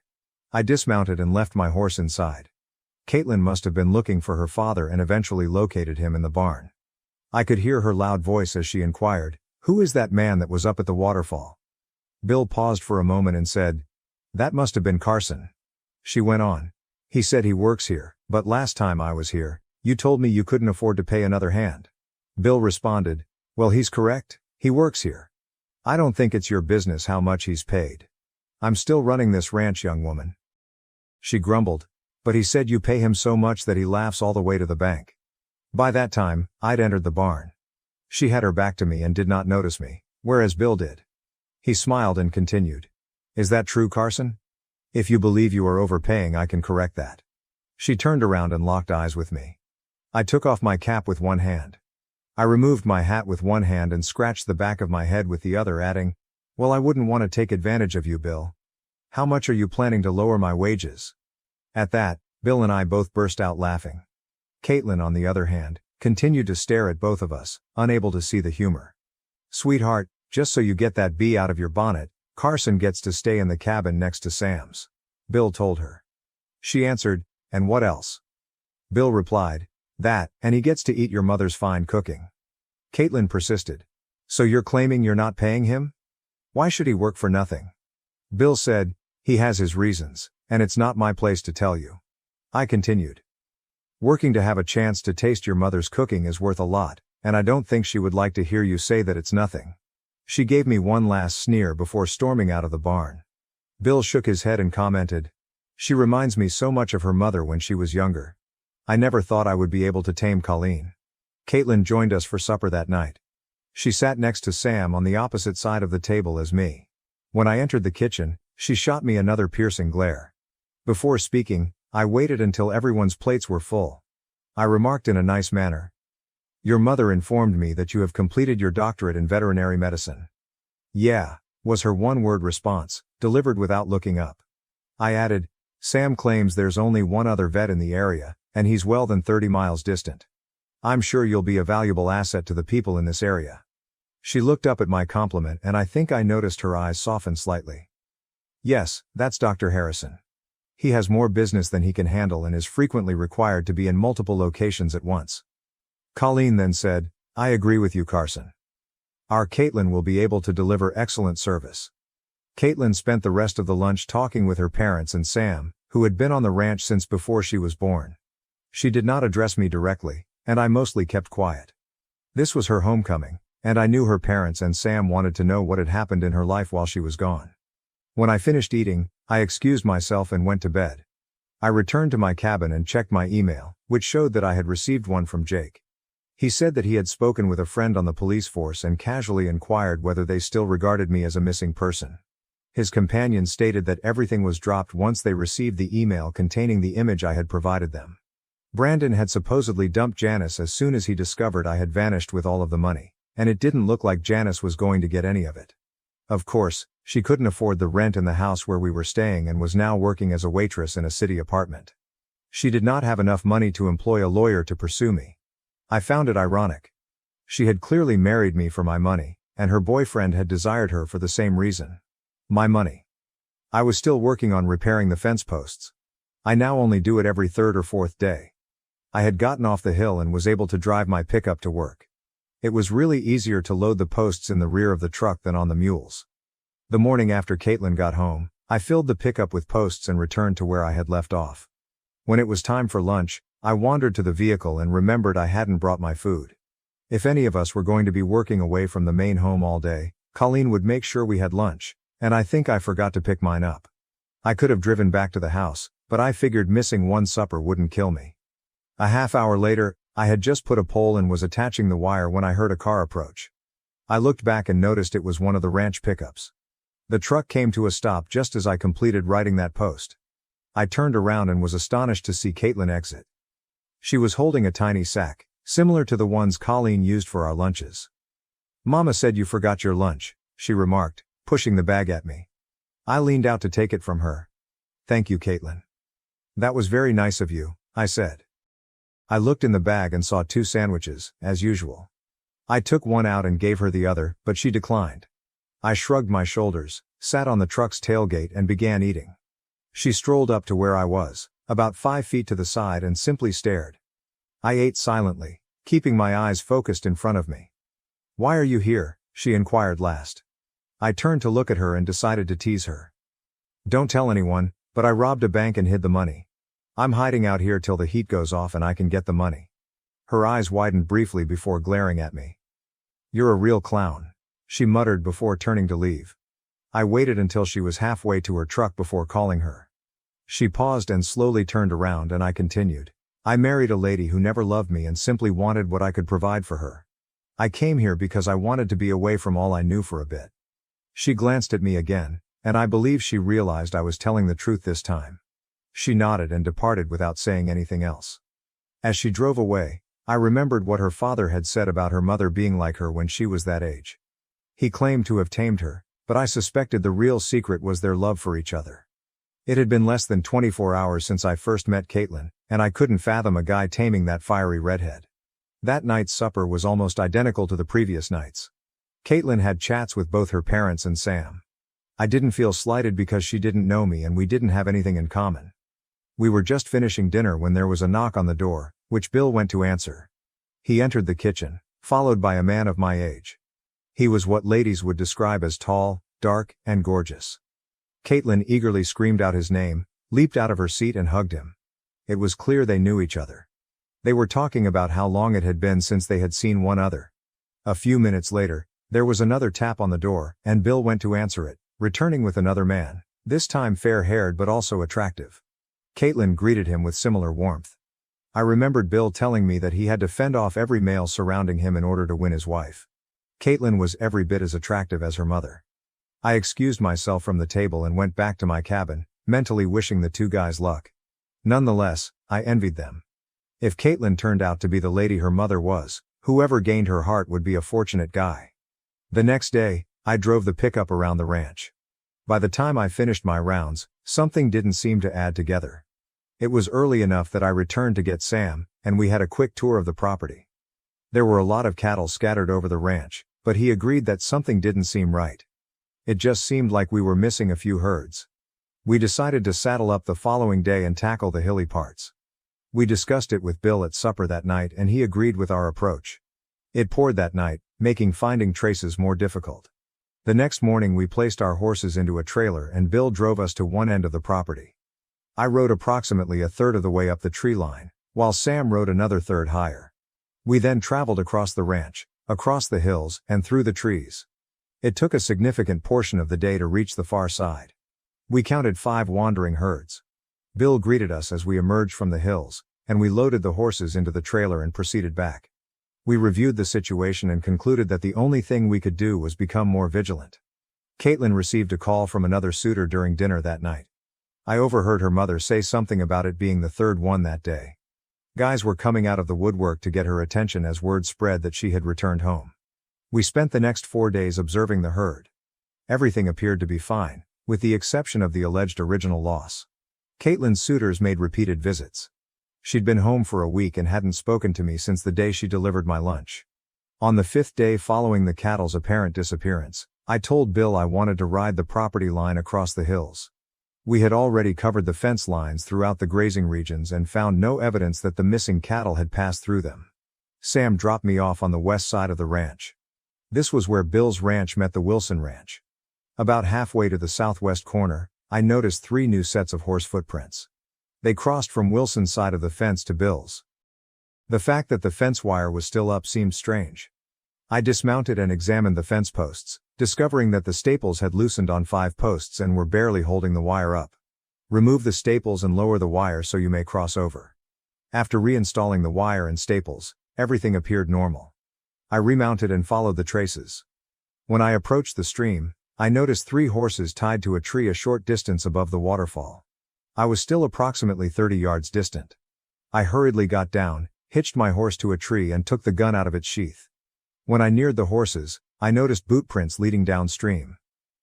I dismounted and left my horse inside. Caitlin must have been looking for her father and eventually located him in the barn. I could hear her loud voice as she inquired, "Who is that man that was up at the waterfall?" Bill paused for a moment and said, "That must have been Carson." She went on, "He said he works here, but last time I was here, you told me you couldn't afford to pay another hand." Bill responded, "Well, he's correct, he works here. I don't think it's your business how much he's paid. I'm still running this ranch, young woman." She grumbled, "But he said you pay him so much that he laughs all the way to the bank." By that time, I'd entered the barn. She had her back to me and did not notice me, whereas Bill did. He smiled and continued, "Is that true, Carson? If you believe you are overpaying, I can correct that." She turned around and locked eyes with me. I took off my cap with one hand. I removed my hat with one hand and scratched the back of my head with the other, adding, "Well, I wouldn't want to take advantage of you, Bill. How much are you planning to lower my wages?" At that, Bill and I both burst out laughing. Caitlin, on the other hand, continued to stare at both of us, unable to see the humor. "Sweetheart, just so you get that bee out of your bonnet, Carson gets to stay in the cabin next to Sam's," Bill told her. She answered, "And what else?" Bill replied, "That, and he gets to eat your mother's fine cooking." Caitlin persisted, "So you're claiming you're not paying him? Why should he work for nothing?" Bill said, "He has his reasons, and it's not my place to tell you. I continued. Working to have a chance to taste your mother's cooking is worth a lot, and I don't think she would like to hear you say that it's nothing. She gave me one last sneer before storming out of the barn. Bill shook his head and commented, "She reminds me so much of her mother when she was younger. I never thought I would be able to tame Colleen." Caitlin joined us for supper that night. She sat next to Sam on the opposite side of the table as me. When I entered the kitchen, she shot me another piercing glare. Before speaking, I waited until everyone's plates were full. I remarked in a nice manner, "Your mother informed me that you have completed your doctorate in veterinary medicine." "Yeah," was her one-word response, delivered without looking up. I added, "Sam claims there's only one other vet in the area, and he's well than 30 miles distant. I'm sure you'll be a valuable asset to the people in this area." She looked up at my compliment and I think I noticed her eyes soften slightly. "Yes, that's Dr. Harrison. He has more business than he can handle and is frequently required to be in multiple locations at once." Colleen then said, "I agree with you, Carson. Our Caitlin will be able to deliver excellent service." Caitlin spent the rest of the lunch talking with her parents and Sam, who had been on the ranch since before she was born. She did not address me directly, and I mostly kept quiet. This was her homecoming, and I knew her parents and Sam wanted to know what had happened in her life while she was gone. When I finished eating, I excused myself and went to bed. I returned to my cabin and checked my email, which showed that I had received one from Jake. He said that he had spoken with a friend on the police force and casually inquired whether they still regarded me as a missing person. His companion stated that everything was dropped once they received the email containing the image I had provided them. Brandon had supposedly dumped Janice as soon as he discovered I had vanished with all of the money, and it didn't look like Janice was going to get any of it. Of course, she couldn't afford the rent in the house where we were staying and was now working as a waitress in a city apartment. She did not have enough money to employ a lawyer to pursue me. I found it ironic. She had clearly married me for my money, and her boyfriend had desired her for the same reason. My money. I was still working on repairing the fence posts. I now only do it every third or fourth day. I had gotten off the hill and was able to drive my pickup to work. It was really easier to load the posts in the rear of the truck than on the mules. The morning after Caitlin got home, I filled the pickup with posts and returned to where I had left off. When it was time for lunch, I wandered to the vehicle and remembered I hadn't brought my food. If any of us were going to be working away from the main home all day, Colleen would make sure we had lunch, and I think I forgot to pick mine up. I could have driven back to the house, but I figured missing one supper wouldn't kill me. A half hour later, I had just put a pole and was attaching the wire when I heard a car approach. I looked back and noticed it was one of the ranch pickups. The truck came to a stop just as I completed writing that post. I turned around and was astonished to see Caitlin exit. She was holding a tiny sack, similar to the ones Colleen used for our lunches. "Mama said you forgot your lunch," she remarked, pushing the bag at me. I leaned out to take it from her. "Thank you, Caitlin." "That was very nice of you," I said. I looked in the bag and saw 2 sandwiches, as usual. I took one out and gave her the other, but she declined. I shrugged my shoulders, sat on the truck's tailgate and began eating. She strolled up to where I was, about 5 feet to the side, and simply stared. I ate silently, keeping my eyes focused in front of me. "Why are you here?" she inquired last. I turned to look at her and decided to tease her. "Don't tell anyone, but I robbed a bank and hid the money. I'm hiding out here till the heat goes off and I can get the money." Her eyes widened briefly before glaring at me. "You're a real clown," she muttered before turning to leave. I waited until she was halfway to her truck before calling her. She paused and slowly turned around and I continued. "I married a lady who never loved me and simply wanted what I could provide for her. I came here because I wanted to be away from all I knew for a bit." She glanced at me again, and I believe she realized I was telling the truth this time. She nodded and departed without saying anything else. As she drove away, I remembered what her father had said about her mother being like her when she was that age. He claimed to have tamed her, but I suspected the real secret was their love for each other. It had been less than 24 hours since I first met Caitlin, and I couldn't fathom a guy taming that fiery redhead. That night's supper was almost identical to the previous nights. Caitlin had chats with both her parents and Sam. I didn't feel slighted because she didn't know me and we didn't have anything in common. We were just finishing dinner when there was a knock on the door, which Bill went to answer. He entered the kitchen, followed by a man of my age. He was what ladies would describe as tall, dark, and gorgeous. Caitlin eagerly screamed out his name, leaped out of her seat and hugged him. It was clear they knew each other. They were talking about how long it had been since they had seen one other. A few minutes later, there was another tap on the door, and Bill went to answer it, returning with another man, this time fair-haired but also attractive. Caitlin greeted him with similar warmth. I remembered Bill telling me that he had to fend off every male surrounding him in order to win his wife. Caitlin was every bit as attractive as her mother. I excused myself from the table and went back to my cabin, mentally wishing the two guys luck. Nonetheless, I envied them. If Caitlin turned out to be the lady her mother was, whoever gained her heart would be a fortunate guy. The next day, I drove the pickup around the ranch. By the time I finished my rounds, something didn't seem to add together. It was early enough that I returned to get Sam, and we had a quick tour of the property. There were a lot of cattle scattered over the ranch, but he agreed that something didn't seem right. It just seemed like we were missing a few herds. We decided to saddle up the following day and tackle the hilly parts. We discussed it with Bill at supper that night and he agreed with our approach. It poured that night, making finding traces more difficult. The next morning we placed our horses into a trailer and Bill drove us to one end of the property. I rode approximately a third of the way up the tree line, while Sam rode another third higher. We then traveled across the ranch, across the hills, and through the trees. It took a significant portion of the day to reach the far side. We counted 5 wandering herds. Bill greeted us as we emerged from the hills, and we loaded the horses into the trailer and proceeded back. We reviewed the situation and concluded that the only thing we could do was become more vigilant. Caitlin received a call from another suitor during dinner that night. I overheard her mother say something about it being the third one that day. Guys were coming out of the woodwork to get her attention as word spread that she had returned home. We spent the next 4 days observing the herd. Everything appeared to be fine, with the exception of the alleged original loss. Caitlin's suitors made repeated visits. She'd been home for a week and hadn't spoken to me since the day she delivered my lunch. On the 5th day following the cattle's apparent disappearance, I told Bill I wanted to ride the property line across the hills. We had already covered the fence lines throughout the grazing regions and found no evidence that the missing cattle had passed through them. Sam dropped me off on the west side of the ranch. This was where Bill's ranch met the Wilson Ranch. About halfway to the southwest corner, I noticed 3 new sets of horse footprints. They crossed from Wilson's side of the fence to Bill's. The fact that the fence wire was still up seemed strange. I dismounted and examined the fence posts, discovering that the staples had loosened on 5 posts and were barely holding the wire up. Remove the staples and lower the wire so you may cross over. After reinstalling the wire and staples, everything appeared normal. I remounted and followed the traces. When I approached the stream, I noticed 3 horses tied to a tree a short distance above the waterfall. I was still approximately 30 yards distant. I hurriedly got down, hitched my horse to a tree and took the gun out of its sheath. When I neared the horses, I noticed boot prints leading downstream.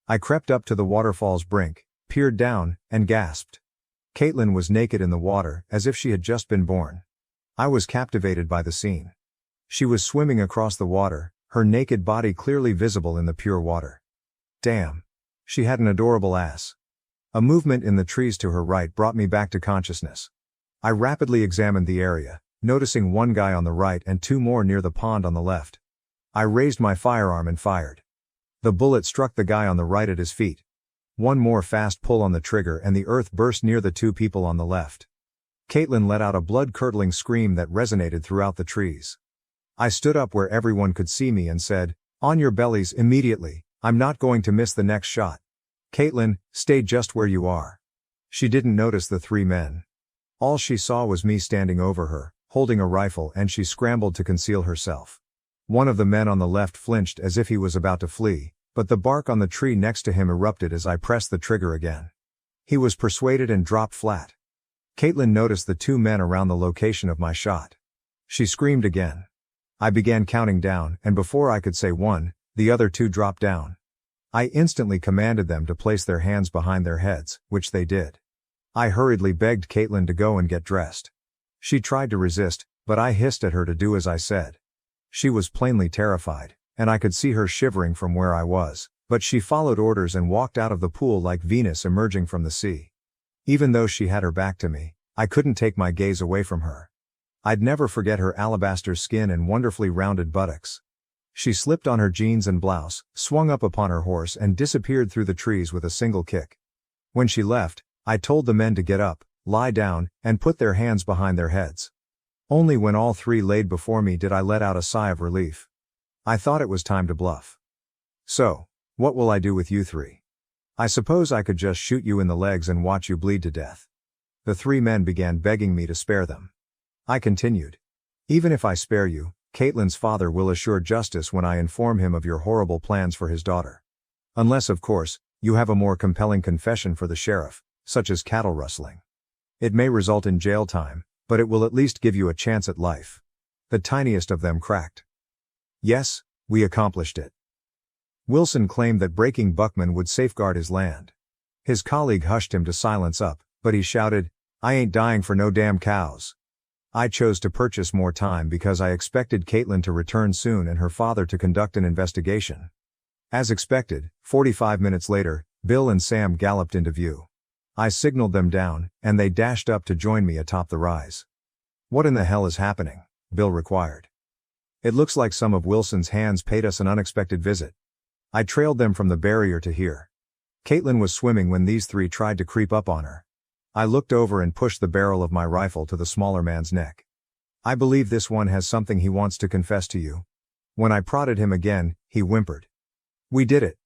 I crept up to the waterfall's brink, peered down, and gasped. Caitlin was naked in the water, as if she had just been born. I was captivated by the scene. She was swimming across the water, her naked body clearly visible in the pure water. Damn. She had an adorable ass. A movement in the trees to her right brought me back to consciousness. I rapidly examined the area, noticing 1 guy on the right and 2 more near the pond on the left. I raised my firearm and fired. The bullet struck the guy on the right at his feet. 1 more fast pull on the trigger and the earth burst near the 2 people on the left. Caitlin let out a blood-curdling scream that resonated throughout the trees. I stood up where everyone could see me and said, "On your bellies immediately, I'm not going to miss the next shot." Caitlin, stay just where you are. She didn't notice the 3 men. All she saw was me standing over her, holding a rifle, and she scrambled to conceal herself. One of the men on the left flinched as if he was about to flee, but the bark on the tree next to him erupted as I pressed the trigger again. He was persuaded and dropped flat. Caitlin noticed the 2 men around the location of my shot. She screamed again. I began counting down, and before I could say 1, the other 2 dropped down. I instantly commanded them to place their hands behind their heads, which they did. I hurriedly begged Caitlin to go and get dressed. She tried to resist, but I hissed at her to do as I said. She was plainly terrified, and I could see her shivering from where I was, but she followed orders and walked out of the pool like Venus emerging from the sea. Even though she had her back to me, I couldn't take my gaze away from her. I'd never forget her alabaster skin and wonderfully rounded buttocks. She slipped on her jeans and blouse, swung up upon her horse and disappeared through the trees with a single kick. When she left, I told the men to get up, lie down, and put their hands behind their heads. Only when all three laid before me did I let out a sigh of relief. I thought it was time to bluff. So, what will I do with you three? I suppose I could just shoot you in the legs and watch you bleed to death. The three men began begging me to spare them. I continued. Even if I spare you, Caitlin's father will assure justice when I inform him of your horrible plans for his daughter. Unless, of course, you have a more compelling confession for the sheriff, such as cattle rustling. It may result in jail time, but it will at least give you a chance at life. The tiniest of them cracked. Yes, we accomplished it. Wilson claimed that breaking Buckman would safeguard his land. His colleague hushed him to silence up, but he shouted, I ain't dying for no damn cows. I chose to purchase more time because I expected Caitlin to return soon and her father to conduct an investigation. As expected, 45 minutes later, Bill and Sam galloped into view. I signaled them down, and they dashed up to join me atop the rise. What in the hell is happening? Bill required. It looks like some of Wilson's hands paid us an unexpected visit. I trailed them from the barrier to here. Caitlin was swimming when these three tried to creep up on her. I looked over and pushed the barrel of my rifle to the smaller man's neck. I believe this one has something he wants to confess to you. When I prodded him again, he whimpered. We did it.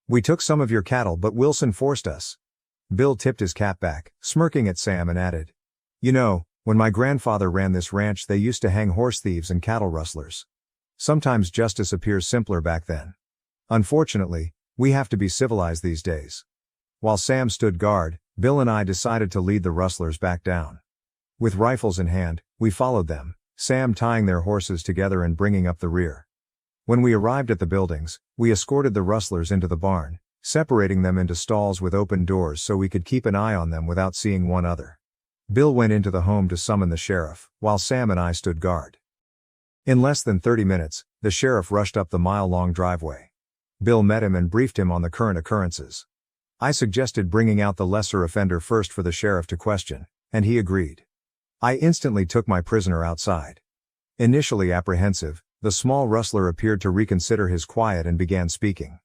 We took some of your cattle, but Wilson forced us. Bill tipped his cap back, smirking at Sam, and added, You know, when my grandfather ran this ranch they used to hang horse thieves and cattle rustlers. Sometimes justice appears simpler back then. Unfortunately, we have to be civilized these days. While Sam stood guard, Bill and I decided to lead the rustlers back down. With rifles in hand, we followed them, Sam tying their horses together and bringing up the rear. When we arrived at the buildings, we escorted the rustlers into the barn, separating them into stalls with open doors so we could keep an eye on them without seeing one another. Bill went into the home to summon the sheriff, while Sam and I stood guard. In less than 30 minutes, the sheriff rushed up the mile-long driveway. Bill met him and briefed him on the current occurrences. I suggested bringing out the lesser offender first for the sheriff to question, and he agreed. I instantly took my prisoner outside. Initially apprehensive, the small rustler appeared to reconsider his quiet and began speaking.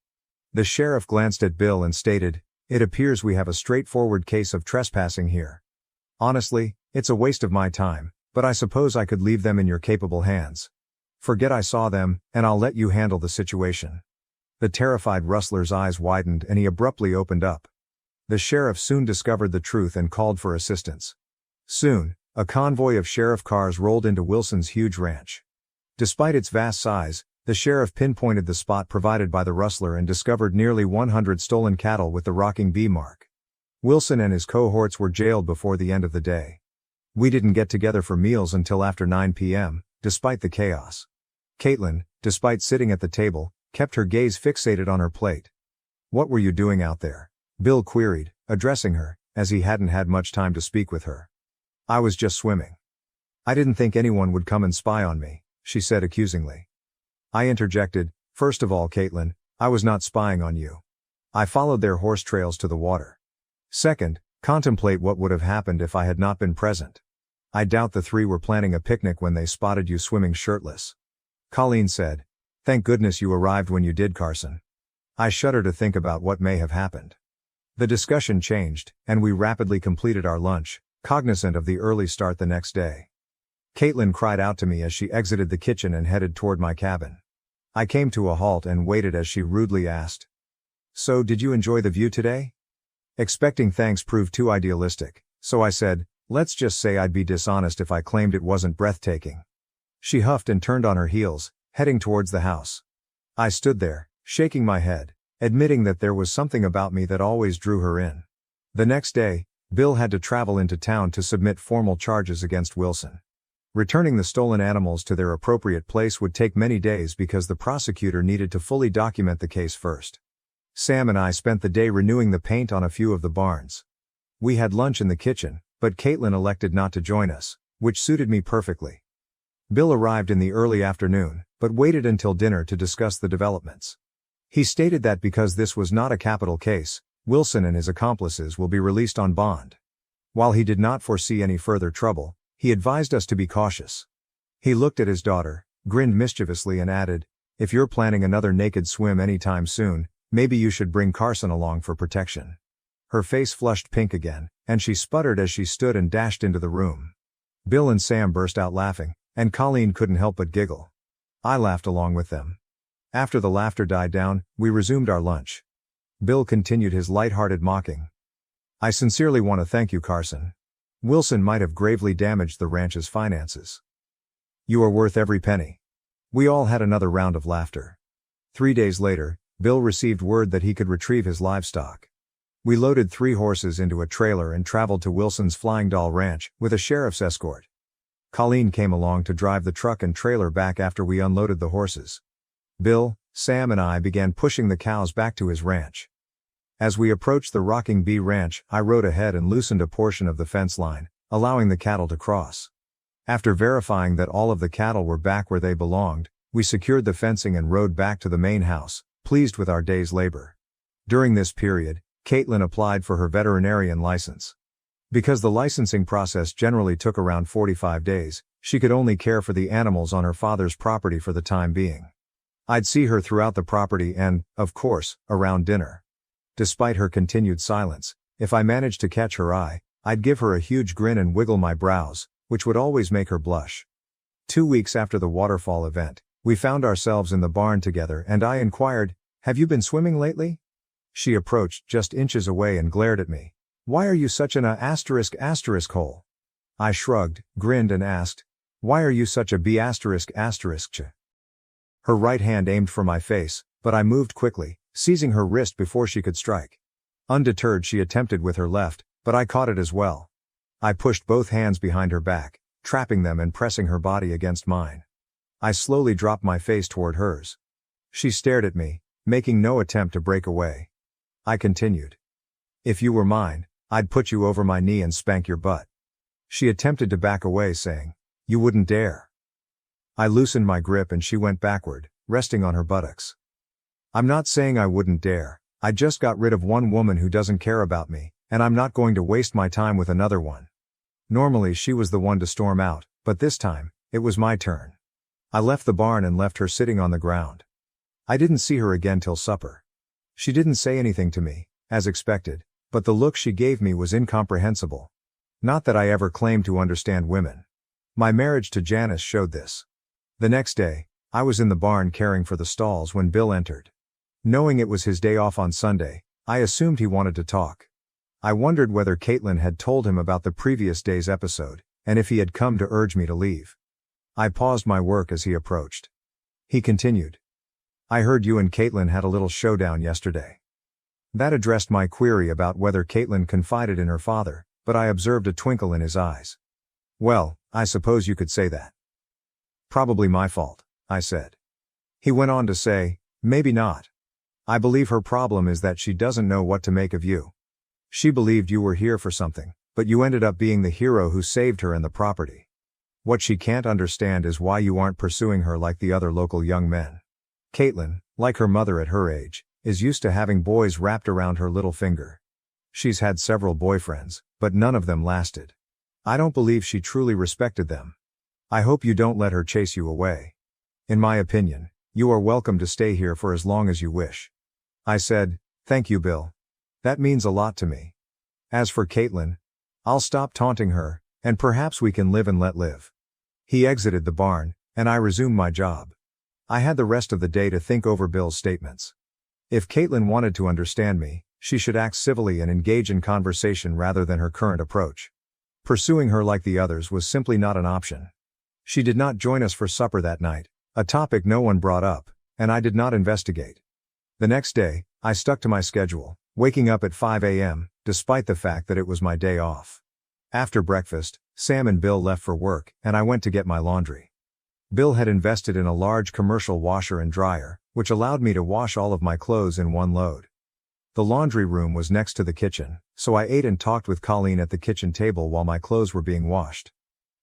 The sheriff glanced at Bill and stated, It appears we have a straightforward case of trespassing here. Honestly, it's a waste of my time, but I suppose I could leave them in your capable hands. Forget I saw them, and I'll let you handle the situation. The terrified rustler's eyes widened and he abruptly opened up. The sheriff soon discovered the truth and called for assistance. Soon, a convoy of sheriff cars rolled into Wilson's huge ranch. Despite its vast size, the sheriff pinpointed the spot provided by the rustler and discovered nearly 100 stolen cattle with the rocking bee mark. Wilson and his cohorts were jailed before the end of the day. We didn't get together for meals until after 9 p.m., despite the chaos. Caitlin, despite sitting at the table, kept her gaze fixated on her plate. What were you doing out there? Bill queried, addressing her, as he hadn't had much time to speak with her. I was just swimming. I didn't think anyone would come and spy on me, she said accusingly. I interjected, First of all, Caitlin, I was not spying on you. I followed their horse trails to the water. Second, contemplate what would have happened if I had not been present. I doubt the three were planning a picnic when they spotted you swimming shirtless. Colleen said, Thank goodness you arrived when you did, Carson. I shudder to think about what may have happened. The discussion changed, and we rapidly completed our lunch, cognizant of the early start the next day. Caitlin cried out to me as she exited the kitchen and headed toward my cabin. I came to a halt and waited as she rudely asked, So did you enjoy the view today? Expecting thanks proved too idealistic, so I said, Let's just say I'd be dishonest if I claimed it wasn't breathtaking. She huffed and turned on her heels, heading towards the house. I stood there, shaking my head, admitting that there was something about me that always drew her in. The next day, Bill had to travel into town to submit formal charges against Wilson. Returning the stolen animals to their appropriate place would take many days because the prosecutor needed to fully document the case first. Sam and I spent the day renewing the paint on a few of the barns. We had lunch in the kitchen, but Caitlin elected not to join us, which suited me perfectly. Bill arrived in the early afternoon, but waited until dinner to discuss the developments. He stated that because this was not a capital case, Wilson and his accomplices will be released on bond. While he did not foresee any further trouble, he advised us to be cautious. He looked at his daughter, grinned mischievously and added, If you're planning another naked swim anytime soon, maybe you should bring Carson along for protection. Her face flushed pink again, and she sputtered as she stood and dashed into the room. Bill and Sam burst out laughing, and Colleen couldn't help but giggle. I laughed along with them. After the laughter died down, we resumed our lunch. Bill continued his light-hearted mocking. "I sincerely want to thank you, Carson. Wilson might have gravely damaged the ranch's finances. You are worth every penny." We all had another round of laughter. 3 days later, Bill received word that he could retrieve his livestock. We loaded 3 horses into a trailer and traveled to Wilson's Flying Doll Ranch with a sheriff's escort. Colleen came along to drive the truck and trailer back after we unloaded the horses. Bill, Sam and I began pushing the cows back to his ranch. As we approached the Rocking Bee Ranch, I rode ahead and loosened a portion of the fence line, allowing the cattle to cross. After verifying that all of the cattle were back where they belonged, we secured the fencing and rode back to the main house, pleased with our day's labor. During this period, Caitlin applied for her veterinarian license. Because the licensing process generally took around 45 days, she could only care for the animals on her father's property for the time being. I'd see her throughout the property and, of course, around dinner. Despite her continued silence, if I managed to catch her eye, I'd give her a huge grin and wiggle my brows, which would always make her blush. 2 weeks after the waterfall event, we found ourselves in the barn together and I inquired, "Have you been swimming lately?" She approached just inches away and glared at me. "Why are you such an hole?" I shrugged, grinned and asked, "Why are you such a b*****"? Her right hand aimed for my face, but I moved quickly, seizing her wrist before she could strike. Undeterred, she attempted with her left, but I caught it as well. I pushed both hands behind her back, trapping them and pressing her body against mine. I slowly dropped my face toward hers. She stared at me, making no attempt to break away. I continued. "If you were mine, I'd put you over my knee and spank your butt." She attempted to back away, saying, "You wouldn't dare." I loosened my grip and she went backward, resting on her buttocks. "I'm not saying I wouldn't dare, I just got rid of one woman who doesn't care about me, and I'm not going to waste my time with another one." Normally she was the one to storm out, but this time, it was my turn. I left the barn and left her sitting on the ground. I didn't see her again till supper. She didn't say anything to me, as expected, but the look she gave me was incomprehensible. Not that I ever claimed to understand women. My marriage to Janice showed this. The next day, I was in the barn caring for the stalls when Bill entered. Knowing it was his day off on Sunday, I assumed he wanted to talk. I wondered whether Caitlin had told him about the previous day's episode, and if he had come to urge me to leave. I paused my work as he approached. He continued. "I heard you and Caitlin had a little showdown yesterday." That addressed my query about whether Caitlin confided in her father, but I observed a twinkle in his eyes. "Well, I suppose you could say that." "Probably my fault," I said. He went on to say, "Maybe not. I believe her problem is that she doesn't know what to make of you. She believed you were here for something, but you ended up being the hero who saved her and the property. What she can't understand is why you aren't pursuing her like the other local young men. Caitlin, like her mother at her age, is used to having boys wrapped around her little finger. She's had several boyfriends, but none of them lasted. I don't believe she truly respected them. I hope you don't let her chase you away. In my opinion, you are welcome to stay here for as long as you wish." I said, "Thank you, Bill. That means a lot to me. As for Caitlin, I'll stop taunting her, and perhaps we can live and let live." He exited the barn, and I resumed my job. I had the rest of the day to think over Bill's statements. If Caitlin wanted to understand me, she should act civilly and engage in conversation rather than her current approach. Pursuing her like the others was simply not an option. She did not join us for supper that night, a topic no one brought up, and I did not investigate. The next day, I stuck to my schedule, waking up at 5 a.m., despite the fact that it was my day off. After breakfast, Sam and Bill left for work, and I went to get my laundry. Bill had invested in a large commercial washer and dryer, which allowed me to wash all of my clothes in one load. The laundry room was next to the kitchen, so I ate and talked with Colleen at the kitchen table while my clothes were being washed.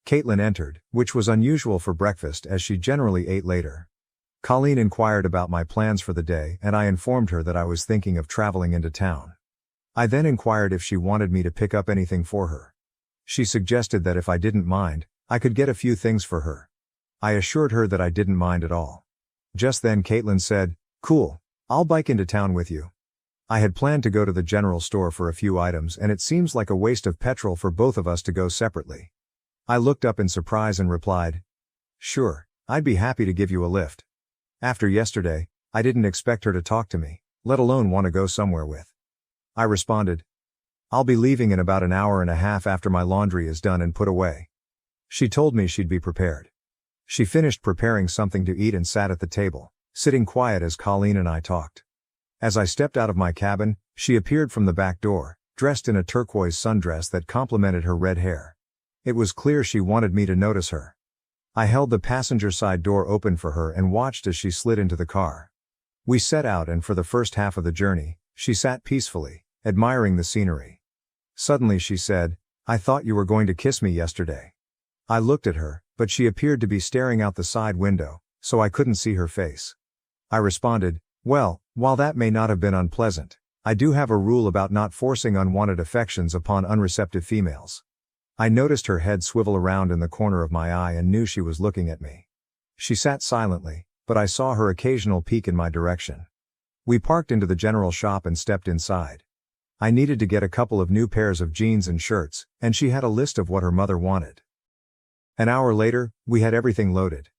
Caitlin entered, which was unusual for breakfast as she generally ate later. Colleen inquired about my plans for the day and I informed her that I was thinking of traveling into town. I then inquired if she wanted me to pick up anything for her. She suggested that if I didn't mind, I could get a few things for her. I assured her that I didn't mind at all. Just then Caitlin said, "Cool, I'll bike into town with you." I had planned to go to the general store for a few items, and it seems like a waste of petrol for both of us to go separately. I looked up in surprise and replied, "Sure, I'd be happy to give you a lift." After yesterday, I didn't expect her to talk to me, let alone want to go somewhere with. I responded, "I'll be leaving in about an hour and a half after my laundry is done and put away." She told me she'd be prepared. She finished preparing something to eat and sat at the table, sitting quiet as Colleen and I talked. As I stepped out of my cabin, she appeared from the back door, dressed in a turquoise sundress that complemented her red hair. It was clear she wanted me to notice her. I held the passenger side door open for her and watched as she slid into the car. We set out, and for the first half of the journey, she sat peacefully, admiring the scenery. Suddenly she said, "I thought you were going to kiss me yesterday." I looked at her, but she appeared to be staring out the side window, so I couldn't see her face. I responded, "Well, while that may not have been unpleasant, I do have a rule about not forcing unwanted affections upon unreceptive females." I noticed her head swivel around in the corner of my eye and knew she was looking at me. She sat silently, but I saw her occasional peek in my direction. We parked into the general shop and stepped inside. I needed to get a couple of new pairs of jeans and shirts, and she had a list of what her mother wanted. An hour later, we had everything loaded.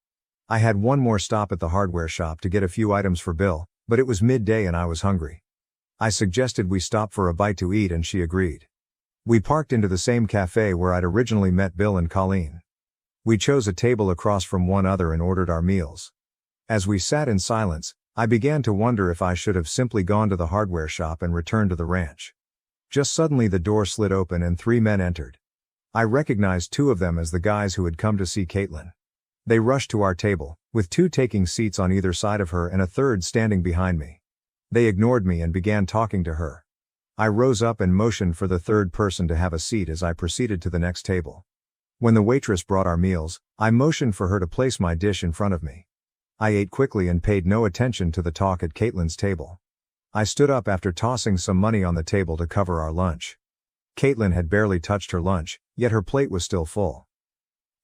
I had one more stop at the hardware shop to get a few items for Bill, but it was midday and I was hungry. I suggested we stop for a bite to eat and she agreed. We parked into the same cafe where I'd originally met Bill and Colleen. We chose a table across from one other and ordered our meals. As we sat in silence, I began to wonder if I should have simply gone to the hardware shop and returned to the ranch. Just suddenly the door slid open and 3 men entered. I recognized 2 of them as the guys who had come to see Caitlin. They rushed to our table, with 2 taking seats on either side of her and a third standing behind me. They ignored me and began talking to her. I rose up and motioned for the third person to have a seat as I proceeded to the next table. When the waitress brought our meals, I motioned for her to place my dish in front of me. I ate quickly and paid no attention to the talk at Caitlin's table. I stood up after tossing some money on the table to cover our lunch. Caitlin had barely touched her lunch, yet her plate was still full.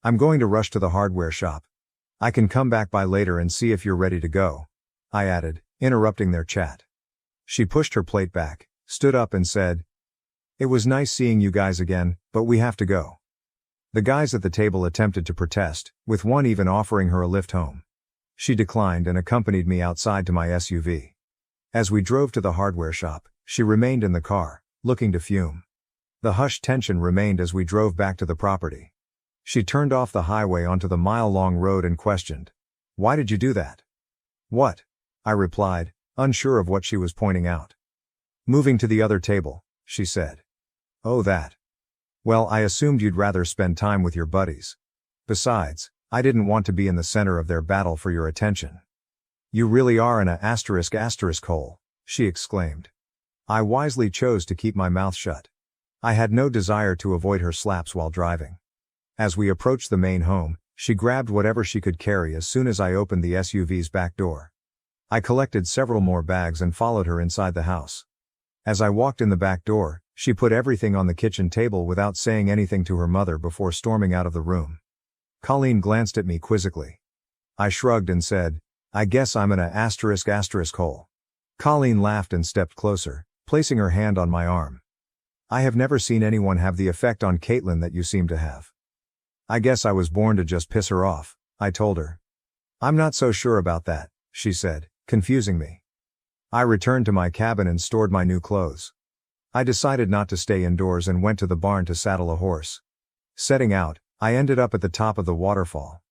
"I'm going to rush to the hardware shop. I can come back by later and see if you're ready to go," I added, interrupting their chat. She pushed her plate back, stood up and said, "It was nice seeing you guys again, but we have to go." The guys at the table attempted to protest, with one even offering her a lift home. She declined and accompanied me outside to my SUV. As we drove to the hardware shop, she remained in the car, looking to fume. The hushed tension remained as we drove back to the property. She turned off the highway onto the mile-long road and questioned, "Why did you do that?" "What?" I replied, unsure of what she was pointing out. "Moving to the other table," she said. "Oh, that. Well, I assumed you'd rather spend time with your buddies. Besides, I didn't want to be in the center of their battle for your attention." "You really are an *** hole," she exclaimed. I wisely chose to keep my mouth shut. I had no desire to avoid her slaps while driving. As we approached the main home, she grabbed whatever she could carry as soon as I opened the SUV's back door. I collected several more bags and followed her inside the house. As I walked in the back door, she put everything on the kitchen table without saying anything to her mother before storming out of the room. Colleen glanced at me quizzically. I shrugged and said, "I guess I'm an *** hole." Colleen laughed and stepped closer, placing her hand on my arm. "I have never seen anyone have the effect on Caitlin that you seem to have." "I guess I was born to just piss her off," I told her. "I'm not so sure about that," she said, confusing me. I returned to my cabin and stored my new clothes. I decided not to stay indoors and went to the barn to saddle a horse. Setting out, I ended up at the top of the waterfall.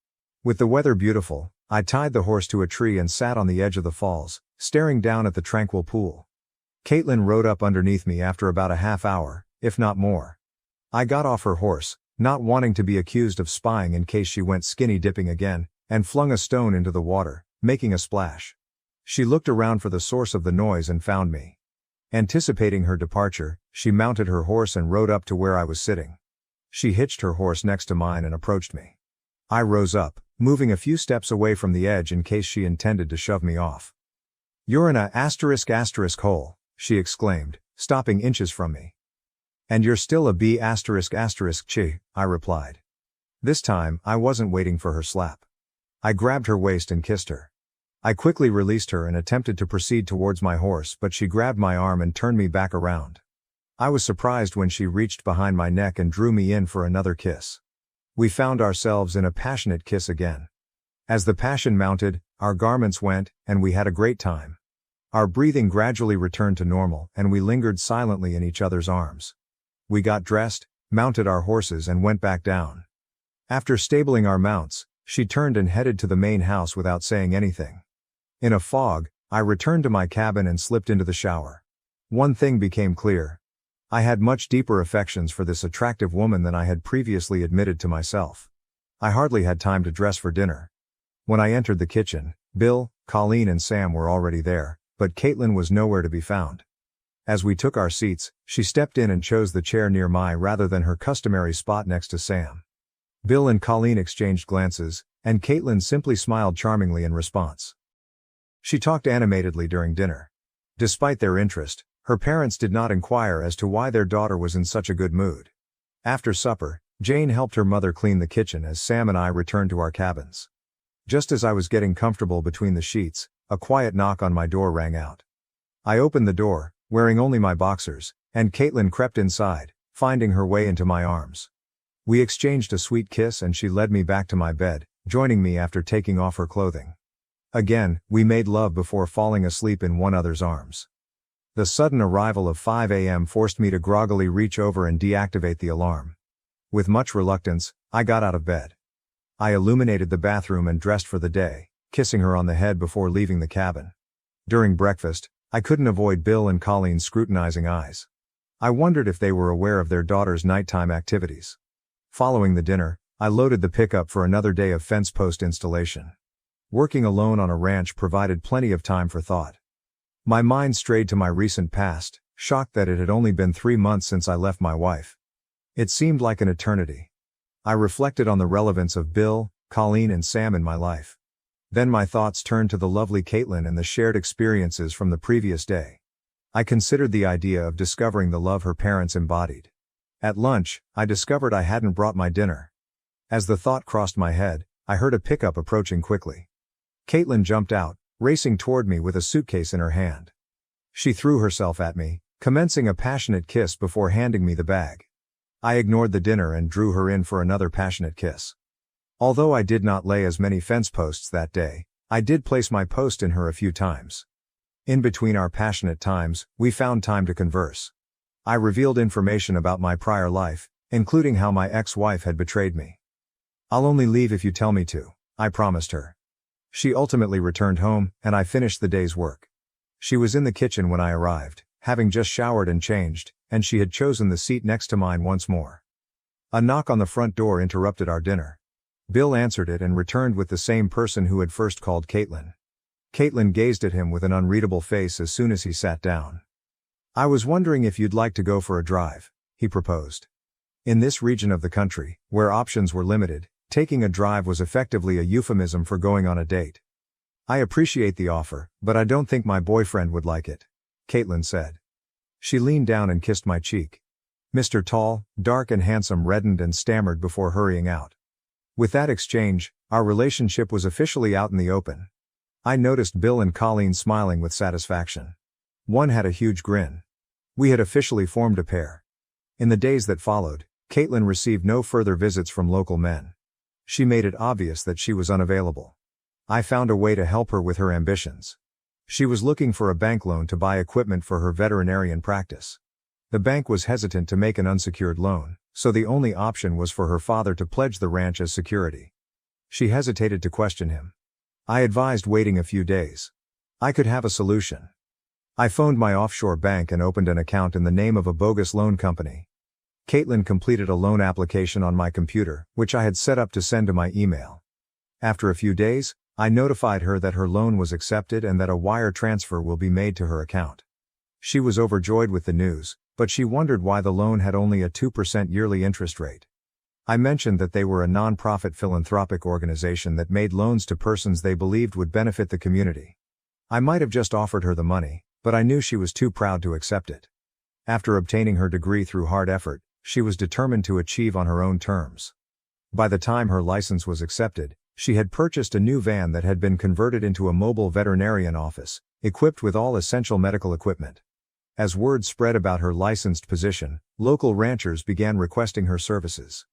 With the weather beautiful, I tied the horse to a tree and sat on the edge of the falls, staring down at the tranquil pool. Caitlin rode up underneath me after about a half hour, if not more. I got off her horse, not wanting to be accused of spying in case she went skinny dipping again, and flung a stone into the water, making a splash. She looked around for the source of the noise and found me. Anticipating her departure, she mounted her horse and rode up to where I was sitting. She hitched her horse next to mine and approached me. I rose up, moving a few steps away from the edge in case she intended to shove me off. "You're an *** hole," she exclaimed, stopping inches from me. "And you're still a B****, I replied. This time, I wasn't waiting for her slap. I grabbed her waist and kissed her. I quickly released her and attempted to proceed towards my horse, but she grabbed my arm and turned me back around. I was surprised when she reached behind my neck and drew me in for another kiss. We found ourselves in a passionate kiss again. As the passion mounted, our garments went, and we had a great time. Our breathing gradually returned to normal, and we lingered silently in each other's arms. We got dressed, mounted our horses and went back down. After stabling our mounts, she turned and headed to the main house without saying anything. In a fog, I returned to my cabin and slipped into the shower. One thing became clear. I had much deeper affections for this attractive woman than I had previously admitted to myself. I hardly had time to dress for dinner. When I entered the kitchen, Bill, Colleen and Sam were already there, but Caitlin was nowhere to be found. As we took our seats, she stepped in and chose the chair near my rather than her customary spot next to Sam. Bill and Colleen exchanged glances, and Caitlin simply smiled charmingly in response. She talked animatedly during dinner. Despite their interest, her parents did not inquire as to why their daughter was in such a good mood. After supper, Jane helped her mother clean the kitchen as Sam and I returned to our cabins. Just as I was getting comfortable between the sheets, a quiet knock on my door rang out. I opened the door, wearing only my boxers, and Caitlin crept inside, finding her way into my arms. We exchanged a sweet kiss and she led me back to my bed, joining me after taking off her clothing. Again, we made love before falling asleep in one another's arms. The sudden arrival of 5 a.m. forced me to groggily reach over and deactivate the alarm. With much reluctance, I got out of bed. I illuminated the bathroom and dressed for the day, kissing her on the head before leaving the cabin. During breakfast, I couldn't avoid Bill and Colleen's scrutinizing eyes. I wondered if they were aware of their daughter's nighttime activities. Following the dinner, I loaded the pickup for another day of fence post installation. Working alone on a ranch provided plenty of time for thought. My mind strayed to my recent past, shocked that it had only been 3 months since I left my wife. It seemed like an eternity. I reflected on the relevance of Bill, Colleen and Sam in my life. Then my thoughts turned to the lovely Caitlin and the shared experiences from the previous day. I considered the idea of discovering the love her parents embodied. At lunch, I discovered I hadn't brought my dinner. As the thought crossed my head, I heard a pickup approaching quickly. Caitlin jumped out, racing toward me with a suitcase in her hand. She threw herself at me, commencing a passionate kiss before handing me the bag. I ignored the dinner and drew her in for another passionate kiss. Although I did not lay as many fence posts that day, I did place my post in her a few times. In between our passionate times, we found time to converse. I revealed information about my prior life, including how my ex-wife had betrayed me. "I'll only leave if you tell me to," I promised her. She ultimately returned home, and I finished the day's work. She was in the kitchen when I arrived, having just showered and changed, and she had chosen the seat next to mine once more. A knock on the front door interrupted our dinner. Bill answered it and returned with the same person who had first called Caitlin. Caitlin gazed at him with an unreadable face as soon as he sat down. "I was wondering if you'd like to go for a drive," he proposed. In this region of the country, where options were limited, taking a drive was effectively a euphemism for going on a date. "I appreciate the offer, but I don't think my boyfriend would like it," Caitlin said. She leaned down and kissed my cheek. Mr. Tall, dark and handsome reddened and stammered before hurrying out. With that exchange, our relationship was officially out in the open. I noticed Bill and Colleen smiling with satisfaction. One had a huge grin. We had officially formed a pair. In the days that followed, Caitlin received no further visits from local men. She made it obvious that she was unavailable. I found a way to help her with her ambitions. She was looking for a bank loan to buy equipment for her veterinarian practice. The bank was hesitant to make an unsecured loan, so the only option was for her father to pledge the ranch as security. She hesitated to question him. I advised waiting a few days. I could have a solution. I phoned my offshore bank and opened an account in the name of a bogus loan company. Caitlin completed a loan application on my computer, which I had set up to send to my email. After a few days, I notified her that her loan was accepted and that a wire transfer will be made to her account. She was overjoyed with the news, but she wondered why the loan had only a 2% yearly interest rate. I mentioned that they were a non-profit philanthropic organization that made loans to persons they believed would benefit the community. I might have just offered her the money, but I knew she was too proud to accept it. After obtaining her degree through hard effort, she was determined to achieve on her own terms. By the time her license was accepted, She had purchased a new van that had been converted into a mobile veterinarian office, equipped with all essential medical equipment. As word spread about her licensed position, local ranchers began requesting her services.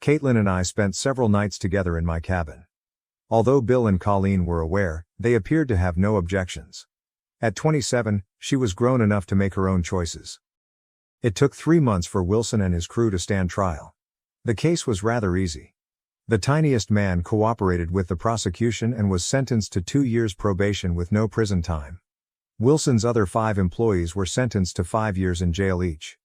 Caitlin and I spent several nights together in my cabin. Although Bill and Colleen were aware, they appeared to have no objections. At 27, she was grown enough to make her own choices. It took 3 months for Wilson and his crew to stand trial. The case was rather easy. The tiniest man cooperated with the prosecution and was sentenced to 2 years probation with no prison time. Wilson's other 5 employees were sentenced to 5 years in jail each.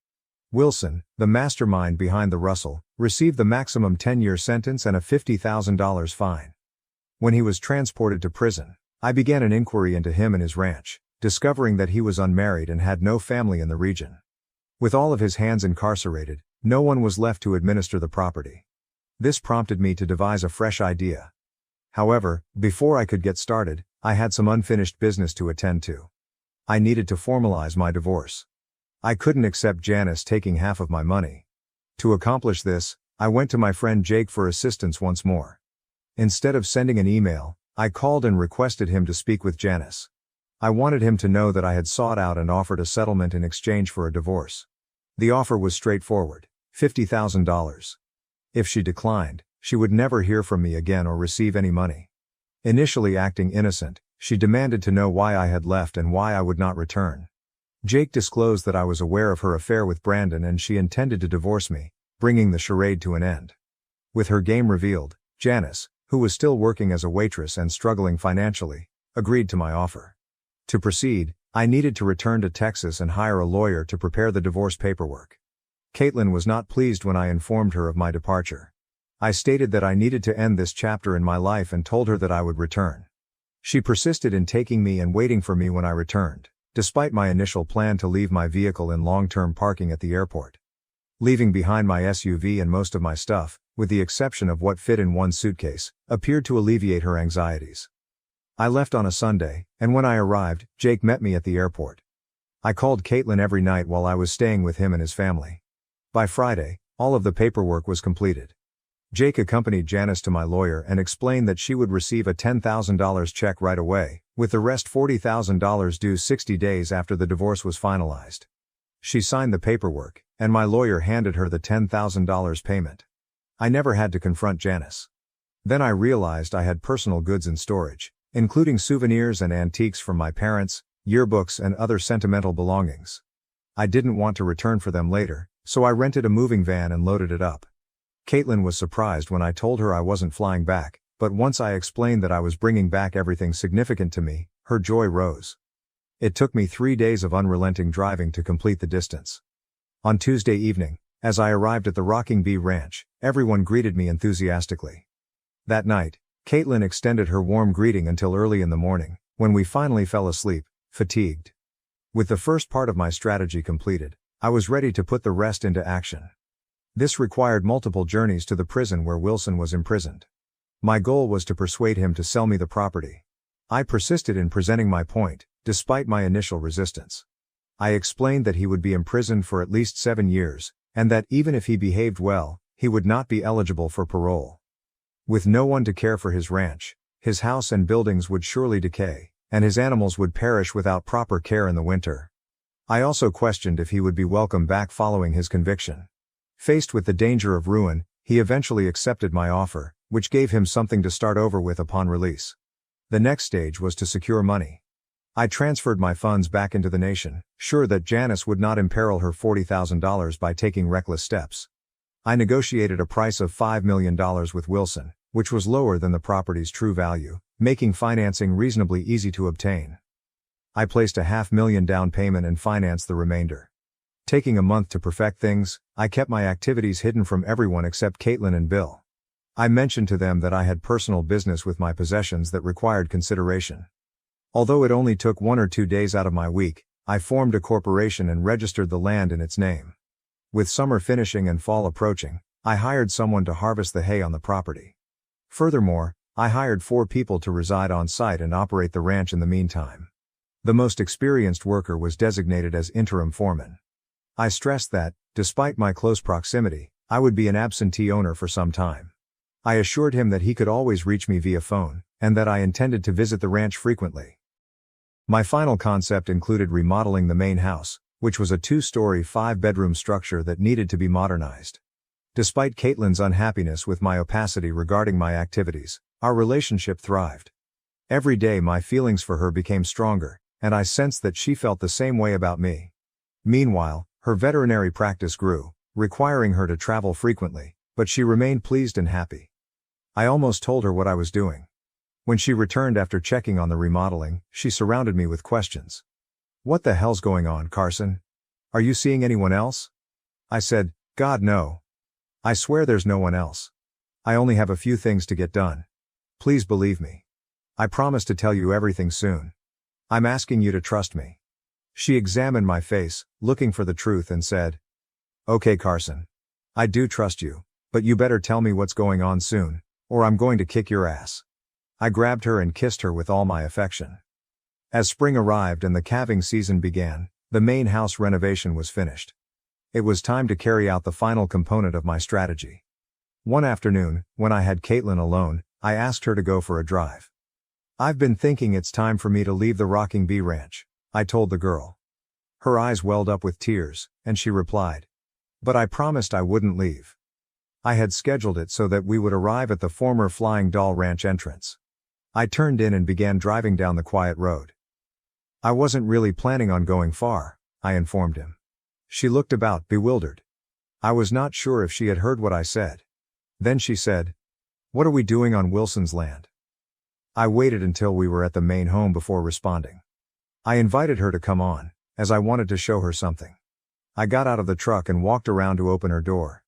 Wilson, the mastermind behind the rustle, received the maximum 10-year sentence and a $50,000 fine. When he was transported to prison, I began an inquiry into him and his ranch, discovering that he was unmarried and had no family in the region. With all of his hands incarcerated, no one was left to administer the property. This prompted me to devise a fresh idea. However, before I could get started, I had some unfinished business to attend to. I needed to formalize my divorce. I couldn't accept Janice taking half of my money. To accomplish this, I went to my friend Jake for assistance once more. Instead of sending an email, I called and requested him to speak with Janice. I wanted him to know that I had sought out and offered a settlement in exchange for a divorce. The offer was straightforward, $50,000. If she declined, she would never hear from me again or receive any money. Initially acting innocent, she demanded to know why I had left and why I would not return. Jake disclosed that I was aware of her affair with Brandon and she intended to divorce me, bringing the charade to an end. With her game revealed, Janice, who was still working as a waitress and struggling financially, agreed to my offer. To proceed, I needed to return to Texas and hire a lawyer to prepare the divorce paperwork. Caitlin was not pleased when I informed her of my departure. I stated that I needed to end this chapter in my life and told her that I would return. She persisted in taking me and waiting for me when I returned, despite my initial plan to leave my vehicle in long-term parking at the airport. Leaving behind my SUV and most of my stuff, with the exception of what fit in one suitcase, appeared to alleviate her anxieties. I left on a Sunday, and when I arrived, Jake met me at the airport. I called Caitlin every night while I was staying with him and his family. By Friday, all of the paperwork was completed. Jake accompanied Janice to my lawyer and explained that she would receive a $10,000 check right away, with the rest $40,000 due 60 days after the divorce was finalized. She signed the paperwork, and my lawyer handed her the $10,000 payment. I never had to confront Janice. Then I realized I had personal goods in storage, including souvenirs and antiques from my parents, yearbooks and other sentimental belongings. I didn't want to return for them later, so I rented a moving van and loaded it up. Caitlin was surprised when I told her I wasn't flying back, but once I explained that I was bringing back everything significant to me, her joy rose. It took me 3 days of unrelenting driving to complete the distance. On Tuesday evening, as I arrived at the Rocking Bee Ranch, everyone greeted me enthusiastically. That night, Caitlin extended her warm greeting until early in the morning, when we finally fell asleep, fatigued. With the first part of my strategy completed, I was ready to put the rest into action. This required multiple journeys to the prison where Wilson was imprisoned. My goal was to persuade him to sell me the property. I persisted in presenting my point, despite my initial resistance. I explained that he would be imprisoned for at least 7 years, and that even if he behaved well, he would not be eligible for parole. With no one to care for his ranch, his house and buildings would surely decay, and his animals would perish without proper care in the winter. I also questioned if he would be welcome back following his conviction. Faced with the danger of ruin, he eventually accepted my offer, which gave him something to start over with upon release. The next stage was to secure money. I transferred my funds back into the nation, sure that Janice would not imperil her $40,000 by taking reckless steps. I negotiated a price of $5 million with Wilson, which was lower than the property's true value, making financing reasonably easy to obtain. I placed a $500,000 down payment and financed the remainder. Taking a month to perfect things, I kept my activities hidden from everyone except Caitlin and Bill. I mentioned to them that I had personal business with my possessions that required consideration. Although it only took 1 or 2 days out of my week, I formed a corporation and registered the land in its name. With summer finishing and fall approaching, I hired someone to harvest the hay on the property. Furthermore, I hired 4 people to reside on site and operate the ranch in the meantime. The most experienced worker was designated as interim foreman. I stressed that, despite my close proximity, I would be an absentee owner for some time. I assured him that he could always reach me via phone, and that I intended to visit the ranch frequently. My final concept included remodeling the main house, which was a 2-story, 5-bedroom structure that needed to be modernized. Despite Caitlin's unhappiness with my opacity regarding my activities, our relationship thrived. Every day my feelings for her became stronger, and I sensed that she felt the same way about me. Meanwhile, her veterinary practice grew, requiring her to travel frequently, but she remained pleased and happy. I almost told her what I was doing. When she returned after checking on the remodeling, she surrounded me with questions. "What the hell's going on, Carson? Are you seeing anyone else?" I said, "God, no. I swear there's no one else. I only have a few things to get done. Please believe me. I promise to tell you everything soon. I'm asking you to trust me." She examined my face, looking for the truth, and said, "Okay, Carson. I do trust you, but you better tell me what's going on soon, or I'm going to kick your ass." I grabbed her and kissed her with all my affection. As spring arrived and the calving season began, the main house renovation was finished. It was time to carry out the final component of my strategy. One afternoon, when I had Caitlin alone, I asked her to go for a drive. "I've been thinking it's time for me to leave the Rocking Bee Ranch," I told the girl. Her eyes welled up with tears, and she replied, "But I promised I wouldn't leave." I had scheduled it so that we would arrive at the former Flying Doll Ranch entrance. I turned in and began driving down the quiet road. "I wasn't really planning on going far," I informed him. She looked about, bewildered. I was not sure if she had heard what I said. Then she said, "What are we doing on Wilson's land?" I waited until we were at the main home before responding. I invited her to come on, as I wanted to show her something. I got out of the truck and walked around to open her door.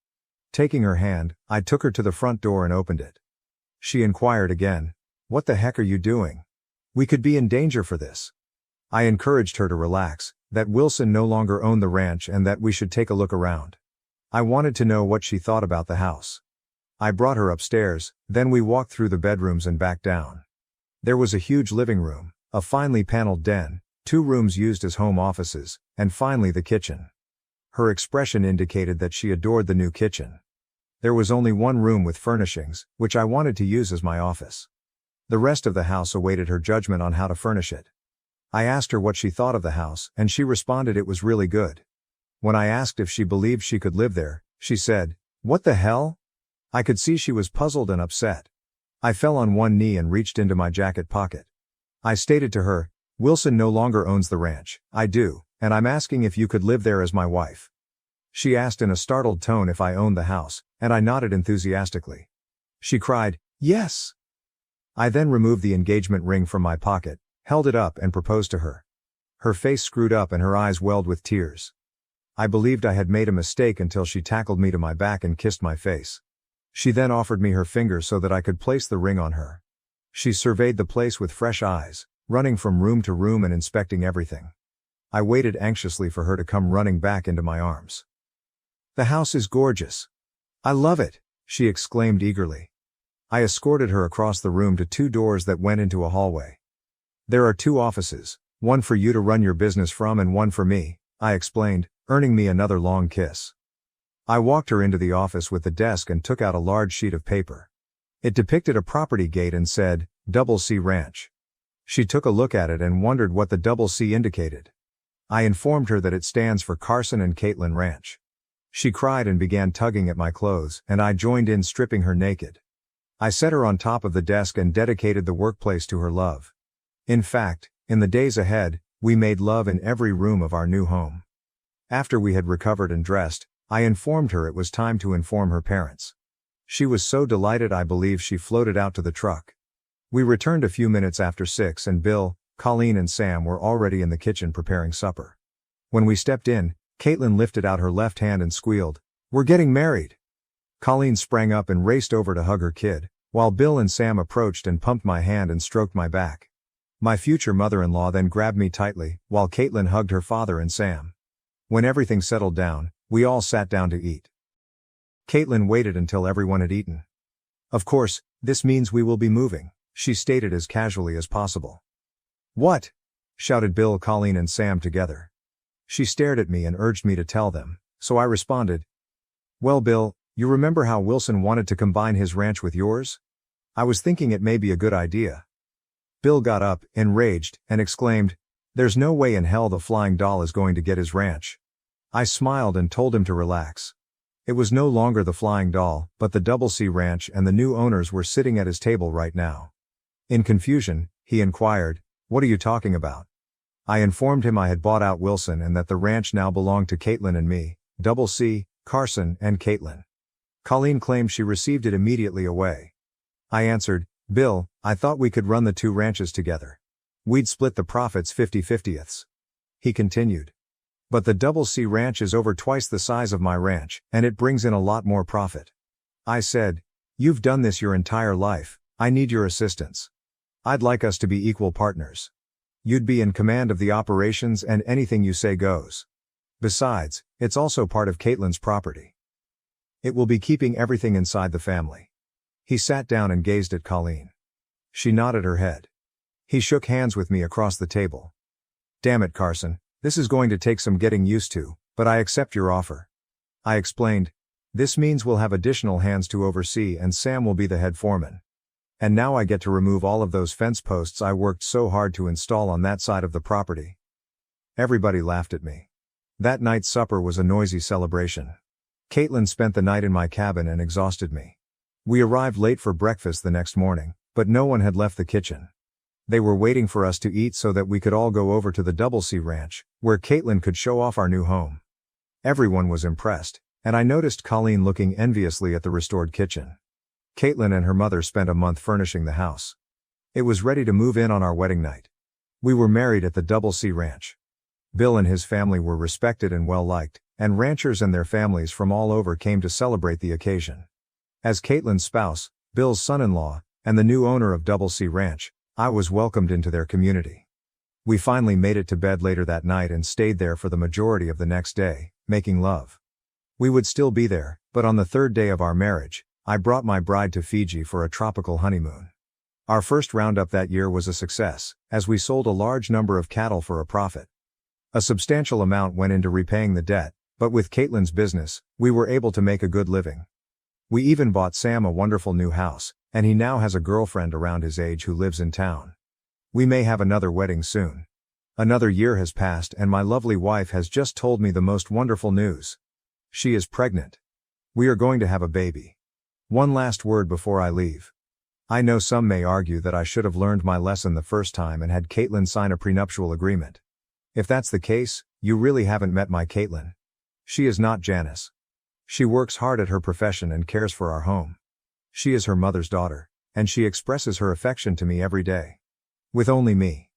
Taking her hand, I took her to the front door and opened it. She inquired again, "What the heck are you doing? We could be in danger for this." I encouraged her to relax, that Wilson no longer owned the ranch and that we should take a look around. I wanted to know what she thought about the house. I brought her upstairs, then we walked through the bedrooms and back down. There was a huge living room, a finely paneled den, 2 rooms used as home offices, and finally the kitchen. Her expression indicated that she adored the new kitchen. There was only one room with furnishings, which I wanted to use as my office. The rest of the house awaited her judgment on how to furnish it. I asked her what she thought of the house, and she responded it was really good. When I asked if she believed she could live there, she said, "What the hell?" I could see she was puzzled and upset. I fell on one knee and reached into my jacket pocket. I stated to her, "Wilson no longer owns the ranch, I do, and I'm asking if you could live there as my wife." She asked in a startled tone if I owned the house, and I nodded enthusiastically. She cried, "Yes!" I then removed the engagement ring from my pocket, held it up and proposed to her. Her face screwed up and her eyes welled with tears. I believed I had made a mistake until she tackled me to my back and kissed my face. She then offered me her finger so that I could place the ring on her. She surveyed the place with fresh eyes, running from room to room and inspecting everything. I waited anxiously for her to come running back into my arms. "The house is gorgeous. I love it," she exclaimed eagerly. I escorted her across the room to 2 doors that went into a hallway. "There are 2 offices, one for you to run your business from and one for me," I explained, earning me another long kiss. I walked her into the office with the desk and took out a large sheet of paper. It depicted a property gate and said, "Double C Ranch." She took a look at it and wondered what the double C indicated. I informed her that it stands for Carson and Caitlin Ranch. She cried and began tugging at my clothes, and I joined in stripping her naked. I set her on top of the desk and dedicated the workplace to her love. In fact, in the days ahead, we made love in every room of our new home. After we had recovered and dressed, I informed her it was time to inform her parents. She was so delighted I believe she floated out to the truck. We returned a few minutes after 6 and Bill, Colleen and Sam were already in the kitchen preparing supper. When we stepped in, Caitlin lifted out her left hand and squealed, "We're getting married!" Colleen sprang up and raced over to hug her kid, while Bill and Sam approached and pumped my hand and stroked my back. My future mother-in-law then grabbed me tightly, while Caitlin hugged her father and Sam. When everything settled down, we all sat down to eat. Caitlin waited until everyone had eaten. "Of course, this means we will be moving," she stated as casually as possible. "What?" shouted Bill, Colleen and Sam together. She stared at me and urged me to tell them, so I responded, "Well, Bill, You remember how Wilson wanted to combine his ranch with yours? I was thinking it may be a good idea. Bill got up, enraged, and exclaimed, "There's no way in hell the flying doll is going to get his ranch." I smiled and told him to relax. It was no longer the flying doll, but the Double C Ranch, and the new owners were sitting at his table right now. In confusion, he inquired, "What are you talking about?" I informed him I had bought out Wilson and that the ranch now belonged to Caitlin and me, Double C, Carson, and Caitlin. Colleen claimed she received it immediately away. I answered, "Bill, I thought we could run the two ranches together. We'd split the profits 50/50ths. He continued, "But the Double C Ranch is over twice the size of my ranch, and it brings in a lot more profit." I said, "You've done this your entire life, I need your assistance. I'd like us to be equal partners. You'd be in command of the operations and anything you say goes. Besides, it's also part of Caitlin's property. It will be keeping everything inside the family." He sat down and gazed at Colleen. She nodded her head. He shook hands with me across the table. "Damn it, Carson, this is going to take some getting used to, but I accept your offer." I explained, "This means we'll have additional hands to oversee and Sam will be the head foreman. And now I get to remove all of those fence posts I worked so hard to install on that side of the property." Everybody laughed at me. That night's supper was a noisy celebration. Caitlin spent the night in my cabin and exhausted me. We arrived late for breakfast the next morning, but no one had left the kitchen. They were waiting for us to eat so that we could all go over to the Double C Ranch, where Caitlin could show off our new home. Everyone was impressed, and I noticed Colleen looking enviously at the restored kitchen. Caitlin and her mother spent a month furnishing the house. It was ready to move in on our wedding night. We were married at the Double C Ranch. Bill and his family were respected and well-liked, and ranchers and their families from all over came to celebrate the occasion. As Caitlin's spouse, Bill's son-in-law, and the new owner of Double C Ranch, I was welcomed into their community. We finally made it to bed later that night and stayed there for the majority of the next day, making love. We would still be there, but on the third day of our marriage, I brought my bride to Fiji for a tropical honeymoon. Our first roundup that year was a success, as we sold a large number of cattle for a profit. A substantial amount went into repaying the debt, but with Caitlin's business, we were able to make a good living. We even bought Sam a wonderful new house, and he now has a girlfriend around his age who lives in town. We may have another wedding soon. Another year has passed and my lovely wife has just told me the most wonderful news. She is pregnant. We are going to have a baby. One last word before I leave. I know some may argue that I should have learned my lesson the first time and had Caitlin sign a prenuptial agreement. If that's the case, you really haven't met my Caitlin. She is not Janice. She works hard at her profession and cares for our home. She is her mother's daughter, and she expresses her affection to me every day. With only me.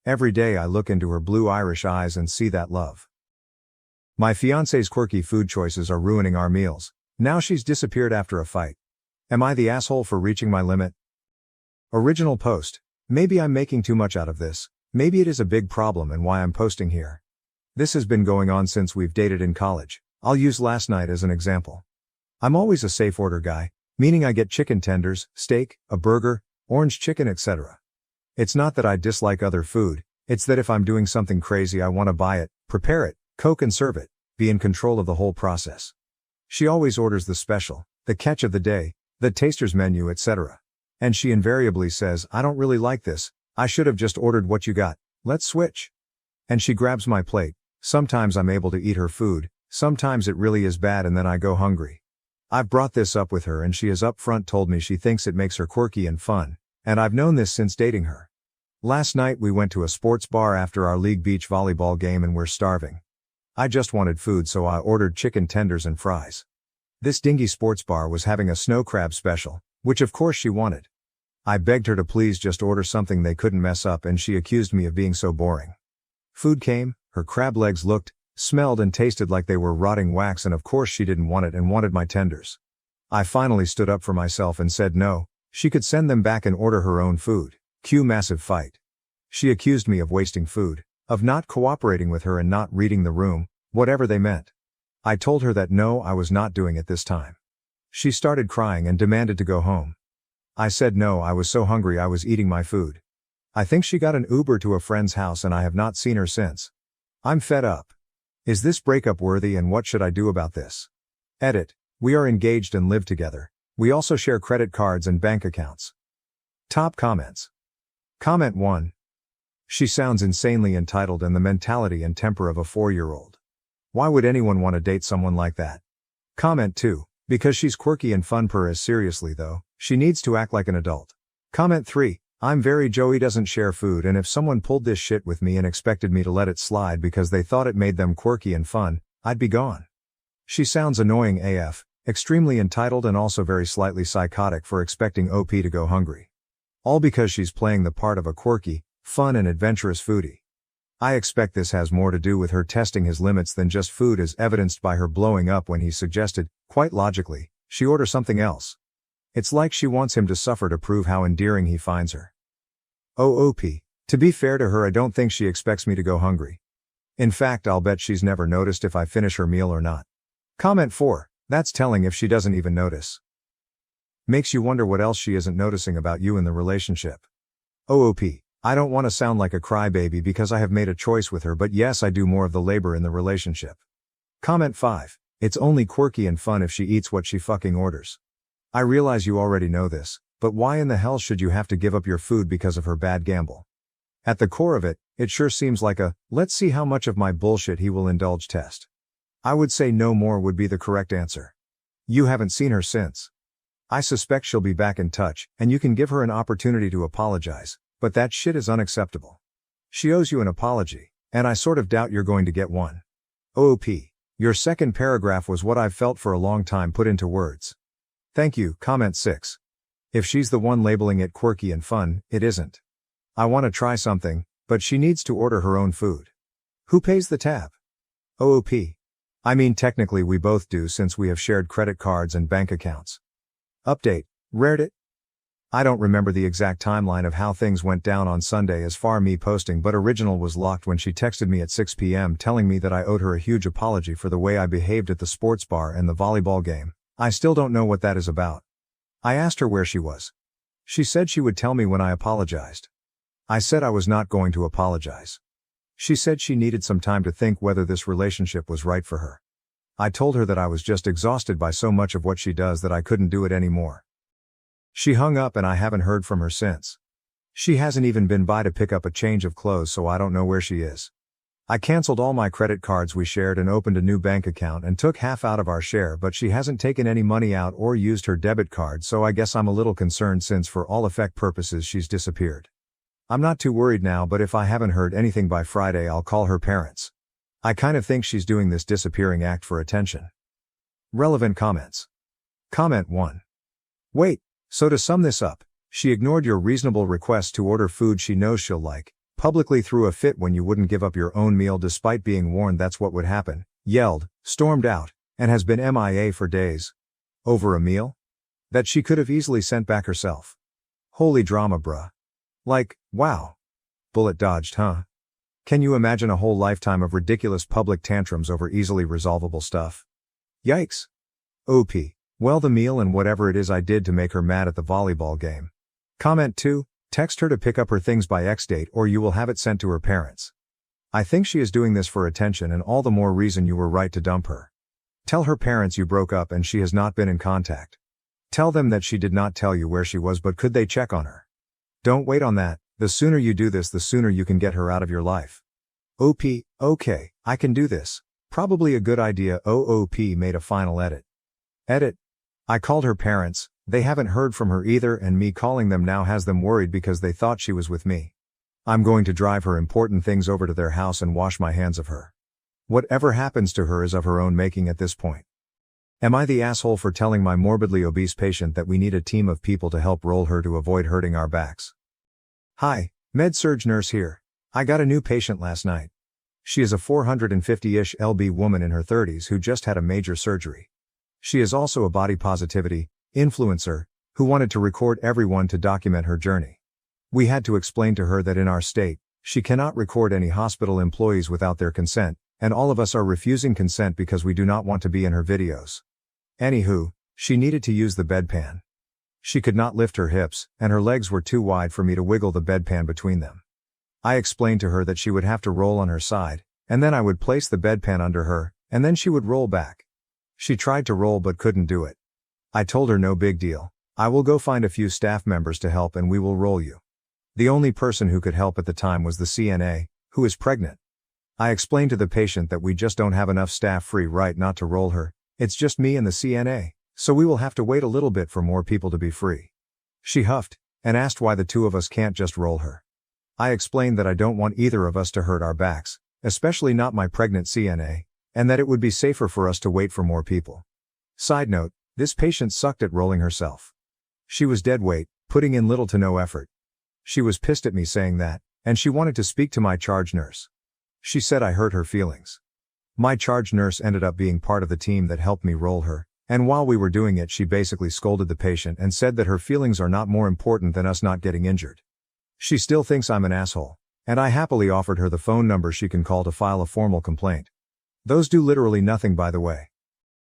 Every day I look into her blue Irish eyes and see that love. My fiance's quirky food choices are ruining our meals. Now she's disappeared after a fight. Am I the asshole for reaching my limit? Original post. Maybe I'm making too much out of this. Maybe it is a big problem and why I'm posting here. This has been going on since we've dated in college. I'll use last night as an example. I'm always a safe order guy, meaning I get chicken tenders, steak, a burger, orange chicken, etc. It's not that I dislike other food, it's that if I'm doing something crazy I want to buy it, prepare it, cook and serve it, be in control of the whole process. She always orders the special, the catch of the day, the taster's menu, etc. And she invariably says, "I don't really like this, I should have just ordered what you got, let's switch." And she grabs my plate. Sometimes I'm able to eat her food, sometimes it really is bad and then I go hungry. I've brought this up with her and she has upfront told me she thinks it makes her quirky and fun, and I've known this since dating her. Last night we went to a sports bar after our league beach volleyball game and we're starving. I just wanted food so I ordered chicken tenders and fries. This dingy sports bar was having a snow crab special, which of course she wanted. I begged her to please just order something they couldn't mess up and she accused me of being so boring. Food came, her crab legs looked, smelled and tasted like they were rotting wax and of course she didn't want it and wanted my tenders. I finally stood up for myself and said no, she could send them back and order her own food. Cue massive fight. She accused me of wasting food, of not cooperating with her and not reading the room, whatever they meant. I told her that no, I was not doing it this time. She started crying and demanded to go home. I said no, I was so hungry I was eating my food. I think she got an Uber to a friend's house and I have not seen her since. I'm fed up. Is this breakup worthy and what should I do about this? Edit. We are engaged and live together. We also share credit cards and bank accounts. Top comments. Comment 1. She sounds insanely entitled and the mentality and temper of a 4-year-old. Why would anyone want to date someone like that? Comment 2. Because she's quirky and fun as seriously though, she needs to act like an adult. Comment 3. I'm very Joey doesn't share food and if someone pulled this shit with me and expected me to let it slide because they thought it made them quirky and fun, I'd be gone. She sounds annoying AF, extremely entitled and also very slightly psychotic for expecting OP to go hungry. All because she's playing the part of a quirky, fun and adventurous foodie. I expect this has more to do with her testing his limits than just food as evidenced by her blowing up when he suggested, quite logically, she order something else. It's like she wants him to suffer to prove how endearing he finds her. OP. To be fair to her, I don't think she expects me to go hungry. In fact, I'll bet she's never noticed if I finish her meal or not. Comment 4. That's telling if she doesn't even notice. Makes you wonder what else she isn't noticing about you in the relationship. OP. I don't want to sound like a crybaby because I have made a choice with her, but yes, I do more of the labor in the relationship. Comment 5. It's only quirky and fun if she eats what she fucking orders. I realize you already know this, but why in the hell should you have to give up your food because of her bad gamble? At the core of it, it sure seems like a, let's see how much of my bullshit he will indulge test. I would say no more would be the correct answer. You haven't seen her since. I suspect she'll be back in touch, and you can give her an opportunity to apologize, but that shit is unacceptable. She owes you an apology, and I sort of doubt you're going to get one. OP. Your second paragraph was what I've felt for a long time put into words. Thank you. Comment 6. If she's the one labeling it quirky and fun, it isn't. I want to try something, but she needs to order her own food. Who pays the tab? OP. I mean, technically we both do since we have shared credit cards and bank accounts. Update. Reddit. I don't remember the exact timeline of how things went down on Sunday as far me posting, but original was locked when she texted me at 6 p.m. telling me that I owed her a huge apology for the way I behaved at the sports bar and the volleyball game. I still don't know what that is about. I asked her where she was. She said she would tell me when I apologized. I said I was not going to apologize. She said she needed some time to think whether this relationship was right for her. I told her that I was just exhausted by so much of what she does that I couldn't do it anymore. She hung up and I haven't heard from her since. She hasn't even been by to pick up a change of clothes, so I don't know where she is. I canceled all my credit cards we shared and opened a new bank account and took half out of our share, but she hasn't taken any money out or used her debit card, so I guess I'm a little concerned since for all effect purposes she's disappeared. I'm not too worried now, but if I haven't heard anything by Friday I'll call her parents. I kind of think she's doing this disappearing act for attention. Relevant comments. Comment 1. Wait, so to sum this up, she ignored your reasonable request to order food she knows she'll like, publicly threw a fit when you wouldn't give up your own meal despite being warned that's what would happen, yelled, stormed out, and has been MIA for days. Over a meal? That she could have easily sent back herself. Holy drama, bruh. Like, wow. Bullet dodged, huh? Can you imagine a whole lifetime of ridiculous public tantrums over easily resolvable stuff? Yikes. OP. Well, the meal and whatever it is I did to make her mad at the volleyball game. Comment 2. Text her to pick up her things by X date or you will have it sent to her parents. I think she is doing this for attention and all the more reason you were right to dump her. Tell her parents you broke up and she has not been in contact. Tell them that she did not tell you where she was, but could they check on her? Don't wait on that. The sooner you do this, the sooner you can get her out of your life. OP. Okay, I can do this. Probably a good idea. OOP made a final edit. Edit. I called her parents, they haven't heard from her either, and me calling them now has them worried because they thought she was with me. I'm going to drive her important things over to their house and wash my hands of her. Whatever happens to her is of her own making at this point. Am I the asshole for telling my morbidly obese patient that we need a team of people to help roll her to avoid hurting our backs? Hi, med-surg nurse here. I got a new patient last night. She is a 450-ish lb woman in her 30s who just had a major surgery. She is also a body positivity influencer who wanted to record everyone to document her journey. We had to explain to her that in our state, she cannot record any hospital employees without their consent, and all of us are refusing consent because we do not want to be in her videos. Anywho, she needed to use the bedpan. She could not lift her hips, and her legs were too wide for me to wiggle the bedpan between them. I explained to her that she would have to roll on her side, and then I would place the bedpan under her, and then she would roll back. She tried to roll but couldn't do it. I told her no big deal. I will go find a few staff members to help and we will roll you. The only person who could help at the time was the CNA, who is pregnant. I explained to the patient that we just don't have enough staff free right not to roll her, it's just me and the CNA, so we will have to wait a little bit for more people to be free. She huffed, and asked why the two of us can't just roll her. I explained that I don't want either of us to hurt our backs, especially not my pregnant CNA, and that it would be safer for us to wait for more people. Side note, this patient sucked at rolling herself. She was dead weight, putting in little to no effort. She was pissed at me saying that, and she wanted to speak to my charge nurse. She said I hurt her feelings. My charge nurse ended up being part of the team that helped me roll her, and while we were doing it she basically scolded the patient and said that her feelings are not more important than us not getting injured. She still thinks I'm an asshole, and I happily offered her the phone number she can call to file a formal complaint. Those do literally nothing, by the way.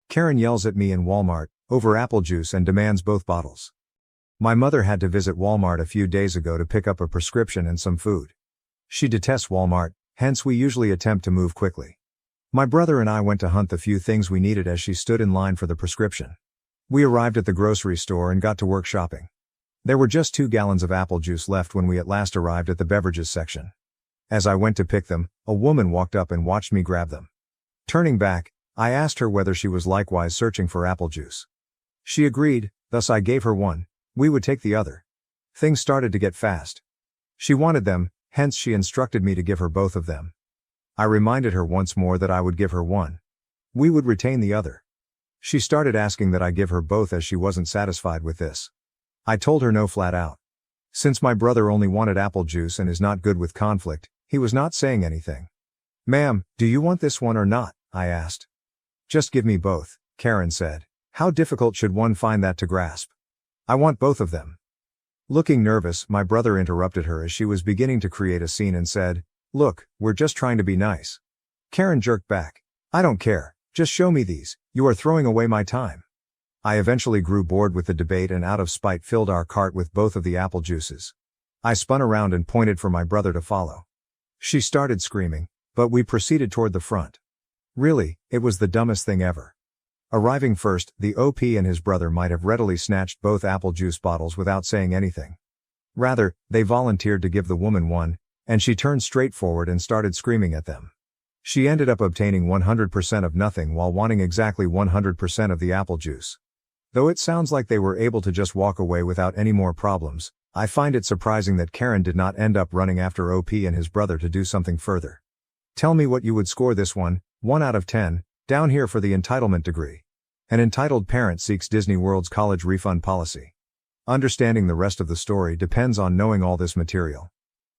Karen yells at me in Walmart over apple juice and demands both bottles. My mother had to visit Walmart a few days ago to pick up a prescription and some food. She detests Walmart, hence we usually attempt to move quickly. My brother and I went to hunt the few things we needed as she stood in line for the prescription. We arrived at the grocery store and got to work shopping. There were just 2 gallons of apple juice left when we at last arrived at the beverages section. As I went to pick them, a woman walked up and watched me grab them. Turning back, I asked her whether she was likewise searching for apple juice. She agreed, thus I gave her one. We would take the other. Things started to get fast. She wanted them, hence she instructed me to give her both of them. I reminded her once more that I would give her one. We would retain the other. She started asking that I give her both as she wasn't satisfied with this. I told her no flat out. Since my brother only wanted apple juice and is not good with conflict, he was not saying anything. "Ma'am, do you want this one or not?" I asked. "Just give me both," Karen said. "How difficult should one find that to grasp? I want both of them." Looking nervous, my brother interrupted her as she was beginning to create a scene and said, "Look, we're just trying to be nice." Karen jerked back. "I don't care, just show me these, you are throwing away my time." I eventually grew bored with the debate and out of spite filled our cart with both of the apple juices. I spun around and pointed for my brother to follow. She started screaming, but we proceeded toward the front. Really, it was the dumbest thing ever. Arriving first, the OP and his brother might have readily snatched both apple juice bottles without saying anything. Rather, they volunteered to give the woman one, and she turned straight forward and started screaming at them. She ended up obtaining 100% of nothing while wanting exactly 100% of the apple juice. Though it sounds like they were able to just walk away without any more problems, I find it surprising that Karen did not end up running after OP and his brother to do something further. Tell me what you would score this one, 1 out of 10, down here for the entitlement degree. An entitled parent seeks Disney World's college refund policy. Understanding the rest of the story depends on knowing all this material.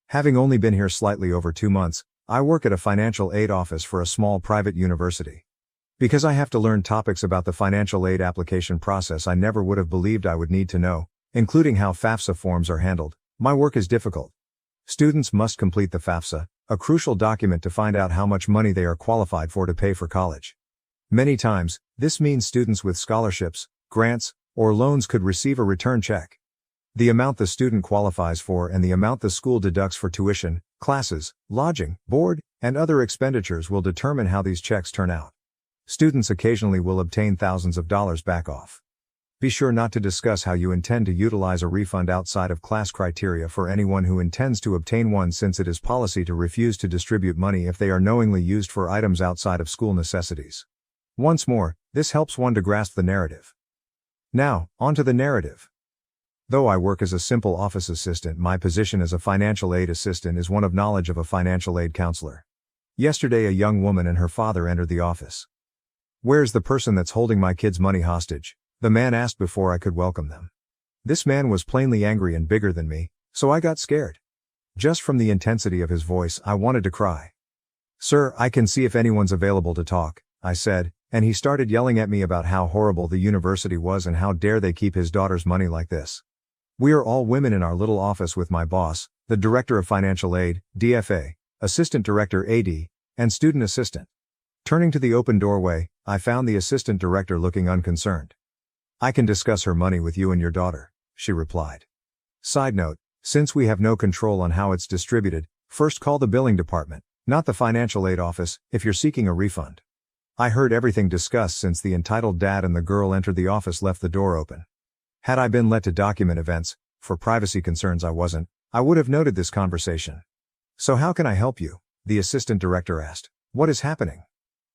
Having only been here slightly over 2 months, I work at a financial aid office for a small private university. Because I have to learn topics about the financial aid application process I never would have believed I would need to know, including how FAFSA forms are handled, my work is difficult. Students must complete the FAFSA, a crucial document to find out how much money they are qualified for to pay for college. Many times, this means students with scholarships, grants, or loans could receive a return check. The amount the student qualifies for and the amount the school deducts for tuition, classes, lodging, board, and other expenditures will determine how these checks turn out. Students occasionally will obtain thousands of dollars back off. Be sure not to discuss how you intend to utilize a refund outside of class criteria for anyone who intends to obtain one, since it is policy to refuse to distribute money if they are knowingly used for items outside of school necessities. Once more, this helps one to grasp the narrative. Now, onto the narrative. Though I work as a simple office assistant, my position as a financial aid assistant is one of knowledge of a financial aid counselor. Yesterday a young woman and her father entered the office. "Where's the person that's holding my kid's money hostage?" the man asked before I could welcome them. This man was plainly angry and bigger than me, so I got scared. Just from the intensity of his voice, I wanted to cry. "Sir, I can see if anyone's available to talk," I said, and he started yelling at me about how horrible the university was and how dare they keep his daughter's money like this. We are all women in our little office with my boss, the Director of Financial Aid, DFA, Assistant Director AD, and Student Assistant. Turning to the open doorway, I found the Assistant Director looking unconcerned. "I can discuss her money with you and your daughter," she replied. Side note, since we have no control on how it's distributed, first call the billing department, not the financial aid office, if you're seeking a refund. I heard everything discussed since the entitled dad and the girl entered the office left the door open. Had I been let to document events, for privacy concerns I would have noted this conversation. So how can I help you? The assistant director asked. What is happening?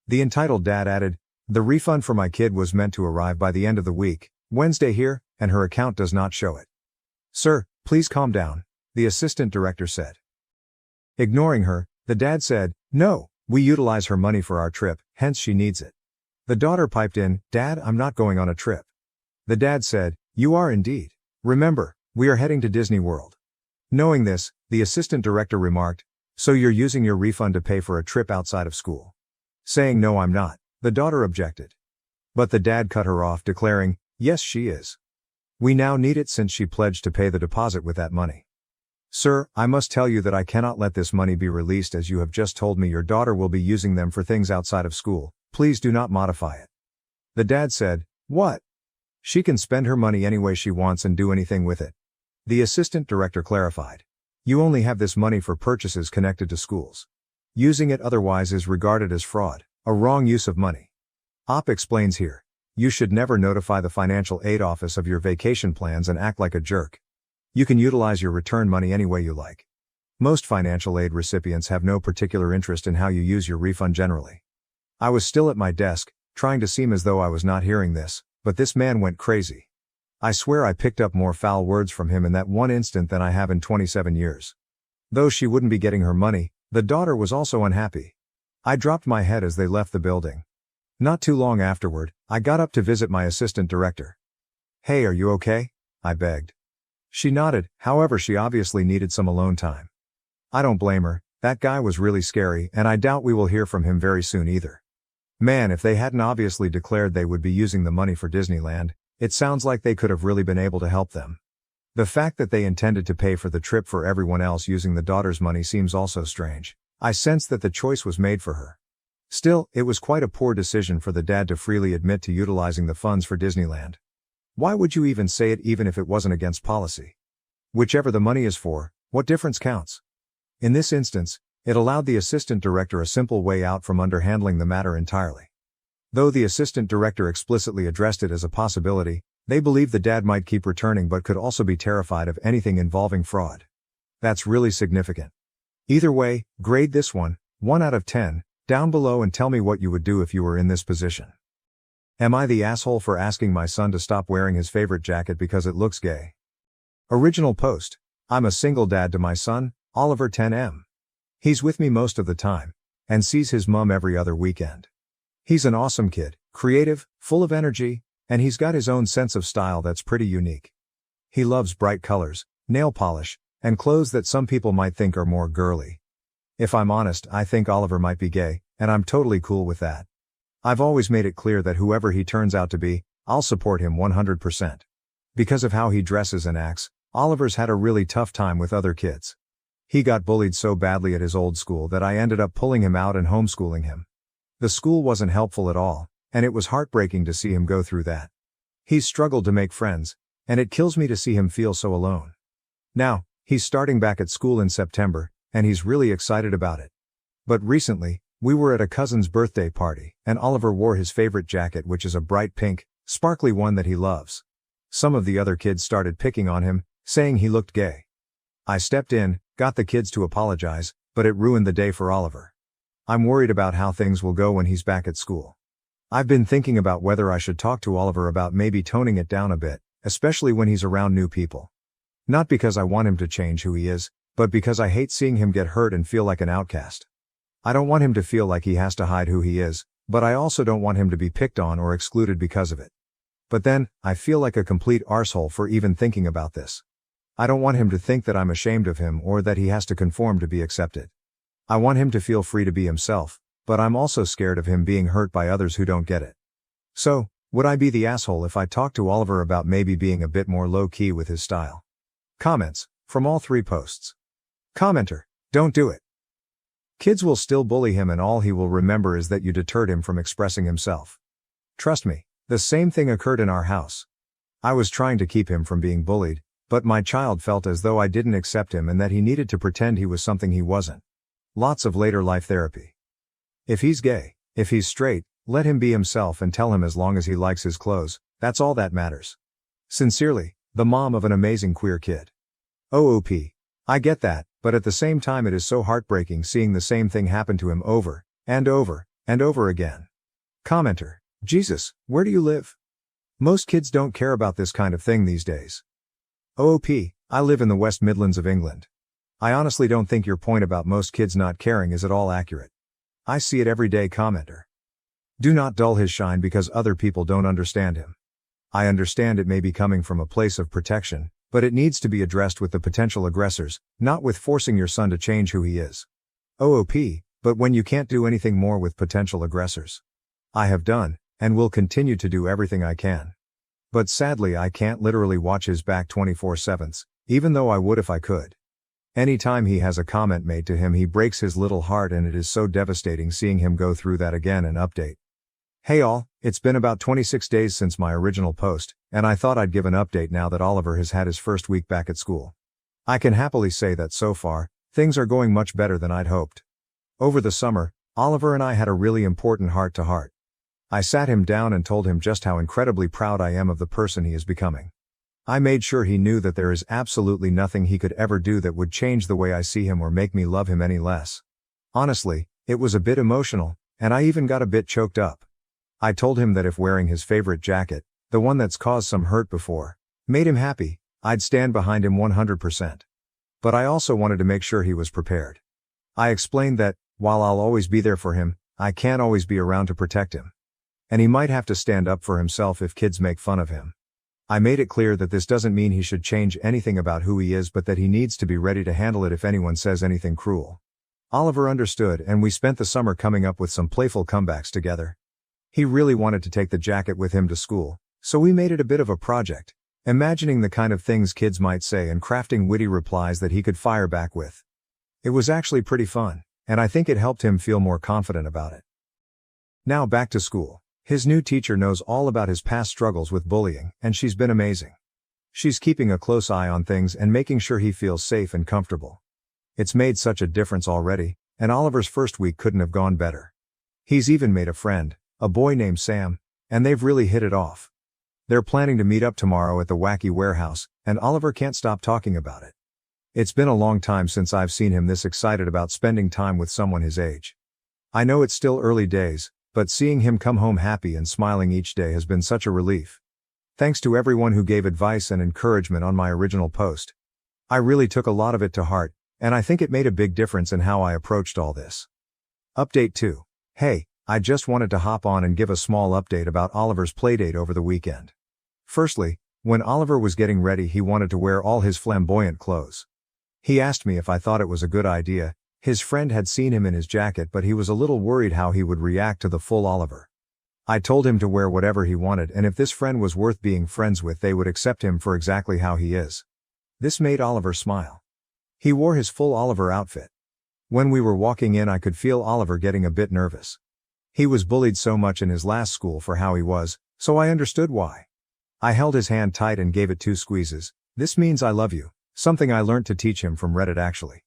The entitled dad added, the refund for my kid was meant to arrive by the end of the week, Wednesday here, and her account does not show it. Sir, please calm down, the assistant director said. Ignoring her, the dad said, no, we utilize her money for our trip, hence she needs it. The daughter piped in, Dad, I'm not going on a trip. The dad said, you are indeed. Remember, we are heading to Disney World. Knowing this, the assistant director remarked, so you're using your refund to pay for a trip outside of school. Saying no, I'm not, the daughter objected. But the dad cut her off, declaring, yes, she is. We now need it since she pledged to pay the deposit with that money. Sir, I must tell you that I cannot let this money be released as you have just told me your daughter will be using them for things outside of school. Please do not modify it. The dad said, what? She can spend her money any way she wants and do anything with it. The assistant director clarified. You only have this money for purchases connected to schools. Using it otherwise is regarded as fraud, a wrong use of money. OP explains here. You should never notify the financial aid office of your vacation plans and act like a jerk. You can utilize your return money any way you like. Most financial aid recipients have no particular interest in how you use your refund generally. I was still at my desk, trying to seem as though I was not hearing this, but this man went crazy. I swear I picked up more foul words from him in that one instant than I have in 27 years. Though she wouldn't be getting her money, the daughter was also unhappy. I dropped my head as they left the building. Not too long afterward, I got up to visit my assistant director. Hey, are you okay? I begged. She nodded, however she obviously needed some alone time. I don't blame her, that guy was really scary and I doubt we will hear from him very soon either. Man, if they hadn't obviously declared they would be using the money for Disneyland, it sounds like they could have really been able to help them. The fact that they intended to pay for the trip for everyone else using the daughter's money seems also strange. I sensed that the choice was made for her. Still, it was quite a poor decision for the dad to freely admit to utilizing the funds for Disneyland. Why would you even say it even if it wasn't against policy? Whichever the money is for, what difference counts? In this instance, it allowed the assistant director a simple way out from underhandling the matter entirely. Though the assistant director explicitly addressed it as a possibility, they believed the dad might keep returning but could also be terrified of anything involving fraud. That's really significant. Either way, grade this one, 1 out of 10, down below and tell me what you would do if you were in this position. Am I the asshole for asking my son to stop wearing his favorite jacket because it looks gay? Original post. I'm a single dad to my son, Oliver 10M. He's with me most of the time, and sees his mom every other weekend. He's an awesome kid, creative, full of energy, and he's got his own sense of style that's pretty unique. He loves bright colors, nail polish, and clothes that some people might think are more girly. If I'm honest, I think Oliver might be gay, and I'm totally cool with that. I've always made it clear that whoever he turns out to be, I'll support him 100%. Because of how he dresses and acts, Oliver's had a really tough time with other kids. He got bullied so badly at his old school that I ended up pulling him out and homeschooling him. The school wasn't helpful at all, and it was heartbreaking to see him go through that. He's struggled to make friends, and it kills me to see him feel so alone. Now, he's starting back at school in September, and he's really excited about it. But recently, we were at a cousin's birthday party, and Oliver wore his favorite jacket, which is a bright pink, sparkly one that he loves. Some of the other kids started picking on him, saying he looked gay. I stepped in, got the kids to apologize, but it ruined the day for Oliver. I'm worried about how things will go when he's back at school. I've been thinking about whether I should talk to Oliver about maybe toning it down a bit, especially when he's around new people. Not because I want him to change who he is, but because I hate seeing him get hurt and feel like an outcast. I don't want him to feel like he has to hide who he is, but I also don't want him to be picked on or excluded because of it. But then, I feel like a complete arsehole for even thinking about this. I don't want him to think that I'm ashamed of him or that he has to conform to be accepted. I want him to feel free to be himself, but I'm also scared of him being hurt by others who don't get it. So, would I be the asshole if I talked to Oliver about maybe being a bit more low-key with his style? Comments, from all 3 posts. Commenter, don't do it. Kids will still bully him and all he will remember is that you deterred him from expressing himself. Trust me, the same thing occurred in our house. I was trying to keep him from being bullied, but my child felt as though I didn't accept him and that he needed to pretend he was something he wasn't. Lots of later life therapy. If he's gay, if he's straight, Let him be himself and tell him as long as he likes his clothes, that's all that matters. Sincerely, the mom of an amazing queer kid. OOP. I get that, but at the same time it is so heartbreaking seeing the same thing happen to him over, and over, and over again. Commenter. Jesus, where do you live? Most kids don't care about this kind of thing these days. OOP. I live in the West Midlands of England. I honestly don't think your point about most kids not caring is at all accurate. I see it every day. Commenter. Do not dull his shine because other people don't understand him. I understand it may be coming from a place of protection, but it needs to be addressed with the potential aggressors, not with forcing your son to change who he is. OOP, but when you can't do anything more with potential aggressors. I have done, and will continue to do everything I can. But sadly I can't literally watch his back 24/7, even though I would if I could. Anytime he has a comment made to him he breaks his little heart and it is so devastating seeing him go through that again and update. Hey all, it's been about 26 days since my original post, and I thought I'd give an update now that Oliver has had his first week back at school. I can happily say that so far, things are going much better than I'd hoped. Over the summer, Oliver and I had a really important heart-to-heart. I sat him down and told him just how incredibly proud I am of the person he is becoming. I made sure he knew that there is absolutely nothing he could ever do that would change the way I see him or make me love him any less. Honestly, it was a bit emotional, and I even got a bit choked up. I told him that if wearing his favorite jacket, the one that's caused some hurt before, made him happy, I'd stand behind him 100%. But I also wanted to make sure he was prepared. I explained that, while I'll always be there for him, I can't always be around to protect him. And he might have to stand up for himself if kids make fun of him. I made it clear that this doesn't mean he should change anything about who he is but that he needs to be ready to handle it if anyone says anything cruel. Oliver understood and we spent the summer coming up with some playful comebacks together. He really wanted to take the jacket with him to school, so we made it a bit of a project, imagining the kind of things kids might say and crafting witty replies that he could fire back with. It was actually pretty fun, and I think it helped him feel more confident about it. Now back to school. His new teacher knows all about his past struggles with bullying, and she's been amazing. She's keeping a close eye on things and making sure he feels safe and comfortable. It's made such a difference already, and Oliver's first week couldn't have gone better. He's even made a friend, a boy named Sam, and they've really hit it off. They're planning to meet up tomorrow at the wacky warehouse, and Oliver can't stop talking about it. It's been a long time since I've seen him this excited about spending time with someone his age. I know it's still early days, but seeing him come home happy and smiling each day has been such a relief. Thanks to everyone who gave advice and encouragement on my original post. I really took a lot of it to heart, and I think it made a big difference in how I approached all this. Update 2. Hey, I just wanted to hop on and give a small update about Oliver's playdate over the weekend. Firstly, when Oliver was getting ready he wanted to wear all his flamboyant clothes. He asked me if I thought it was a good idea. His friend had seen him in his jacket but he was a little worried how he would react to the full Oliver. I told him to wear whatever he wanted and if this friend was worth being friends with they would accept him for exactly how he is. This made Oliver smile. He wore his full Oliver outfit. When we were walking in I could feel Oliver getting a bit nervous. He was bullied so much in his last school for how he was, so I understood why. I held his hand tight and gave it 2 squeezes. This means I love you, something I learned to teach him from Reddit actually.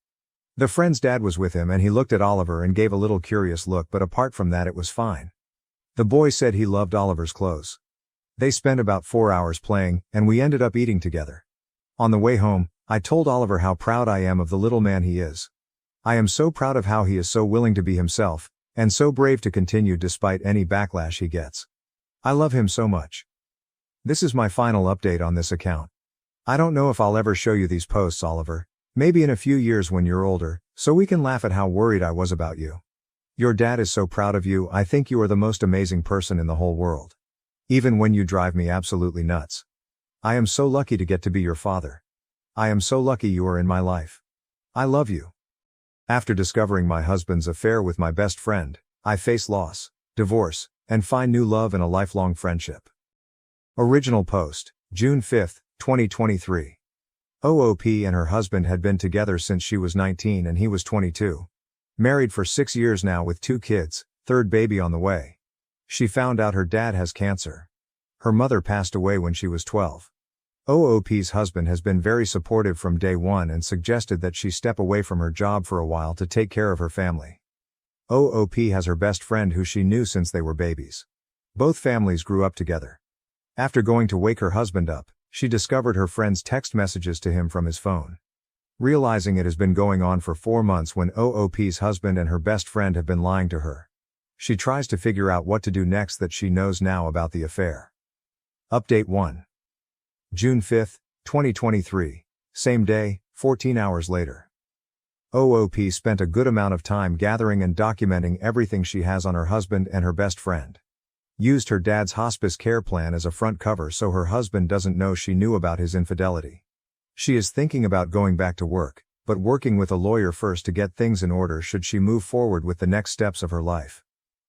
The friend's dad was with him and he looked at Oliver and gave a little curious look but apart from that it was fine. The boy said he loved Oliver's clothes. They spent about 4 hours playing and we ended up eating together. On the way home, I told Oliver how proud I am of the little man he is. I am so proud of how he is so willing to be himself, and so brave to continue despite any backlash he gets. I love him so much. This is my final update on this account. I don't know if I'll ever show you these posts, Oliver, maybe in a few years when you're older, so we can laugh at how worried I was about you. Your dad is so proud of you. I think you are the most amazing person in the whole world. Even when you drive me absolutely nuts. I am so lucky to get to be your father. I am so lucky you are in my life. I love you. After discovering my husband's affair with my best friend, I face loss, divorce, and find new love in a lifelong friendship. Original post, June 5, 2023. OOP and her husband had been together since she was 19 and he was 22. Married for 6 years now with 2 kids, 3rd baby on the way. She found out her dad has cancer. Her mother passed away when she was 12. OOP's husband has been very supportive from day one and suggested that she step away from her job for a while to take care of her family. OOP has her best friend who she knew since they were babies. Both families grew up together. After going to wake her husband up, she discovered her friend's text messages to him from his phone. Realizing it has been going on for 4 months when OOP's husband and her best friend have been lying to her. She tries to figure out what to do next that she knows now about the affair. Update 1. June 5, 2023. Same day, 14 hours later. OOP spent a good amount of time gathering and documenting everything she has on her husband and her best friend. Used her dad's hospice care plan as a front cover so her husband doesn't know she knew about his infidelity. She is thinking about going back to work, but working with a lawyer first to get things in order should she move forward with the next steps of her life.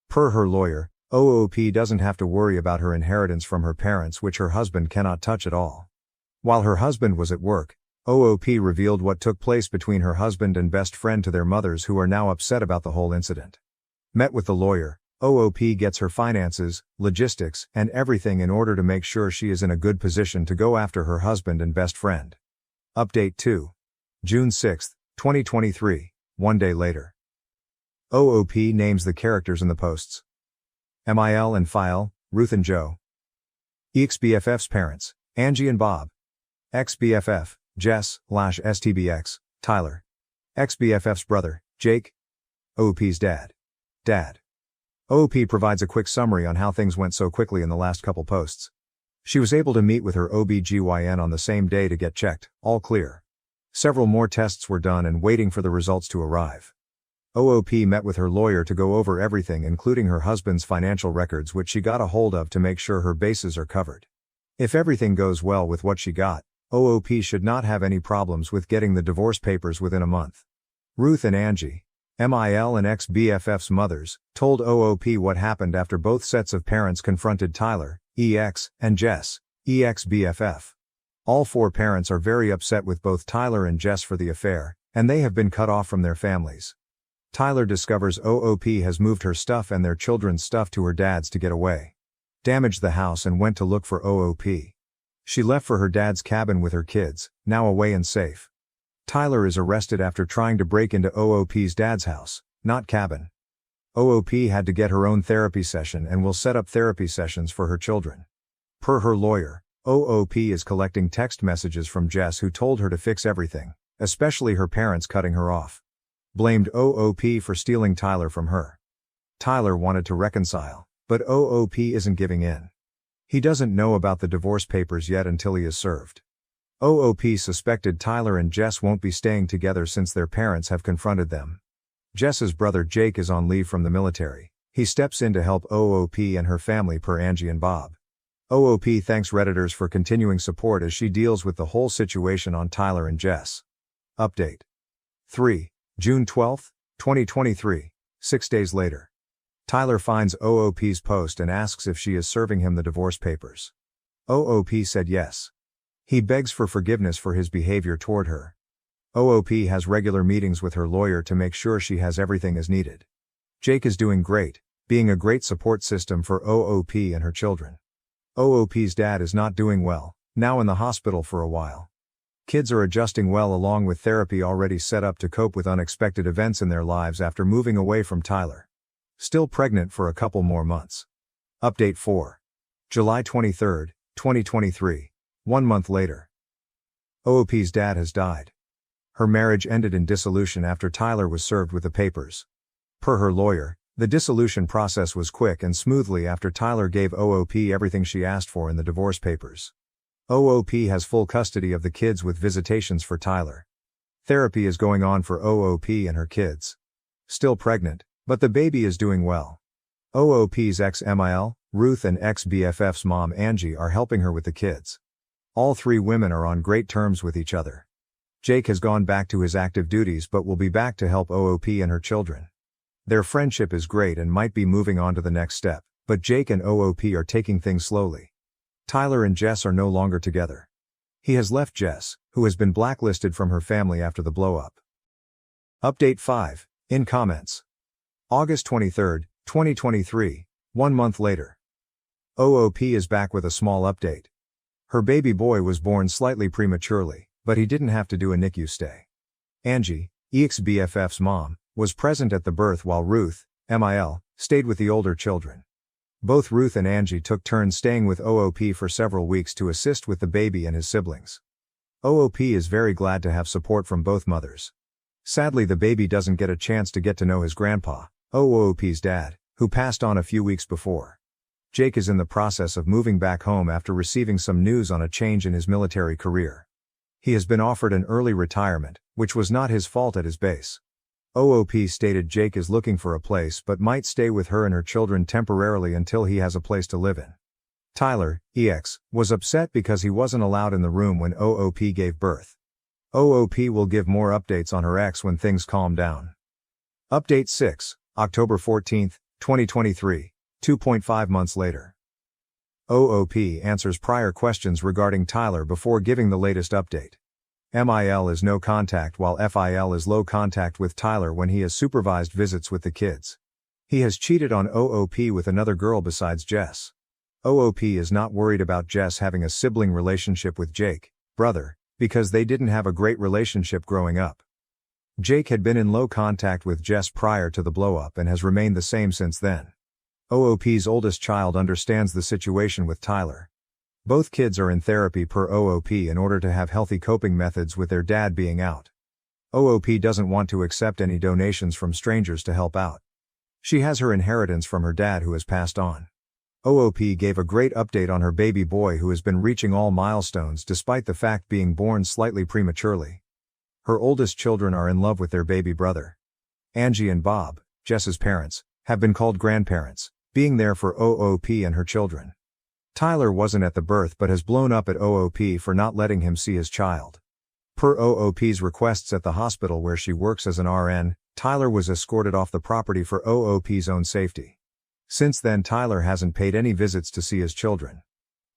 Per her lawyer, OOP doesn't have to worry about her inheritance from her parents, which her husband cannot touch at all. While her husband was at work, OOP revealed what took place between her husband and best friend to their mothers, who are now upset about the whole incident. Met with the lawyer, OOP gets her finances, logistics, and everything in order to make sure she is in a good position to go after her husband and best friend. Update 2. June 6, 2023, 1 day later. OOP names the characters in the posts. MIL and File, Ruth and Joe. ex-BFF's parents, Angie and Bob. Ex-BFF, Jess/STBX, Tyler. Ex-BFF's brother, Jake. OOP's dad. Dad. OOP provides a quick summary on how things went so quickly in the last couple posts. She was able to meet with her OBGYN on the same day to get checked, all clear. Several more tests were done and waiting for the results to arrive. OOP met with her lawyer to go over everything, including her husband's financial records, which she got a hold of to make sure her bases are covered. If everything goes well with what she got, OOP should not have any problems with getting the divorce papers within a month. Ruth and Angie, MIL and ex-BFF's mothers, told OOP what happened after both sets of parents confronted Tyler, EX, and Jess, ex-BFF. All 4 parents are very upset with both Tyler and Jess for the affair, and they have been cut off from their families. Tyler discovers OOP has moved her stuff and their children's stuff to her dad's to get away. Damaged the house and went to look for OOP. She left for her dad's cabin with her kids, now away and safe. Tyler is arrested after trying to break into OOP's dad's house, not cabin. OOP had to get her own therapy session and will set up therapy sessions for her children. Per her lawyer, OOP is collecting text messages from Jess, who told her to fix everything, especially her parents cutting her off. Blamed OOP for stealing Tyler from her. Tyler wanted to reconcile, but OOP isn't giving in. He doesn't know about the divorce papers yet until he is served. OOP suspected Tyler and Jess won't be staying together since their parents have confronted them. Jess's brother Jake is on leave from the military. He steps in to help OOP and her family, per Angie and Bob. OOP thanks Redditors for continuing support as she deals with the whole situation on Tyler and Jess. Update 3. June 12, 2023, 6 days later. Tyler finds OOP's post and asks if she is serving him the divorce papers. OOP said yes. He begs for forgiveness for his behavior toward her. OOP has regular meetings with her lawyer to make sure she has everything as needed. Jake is doing great, being a great support system for OOP and her children. OOP's dad is not doing well, now in the hospital for a while. Kids are adjusting well, along with therapy already set up to cope with unexpected events in their lives after moving away from Tyler. Still pregnant for a couple more months. Update 4. July 23, 2023, 1 month later. OOP's dad has died. Her marriage ended in dissolution after Tyler was served with the papers. Per her lawyer, the dissolution process was quick and smoothly after Tyler gave OOP everything she asked for in the divorce papers. OOP has full custody of the kids with visitations for Tyler. Therapy is going on for OOP and her kids. Still pregnant, but the baby is doing well. OOP's ex-MIL, Ruth, and ex-BFF's mom Angie are helping her with the kids. All 3 women are on great terms with each other. Jake has gone back to his active duties but will be back to help OOP and her children. Their friendship is great and might be moving on to the next step, but Jake and OOP are taking things slowly. Tyler and Jess are no longer together. He has left Jess, who has been blacklisted from her family after the blow-up. Update 5, in comments. August 23, 2023, 1 month later. OOP is back with a small update. Her baby boy was born slightly prematurely, but he didn't have to do a NICU stay. Angie, ex-BFF's mom, was present at the birth while Ruth, MIL, stayed with the older children. Both Ruth and Angie took turns staying with OOP for several weeks to assist with the baby and his siblings. OOP is very glad to have support from both mothers. Sadly, the baby doesn't get a chance to get to know his grandpa, OOP's dad, who passed on a few weeks before. Jake is in the process of moving back home after receiving some news on a change in his military career. He has been offered an early retirement, which was not his fault at his base. OOP stated Jake is looking for a place but might stay with her and her children temporarily until he has a place to live in. Tyler, EX, was upset because he wasn't allowed in the room when OOP gave birth. OOP will give more updates on her ex when things calm down. Update 6, October 14, 2023, 2.5 months later. OOP answers prior questions regarding Tyler before giving the latest update. MIL is no contact while FIL is low contact with Tyler when he has supervised visits with the kids. He has cheated on OOP with another girl besides Jess. OOP is not worried about Jess having a sibling relationship with Jake, brother, because they didn't have a great relationship growing up. Jake had been in low contact with Jess prior to the blow-up and has remained the same since then. OOP's oldest child understands the situation with Tyler. Both kids are in therapy per OOP in order to have healthy coping methods with their dad being out. OOP doesn't want to accept any donations from strangers to help out. She has her inheritance from her dad who has passed on. OOP gave a great update on her baby boy who has been reaching all milestones despite the fact being born slightly prematurely. Her oldest children are in love with their baby brother. Angie and Bob, Jess's parents, have been called grandparents, being there for OOP and her children. Tyler wasn't at the birth but has blown up at OOP for not letting him see his child. Per OOP's requests at the hospital where she works as an RN, Tyler was escorted off the property for OOP's own safety. Since then Tyler hasn't paid any visits to see his children.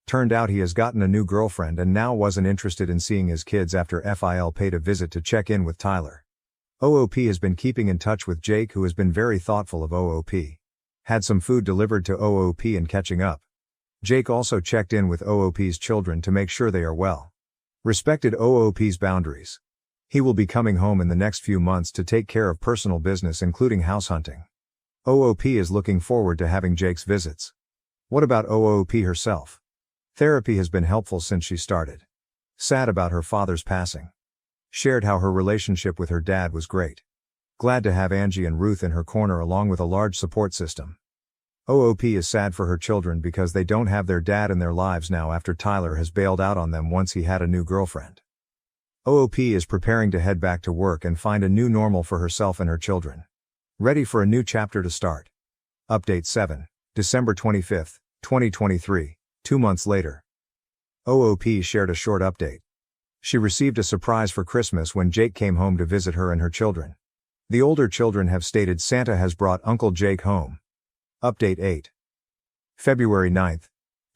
Turned out he has gotten a new girlfriend and now wasn't interested in seeing his kids after FIL paid a visit to check in with Tyler. OOP has been keeping in touch with Jake who has been very thoughtful of OOP. Had some food delivered to OOP and catching up. Jake also checked in with OOP's children to make sure they are well. Respected OOP's boundaries. He will be coming home in the next few months to take care of personal business including house hunting. OOP is looking forward to having Jake's visits. What about OOP herself? Therapy has been helpful since she started. Sad about her father's passing. Shared how her relationship with her dad was great. Glad to have Angie and Ruth in her corner along with a large support system. OOP is sad for her children because they don't have their dad in their lives now after Tyler has bailed out on them once he had a new girlfriend. OOP is preparing to head back to work and find a new normal for herself and her children. Ready for a new chapter to start. Update 7, December 25, 2023, 2 months later. OOP shared a short update. She received a surprise for Christmas when Jake came home to visit her and her children. The older children have stated Santa has brought Uncle Jake home. Update 8. February 9,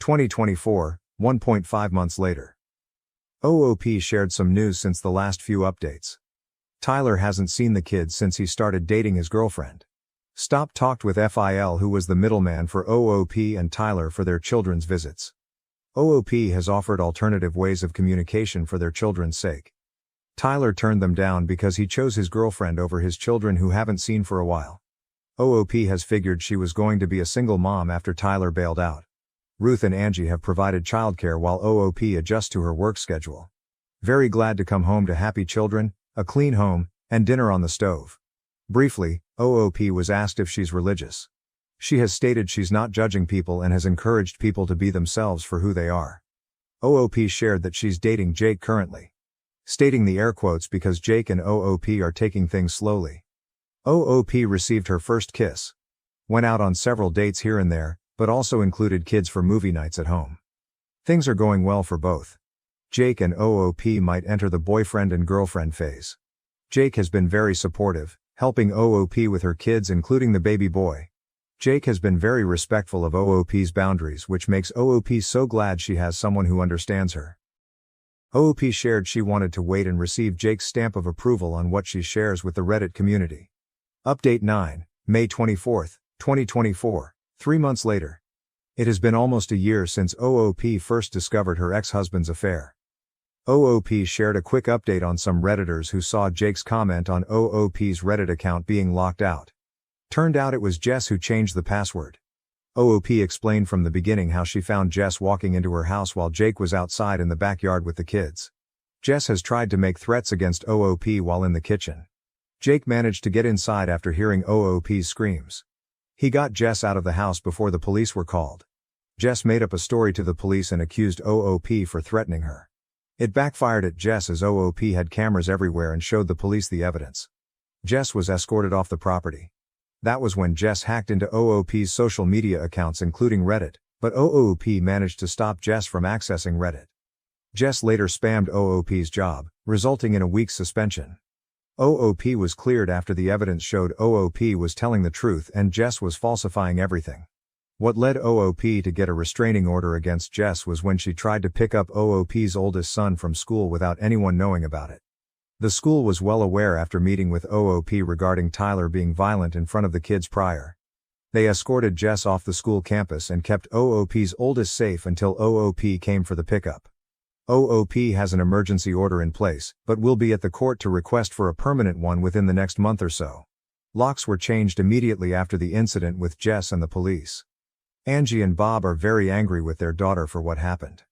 2024, 1.5 months later. OOP shared some news since the last few updates. Tyler hasn't seen the kids since he started dating his girlfriend. Talked with FIL who was the middleman for OOP and Tyler for their children's visits. OOP has offered alternative ways of communication for their children's sake. Tyler turned them down because he chose his girlfriend over his children who haven't seen for a while. OOP has figured she was going to be a single mom after Tyler bailed out. Ruth and Angie have provided childcare while OOP adjusts to her work schedule. Very glad to come home to happy children, a clean home, and dinner on the stove. Briefly, OOP was asked if she's religious. She has stated she's not judging people and has encouraged people to be themselves for who they are. OOP shared that she's dating Jake currently. Stating the air quotes because Jake and OOP are taking things slowly. OOP received her first kiss. Went out on several dates here and there, but also included kids for movie nights at home. Things are going well for both. Jake and OOP might enter the boyfriend and girlfriend phase. Jake has been very supportive, helping OOP with her kids including the baby boy. Jake has been very respectful of OOP's boundaries which makes OOP so glad she has someone who understands her. OOP shared she wanted to wait and receive Jake's stamp of approval on what she shares with the Reddit community. Update 9, May 24, 2024, 3 months later. It has been almost a year since OOP first discovered her ex-husband's affair. OOP shared a quick update on some Redditors who saw Jake's comment on OOP's Reddit account being locked out. Turned out it was Jess who changed the password. OOP explained from the beginning how she found Jess walking into her house while Jake was outside in the backyard with the kids. Jess has tried to make threats against OOP while in the kitchen. Jake managed to get inside after hearing OOP's screams. He got Jess out of the house before the police were called. Jess made up a story to the police and accused OOP for threatening her. It backfired at Jess as OOP had cameras everywhere and showed the police the evidence. Jess was escorted off the property. That was when Jess hacked into OOP's social media accounts including Reddit, but OOP managed to stop Jess from accessing Reddit. Jess later spammed OOP's job, resulting in a week's suspension. OOP was cleared after the evidence showed OOP was telling the truth and Jess was falsifying everything. What led OOP to get a restraining order against Jess was when she tried to pick up OOP's oldest son from school without anyone knowing about it. The school was well aware after meeting with OOP regarding Tyler being violent in front of the kids prior. They escorted Jess off the school campus and kept OOP's oldest safe until OOP came for the pickup. OOP has an emergency order in place, but will be at the court to request for a permanent one within the next month or so. Locks were changed immediately after the incident with Jess and the police. Angie and Bob are very angry with their daughter for what happened.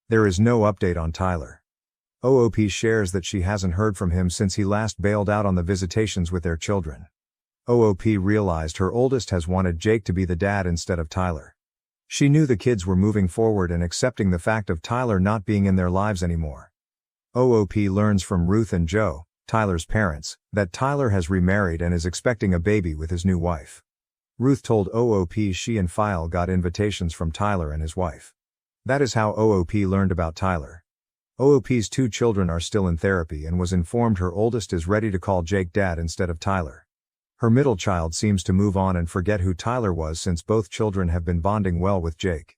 There is no update on Tyler. OOP shares that she hasn't heard from him since he last bailed out on the visitations with their children. OOP realized her oldest has wanted Jake to be the dad instead of Tyler. She knew the kids were moving forward and accepting the fact of Tyler not being in their lives anymore. OOP learns from Ruth and Joe, Tyler's parents, that Tyler has remarried and is expecting a baby with his new wife. Ruth told OOP she and File got invitations from Tyler and his wife. That is how OOP learned about Tyler. OOP's 2 children are still in therapy and was informed her oldest is ready to call Jake dad instead of Tyler. Her middle child seems to move on and forget who Tyler was since both children have been bonding well with Jake.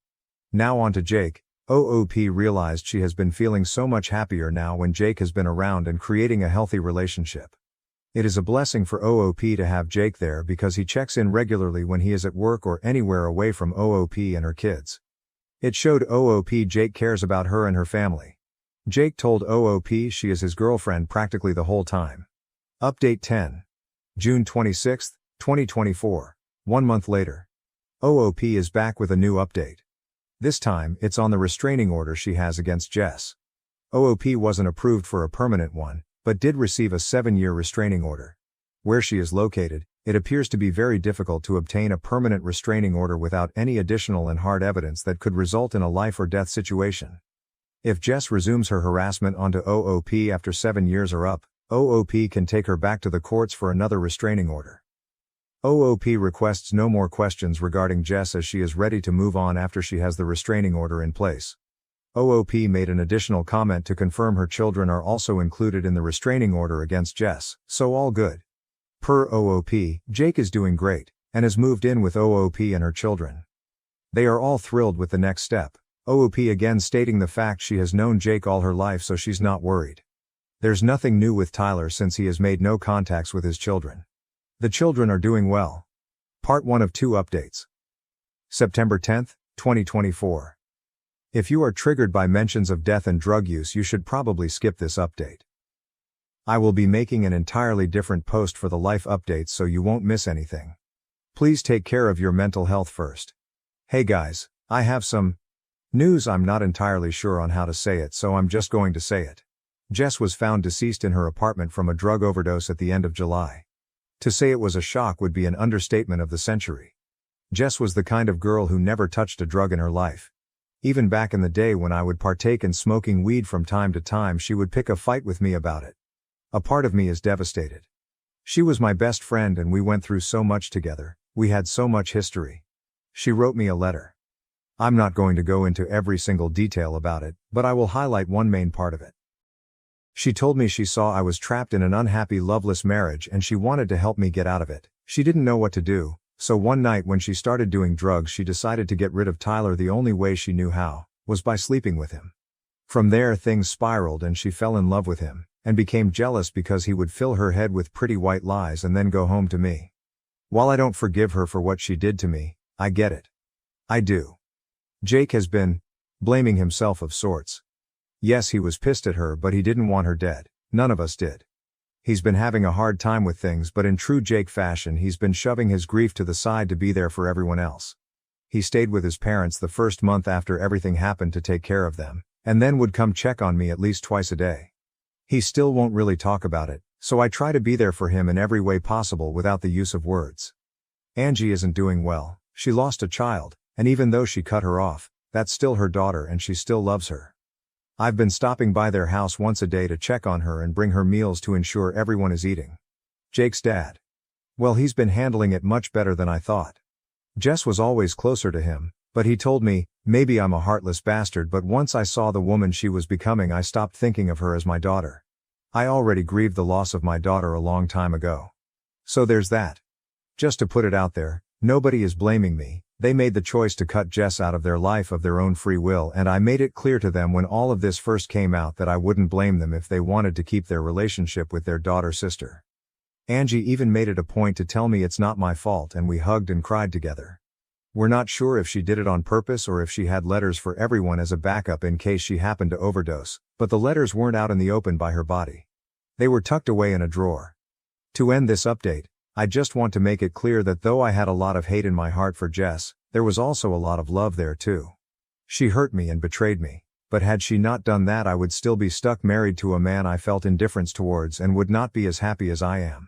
Now on to Jake. OOP realized she has been feeling so much happier now when Jake has been around and creating a healthy relationship. It is a blessing for OOP to have Jake there because he checks in regularly when he is at work or anywhere away from OOP and her kids. It showed OOP Jake cares about her and her family. Jake told OOP she is his girlfriend practically the whole time. Update 10. June 26, 2024. 1 month later. OOP is back with a new update. This time, it's on the restraining order she has against Jess. OOP wasn't approved for a permanent one, but did receive a 7-year restraining order. Where she is located, it appears to be very difficult to obtain a permanent restraining order without any additional and hard evidence that could result in a life or death situation. If Jess resumes her harassment onto OOP after 7 years are up, OOP can take her back to the courts for another restraining order. OOP requests no more questions regarding Jess as she is ready to move on after she has the restraining order in place. OOP made an additional comment to confirm her children are also included in the restraining order against Jess, so all good. Per OOP, Jake is doing great, and has moved in with OOP and her children. They are all thrilled with the next step. OOP again stating the fact she has known Jake all her life so she's not worried. There's nothing new with Tyler since he has made no contacts with his children. The children are doing well. Part 1 of 2 updates. September 10, 2024. If you are triggered by mentions of death and drug use, you should probably skip this update. I will be making an entirely different post for the life updates so you won't miss anything. Please take care of your mental health first. Hey guys, I have some news. I'm not entirely sure on how to say it, so I'm just going to say it. Jess was found deceased in her apartment from a drug overdose at the end of July. To say it was a shock would be an understatement of the century. Jess was the kind of girl who never touched a drug in her life. Even back in the day when I would partake in smoking weed from time to time, she would pick a fight with me about it. A part of me is devastated. She was my best friend and we went through so much together, we had so much history. She wrote me a letter. I'm not going to go into every single detail about it, but I will highlight one main part of it. She told me she saw I was trapped in an unhappy, loveless marriage and she wanted to help me get out of it. She didn't know what to do, so one night when she started doing drugs, she decided to get rid of Tyler. The only way she knew how was by sleeping with him. From there things spiraled and she fell in love with him, and became jealous because he would fill her head with pretty white lies and then go home to me. While I don't forgive her for what she did to me, I get it. I do. Jake has been blaming himself of sorts. Yes, he was pissed at her, but he didn't want her dead. None of us did. He's been having a hard time with things, but in true Jake fashion he's been shoving his grief to the side to be there for everyone else. He stayed with his parents the first month after everything happened to take care of them, and then would come check on me at least twice a day. He still won't really talk about it, so I try to be there for him in every way possible without the use of words. Angie isn't doing well. She lost a child, and even though she cut her off, that's still her daughter and she still loves her. I've been stopping by their house once a day to check on her and bring her meals to ensure everyone is eating. Jake's dad. Well, he's been handling it much better than I thought. Jess was always closer to him, but he told me, maybe I'm a heartless bastard, but once I saw the woman she was becoming I stopped thinking of her as my daughter. I already grieved the loss of my daughter a long time ago. So there's that. Just to put it out there, nobody is blaming me. They made the choice to cut Jess out of their life of their own free will, and I made it clear to them when all of this first came out that I wouldn't blame them if they wanted to keep their relationship with their daughter-sister. Angie even made it a point to tell me it's not my fault, and we hugged and cried together. We're not sure if she did it on purpose or if she had letters for everyone as a backup in case she happened to overdose, but the letters weren't out in the open by her body. They were tucked away in a drawer. To end this update, I just want to make it clear that though I had a lot of hate in my heart for Jess, there was also a lot of love there too. She hurt me and betrayed me, but had she not done that I would still be stuck married to a man I felt indifference towards and would not be as happy as I am.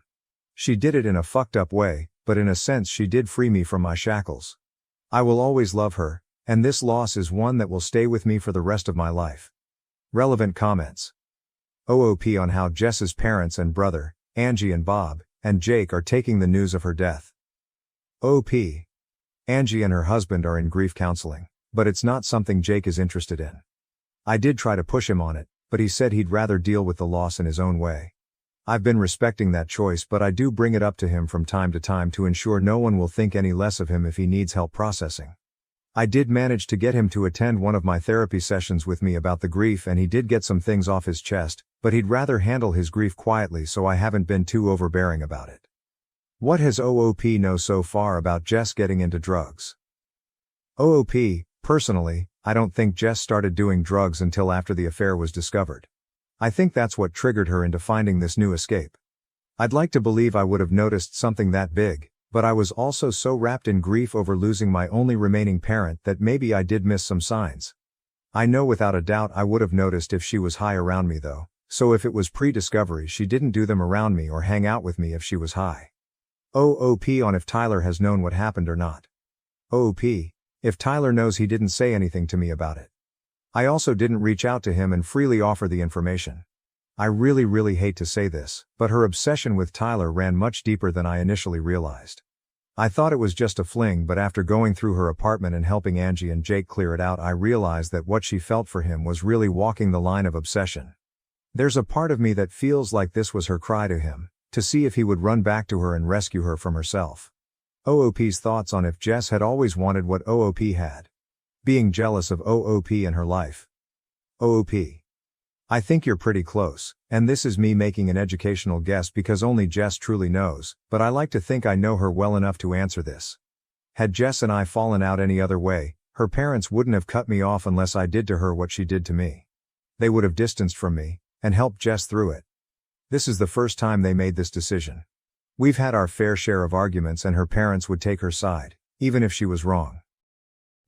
She did it in a fucked up way, but in a sense she did free me from my shackles. I will always love her, and this loss is one that will stay with me for the rest of my life. Relevant comments. OOP on how Jess's parents and brother, Angie and Bob, and Jake are taking the news of her death. OP. Angie and her husband are in grief counseling, but it's not something Jake is interested in. I did try to push him on it, but he said he'd rather deal with the loss in his own way. I've been respecting that choice, but I do bring it up to him from time to time to ensure no one will think any less of him if he needs help processing. I did manage to get him to attend one of my therapy sessions with me about the grief, and he did get some things off his chest, but he'd rather handle his grief quietly, so I haven't been too overbearing about it. What has OOP know so far about Jess getting into drugs? OOP, personally, I don't think Jess started doing drugs until after the affair was discovered. I think that's what triggered her into finding this new escape. I'd like to believe I would have noticed something that big, but I was also so wrapped in grief over losing my only remaining parent that maybe I did miss some signs. I know without a doubt I would have noticed if she was high around me though, so if it was pre-discovery she didn't do them around me or hang out with me if she was high. OOP on if Tyler has known what happened or not. OOP, if Tyler knows, he didn't say anything to me about it. I also didn't reach out to him and freely offer the information. I really hate to say this, but her obsession with Tyler ran much deeper than I initially realized. I thought it was just a fling, but after going through her apartment and helping Angie and Jake clear it out, I realized that what she felt for him was really walking the line of obsession. There's a part of me that feels like this was her cry to him, to see if he would run back to her and rescue her from herself. OOP's thoughts on if Jess had always wanted what OOP had. Being jealous of OOP in her life. OOP. I think you're pretty close, and this is me making an educational guess because only Jess truly knows, but I like to think I know her well enough to answer this. Had Jess and I fallen out any other way, her parents wouldn't have cut me off unless I did to her what she did to me. They would have distanced from me, and helped Jess through it. This is the first time they made this decision. We've had our fair share of arguments and her parents would take her side, even if she was wrong.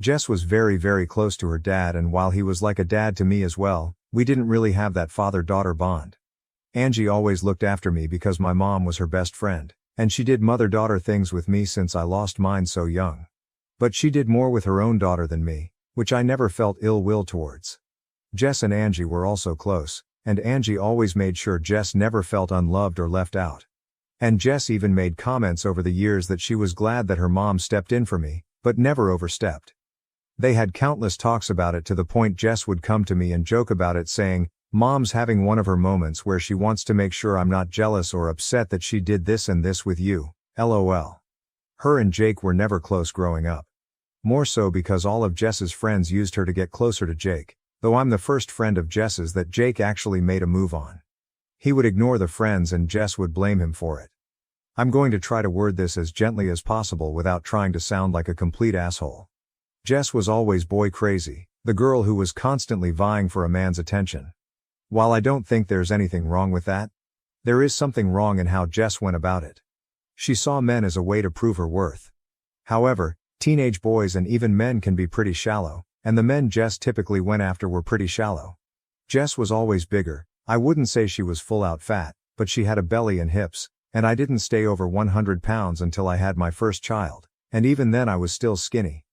Jess was very close to her dad, and while he was like a dad to me as well, we didn't really have that father-daughter bond. Angie always looked after me because my mom was her best friend, and she did mother-daughter things with me since I lost mine so young. But she did more with her own daughter than me, which I never felt ill will towards. Jess and Angie were also close, and Angie always made sure Jess never felt unloved or left out. And Jess even made comments over the years that she was glad that her mom stepped in for me, but never overstepped. They had countless talks about it to the point Jess would come to me and joke about it, saying, "Mom's having one of her moments where she wants to make sure I'm not jealous or upset that she did this and this with you, lol." Her and Jake were never close growing up. More so because all of Jess's friends used her to get closer to Jake, though I'm the first friend of Jess's that Jake actually made a move on. He would ignore the friends and Jess would blame him for it. I'm going to try to word this as gently as possible without trying to sound like a complete asshole. Jess was always boy crazy, the girl who was constantly vying for a man's attention. While I don't think there's anything wrong with that, There is something wrong in how Jess went about it. She saw men as a way to prove her worth. However, teenage boys and even men can be pretty shallow, and the men Jess typically went after were pretty shallow. Jess was always bigger. I wouldn't say she was full-out fat, but she had a belly and hips, and I didn't stay over 100 pounds until I had my first child, and even then I was still skinny.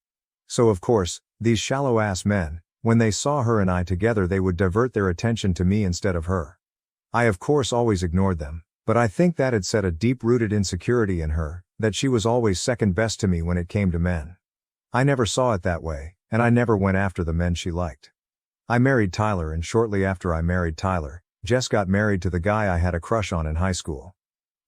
So of course, these shallow-ass men, when they saw her and I together, they would divert their attention to me instead of her. I of course always ignored them, but I think that had set a deep-rooted insecurity in her, that she was always second best to me when it came to men. I never saw it that way, and I never went after the men she liked. I married Tyler, and shortly after I married Tyler, Jess got married to the guy I had a crush on in high school.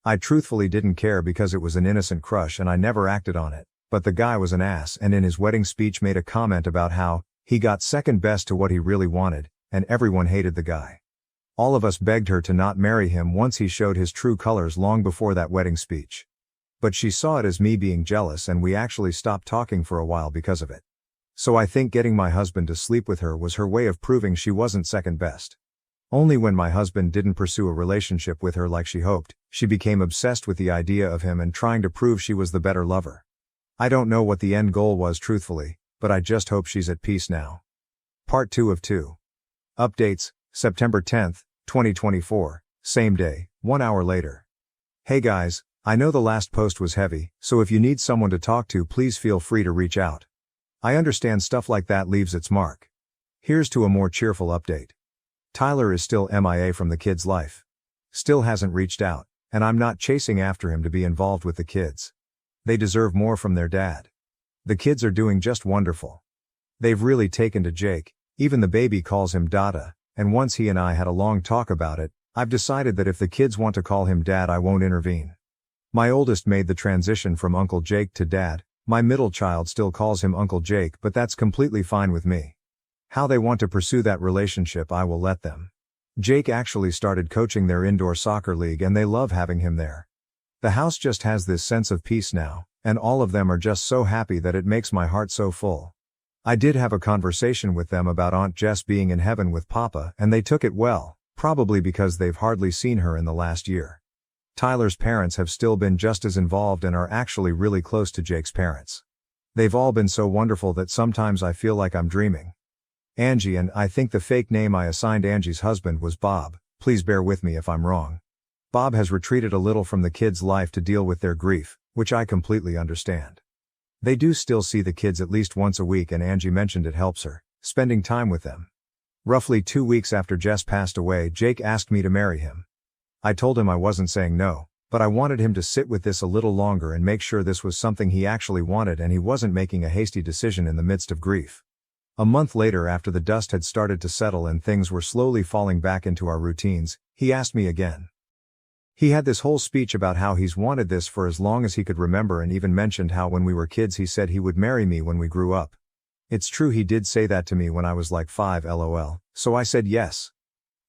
I truthfully didn't care because it was an innocent crush and I never acted on it, but the guy was an ass and in his wedding speech made a comment about how he got second best to what he really wanted, and everyone hated the guy. All of us begged her to not marry him once he showed his true colors long before that wedding speech. But she saw it as me being jealous and we actually stopped talking for a while because of it. So I think getting my husband to sleep with her was her way of proving she wasn't second best. Only when my husband didn't pursue a relationship with her like she hoped, she became obsessed with the idea of him and trying to prove she was the better lover. I don't know what the end goal was truthfully, but I just hope she's at peace now. Part 2 of 2. Updates, September 10th, 2024, same day, 1 hour later. Hey guys, I know the last post was heavy, so if you need someone to talk to, please feel free to reach out. I understand stuff like that leaves its mark. Here's to a more cheerful update. Tyler is still MIA from the kids' life. Still hasn't reached out, and I'm not chasing after him to be involved with the kids. They deserve more from their dad. The kids are doing just wonderful. They've really taken to Jake, even the baby calls him Dada, and once he and I had a long talk about it, I've decided that if the kids want to call him Dad, I won't intervene. My oldest made the transition from Uncle Jake to Dad. My middle child still calls him Uncle Jake, but that's completely fine with me. How they want to pursue that relationship, I will let them. Jake actually started coaching their indoor soccer league and they love having him there. The house just has this sense of peace now, and all of them are just so happy that it makes my heart so full. I did have a conversation with them about Aunt Jess being in heaven with Papa, and they took it well, probably because they've hardly seen her in the last year. Tyler's parents have still been just as involved and are actually really close to Jake's parents. They've all been so wonderful that sometimes I feel like I'm dreaming. Angie, and I think the fake name I assigned Angie's husband was Bob, please bear with me if I'm wrong. Bob has retreated a little from the kids' life to deal with their grief, which I completely understand. They do still see the kids at least once a week, and Angie mentioned it helps her, spending time with them. Roughly 2 weeks after Jess passed away, Jake asked me to marry him. I told him I wasn't saying no, but I wanted him to sit with this a little longer and make sure this was something he actually wanted and he wasn't making a hasty decision in the midst of grief. A month later, after the dust had started to settle and things were slowly falling back into our routines, he asked me again. He had this whole speech about how he's wanted this for as long as he could remember, and even mentioned how when we were kids he said he would marry me when we grew up. It's true, he did say that to me when I was like 5 LOL, so I said yes.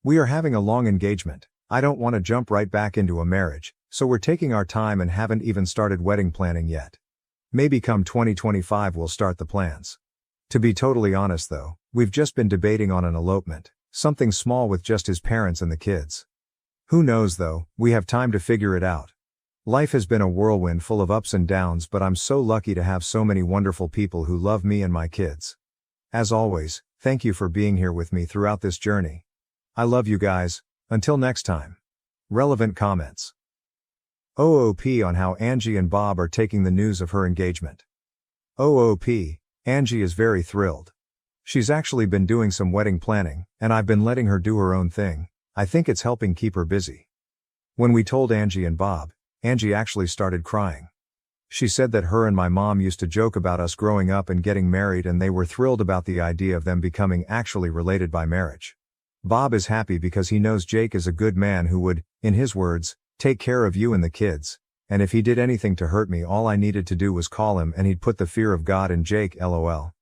We are having a long engagement. I don't want to jump right back into a marriage, so we're taking our time and haven't even started wedding planning yet. Maybe come 2025 we'll start the plans. To be totally honest though, we've just been debating on an elopement, something small with just his parents and the kids. Who knows though, we have time to figure it out. Life has been a whirlwind full of ups and downs, but I'm so lucky to have so many wonderful people who love me and my kids. As always, thank you for being here with me throughout this journey. I love you guys. Until next time. Relevant comments. OOP on how Angie and Bob are taking the news of her engagement. OOP, Angie is very thrilled. She's actually been doing some wedding planning, and I've been letting her do her own thing. I think it's helping keep her busy. When we told Angie and Bob, Angie actually started crying. She said that her and my mom used to joke about us growing up and getting married, and they were thrilled about the idea of them becoming actually related by marriage. Bob is happy because he knows Jake is a good man who would, in his words, take care of you and the kids, and if he did anything to hurt me, all I needed to do was call him and he'd put the fear of God in Jake, LOL.